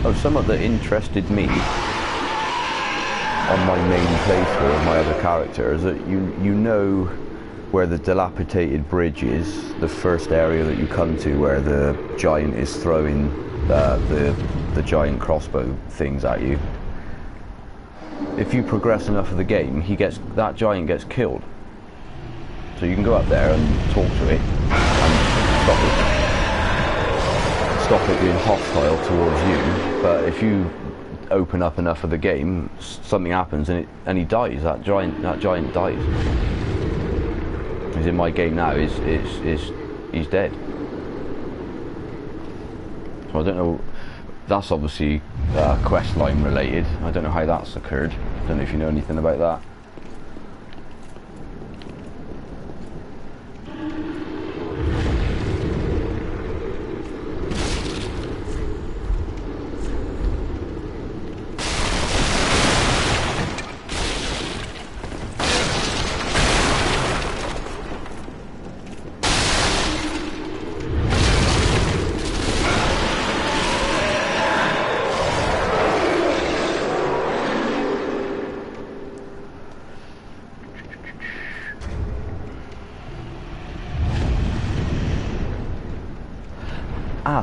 Oh, something that interested me on my main playthrough of my other character is that you know where the dilapidated bridge is, the first area that you come to where the giant is throwing the giant crossbow things at you. If you progress enough of the game, that giant gets killed. So you can go up there and talk to it and stop it being hostile towards you. But if you open up enough of the game, something happens and he dies. That giant dies. He's in my game now. He's dead. So I don't know. That's obviously quest line related. I don't know how that's occurred. I don't know if you know anything about that.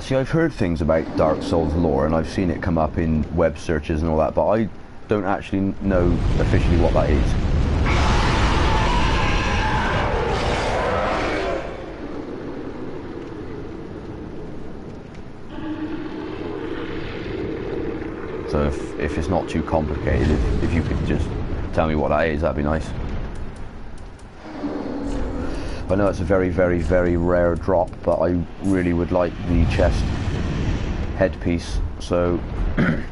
See, I've heard things about Dark Souls lore and I've seen it come up in web searches and all that, but I don't actually know officially what that is. So if it's not too complicated, if you could just tell me what that is, that'd be nice. I know it's a very, very, very rare drop, but I really would like the chest headpiece, so I'm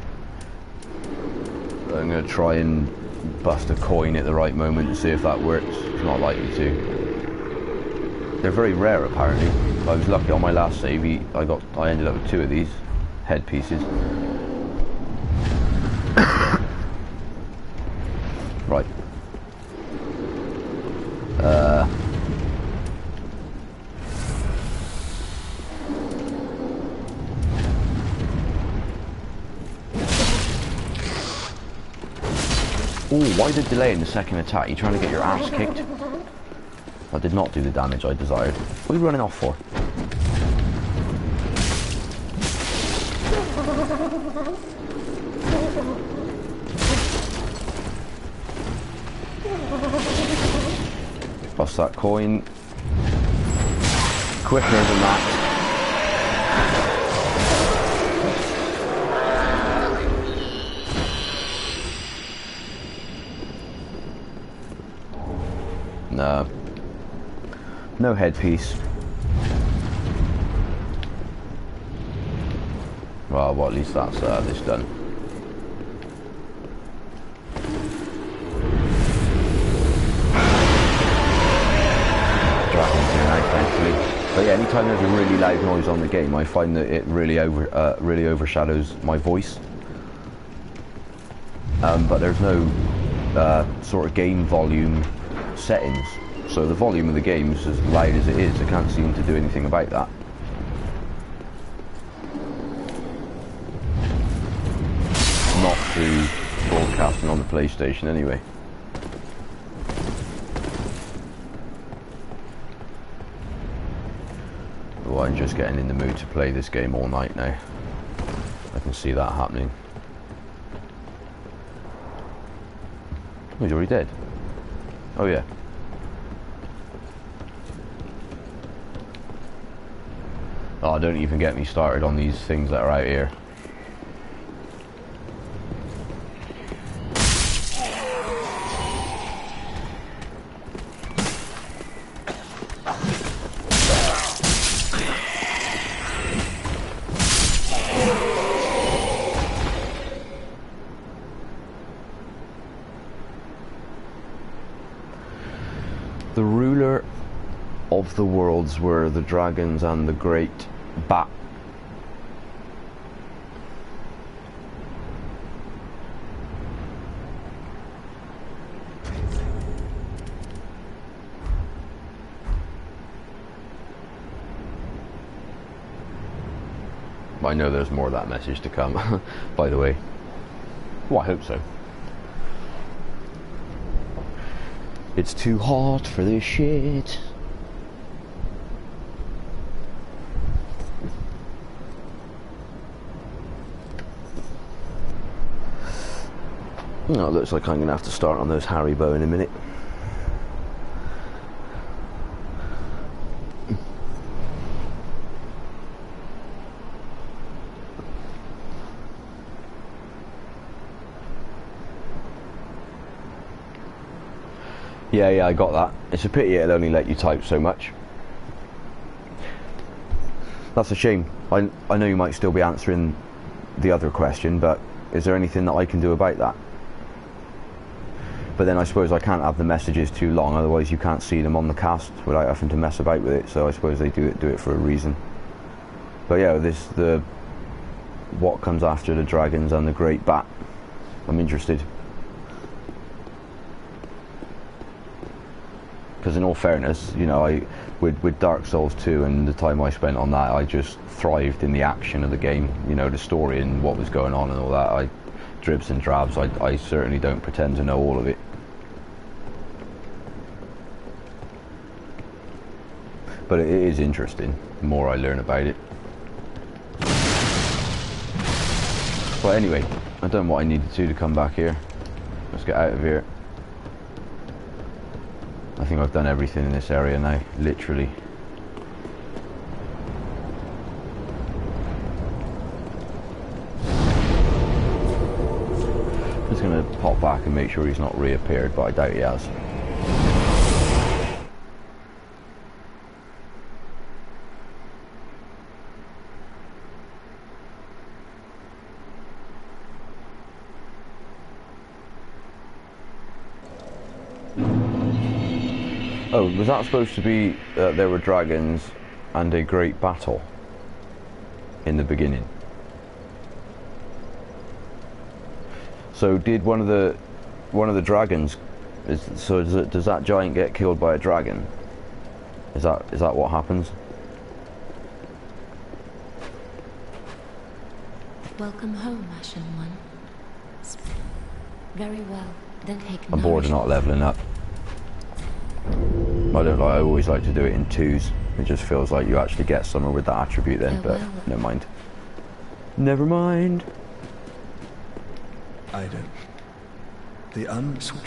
going to try and bust a coin at the right moment and see if that works. It's not likely to. They're very rare, apparently. I was lucky on my last save. I ended up with 2 of these headpieces. Right. Oh, why the delay in the second attack? You're trying to get your ass kicked? That did not do the damage I desired. What are you running off for? Bust that coin. Quicker than that. No. No headpiece. Well, at least that's this done. Dragon's here now, thankfully. But yeah, anytime there's a really loud noise on the game, I find that it really overshadows my voice. But there's no sort of game volume settings, so the volume of the game is as loud as it is. I can't seem to do anything about that. Not through broadcasting on the PlayStation anyway. Well, I'm just getting in the mood to play this game all night now. I can see that happening. Oh, he's already dead. Oh yeah. Oh, don't even get me started on these things that are out here. The ruler of the worlds were the dragons and the great bat. I know there's more of that message to come, by the way. Well, I hope so. It's too hot for this shit. Oh, it looks like I'm going to have to start on those Haribo in a minute. Yeah, I got that. It's a pity it'll only let you type so much. That's a shame. I know you might still be answering the other question, but is there anything that I can do about that? But then I suppose I can't have the messages too long, otherwise you can't see them on the cast without having to mess about with it, so I suppose they do it for a reason. But yeah, what comes after the dragons and the great bat? I'm interested. Because in all fairness, you know, with Dark Souls 2 and the time I spent on that, I just thrived in the action of the game, you know, the story and what was going on and all that. Dribs and drabs, I certainly don't pretend to know all of it. But it is interesting, the more I learn about it. But anyway, I've done what I needed to come back here. Let's get out of here. I think I've done everything in this area now, literally. Just going to pop back and make sure he's not reappeared, but I doubt he has. Oh, was that supposed to be there were dragons and a great battle in the beginning? So did one of the dragons? Does that giant get killed by a dragon? Is that what happens? Welcome home, Ashen One. Very well. then take I'm bored of not leveling up. I always like to do it in twos. It just feels like you actually get somewhere with that attribute then, but never mind. Never mind. I don't. The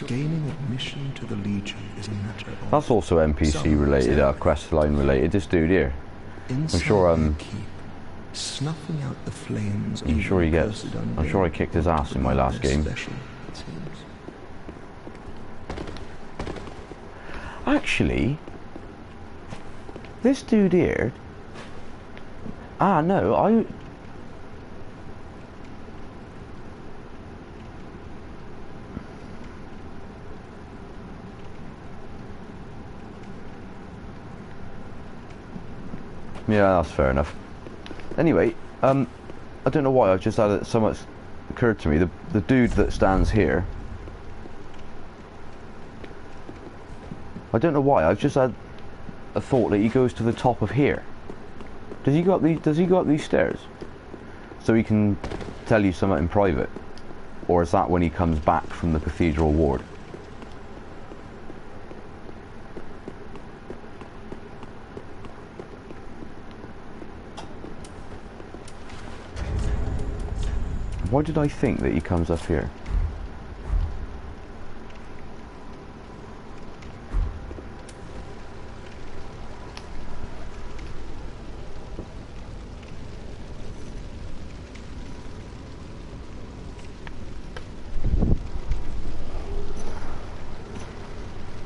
gaining admission to the Legion is a matter of... That's also NPC related, quest line related. This dude here. I'm sure snuffing out the flames. I'm sure he gets. I'm sure I kicked his ass in my last game. Actually, this dude here. No, yeah, that's fair enough. Anyway, I don't know why I've just had so much occurred to me. The dude that stands here. I don't know why I've just had a thought that he goes to the top of here. Does he go up these stairs? So he can tell you something in private, or is that when he comes back from the cathedral ward? Why did I think that he comes up here?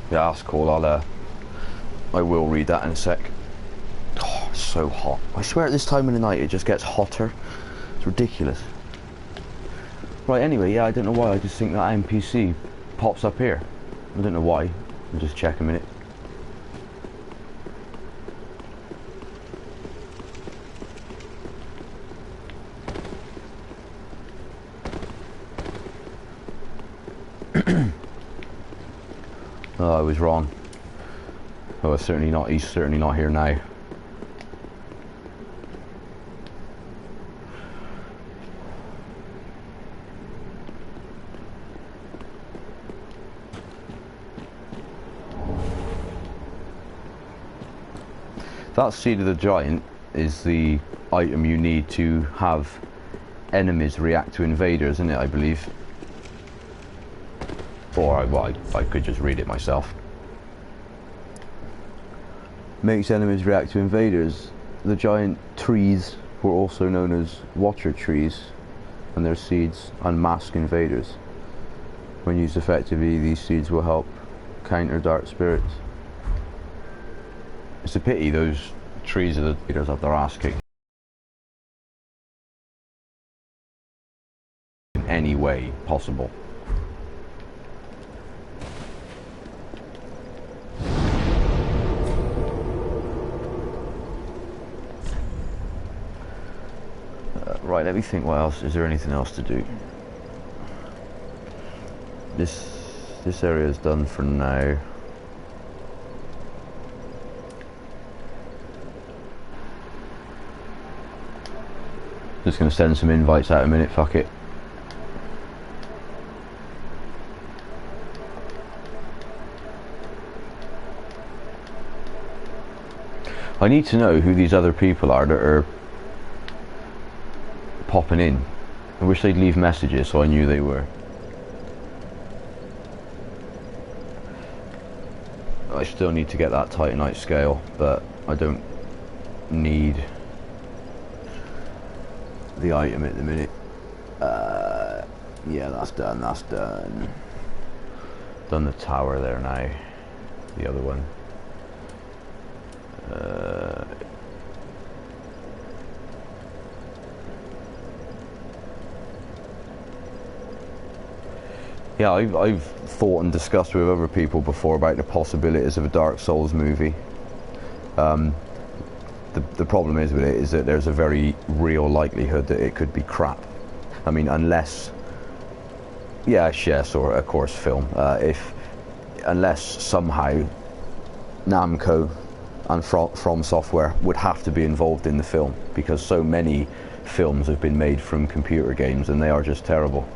Yeah, that's cool. I will read that in a sec. Oh, it's so hot. I swear at this time of the night it just gets hotter. It's ridiculous. Right, anyway, yeah, I don't know why, I just think that NPC pops up here. I don't know why. I'll just check a minute. Oh, I was wrong. Oh, it's certainly not, he's certainly not here now. That Seed of the Giant is the item you need to have enemies react to invaders, isn't it, I believe? Or I could just read it myself. Makes enemies react to invaders. The giant trees were also known as Watcher trees, and their seeds unmask invaders. When used effectively, these seeds will help counter dark spirits. It's a pity those trees are the leaders have their ass kicked in any way possible. Right, let me think what else. Is there anything else to do? This area is done for now. Just gonna send some invites out in a minute, fuck it. I need to know who these other people are that are popping in. I wish they'd leave messages so I knew they were. I still need to get that Titanite scale, but I don't need the item at the minute. Yeah, that's done, that's done. Done the tower there now. The other one. Yeah, I've thought and discussed with other people before about the possibilities of a Dark Souls movie. The problem is with it is that there's a very real likelihood that it could be crap. I mean, unless, yes, or of course film. Unless somehow Namco and From Software would have to be involved in the film, because so many films have been made from computer games and they are just terrible.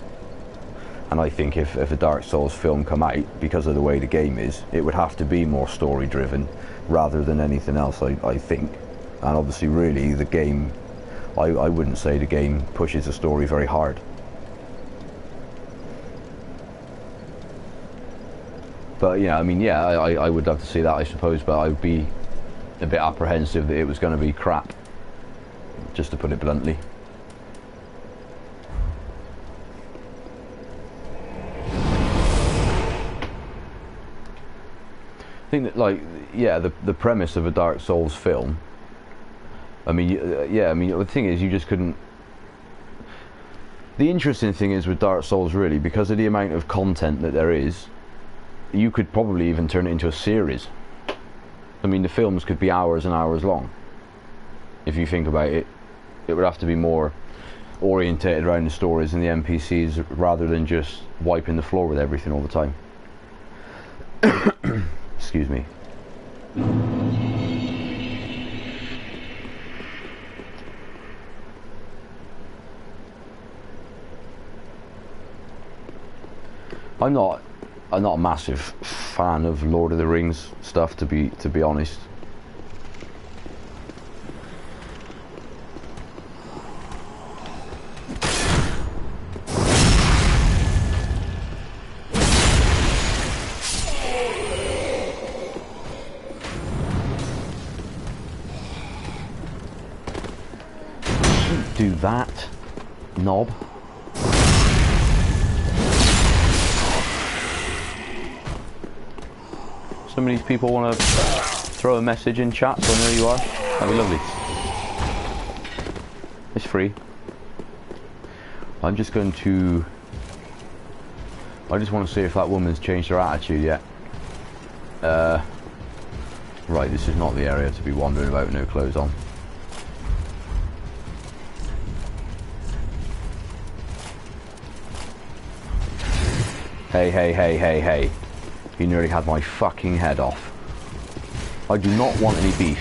And I think if a Dark Souls film come out, because of the way the game is, it would have to be more story driven rather than anything else, I think. And obviously really the game, I wouldn't say the game pushes the story very hard. But yeah, I mean, yeah, I would love to see that, I suppose, but I would be a bit apprehensive that it was going to be crap, just to put it bluntly. I think that, like, yeah, the premise of a Dark Souls film, I mean, yeah, I mean, the thing is, you just couldn't... The interesting thing is with Dark Souls, really, because of the amount of content that there is, you could probably even turn it into a series. I mean, the films could be hours and hours long. If you think about it, it would have to be more orientated around the stories and the NPCs rather than just wiping the floor with everything all the time. Excuse me. I'm not a massive fan of Lord of the Rings stuff, to be honest. Do that, knob. Some of these people want to throw a message in chat, so I know you are. That'd be lovely. It's free. I'm just going to... I just want to see if that woman's changed her attitude yet. Right, this is not the area to be wandering about with no clothes on. Hey, hey, hey, hey, hey. You nearly had my fucking head off. I do not want any beef.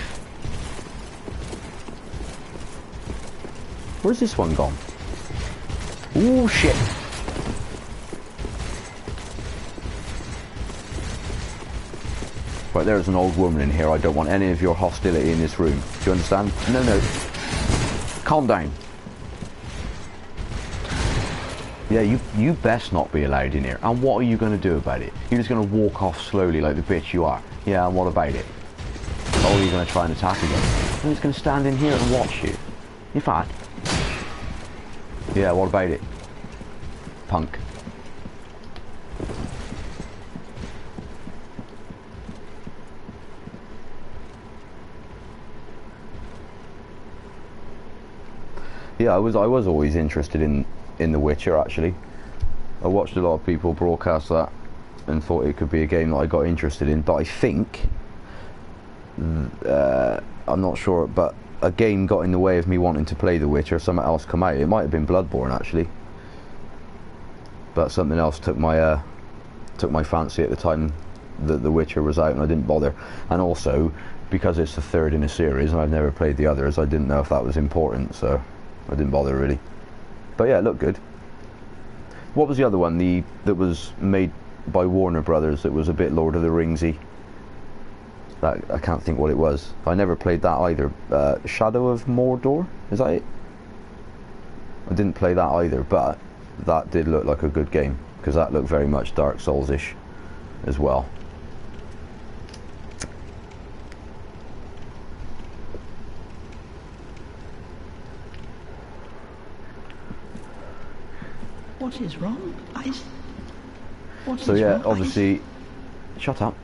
Where's this one gone? Ooh, shit. Right, there's an old woman in here. I don't want any of your hostility in this room. Do you understand? No, no. Calm down. Yeah, you best not be allowed in here. And what are you going to do about it? You're just going to walk off slowly like the bitch you are. Yeah, and what about it? Oh, you're going to try and attack again. I'm just going to stand in here and watch you. You're fine. Yeah, what about it? Punk. Yeah, I was always interested in The Witcher, actually. I watched a lot of people broadcast that and thought it could be a game that I got interested in, but I think I'm not sure, but a game got in the way of me wanting to play The Witcher. Something else come out. It might have been Bloodborne, actually, but something else took my fancy at the time that The Witcher was out, and I didn't bother. And also because it's the third in a series and I've never played the others, I didn't know if that was important, so I didn't bother really. But yeah, it looked good. What was the other one? That was made by Warner Brothers. That was a bit Lord of the Ringsy. That I can't think what it was. I never played that either. Shadow of Mordor, is that it? I didn't play that either, but that did look like a good game because that looked very much Dark Souls-ish as well. What is wrong, Ice? So yeah, obviously, shut up.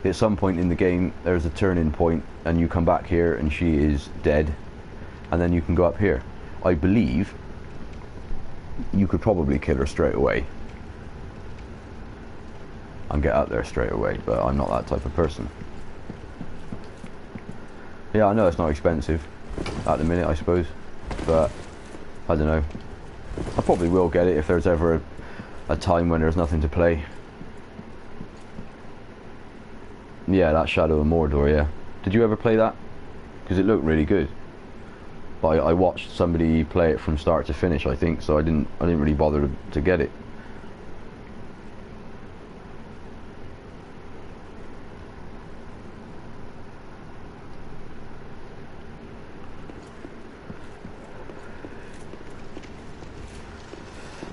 At some point in the game, there's a turning point, and you come back here, and she is dead, and then you can go up here. I believe you could probably kill her straight away and get up there straight away, but I'm not that type of person. Yeah, I know it's not expensive at the minute, I suppose, but I don't know. I probably will get it if there's ever a time when there's nothing to play. Yeah, that Shadow of Mordor, yeah. Did you ever play that? Because it looked really good. But I watched somebody play it from start to finish, I think, so I didn't really bother to get it.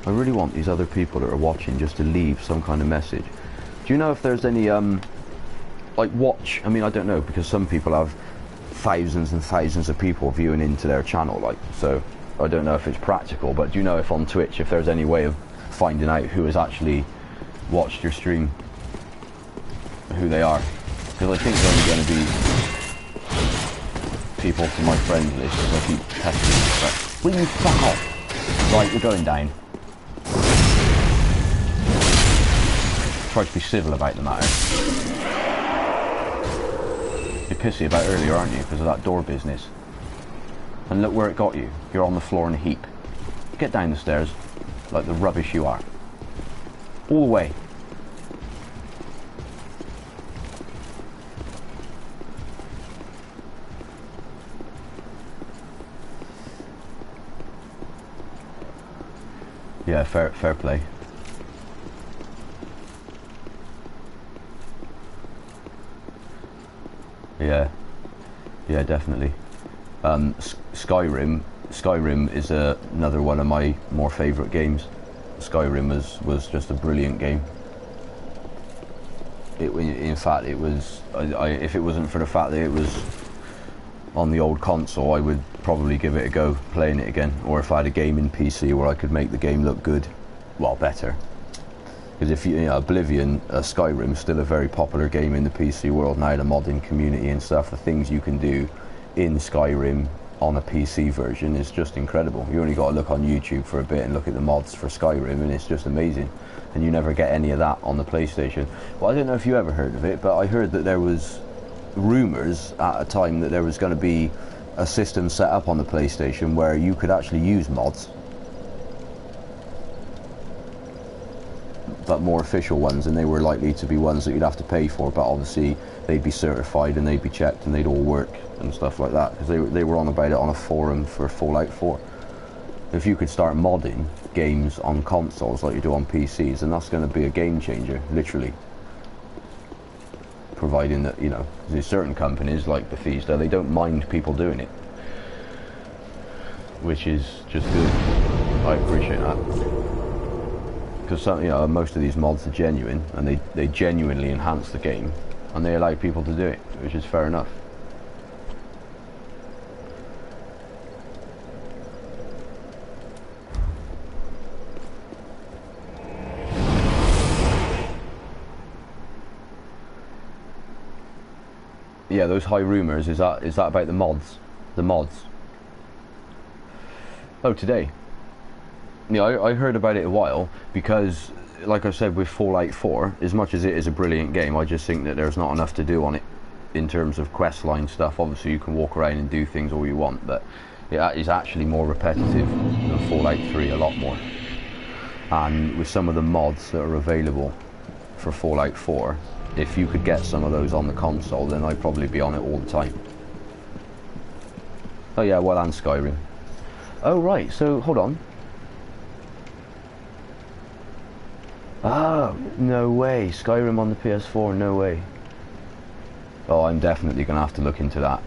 I really want these other people that are watching just to leave some kind of message. Do you know if there's any, like watch, I mean I don't know, because some people have thousands and thousands of people viewing into their channel, like, so I don't know if it's practical, but do you know if on Twitch, if there's any way of finding out who has actually watched your stream, who they are? Because I think there's only going to be people from my friends list, because I keep testing them. But will you fuck off? Right, you're going down. Try to be civil about the matter. You're pissy about earlier, aren't you, because of that door business? And look where it got you. You're on the floor in a heap. Get down the stairs, like the rubbish you are. All the way. Yeah, fair play. Yeah, definitely. Skyrim is another one of my more favourite games. Skyrim was just a brilliant game. In fact, it was. If it wasn't for the fact that it was on the old console, I would probably give it a go playing it again. Or if I had a gaming PC where I could make the game look good, well, better. Because if you know, Oblivion, Skyrim is still a very popular game in the PC world now, the modding community and stuff. The things you can do in Skyrim on a PC version is just incredible. You only got to look on YouTube for a bit and look at the mods for Skyrim, and it's just amazing. And you never get any of that on the PlayStation. Well, I don't know if you ever heard of it, but I heard that there was rumours at a time that there was going to be a system set up on the PlayStation where you could actually use mods, but more official ones, and they were likely to be ones that you'd have to pay for, but obviously they'd be certified and they'd be checked and they'd all work and stuff like that, because they were on about it on a forum for Fallout 4. If you could start modding games on consoles like you do on PCs, then that's going to be a game changer, literally. Providing that, you know, there's certain companies like Bethesda, they don't mind people doing it, which is just good. I appreciate that. Because you know, most of these mods are genuine, and they genuinely enhance the game, and they allow people to do it, which is fair enough. Yeah, those high rumours, is that about the mods? The mods? Oh, today? Yeah, I heard about it a while, because, like I said, with Fallout 4, as much as it is a brilliant game, I just think that there's not enough to do on it in terms of questline stuff. Obviously, you can walk around and do things all you want, but it is actually more repetitive than Fallout 3, a lot more. And with some of the mods that are available for Fallout 4, if you could get some of those on the console, then I'd probably be on it all the time. Oh yeah, well, and Skyrim. Oh right, so hold on. Oh, no way. Skyrim on the PS4, no way. Oh, I'm definitely going to have to look into that.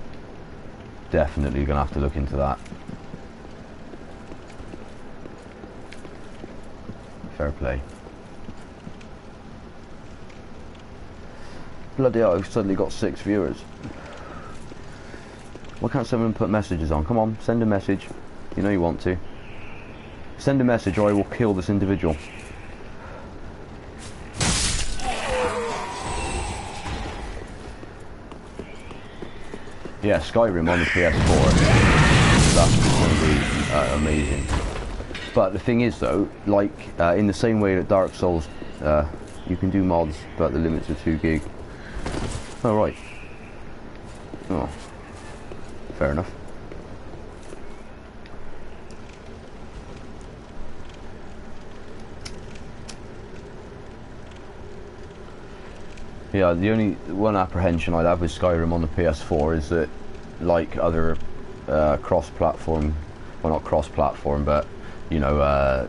Definitely going to have to look into that. Fair play. Bloody hell, I've suddenly got 6 viewers. Why can't someone put messages on? Come on, send a message. You know you want to. Send a message or I will kill this individual. Yeah, Skyrim on the PS4, that's going to be amazing. But the thing is though, like in the same way that Dark Souls, you can do mods, but the limits are 2 gig. Oh right. Oh, fair enough. Yeah, the only one apprehension I'd have with Skyrim on the PS4 is that, like other cross-platform, well not cross-platform, but you know, I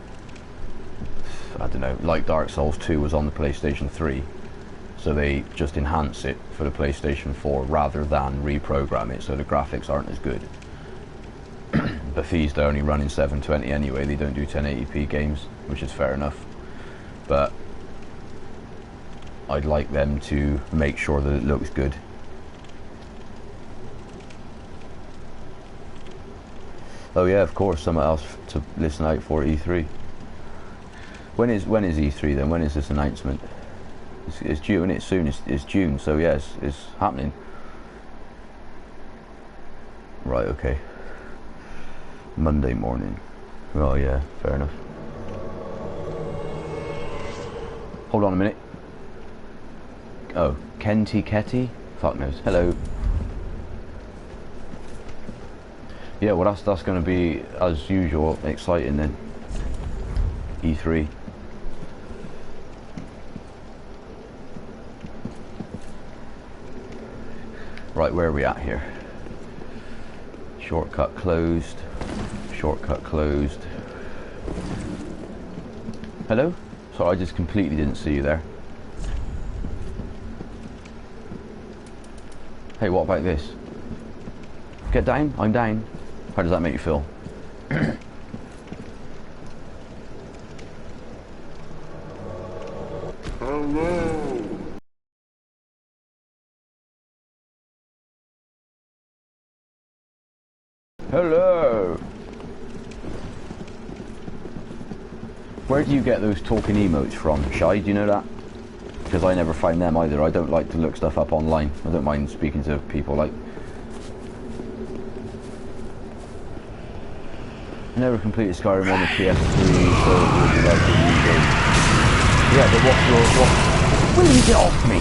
don't know, like Dark Souls 2 was on the PlayStation 3, so they just enhance it for the PlayStation 4 rather than reprogram it, so the graphics aren't as good. Bethesda only run in 720 anyway. They don't do 1080p games, which is fair enough. But I'd like them to make sure that it looks good. Oh yeah, of course, something else to listen out for E3. When is E3 then? When is this announcement? It's June, it's soon. It's June, so yes, it's happening. Right, okay. Monday morning. Oh yeah, fair enough. Hold on a minute. Oh, Kenty Ketty? Fuck knows. Hello. Yeah, well that's going to be, as usual, exciting then. E3. Right, where are we at here? Shortcut closed. Shortcut closed. Hello? Sorry, I just completely didn't see you there. Hey, what about this? Get down? I'm down. How does that make you feel? Hello. Hello. Where do you get those talking emotes from, Shy? Do you know that? Because I never find them either. I don't like to look stuff up online. I don't mind speaking to people like... I never completed Skyrim on the PS3, so it would be like a new game. Yeah, but what... Will you get off me?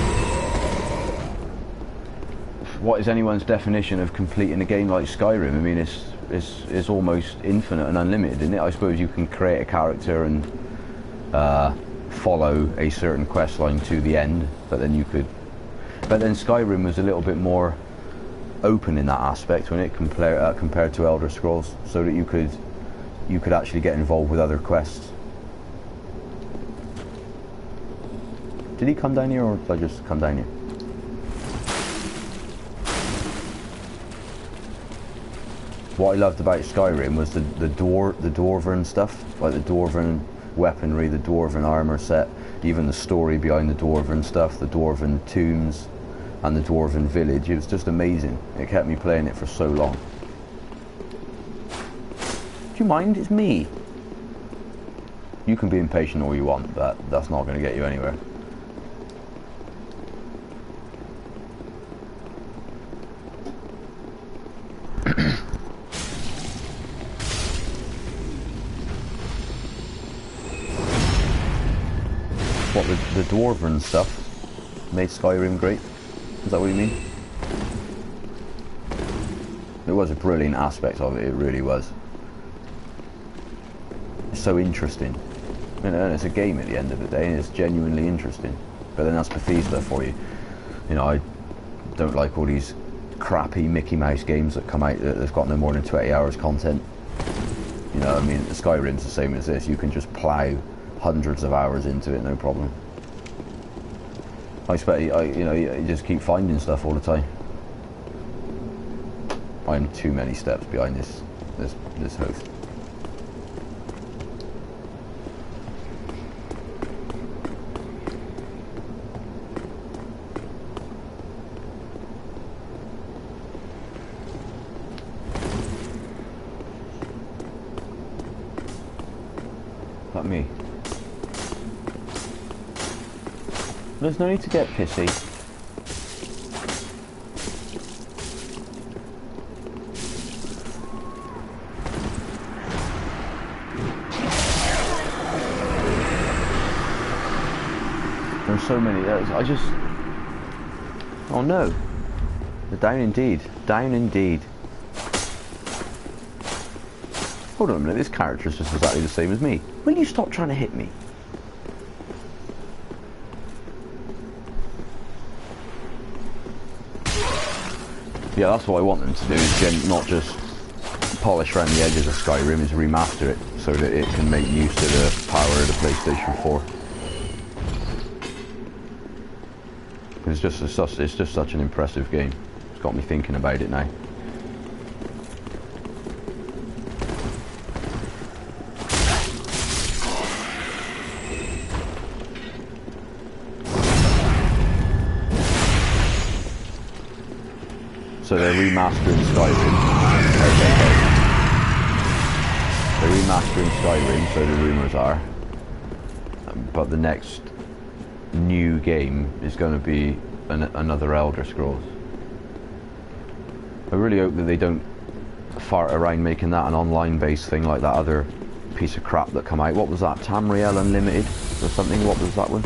What is anyone's definition of completing a game like Skyrim? I mean, it's almost infinite and unlimited, isn't it? I suppose you can create a character and follow a certain quest line to the end, but then you could... But then Skyrim was a little bit more open in that aspect when it compared to Elder Scrolls, so that you could actually get involved with other quests. Did he come down here, or did I just come down here? What I loved about Skyrim was the Dwarven stuff, like the Dwarven weaponry, the Dwarven armor set, even the story behind the Dwarven stuff, the Dwarven tombs and the Dwarven village. It was just amazing. It kept me playing it for so long. Do you mind? It's me. You can be impatient all you want, but that's not going to get you anywhere. What, the Dwarven stuff made Skyrim great? Is that what you mean? There was a brilliant aspect of it, it really was. It's so interesting. You know, and it's a game at the end of the day, and it's genuinely interesting. But then that's Bethesda for you. You know, I don't like all these crappy Mickey Mouse games that come out that've got no more than 20 hours content. You know, I mean, Skyrim's the same as this. You can just plow hundreds of hours into it, no problem. I expect, you know, you just keep finding stuff all the time. I'm too many steps behind this host. Not me. There's no need to get pissy. There's so many. I just... Oh no. They're down indeed. Down indeed. Hold on a minute, this character is just exactly the same as me. Will you stop trying to hit me? Yeah, that's what I want them to do, is not just polish around the edges of Skyrim, is remaster it so that it can make use of the power of the PlayStation 4. It's just such an impressive game. It's got me thinking about it now. So they're remastering Skyrim. Okay. They're remastering Skyrim, so the rumours are. But the next new game is going to be another Elder Scrolls. I really hope that they don't fart around making that an online-based thing like that other piece of crap that come out. What was that? Tamriel Unlimited or something? What was that one?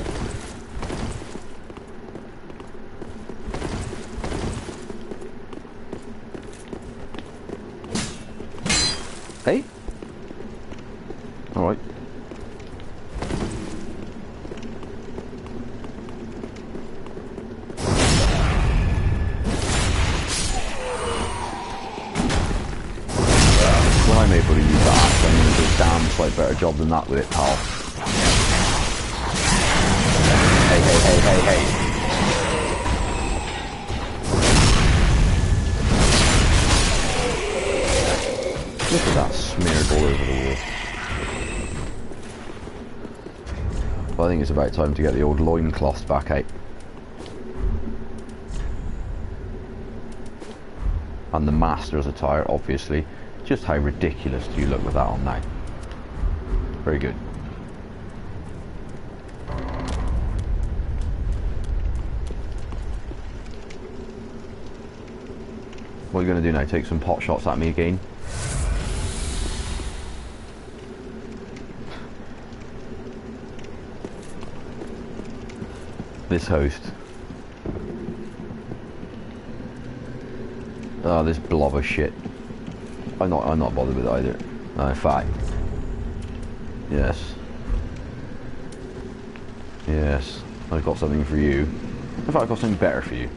Hey? Alright. When I'm able to use that axe, I'm going to do a damn slight better job than that with it, pal. Hey. Look at that smeared all over the wall. Well, I think it's about time to get the old loincloth back out. And the Master's attire, obviously. Just how ridiculous do you look with that on now? Very good. What are you going to do now? Take some pot shots at me again? This host. Oh, this blob of shit. I'm not bothered with it either. Fine. Yes. Yes. I've got something for you. In fact, I've got something better for you.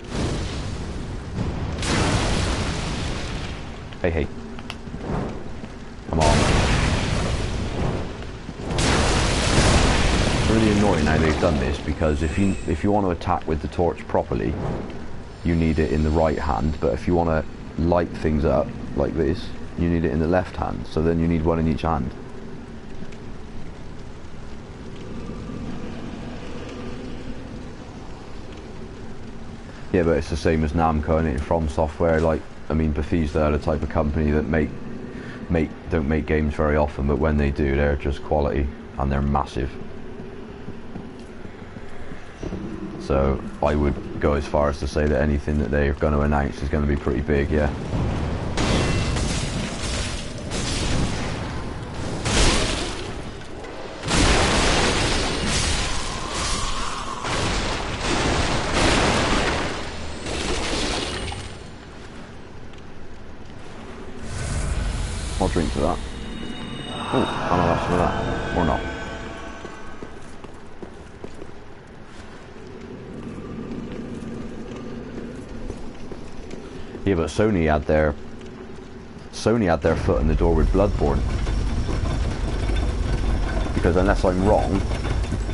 Hey. Come on. It's really annoying how they've done this, because if you want to attack with the torch properly, you need it in the right hand, but if you want to light things up like this, you need it in the left hand, so then you need one in each hand. Yeah, but it's the same as Namco and From Software. Like, I mean, Bethesda are the type of company that don't make games very often, but when they do, they're just quality, and they're massive. So I would go as far as to say that anything that they're going to announce is going to be pretty big, yeah. I'll drink to that. Oh, and I'll have some of that. Or not. Yeah, but Sony had their foot in the door with Bloodborne. Because unless I'm wrong,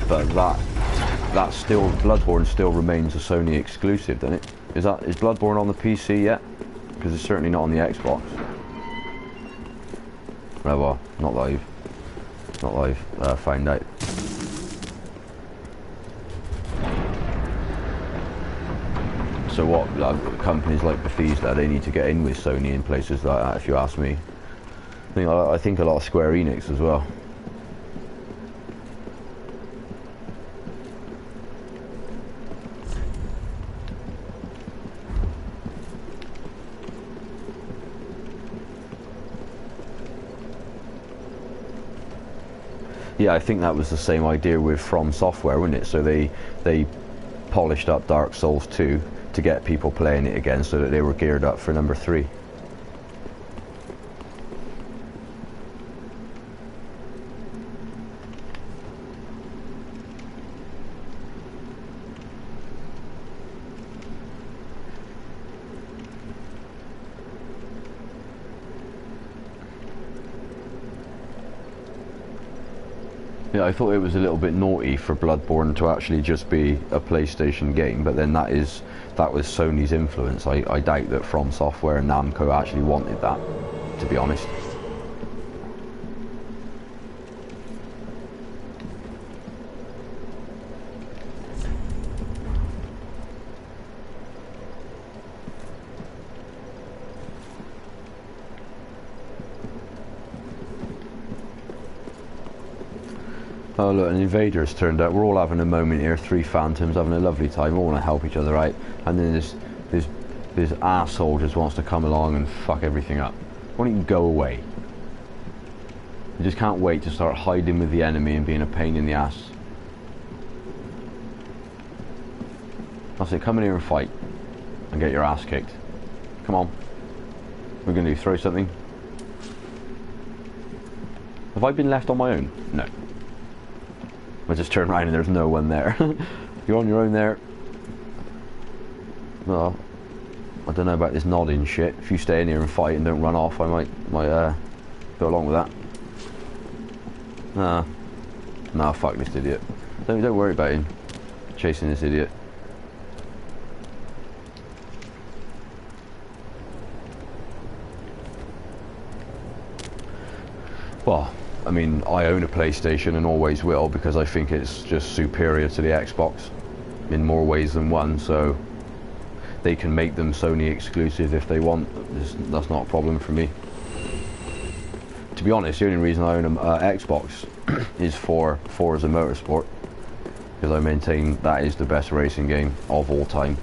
but Bloodborne still remains a Sony exclusive, doesn't it? Is Bloodborne on the PC yet? Because it's certainly not on the Xbox. Well, not live. Not live. Find out. So what, companies like Bethesda, they need to get in with Sony in places like that, if you ask me. I think a lot of Square Enix as well. Yeah, I think that was the same idea with From Software, wasn't it? So they polished up Dark Souls 2 to get people playing it again, so that they were geared up for number 3. Yeah, I thought it was a little bit naughty for Bloodborne to actually just be a PlayStation game, but then that was Sony's influence. I doubt that From Software and Namco actually wanted that, to be honest. Oh look, an invader's turned up. We're all having a moment here. 3 phantoms having a lovely time. We all want to help each other out. And then this asshole just wants to come along and fuck everything up. Why don't you go away? You just can't wait to start hiding with the enemy and being a pain in the ass. I'll say, come in here and fight. And get your ass kicked. Come on. We're going to do, throw something. Have I been left on my own? No. I just turn around and there's no one there. You're on your own there. Well, I don't know about this nodding shit. If you stay in here and fight and don't run off, I might go along with that. Nah, fuck this idiot. Don't worry about him. Chasing this idiot. Well, I mean, I own a PlayStation and always will because I think it's just superior to the Xbox in more ways than one, so they can make them Sony exclusive if they want. That's not a problem for me. To be honest, the only reason I own an Xbox is for Forza Motorsport, because I maintain that is the best racing game of all time.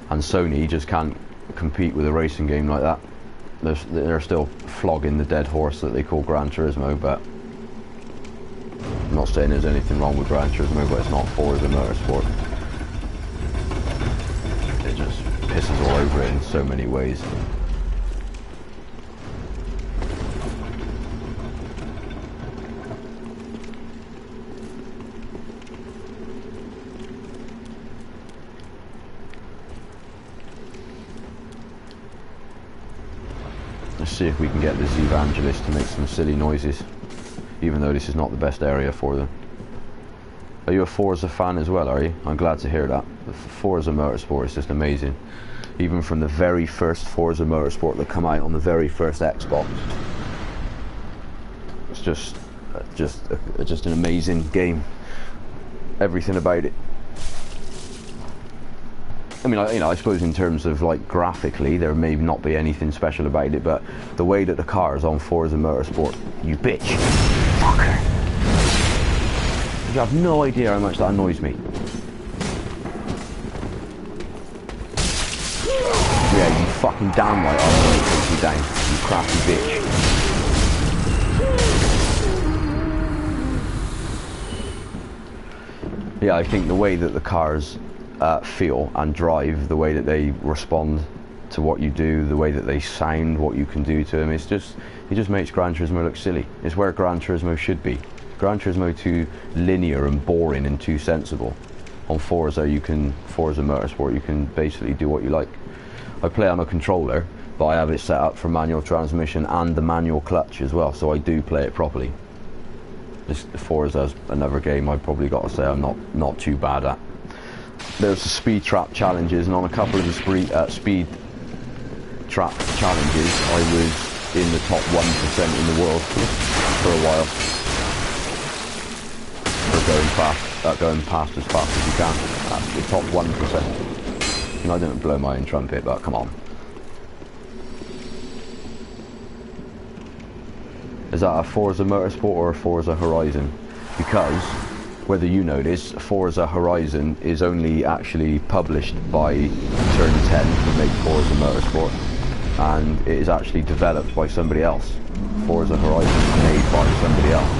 And Sony just can't compete with a racing game like that. They're still flogging the dead horse that they call Gran Turismo, but I'm not saying there's anything wrong with Gran Turismo, but it's not Forza Motorsport. It just pisses all over it in so many ways. Let's see if we can get this Evangelist to make some silly noises, even though this is not the best area for them. Are you a Forza fan as well, are you? I'm glad to hear that. The Forza Motorsport is just amazing. Even from the very first Forza Motorsport that come out on the very first Xbox. It's just an amazing game. Everything about it. I mean, I suppose in terms of like graphically, there may not be anything special about it, but the way that the cars on Forza Motorsport, you bitch, fucker. You have no idea how much that annoys me. Yeah, you fucking damn right I'm going to take you down, you crafty bitch. Yeah, I think the way that the cars feel and drive, the way that they respond to what you do, the way that they sound, what you can do to them, it just makes Gran Turismo look silly. It's where Gran Turismo should be. Gran Turismo too linear and boring and too sensible. On Forza Motorsport, you can basically do what you like. I play on a controller, but I have it set up for manual transmission and the manual clutch as well, so I do play it properly. Forza's another game I've probably got to say I'm not too bad at. There's the speed trap challenges, and on a couple of the speed trap challenges I was in the top 1% in the world for a while, for going past as fast as you can. That's the top 1%. And I don't blow my own trumpet, but come on. Is that a Forza Motorsport or a Forza Horizon? Because, whether you know this, Forza Horizon is only actually published by Turn 10 to make Forza Motorsport, and it is actually developed by somebody else. Forza Horizon is made by somebody else.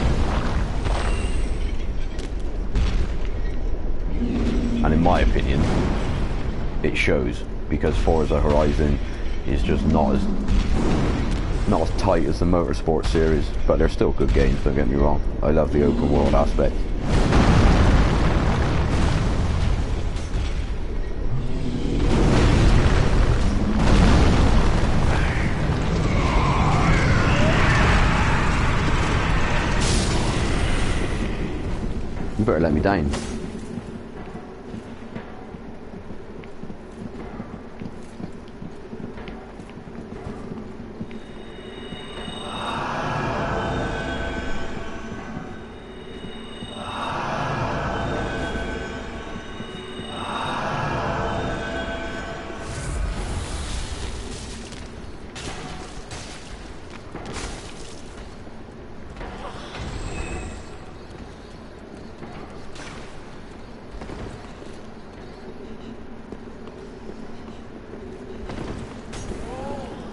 And in my opinion, it shows, because Forza Horizon is just not as tight as the Motorsport series, but they're still good games, don't get me wrong. I love the open world aspect. You better let me down.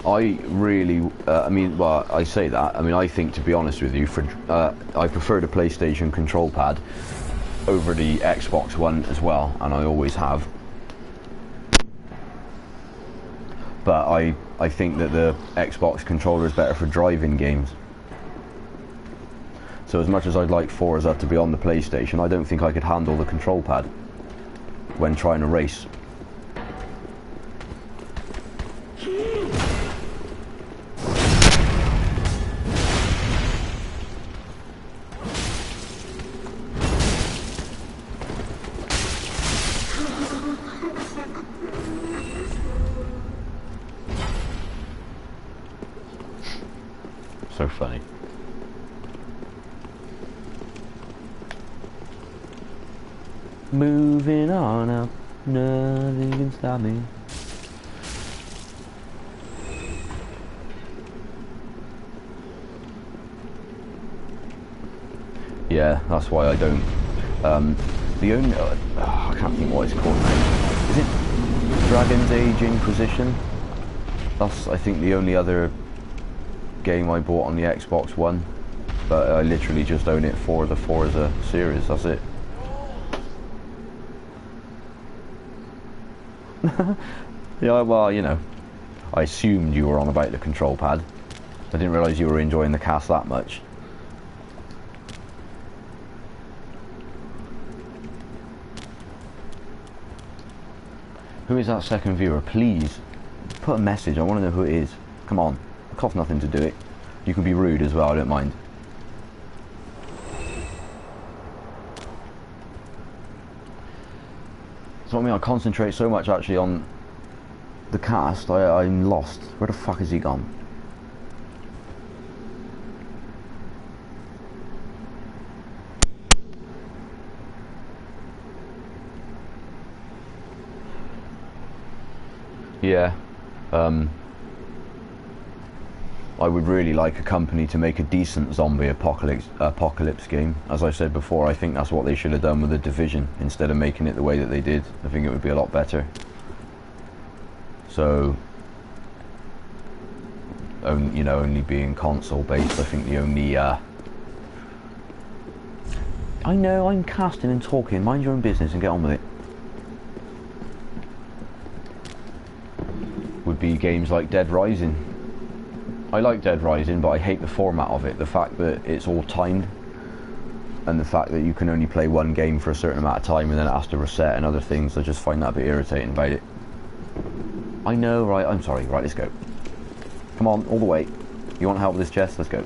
I really, I mean, well, I say that. I mean, I think, to be honest with you, I prefer the PlayStation control pad over the Xbox One as well, and I always have. But I think that the Xbox controller is better for driving games. So as much as I'd like Forza to be on the PlayStation, I don't think I could handle the control pad when trying to race. So funny. Moving on up, nothing can stop me. Yeah, that's why I don't. The only I can't think what it's called now. Is it Dragon's Age Inquisition? That's, I think, the only other game I bought on the Xbox One, but I literally just own it for the Forza series. That's it. Yeah, well, you know, I assumed you were on about the control pad. I didn't realise you were enjoying the cast that much. Who is that second viewer? Please put a message. I want to know who it is. Come on. It costs nothing to do it. You can be rude as well, I don't mind. So I mean, I concentrate so much actually on the cast, I'm lost. Where the fuck has he gone? Yeah. I would really like a company to make a decent zombie apocalypse game. As I said before, I think that's what they should have done with The Division instead of making it the way that they did. I think it would be a lot better. So, you know, only being console based, I think the only I know, I'm casting and talking. Mind your own business and get on with it. Would be games like Dead Rising. I like Dead Rising, but I hate the format of it. The fact that it's all timed, and the fact that you can only play one game for a certain amount of time and then it has to reset and other things. I just find that a bit irritating about it. I know, right? I'm sorry. Right, let's go. Come on, all the way. You want help with this chest? Let's go.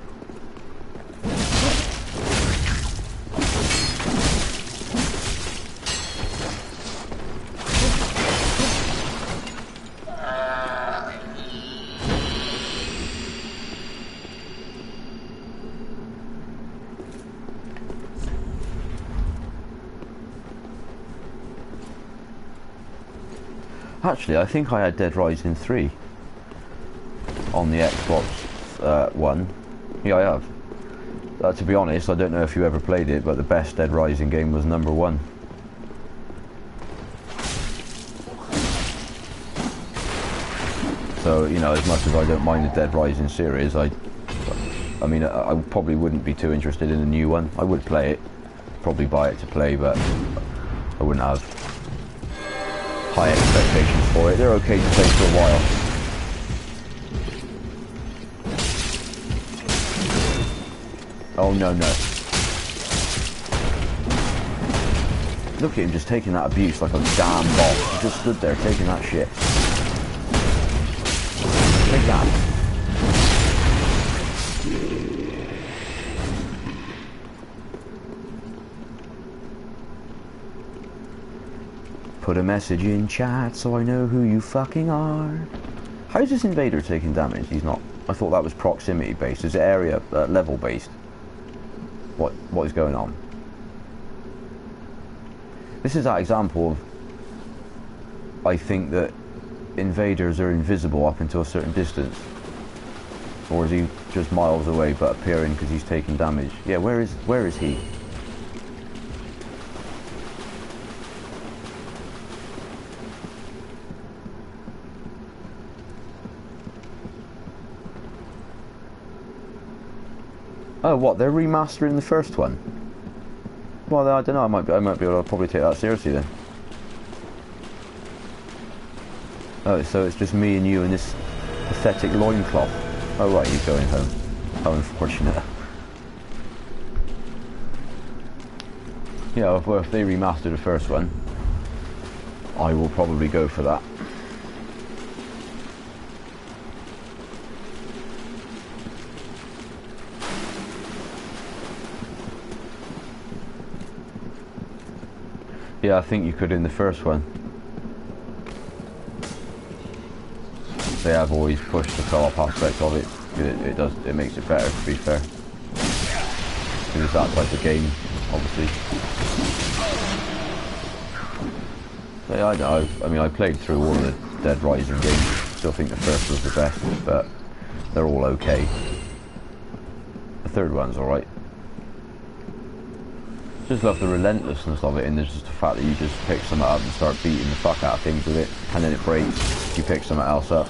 Actually, I think I had Dead Rising 3 on the Xbox One. Yeah, I have. To be honest, I don't know if you ever played it, but the best Dead Rising game was number 1. So, you know, as much as I don't mind the Dead Rising series, I mean, I probably wouldn't be too interested in a new one. I would play it, probably buy it to play, but I wouldn't have high expectations for it. They're okay to play for a while. Oh no, no. Look at him just taking that abuse like a damn boss. He just stood there taking that shit. Take that. Put a message in chat so I know who you fucking are. How is this invader taking damage? He's not. I thought that was proximity based. Is it area level based? What is going on? This is that example of, I think that invaders are invisible up until a certain distance. Or is he just miles away but appearing because he's taking damage? Yeah, where is he? Oh, what? They're remastering the first one? Well, I don't know. I might be able to probably take that seriously then. Oh, so it's just me and you in this pathetic loincloth. Oh right, you're going home. How unfortunate. Yeah, well, if they remaster the first one, I will probably go for that. Yeah, I think you could in the first one. They have always pushed the co-op aspect of it. It makes it better, to be fair. Because it's that type of game, obviously. So yeah, I mean, I played through all of the Dead Rising games. Still think the first was the best, but they're all okay. The third one's alright. Just love the relentlessness of it, and there's just the fact that you just pick something up and start beating the fuck out of things with it, and then it breaks, you pick something else up,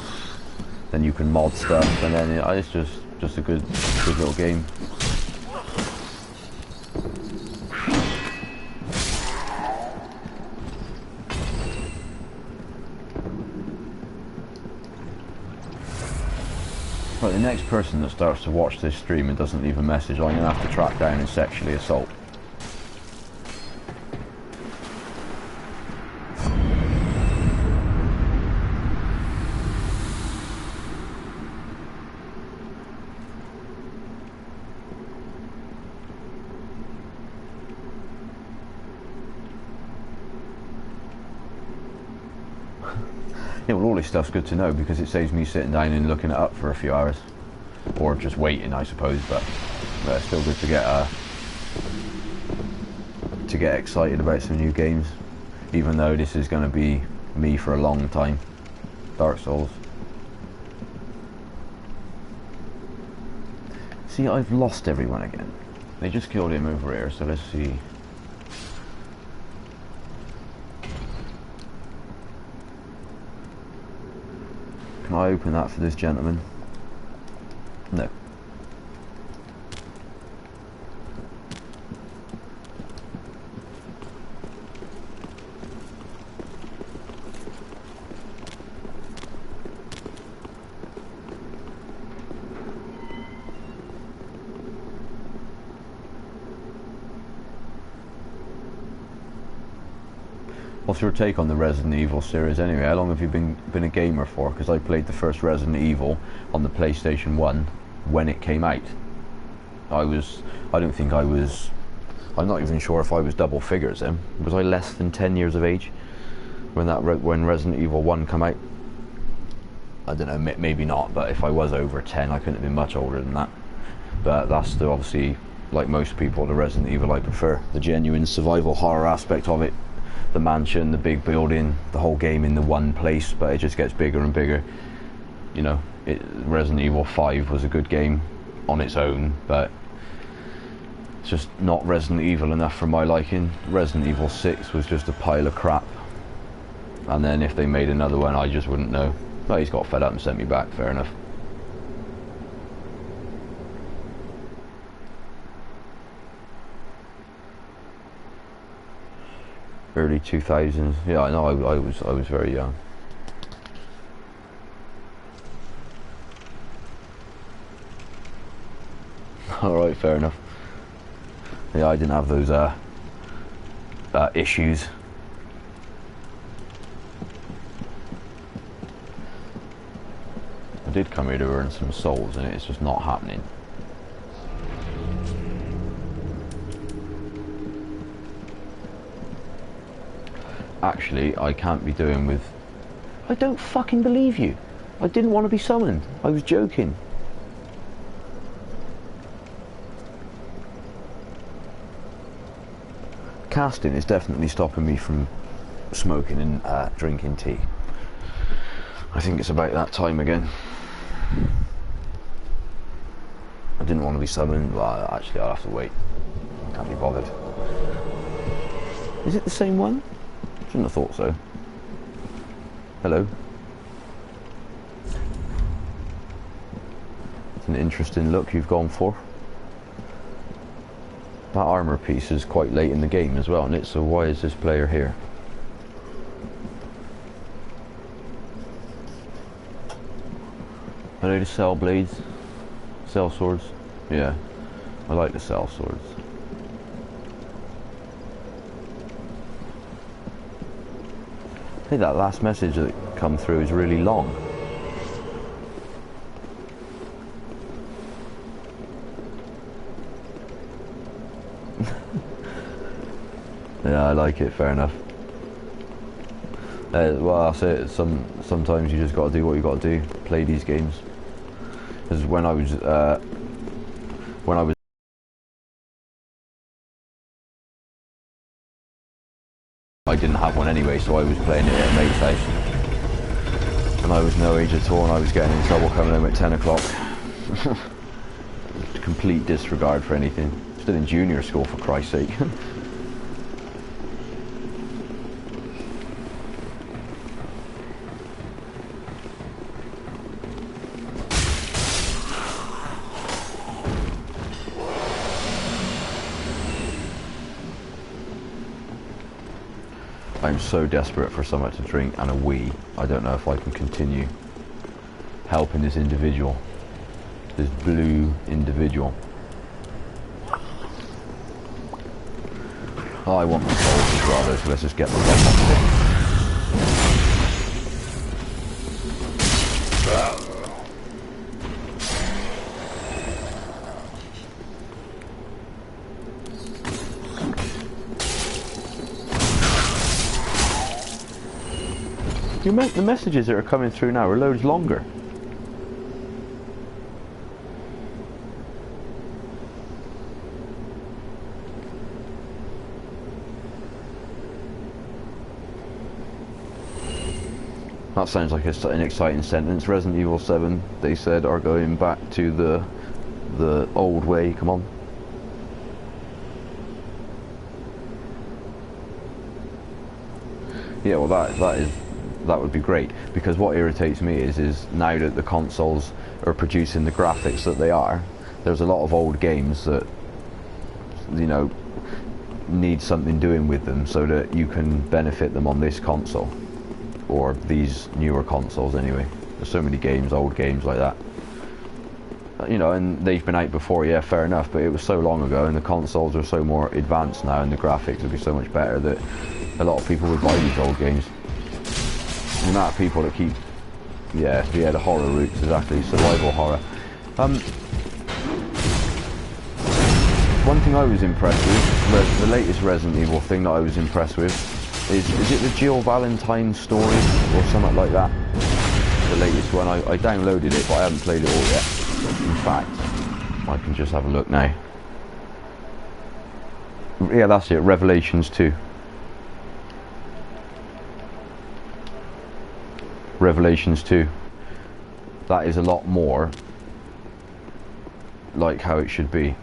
then you can mod stuff, and then it's just a good little game. Right, the next person that starts to watch this stream and doesn't leave a message, I'm going to have to track down and sexually assault. Yeah, well, all this stuff's good to know because it saves me sitting down and looking it up for a few hours, or just waiting, I suppose. But it's still good to get excited about some new games, even though this is going to be me for a long time. Dark Souls. See, I've lost everyone again. They just killed him over here, so let's see. Can I open that for this gentleman? No. What's your take on the Resident Evil series anyway? How long have you been a gamer for? Because I played the first Resident Evil on the PlayStation 1 when it came out. I'm not even sure if I was double figures then. Was I less than 10 years of age when Resident Evil 1 came out? I don't know, maybe not, but if I was over 10, I couldn't have been much older than that. But that's obviously, like most people, the Resident Evil I prefer. The genuine survival horror aspect of it. The mansion, the big building, the whole game in the one place, but it just gets bigger and bigger. You know, Resident Evil 5 was a good game on its own, but it's just not Resident Evil enough for my liking. Resident Evil 6 was just a pile of crap, and then if they made another one, I just wouldn't know. But he's got fed up and sent me back, fair enough. Early 2000s. Yeah, I know. I was very young. All right, fair enough. Yeah, I didn't have those issues. I did come here to earn some souls, and it's just not happening. Actually, I can't be doing with... I don't fucking believe you. I didn't want to be summoned. I was joking. Casting is definitely stopping me from smoking and drinking tea. I think it's about that time again. I didn't want to be summoned. Well, actually, I'll have to wait. Can't be bothered. Is it the same one? Shouldn't have thought so. Hello. It's an interesting look you've gone for. That armor piece is quite late in the game as well, isn't it? So why is this player here? Are they the cell blades? Cell swords? Yeah, I like the cell swords. I think that last message that come through is really long. Yeah, I like it, fair enough. Well, that's it. Sometimes you just got to do what you got to do. Play these games. Because when I was I didn't have one anyway, so I was playing it at a mate's house. And I was no age at all, and I was getting in trouble coming home at 10 o'clock. Complete disregard for anything. Still in junior school, for Christ's sake. I'm so desperate for something to drink and a wee. I don't know if I can continue helping this individual. This blue individual. Oh, I want my souls as well though, so let's just get the bomb off it. The messages that are coming through now are loads longer. That sounds like an exciting sentence. Resident Evil 7, they said, are going back to the old way. Come on. Yeah, well that would be great, because what irritates me is now that the consoles are producing the graphics that they are, there's a lot of old games that, you know, need something doing with them so that you can benefit them on this console, or these newer consoles anyway. There's so many games, old games like that, you know, and they've been out before, yeah, fair enough, but it was so long ago, and the consoles are so more advanced now, and the graphics would be so much better that a lot of people would buy these old games. The amount of people that keep, yeah, the horror roots, exactly, survival horror. One thing I was impressed with, the latest Resident Evil thing that I was impressed with, is it the Jill Valentine story, or something like that? The latest one, I downloaded it, but I haven't played it all yet. In fact, I can just have a look now. Yeah, that's it, Revelations 2. Revelations 2. That is a lot more like how it should be.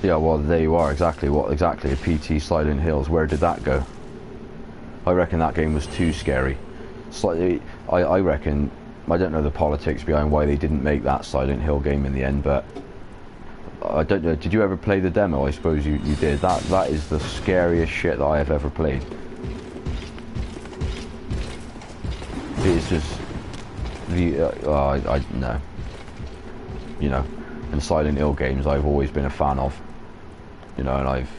Yeah, well, there you are, exactly. What exactly? A PT Silent Hills. Where did that go? I reckon that game was too scary. Slightly, I reckon, I don't know the politics behind why they didn't make that Silent Hill game in the end, but I don't know, did you ever play the demo? I suppose you did. That is the scariest shit that I have ever played. It is just I no. You know, and Silent Hill games I've always been a fan of. You know, and I've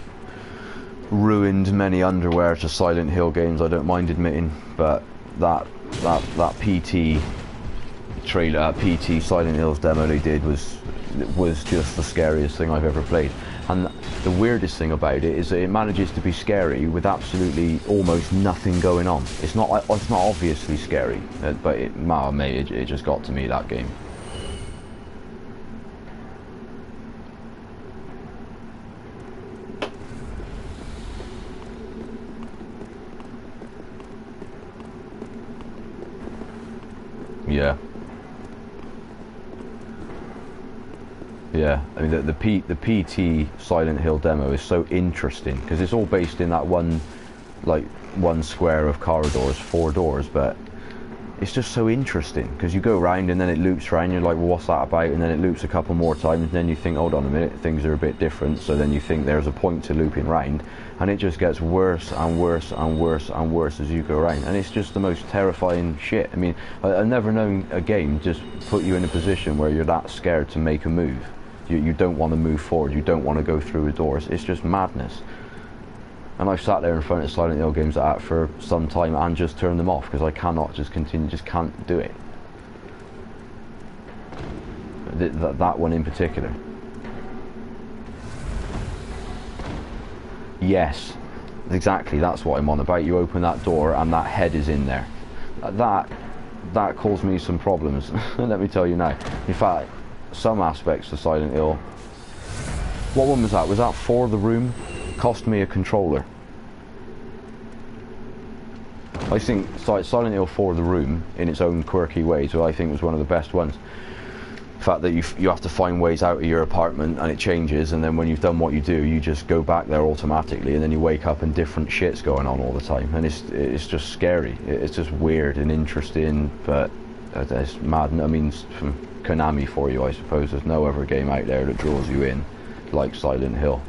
ruined many underwear to Silent Hill games, I don't mind admitting, but that PT trailer, PT Silent Hills demo they did was just the scariest thing I've ever played. And the weirdest thing about it is that it manages to be scary with absolutely almost nothing going on. It's not obviously scary, but it just got to me, that game. Yeah. Yeah, I mean the PT Silent Hill demo is so interesting because it's all based in that one square of corridors, 4 doors, but it's just so interesting, because you go round and then it loops round, you're like, well, what's that about? And then it loops a couple more times, and then you think, hold on a minute, things are a bit different. So then you think there's a point to looping round, and it just gets worse and worse and worse and worse as you go around, and it's just the most terrifying shit. I mean, I've never known a game just put you in a position where you're that scared to make a move. You don't want to move forward, you don't want to go through a door. It's just madness. And I've sat there in front of Silent Hill games like that for some time and just turned them off, because I cannot just continue, just can't do it. That one in particular. Yes, exactly, that's what I'm on about. You open that door and that head is in there. That caused me some problems, let me tell you now. In fact, some aspects of Silent Hill... What one was that? Was that For the Room? Cost me a controller. I think Silent Hill For the Room, in its own quirky ways, I think was one of the best ones. The fact that you have to find ways out of your apartment and it changes, and then when you've done what you do, you just go back there automatically, and then you wake up and different shit's going on all the time, and it's just scary. It's just weird and interesting, but it's mad. I mean, from Konami for you, I suppose. There's no other game out there that draws you in like Silent Hill.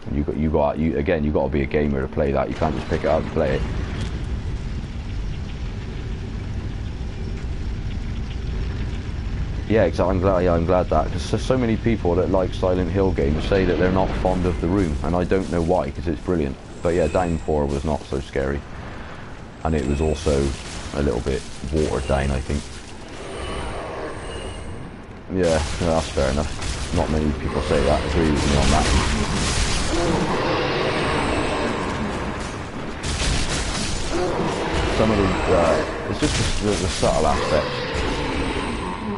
And you got to be a gamer to play that. You can't just pick it up and play it. Yeah, exactly. I'm glad that, because so many people that like Silent Hill games say that they're not fond of The Room, and I don't know why, because it's brilliant. But yeah, Downpour was not so scary, and it was also a little bit watered down, I think. Yeah, no, that's fair enough. Not many people say that. Agree with me on that. Some of the, it's just the subtle aspects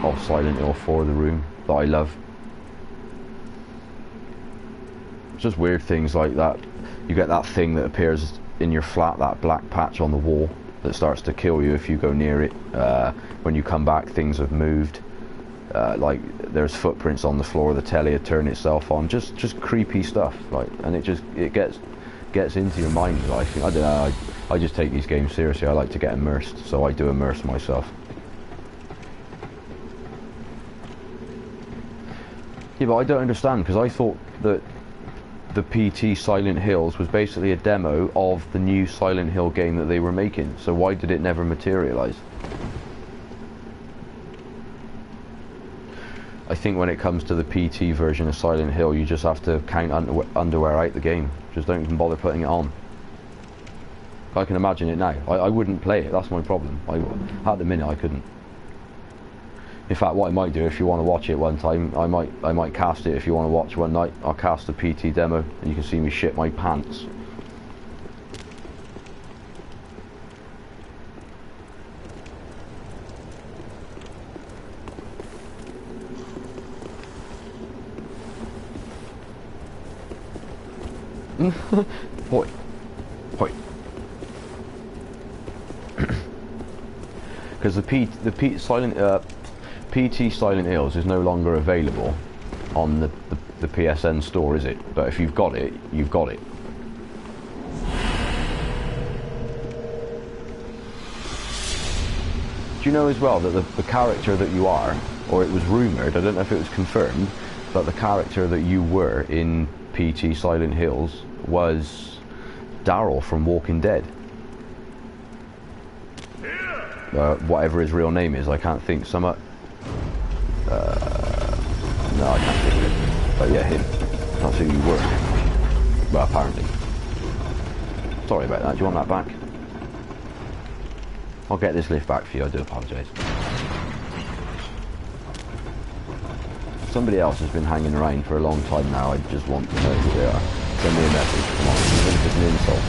of Silent Hill For the Room that I love. It's just weird things like that. You get that thing that appears in your flat, that black patch on the wall that starts to kill you if you go near it. When you come back, things have moved. Like there's footprints on the floor, the telly had turned itself on. Just creepy stuff. Like, and it gets into your mind. I think, I don't know. I just take these games seriously. I like to get immersed, so I do immerse myself. Yeah, but I don't understand, because I thought that the PT Silent Hills was basically a demo of the new Silent Hill game that they were making. So why did it never materialise? I think when it comes to the PT version of Silent Hill, you just have to count underwear out the game. Just don't even bother putting it on. I can imagine it now. I wouldn't play it, that's my problem. At the minute I couldn't. In fact, what I might do, if you want to watch it one time, I might cast it if you want to watch one night. I'll cast the PT demo and you can see me shit my pants. Hoi. Hoi. Because the PT Silent Hills is no longer available on the PSN store, is it? But if you've got it, you've got it. Do you know as well that the character that you are, or it was rumoured, I don't know if it was confirmed, but the character that you were in PT Silent Hills was Daryl from Walking Dead. Whatever his real name is, I can't think. No, I can't think of it. But yeah, him. That's who you were. Well, apparently. Sorry about that. Do you want that back? I'll get this lift back for you. I do apologise. Somebody else has been hanging around for a long time now. I just want to know who they are. Send me a message. Come on, even if it's an insult.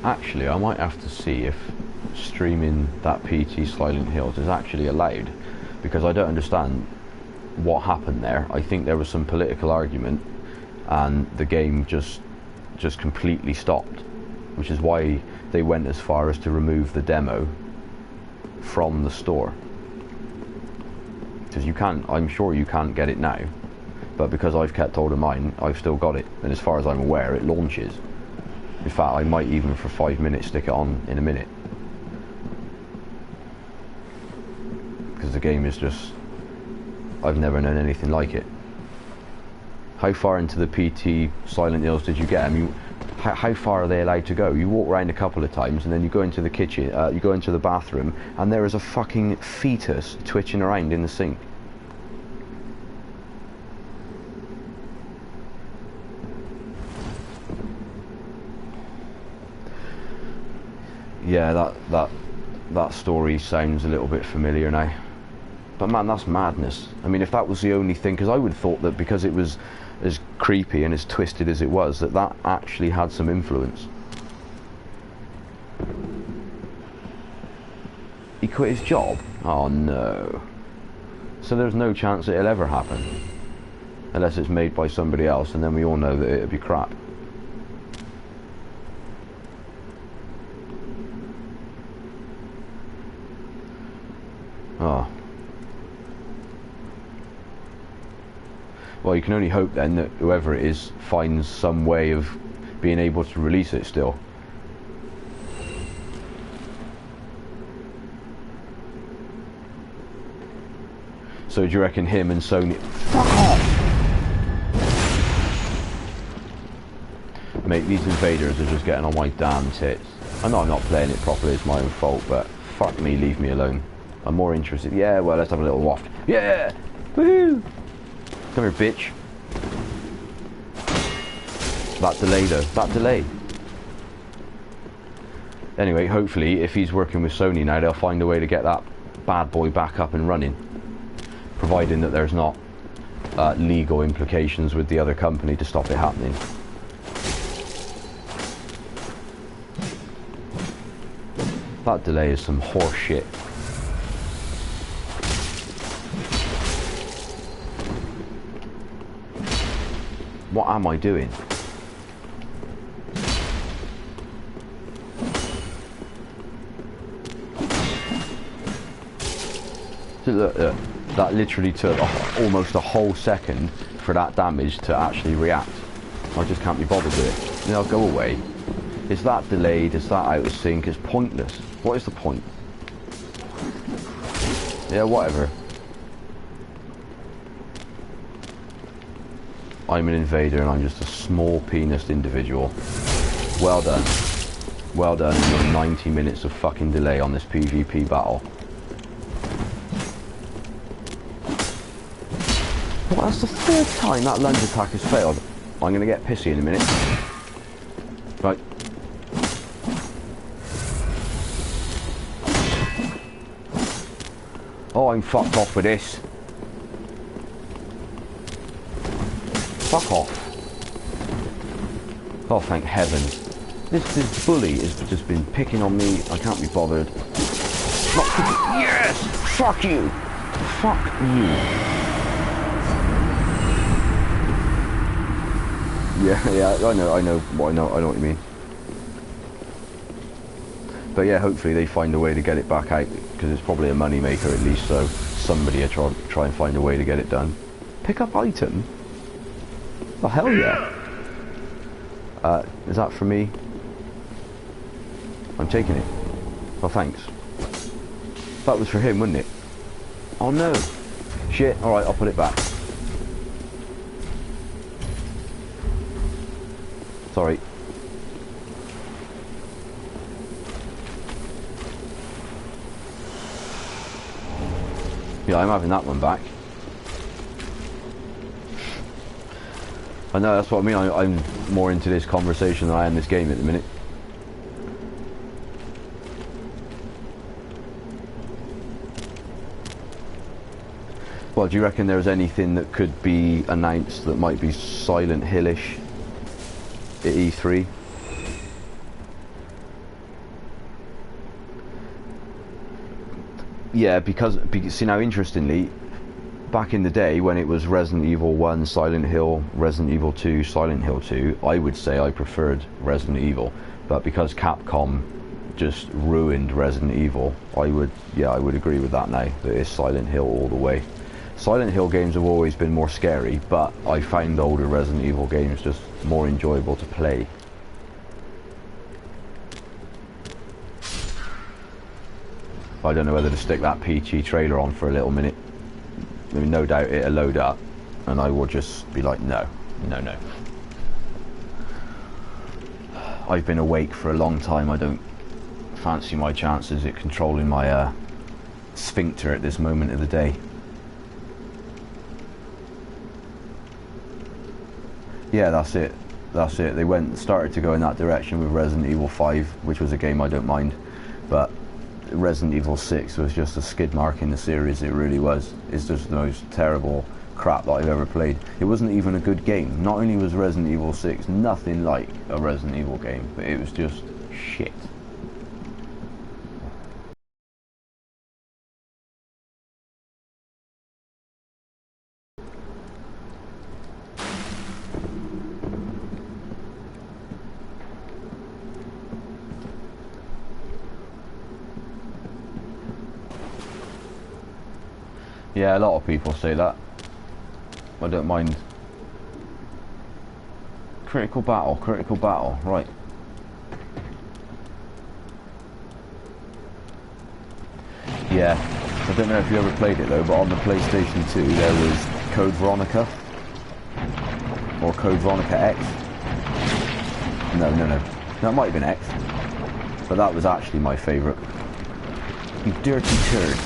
Actually, I might have to see if streaming that PT Silent Hills is actually allowed, because I don't understand what happened there. I think there was some political argument, and the game just completely stopped, which is why they went as far as to remove the demo from the store. Because you can't, I'm sure you can't get it now, but because I've kept hold of mine, I've still got it, and as far as I'm aware, it launches. In fact, I might even for 5 minutes stick it on in a minute, because the game is just, I've never known anything like it. How far into the PT Silent Hills did you get? I mean, how far are they allowed to go? You walk around a couple of times and then you go into the kitchen, you go into the bathroom, and there is a fucking fetus twitching around in the sink. Yeah, that story sounds a little bit familiar now. But man, that's madness. I mean, if that was the only thing, because I would have thought that because it was as creepy and as twisted as it was, that actually had some influence. He quit his job? Oh no. So there's no chance it'll ever happen. Unless it's made by somebody else, and then we all know that it'll be crap. Oh. Well, you can only hope then that whoever it is finds some way of being able to release it still. So do you reckon him and Sony... Fuck off! Mate, these invaders are just getting on my damn tits. I know I'm not playing it properly, it's my own fault, but fuck me, leave me alone. I'm more interested. Yeah, well, let's have a little waft. Yeah! Woohoo! Come here, bitch. That delay, though. That delay. Anyway, hopefully, if he's working with Sony now, they'll find a way to get that bad boy back up and running. Providing that there's not legal implications with the other company to stop it happening. That delay is some horse shit. What am I doing? So look, that literally took almost a whole second for that damage to actually react. I just can't be bothered with it. Now go away. Is that delayed? Is that out of sync? It's pointless. What is the point? Yeah, whatever. I'm an invader and I'm just a small penised individual. Well done. Well done in your 90 minutes of fucking delay on this PvP battle. Well, that's the third time that lunge attack has failed. I'm going to get pissy in a minute. Right. Oh, I'm fucked off with this. Fuck off. Oh, thank heaven. This bully has just been picking on me. I can't be bothered. Yes! Fuck you! Fuck you. Yeah, I know what you mean. But yeah, hopefully they find a way to get it back out, because it's probably a money maker at least, so somebody will try and find a way to get it done. Pick up item? Oh, hell yeah. Is that for me? I'm taking it. Oh, thanks. That was for him, wasn't it? Oh no. Shit, alright, I'll put it back. Sorry. Yeah, I'm having that one back. I know, that's what I mean. I'm more into this conversation than I am this game at the minute. Well, do you reckon there's anything that could be announced that might be Silent Hillish at E3? Yeah, because see now, interestingly, back in the day when it was Resident Evil 1, Silent Hill, Resident Evil 2, Silent Hill 2, I would say I preferred Resident Evil. But because Capcom just ruined Resident Evil, I would agree with that now, that it's Silent Hill all the way. Silent Hill games have always been more scary, but I find older Resident Evil games just more enjoyable to play. I don't know whether to stick that Peachy trailer on for a little minute. I mean, no doubt it'll load up, and I will just be like, no. I've been awake for a long time. I don't fancy my chances at controlling my sphincter at this moment of the day. Yeah, that's it. They started to go in that direction with Resident Evil 5, which was a game I don't mind, but Resident Evil 6 was just a skid mark in the series. It really was. It's just the most terrible crap that I've ever played. It wasn't even a good game. Not only was Resident Evil 6 nothing like a Resident Evil game, but it was just shit. Yeah, a lot of people say that. I don't mind. Critical battle, right. Yeah, I don't know if you ever played it though, but on the PlayStation 2 there was Code Veronica. Or Code Veronica X. No, it might have been X. But that was actually my favourite. You dirty turd.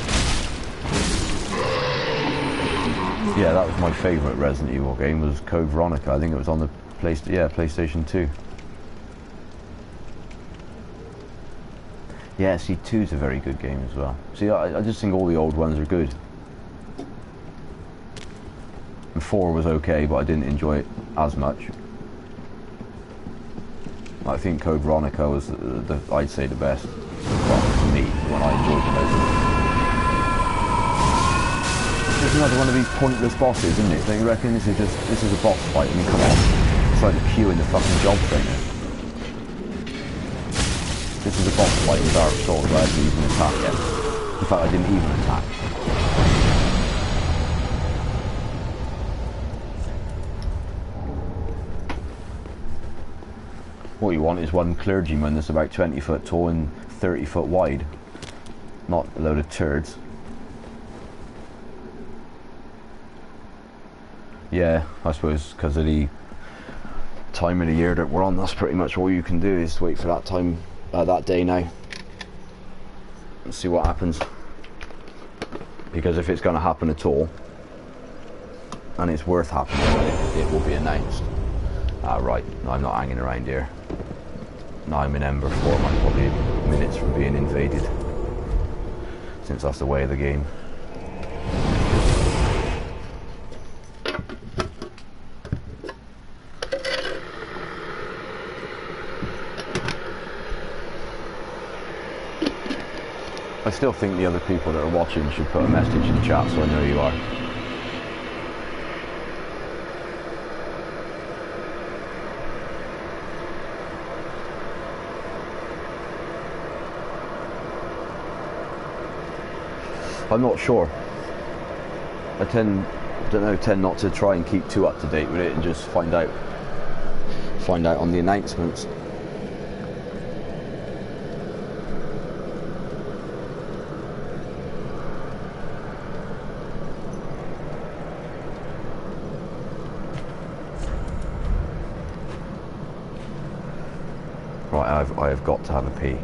Yeah, that was my favourite Resident Evil game, was Code Veronica. I think it was on the PlayStation 2. Yeah, see, 2's a very good game as well. See, I just think all the old ones are good. And 4 was okay, but I didn't enjoy it as much. I think Code Veronica was, I'd say, the best. Well, for me, the one I enjoyed the most. It's another one of these pointless bosses, isn't it? Don't you reckon this is a boss fight? I mean, come on. It's like the queue in the fucking job trainer. This is a boss fight in Dark Souls where I didn't even attack yet. In fact, I didn't even attack. What you want is one clergyman that's about 20 foot tall and 30 foot wide. Not a load of turds. Yeah, I suppose because of the time of the year that we're on, that's pretty much all you can do is wait for that time, that day now, and see what happens. Because if it's going to happen at all, and it's worth happening, it will be announced. Right, I'm not hanging around here. Now I'm in Ember 4, I'm probably minutes from being invaded, since that's the way of the game. I still think the other people that are watching should put a message in the chat so I know you are. I'm not sure. I tend not to try and keep too up to date with it and just find out on the announcements. Right, I have got to have a pee.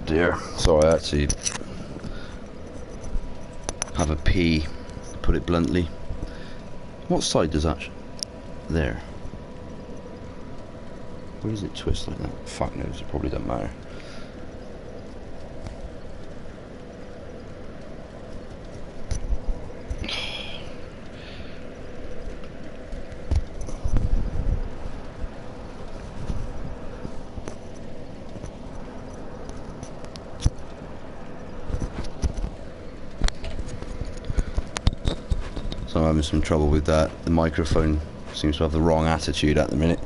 dear. Sorry, I actually have a pee, to put it bluntly. What side does that... There. Where does it twist like that? Fuck knows, it probably doesn't matter. So I'm having some trouble with that. The microphone seems to have the wrong attitude at the minute.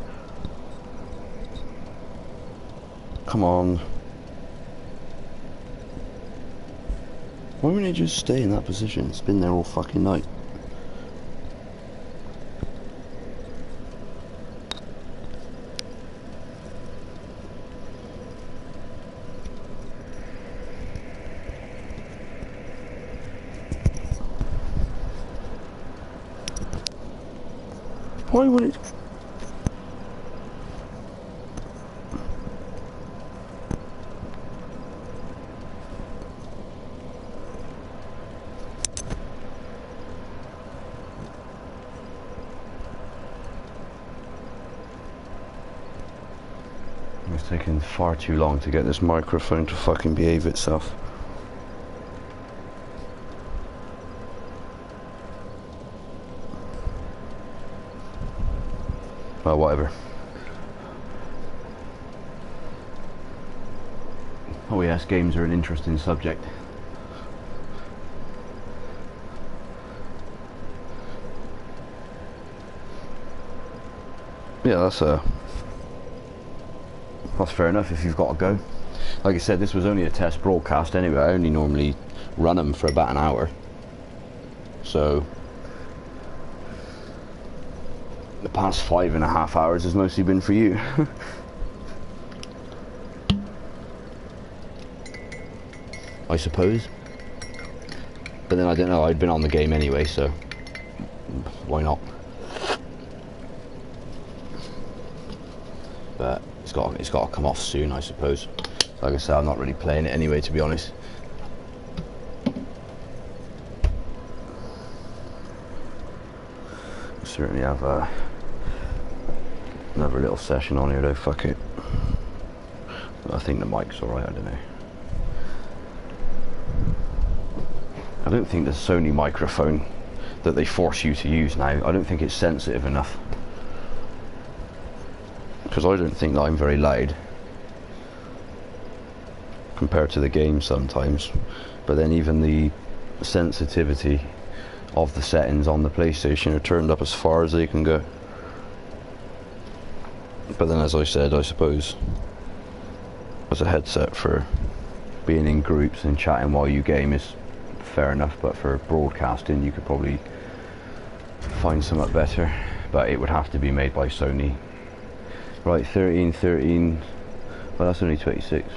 Come on. Why wouldn't it just stay in that position? It's been there all fucking night. Why would it... It's taking far too long to get this microphone to fucking behave itself. Well, whatever. Oh yes, games are an interesting subject. Yeah, that's fair enough if you've got to go. Like I said, this was only a test broadcast anyway. I only normally run them for about an hour. So the past 5.5 hours has mostly been for you. I suppose. But then I don't know, I'd been on the game anyway, so why not? But it's got to come off soon, I suppose. Like I said, I'm not really playing it anyway, to be honest. I certainly have another little session on here though, fuck it. I think the mic's alright, I don't know. I don't think the Sony microphone that they force you to use now, I don't think it's sensitive enough. Because I don't think that I'm very loud compared to the game sometimes. But then even the sensitivity of the settings on the PlayStation are turned up as far as they can go. But then, as I said, I suppose as a headset for being in groups and chatting while you game is fair enough, but for broadcasting you could probably find something better, but it would have to be made by Sony. Right, 13, well that's only 26.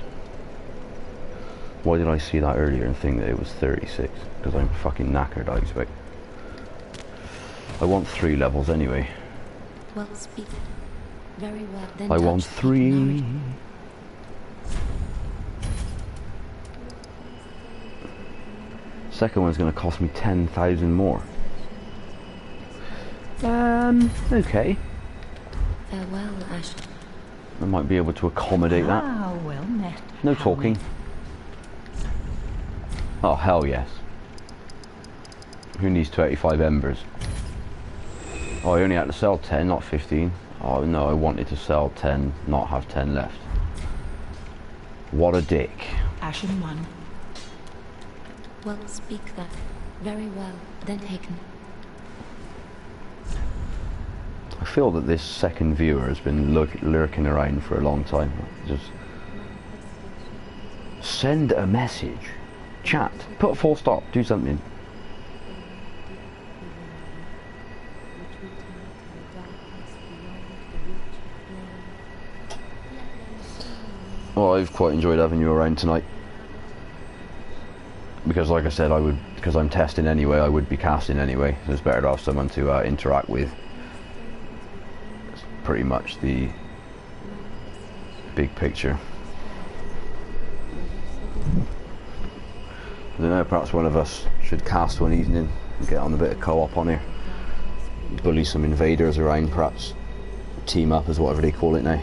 Why did I see that earlier and think that it was 36? Because I'm fucking knackered, I expect. I want 3 levels anyway. Well, speak. Very well. Then I want 3. Second one's going to cost me 10,000 more. Okay. Farewell, Ash. I might be able to accommodate that. Ah, well met. No talking. Oh, hell yes. Who needs 25 embers? Oh, I only had to sell 10, not 15. Oh no, I wanted to sell 10, not have 10 left. What a dick. Ashen one. Well, speak that. Very well. Then taken. I feel that this second viewer has been lurking around for a long time. Just send a message. Chat. Put a full stop. Do something. Well, I've quite enjoyed having you around tonight. Because like I said, because I'm testing anyway, I would be casting anyway. So it's better to have someone to interact with. It's pretty much the big picture. know, perhaps one of us should cast one evening and get on a bit of co-op on here. Bully some invaders around, perhaps. Team up is whatever they call it now.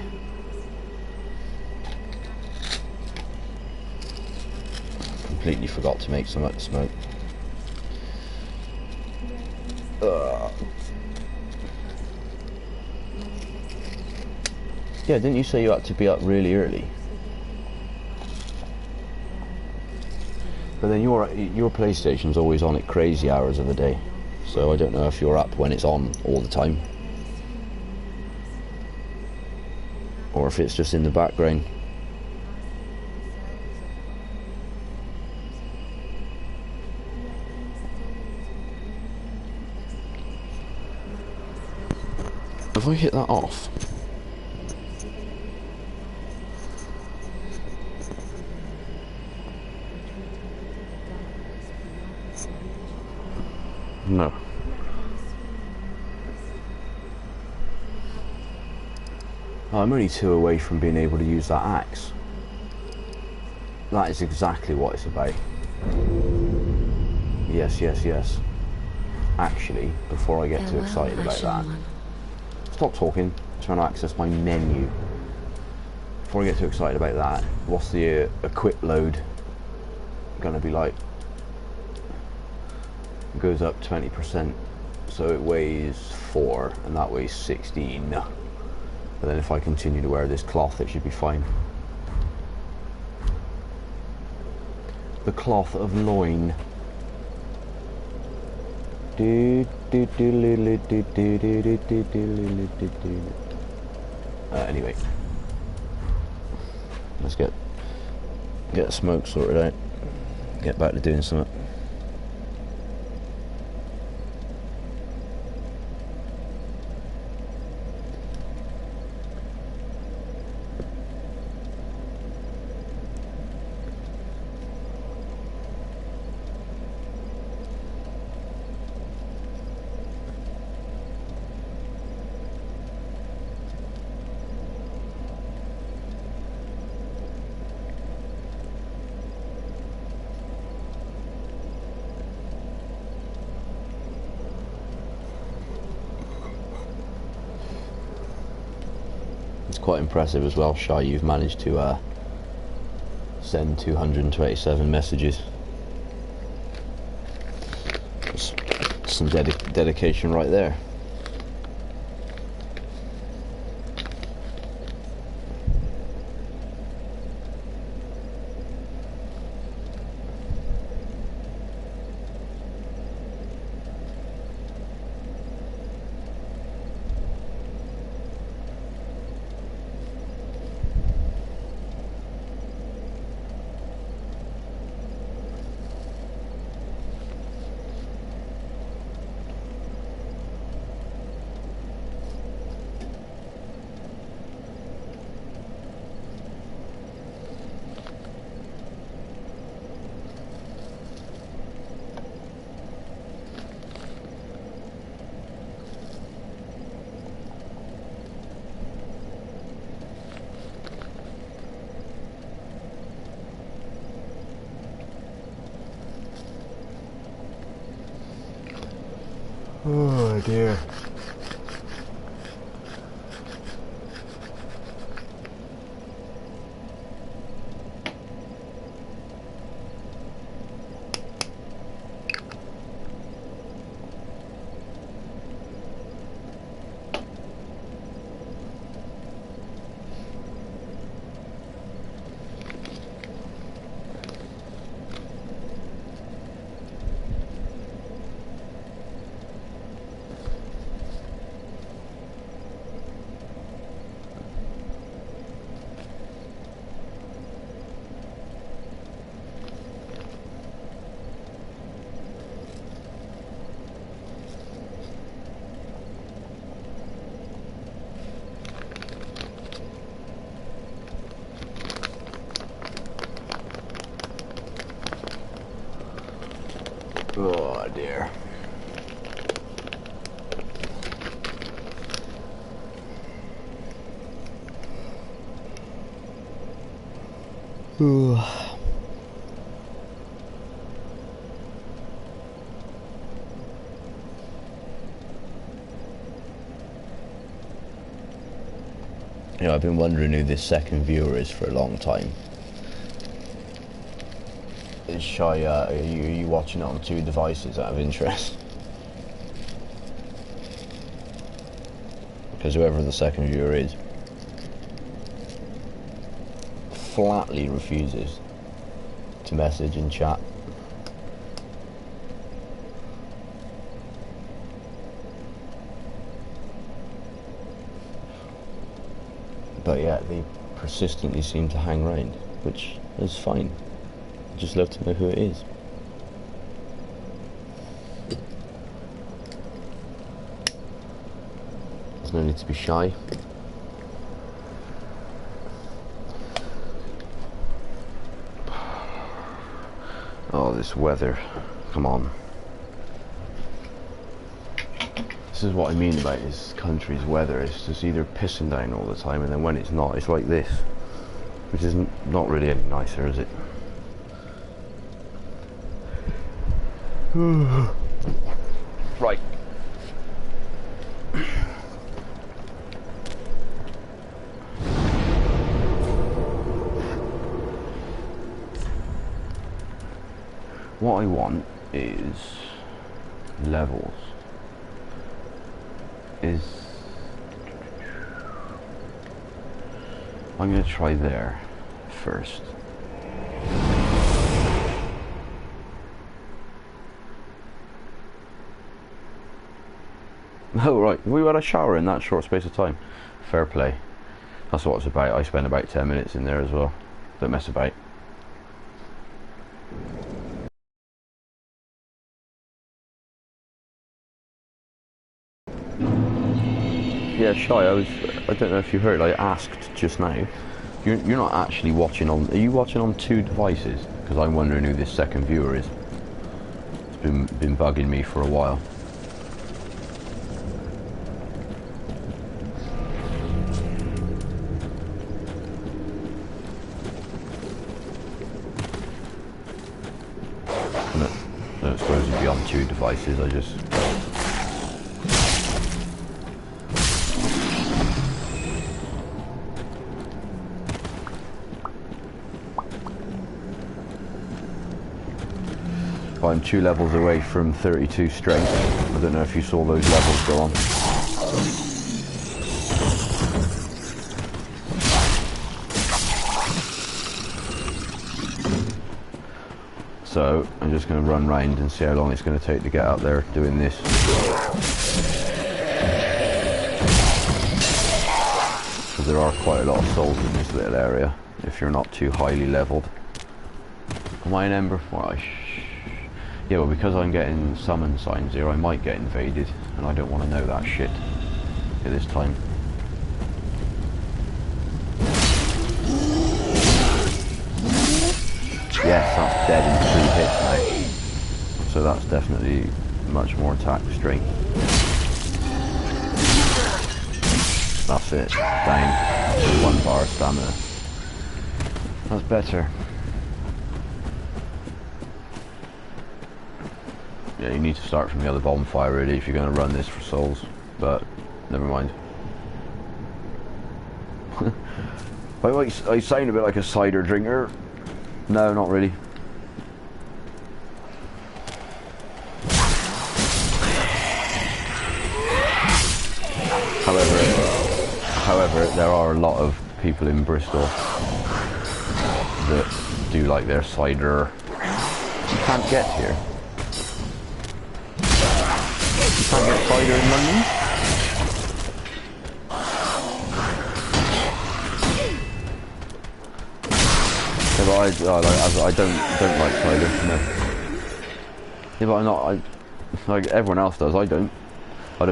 Completely forgot to make some up to smoke. Yeah, didn't you say you had to be up really early? But then your PlayStation's always on at crazy hours of the day, so I don't know if you're up when it's on all the time, or if it's just in the background. Have I hit that off? No. Oh, I'm only 2 away from being able to use that axe. That is exactly what it's about. Yes, yes, yes. Actually, before I get too excited about that, stop talking. I'm trying to access my menu. Before I get too excited about that, what's the equip load gonna be like? It goes up 20%, so it weighs 4 and that weighs 16. But then if I continue to wear this cloth, it should be fine. The cloth of loin. Anyway, let's get the smoke sorted out. Get back to doing something. Quite impressive as well, Shy. You've managed to send 227 messages. That's some dedication right there. Oh dear. Oh dear. You know, I've been wondering who this second viewer is for a long time. Is Shy, are you watching it on 2 devices out of interest? Because whoever the second viewer is flatly refuses to message in chat. But yeah, they persistently seem to hang around, which is fine. I'd just love to know who it is. There's no need to be shy. Oh, this weather. Come on. This is what I mean about this country's weather. It's just either pissing down all the time, and then when it's not, it's like this. Which is not really any nicer, is it? Right. What I want is levels. I'm going to try there first. Oh right, we had a shower in that short space of time. Fair play. That's what it's about. I spent about 10 minutes in there as well. Don't mess about. Yeah, Shy, I don't know if you heard, I asked just now. You're not actually watching on, are you watching on 2 devices? Because I'm wondering who this second viewer is. It's been bugging me for a while. I don't suppose you'd be on 2 devices, I just... I'm 2 levels away from 32 strength. I don't know if you saw those levels go on. So I'm just going to run round and see how long it's going to take to get out there doing this. Because there are quite a lot of souls in this little area if you're not too highly leveled. Am I an Ember? Well, yeah, well, because I'm getting summon signs here, I might get invaded, and I don't want to know that shit at this time. Yes, that's dead in 3 hits now. So that's definitely much more attack strength. That's it. Down. 1 bar stamina. That's better. Yeah, you need to start from the other bonfire really if you're going to run this for souls, but never mind. I sound a bit like a cider drinker. No, not really. However, there are a lot of people in Bristol that do like their cider. You can't get here. Can't get cider in London? Yeah, but I don't like cider, no. Yeah, but I'm not, like everyone else does, I don't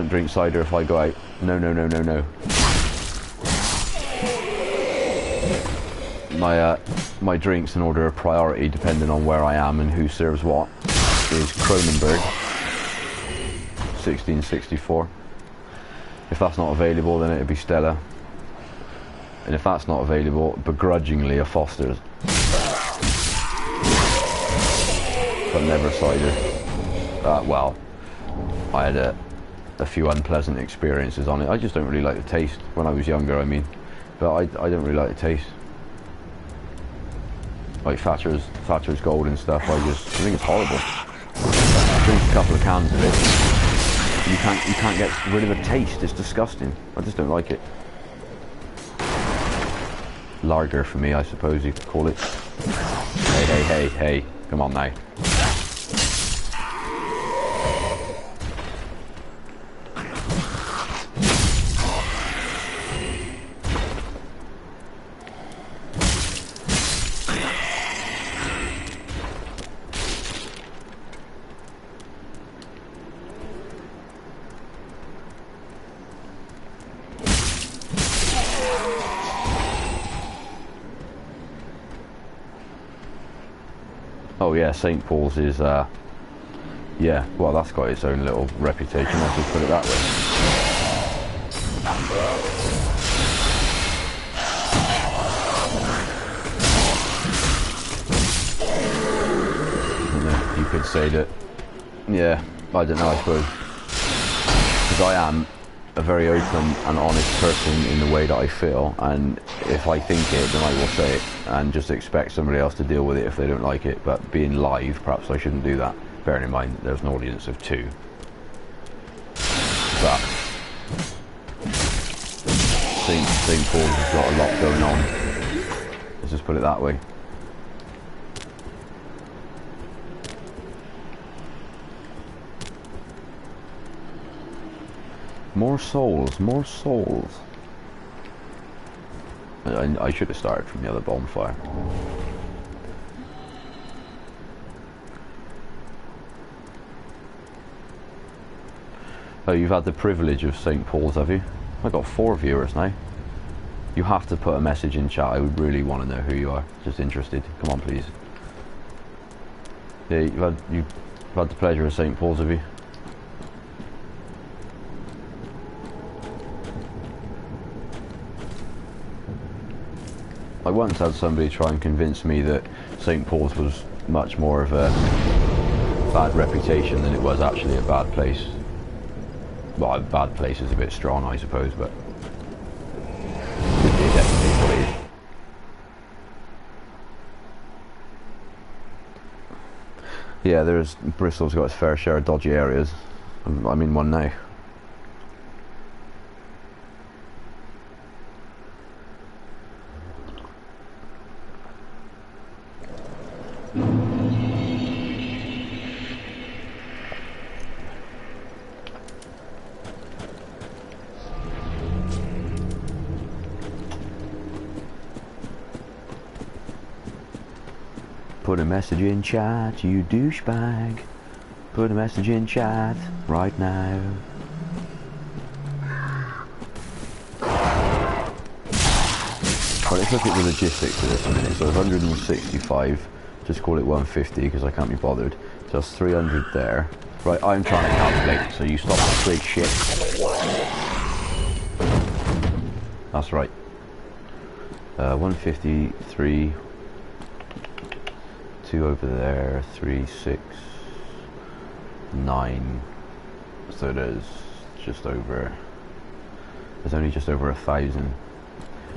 drink cider if I go out. No. My drinks in order of priority, depending on where I am and who serves what, is Kronenberg. 1664. If that's not available, then it'd be Stella, and if that's not available, begrudgingly a Foster's, but never cider. Well, I had a few unpleasant experiences on it. I just don't really like the taste. When I was younger, I mean, but I don't really like the taste. Like Thatcher's Gold and stuff. I think it's horrible. I drink a couple of cans of it. You can't get rid of the taste. It's disgusting. I just don't like it. Lager for me, I suppose you could call it. Hey, come on now. Oh yeah, St. Paul's is, yeah, well that's got its own little reputation, let's just put it that way. You could say that, yeah, I don't know, I suppose, because I am a very open and honest person in the way that I feel, and if I think it, then I will say it, and just expect somebody else to deal with it if they don't like it. But being live, perhaps I shouldn't do that, bearing in mind there's an audience of 2. But St. Paul's has got a lot going on, let's just put it that way. More souls, more souls. I should have started from the other bonfire. Oh, you've had the privilege of St. Paul's, have you? I've got 4 viewers now. You have to put a message in chat. I would really want to know who you are. Just interested. Come on, please. Yeah, you've had the pleasure of St. Paul's, have you? I once had somebody try and convince me that St. Paul's was much more of a bad reputation than it was actually a bad place. Well, a bad place is a bit strong, I suppose, but it definitely is what it is. Yeah, Bristol's got its fair share of dodgy areas. I'm in one now. Put a message in chat, you douchebag. Put a message in chat right now. Well, let's look at the logistics of this a minute. So 165, just call it 150 because I can't be bothered. So that's 300 there. Right, I'm trying to calculate, so you stop that big shit. That's right. 153. 2 over there, 3, 6, 9. So there's only just over 1,000.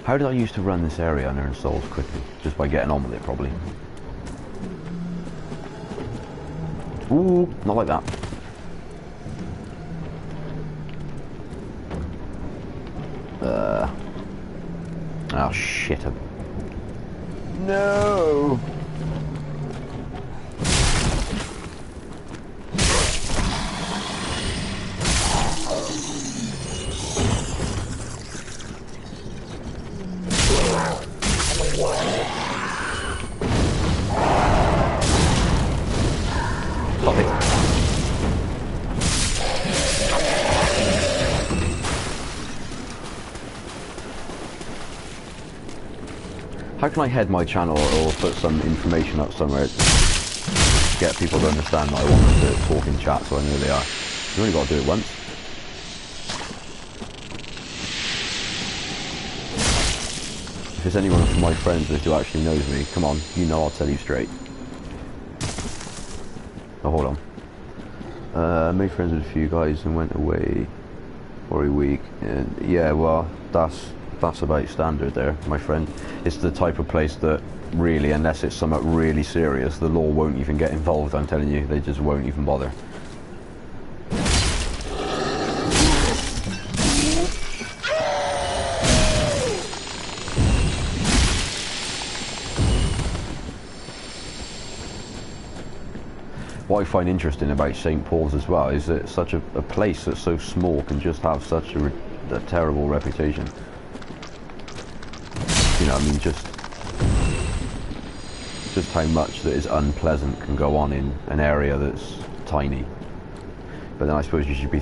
How did I used to run this area and earn souls quickly? Just by getting on with it, probably. Ooh, not like that. Oh shit. No! How can I head my channel or put some information up somewhere to get people to understand that I want them to talk in chat so I know they are? You only got to do it once. If there's anyone from my friends that who actually knows me, come on, you know I'll tell you straight. Oh, hold on. Made friends with a few guys and went away for a week. And yeah, well, that's that's about standard there, my friend. It's the type of place that really, unless it's something really serious, the law won't even get involved, I'm telling you. They just won't even bother. What I find interesting about St. Paul's as well is that such a place that's so small can just have such a terrible reputation. You know, I mean, just how much that is unpleasant can go on in an area that's tiny. But then I suppose you should be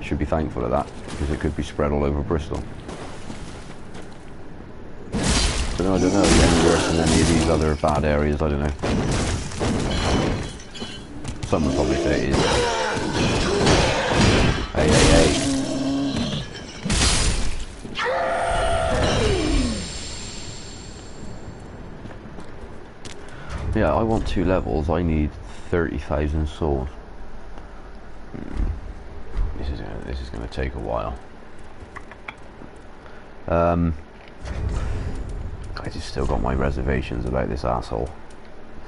should be thankful of that, because it could be spread all over Bristol. But no, I don't know, any worse than any of these other bad areas, I don't know. Some would probably say it is. Hey, hey, hey. Yeah, I want 2 levels. I need 30,000 souls. This is gonna take a while. I just still got my reservations about this asshole.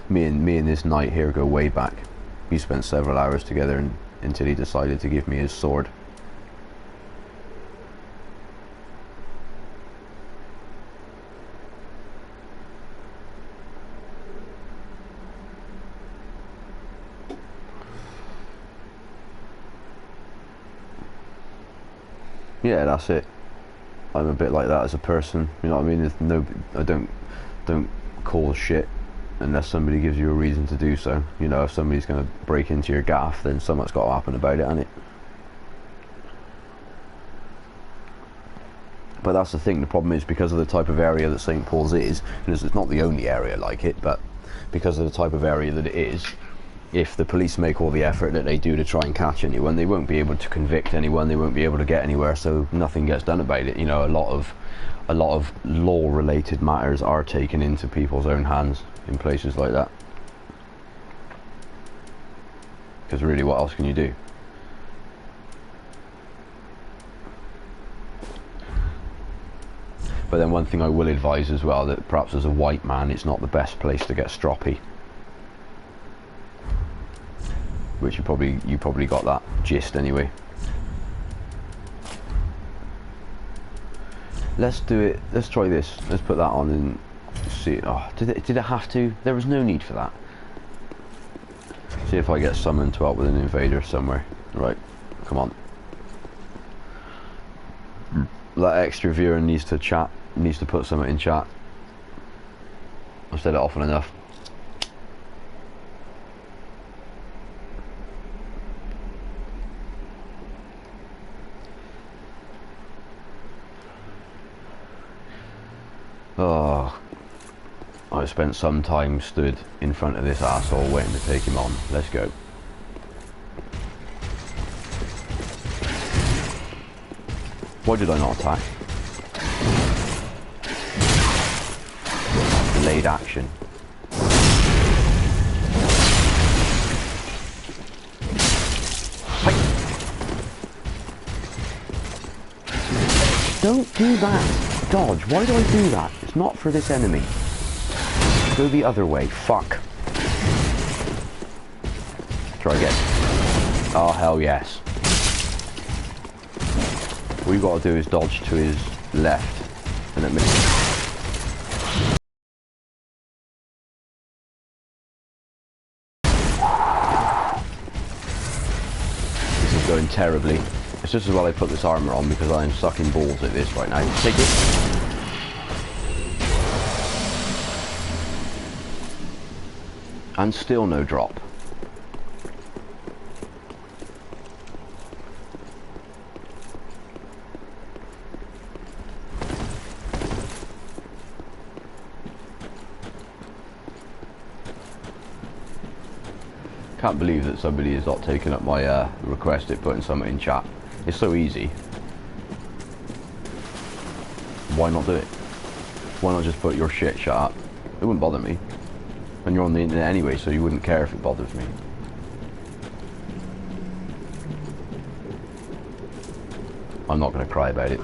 Me and this knight here go way back. We spent several hours together until he decided to give me his sword. Yeah, that's it. I'm a bit like that as a person, you know what I mean? There's no, I don't cause shit unless somebody gives you a reason to do so. You know, if somebody's going to break into your gaff, then something's got to happen about it, hasn't it? But that's the thing, the problem is because of the type of area that St. Paul's is, and it's not the only area like it, but because of the type of area that it is, if the police make all the effort that they do to try and catch anyone, they won't be able to convict anyone, they won't be able to get anywhere, so nothing gets done about it. You know, a lot of law related matters are taken into people's own hands in places like that, because really, what else can you do? But then one thing I will advise as well, that perhaps as a white man it's not the best place to get stroppy, which you probably got that gist anyway. Let's do it. Let's try this. Let's put that on and see. Oh, did it have to? There was no need for that. See if I get summoned to help with an invader somewhere. Right, come on. That extra viewer needs to chat. Needs to put something in chat. I've said it often enough. Oh, I've spent some time stood in front of this asshole waiting to take him on. Let's go. Why did I not attack? Delayed action. Hi. Don't do that. Dodge. Why do I do that? It's not for this enemy. Go the other way. Fuck. Try again. Oh, hell yes. All you gotta do is dodge to his left and it misses. This is going terribly. It's just as well I put this armor on because I am sucking balls at this right now. Take it. And still no drop. Can't believe that somebody is not taking up my request at putting something in chat. It's so easy. Why not do it? Why not just put your shit shut up? It wouldn't bother me. And you're on the internet anyway, so you wouldn't care if it bothers me. I'm not going to cry about it.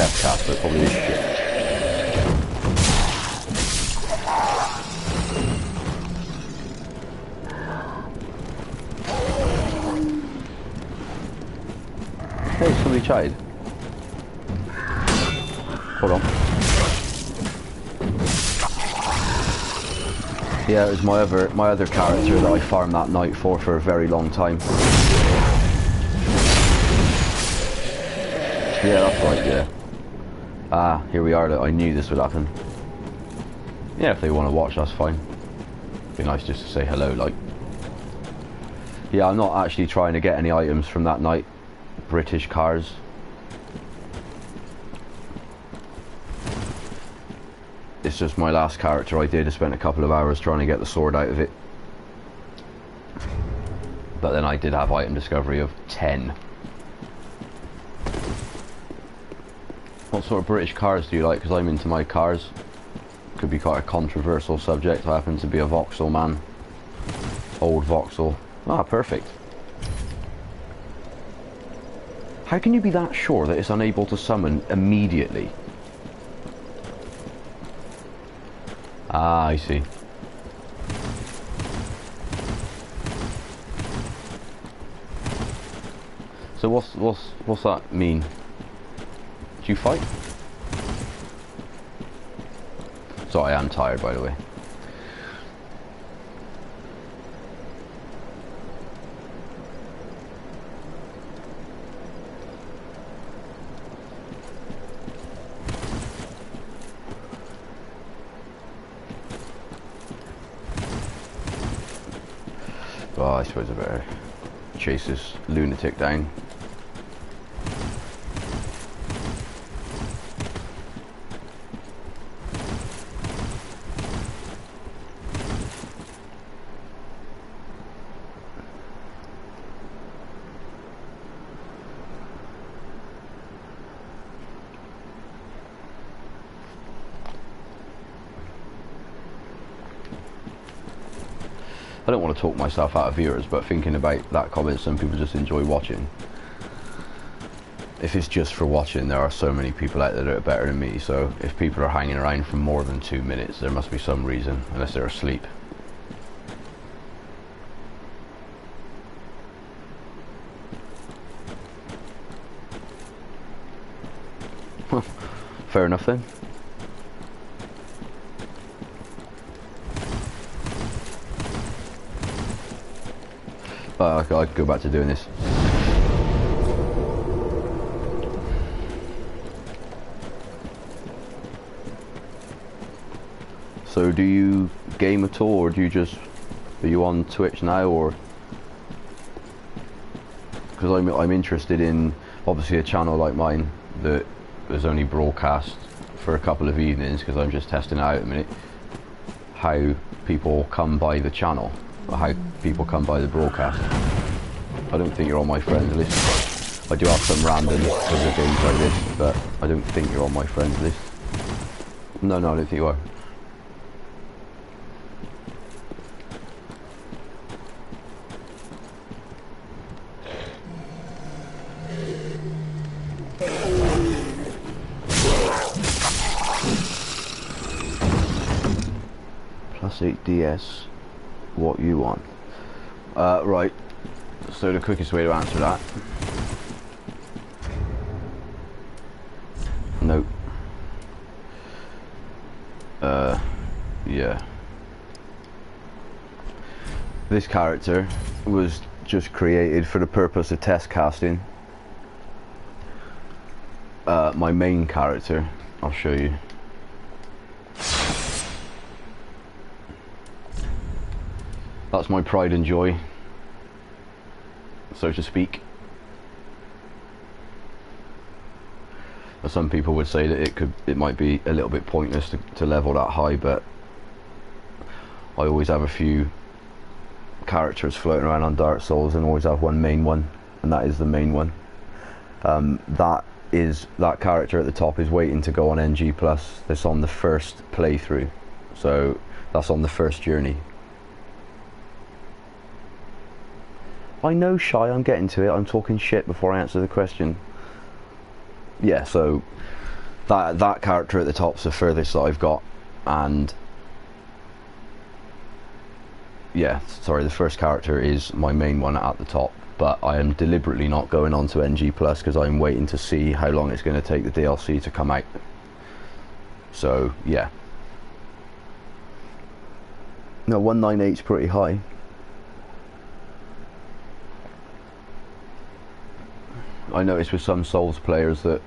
test cast, but it probably is shit. Hey, somebody chatted. Hold on. Yeah, it was my other character that I farmed that night for a very long time. Yeah, that's right, yeah. Ah, here we are. I knew this would happen. Yeah, if they want to watch, that's fine. Be nice just to say hello, like. Yeah, I'm not actually trying to get any items from that night. British cars. It's just my last character I did. I spent a couple of hours trying to get the sword out of it. But then I did have item discovery of 10. What sort of British cars do you like? Because I'm into my cars. Could be quite a controversial subject. I happen to be a Vauxhall man. Old Vauxhall. Ah, perfect. How can you be that sure that it's unable to summon immediately? Ah, I see. So what's that mean? Do you fight? So I am tired, by the way. Well, I suppose I better chase this lunatic down. I don't want to talk myself out of viewers, but thinking about that comment, some people just enjoy watching. If it's just for watching, there are so many people out there that are better than me, so if people are hanging around for more than 2 minutes, there must be some reason, unless they're asleep. Fair enough then. I could go back to doing this. So do you game at all, or do you just, are you on Twitch now, or? Because I'm interested in, obviously, a channel like mine that is only broadcast for a couple of evenings, because I'm just testing it out at the minute, how people come by the channel, or how people come by the broadcast. I don't think you're on my friends list. I do have some randoms because of games like this, but I don't think you're on my friends list. No, I don't think you are. Plus 8 DS, what you want? Right. So the quickest way to answer that. Nope. Yeah. This character was just created for the purpose of test casting. My main character, I'll show you. That's my pride and joy, so to speak. Some people would say that it might be a little bit pointless to level that high, but I always have a few characters floating around on Dark Souls and always have one main one, and that is the main one. That character at the top is waiting to go on NG+. That's on the first playthrough, so that's on the first journey. I know, Shy, I'm getting to it. I'm talking shit before I answer the question. Yeah, so that character at the top's the furthest that I've got, and yeah, sorry, the first character is my main one at the top, but I am deliberately not going on to NG Plus because I'm waiting to see how long it's going to take the DLC to come out. So yeah, no, 198 is pretty high. I noticed with some Souls players that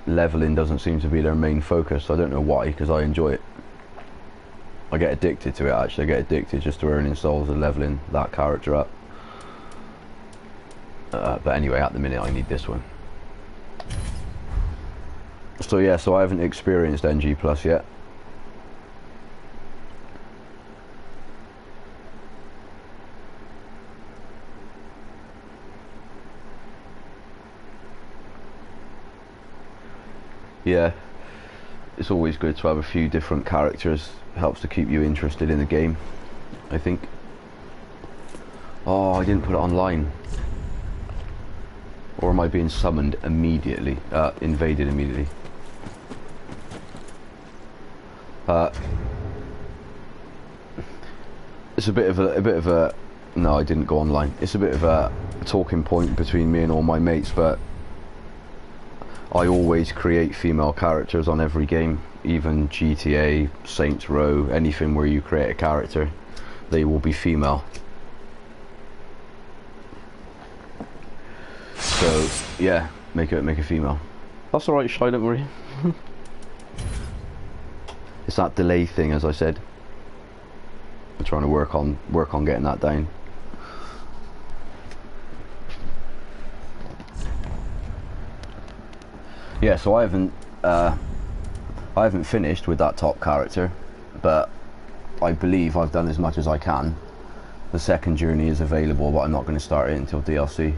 leveling doesn't seem to be their main focus. I don't know why, because I enjoy it. I get addicted to it, actually. I get addicted just to earning souls and leveling that character up. But anyway, at the minute I need this one. So yeah, so I haven't experienced NG Plus yet. Yeah, it's always good to have a few different characters. Helps to keep you interested in the game, I think. Oh, I didn't put it online. Or am I being summoned immediately? Invaded immediately. It's a bit of a no, I didn't go online. It's a bit of a talking point between me and all my mates, but I always create female characters on every game, even GTA, Saints Row, anything where you create a character, they will be female. So yeah, make a female. That's alright, Shy, don't worry. It's that delay thing, as I said. I'm trying to work on getting that down. Yeah, so I haven't finished with that top character, but I believe I've done as much as I can. The second journey is available, but I'm not going to start it until DLC.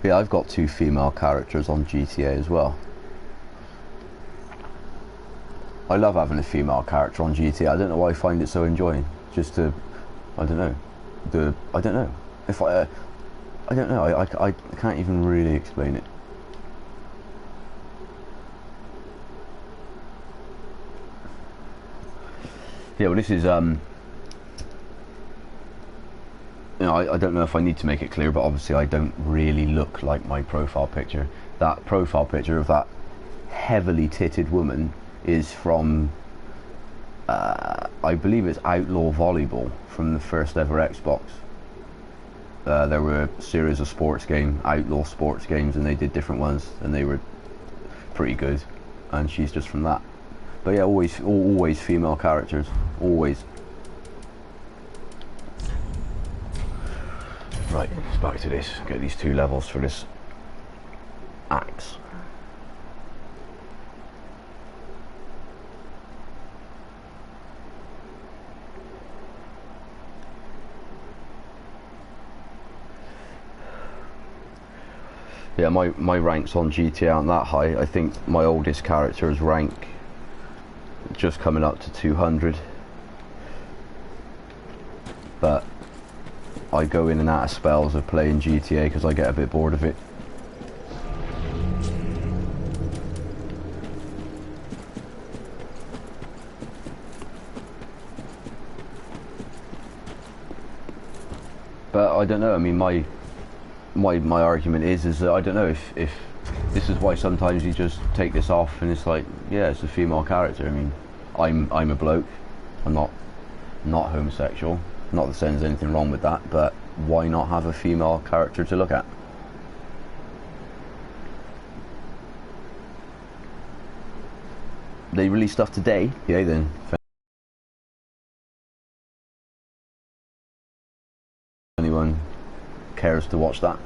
Yeah, I've got 2 female characters on GTA as well. I love having a female character on GTA. I don't know why I find it so enjoying. Just to, I don't know. I don't know. If I don't know. I can't even really explain it. Yeah, well, this is you know, I don't know if I need to make it clear, but obviously I don't really look like my profile picture. That profile picture of that heavily titted woman is from I believe it's Outlaw Volleyball from the first ever Xbox. There were a series of Outlaw sports games, and they did different ones, and they were pretty good. And she's just from that. But yeah, always female characters, always. Right, let's back to this. Get these 2 levels for this axe. Yeah, my ranks on GTA aren't that high. I think my oldest character is rank just coming up to 200. But I go in and out of spells of playing GTA because I get a bit bored of it. But I don't know, I mean, my argument is that I don't know if this is why sometimes you just take this off and it's like, yeah, it's a female character. I mean, I'm a bloke, I'm not homosexual, not that there's anything wrong with that, but why not have a female character to look at? They release stuff today, yeah, then if anyone cares to watch that.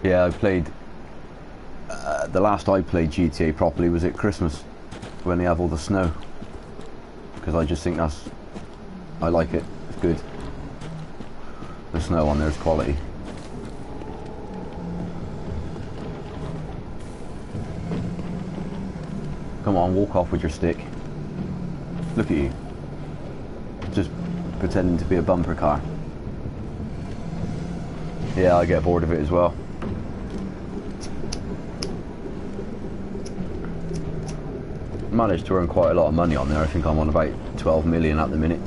Yeah, I played the last I played GTA properly was at Christmas when they have all the snow, because I just think I like it, it's good. The snow on there is quality. Come on, walk off with your stick. Look at you. Just pretending to be a bumper car. Yeah, I get bored of it as well. Managed to earn quite a lot of money on there. I think I'm on about 12 million at the minute.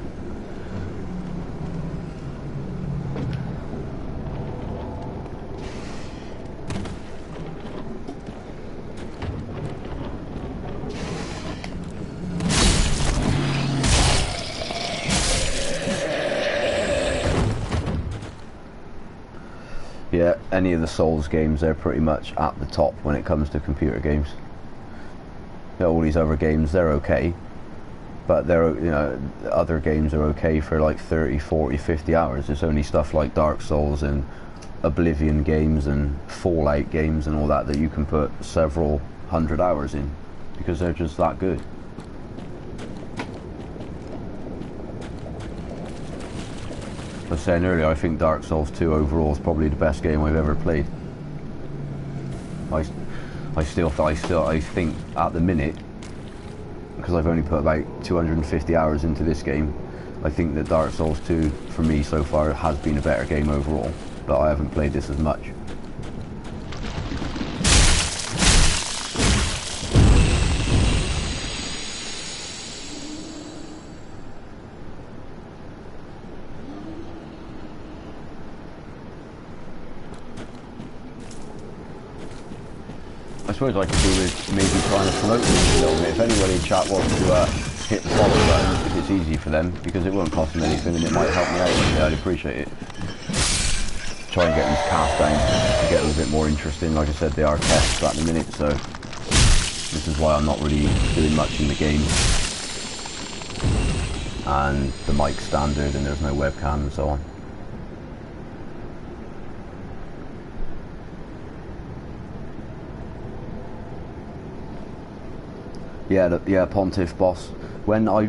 Yeah, any of the Souls games, they're pretty much at the top when it comes to computer games. All these other games, they're okay, but they're, you know, other games are okay for like 30, 40, 50 hours. It's only stuff like Dark Souls and Oblivion games and Fallout games and all that that you can put several hundred hours in, because they're just that good. I was saying earlier, I think Dark Souls 2 overall is probably the best game I've ever played. I think at the minute, because I've only put about 250 hours into this game, I think that Dark Souls 2 for me so far has been a better game overall, but I haven't played this as much. I suppose I could do with maybe trying to promote this a little bit. If anyone in chat wants to hit the follow button, if it's easy for them, because it won't cost them anything and it might help me out, yeah, I'd appreciate it. Try and get these cast down to get a little bit more interesting. Like I said, they are tests at the minute, so this is why I'm not really doing much in the game. And the mic's standard and there's no webcam and so on. Yeah, Pontiff boss. When I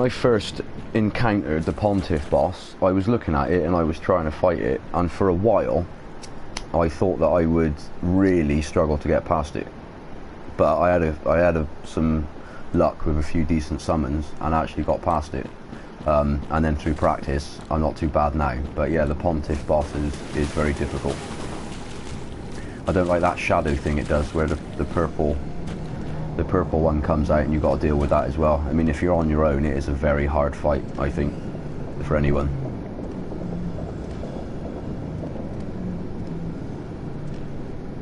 first encountered the Pontiff boss, I was looking at it and I was trying to fight it, and for a while I thought that I would really struggle to get past it. But I had some luck with a few decent summons and actually got past it. And then through practice, I'm not too bad now. But yeah, the Pontiff boss is very difficult. I don't like that shadow thing it does, where the purple one comes out and you've got to deal with that as well. I mean, if you're on your own, it is a very hard fight, I think, for anyone.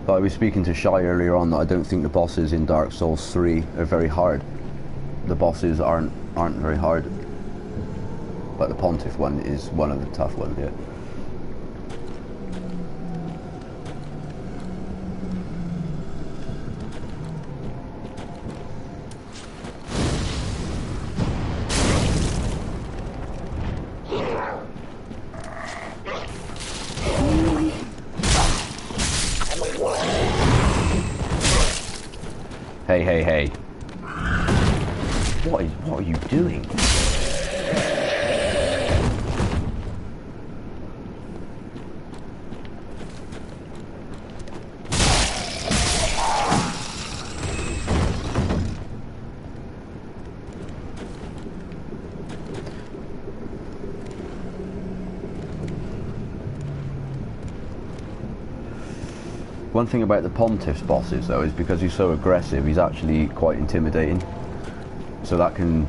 But I was speaking to Shy earlier on that I don't think the bosses in Dark Souls 3 are very hard. The bosses aren't very hard. But the Pontiff one is one of the tough ones, yeah. Hey. What are you doing? One thing about the Pontiff's bosses though is because he's so aggressive, he's actually quite intimidating. So that can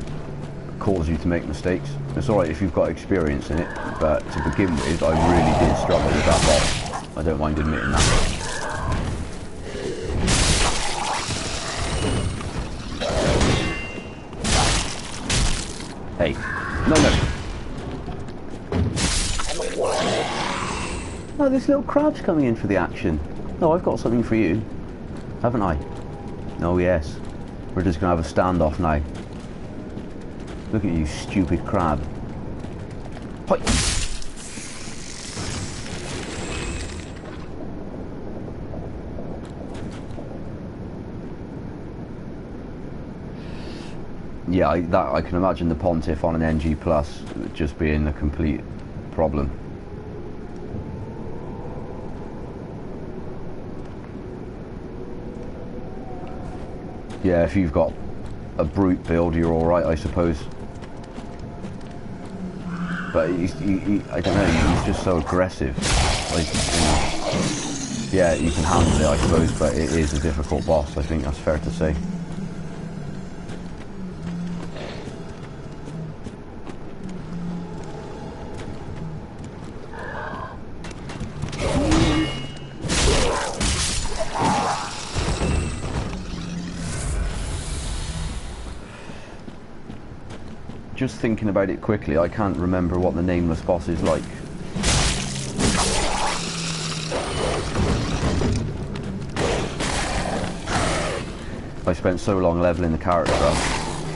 cause you to make mistakes. It's alright if you've got experience in it, but to begin with, I really did struggle with that boss. I don't mind admitting that. Hey, no. Oh, this little crab's coming in for the action. No, I've got something for you, haven't I? Oh yes. We're just going to have a standoff now. Look at you, stupid crab. Hi. Yeah, I can imagine the Pontiff on an NG Plus just being a complete problem. Yeah, if you've got a brute build, you're alright, I suppose. But I don't know, he's just so aggressive. Like, you know, yeah, you can handle it, I suppose, but it is a difficult boss, I think that's fair to say. Just thinking about it quickly, I can't remember what the nameless boss is like. I spent so long leveling the character up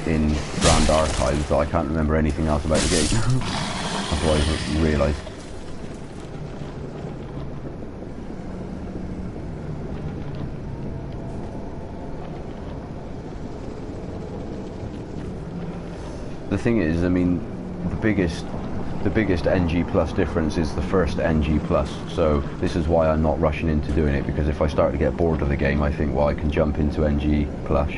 in Grand Archives that I can't remember anything else about the game. That's what I realised. The thing is, I mean, the biggest NG Plus difference is the first NG Plus, so this is why I'm not rushing into doing it, because if I start to get bored of the game, I think, well, I can jump into NG Plus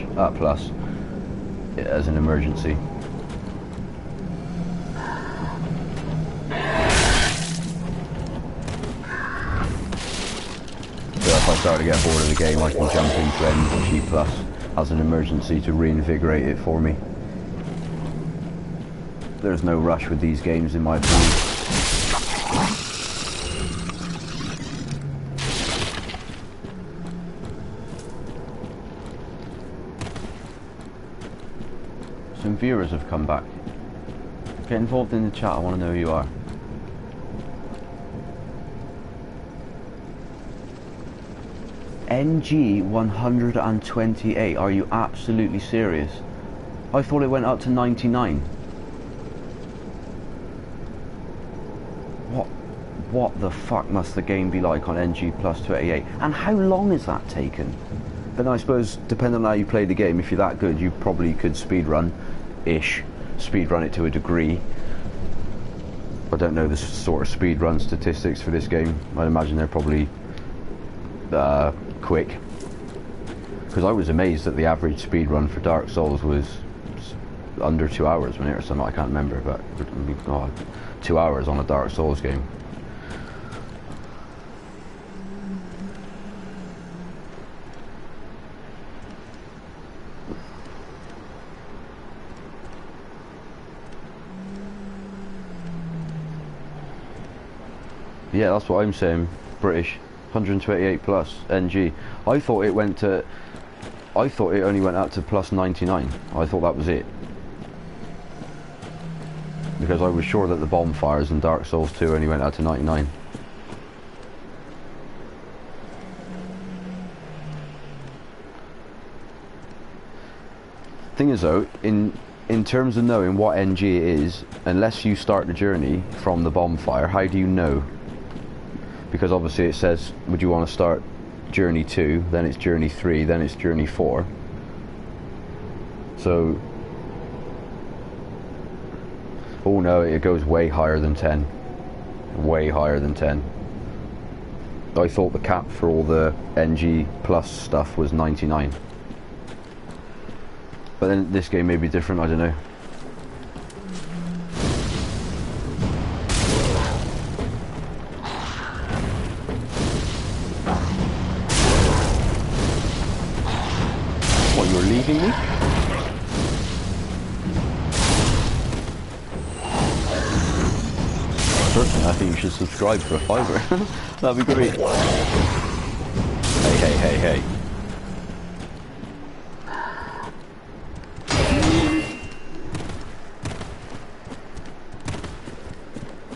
as an emergency. So if I start to get bored of the game, I can jump into NG Plus as an emergency to reinvigorate it for me. There's no rush with these games, in my opinion. Some viewers have come back. Get involved in the chat, I want to know who you are. NG 128, are you absolutely serious? I thought it went up to 99. What the fuck must the game be like on NG Plus 28? And how long is that taken? But I suppose, depending on how you play the game, if you're that good, you probably could speedrun-ish. Speedrun it to a degree. I don't know the sort of speedrun statistics for this game. I'd imagine they're probably quick. Because I was amazed that the average speedrun for Dark Souls was under 2 hours, wasn't it, or something? I can't remember, but God, 2 hours on a Dark Souls game. Yeah, that's what I'm saying. British, 128 plus NG. I thought it only went up to plus 99. I thought that was it. Because I was sure that the bonfires in Dark Souls 2 only went out to 99. Thing is though, in terms of knowing what NG it is, unless you start the journey from the bonfire, how do you know? Because obviously it says, would you want to start journey 2, then it's journey 3, then it's journey 4. So, oh no, it goes way higher than 10. Way higher than 10. I thought the cap for all the NG Plus stuff was 99. But then this game may be different, I don't know. What, you're leaving me? Personally, I think you should subscribe for a £5. That'd be great. Hey, hey, hey, hey.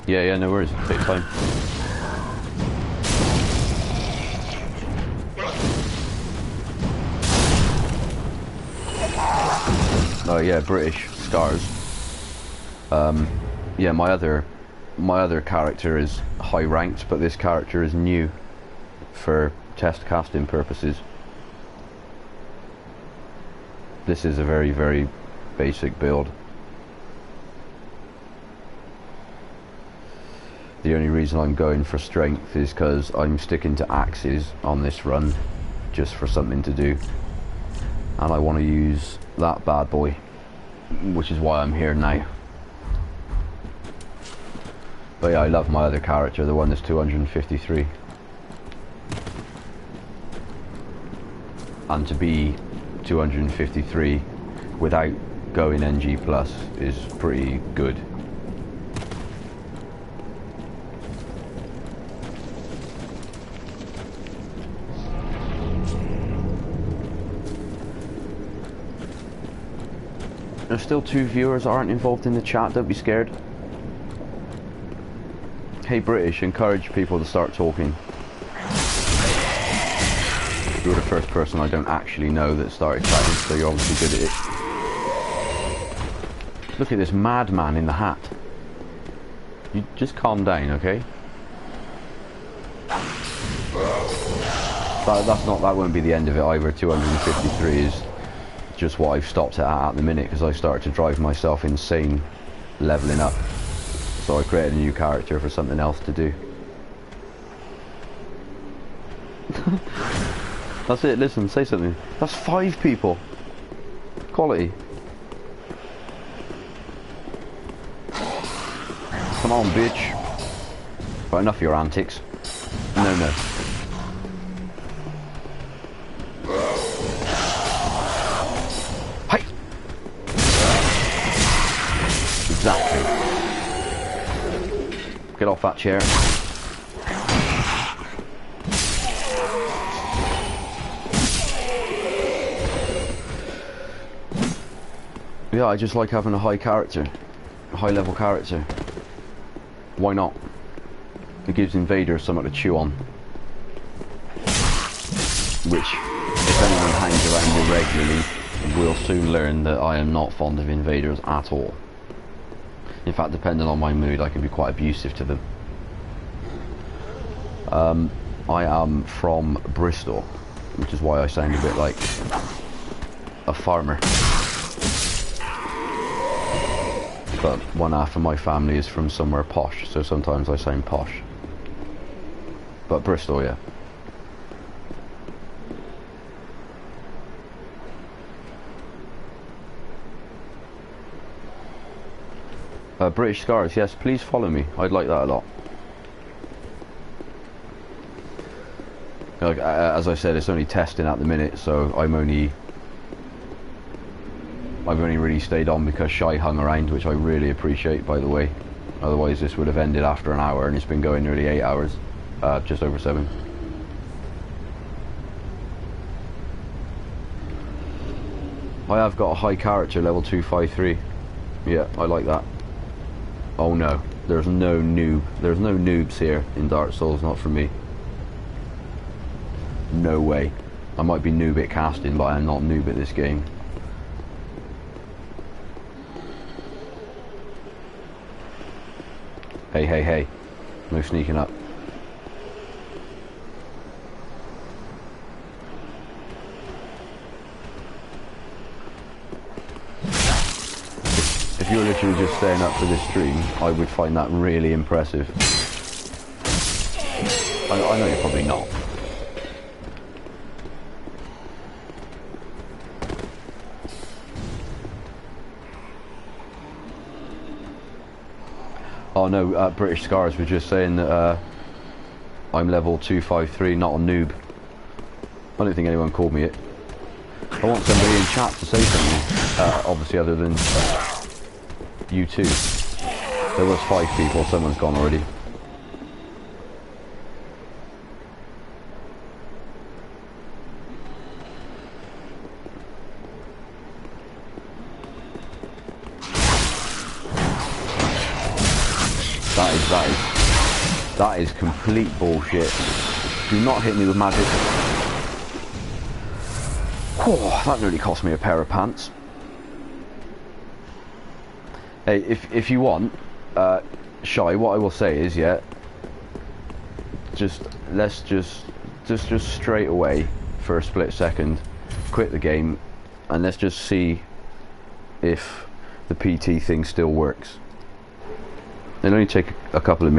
Yeah, no worries. Take time. Oh yeah, British scars. Yeah, my other character is high ranked, but this character is new for test casting purposes. This is a very, very basic build. The only reason I'm going for strength is because I'm sticking to axes on this run, just for something to do. and I want to use that bad boy, which is why I'm here now. But yeah, I love my other character, the one that's 253. And to be 253 without going NG plus is pretty good. There's still 2 viewers aren't involved in the chat, don't be scared. Hey British, encourage people to start talking. You're the first person I don't actually know that started chatting, so you're obviously good at it. Look at this madman in the hat. You just calm down, okay? That won't be the end of it either. 253 is just what I've stopped at the minute, because I started to drive myself insane leveling up. So I created a new character for something else to do. That's it, listen, say something. That's 5 people. Quality. Come on, bitch. Right, enough of your antics. No. Hey! Exactly. Get off that chair. Yeah, I just like having a high level character. Why not? It gives invaders something to chew on. Which, if anyone hangs around me regularly, will soon learn that I am not fond of invaders at all. In fact, depending on my mood, I can be quite abusive to them. I am from Bristol, which is why I sound a bit like a farmer. But one half of my family is from somewhere posh, so sometimes I sound posh. But Bristol, yeah. British Scars, yes, please follow me. I'd like that a lot. Like, as I said, it's only testing at the minute, so I've only really stayed on because Shy hung around, which I really appreciate, by the way. Otherwise this would have ended after an hour, and it's been going nearly 8 hours. Just over 7. I have got a high character, level 253. Yeah, I like that. Oh no, there's no noobs here in Dark Souls, not for me. No way. I might be noob at casting, but I am not noob at this game. Hey, no sneaking up. If you're literally just staying up for this stream, I would find that really impressive. I know you're probably not. Oh no, British Scars was just saying that I'm level 253, not a noob. I don't think anyone called me it. I want somebody in chat to say something, obviously other than you two. There was 5 people, someone's gone already. That is complete bullshit. Do not hit me with magic. Oh, that nearly cost me a pair of pants. Hey, if you want, Shy, what I will say is, yeah, let's just straight away for a split second quit the game and let's just see if the PT thing still works. It'll only take a couple of minutes.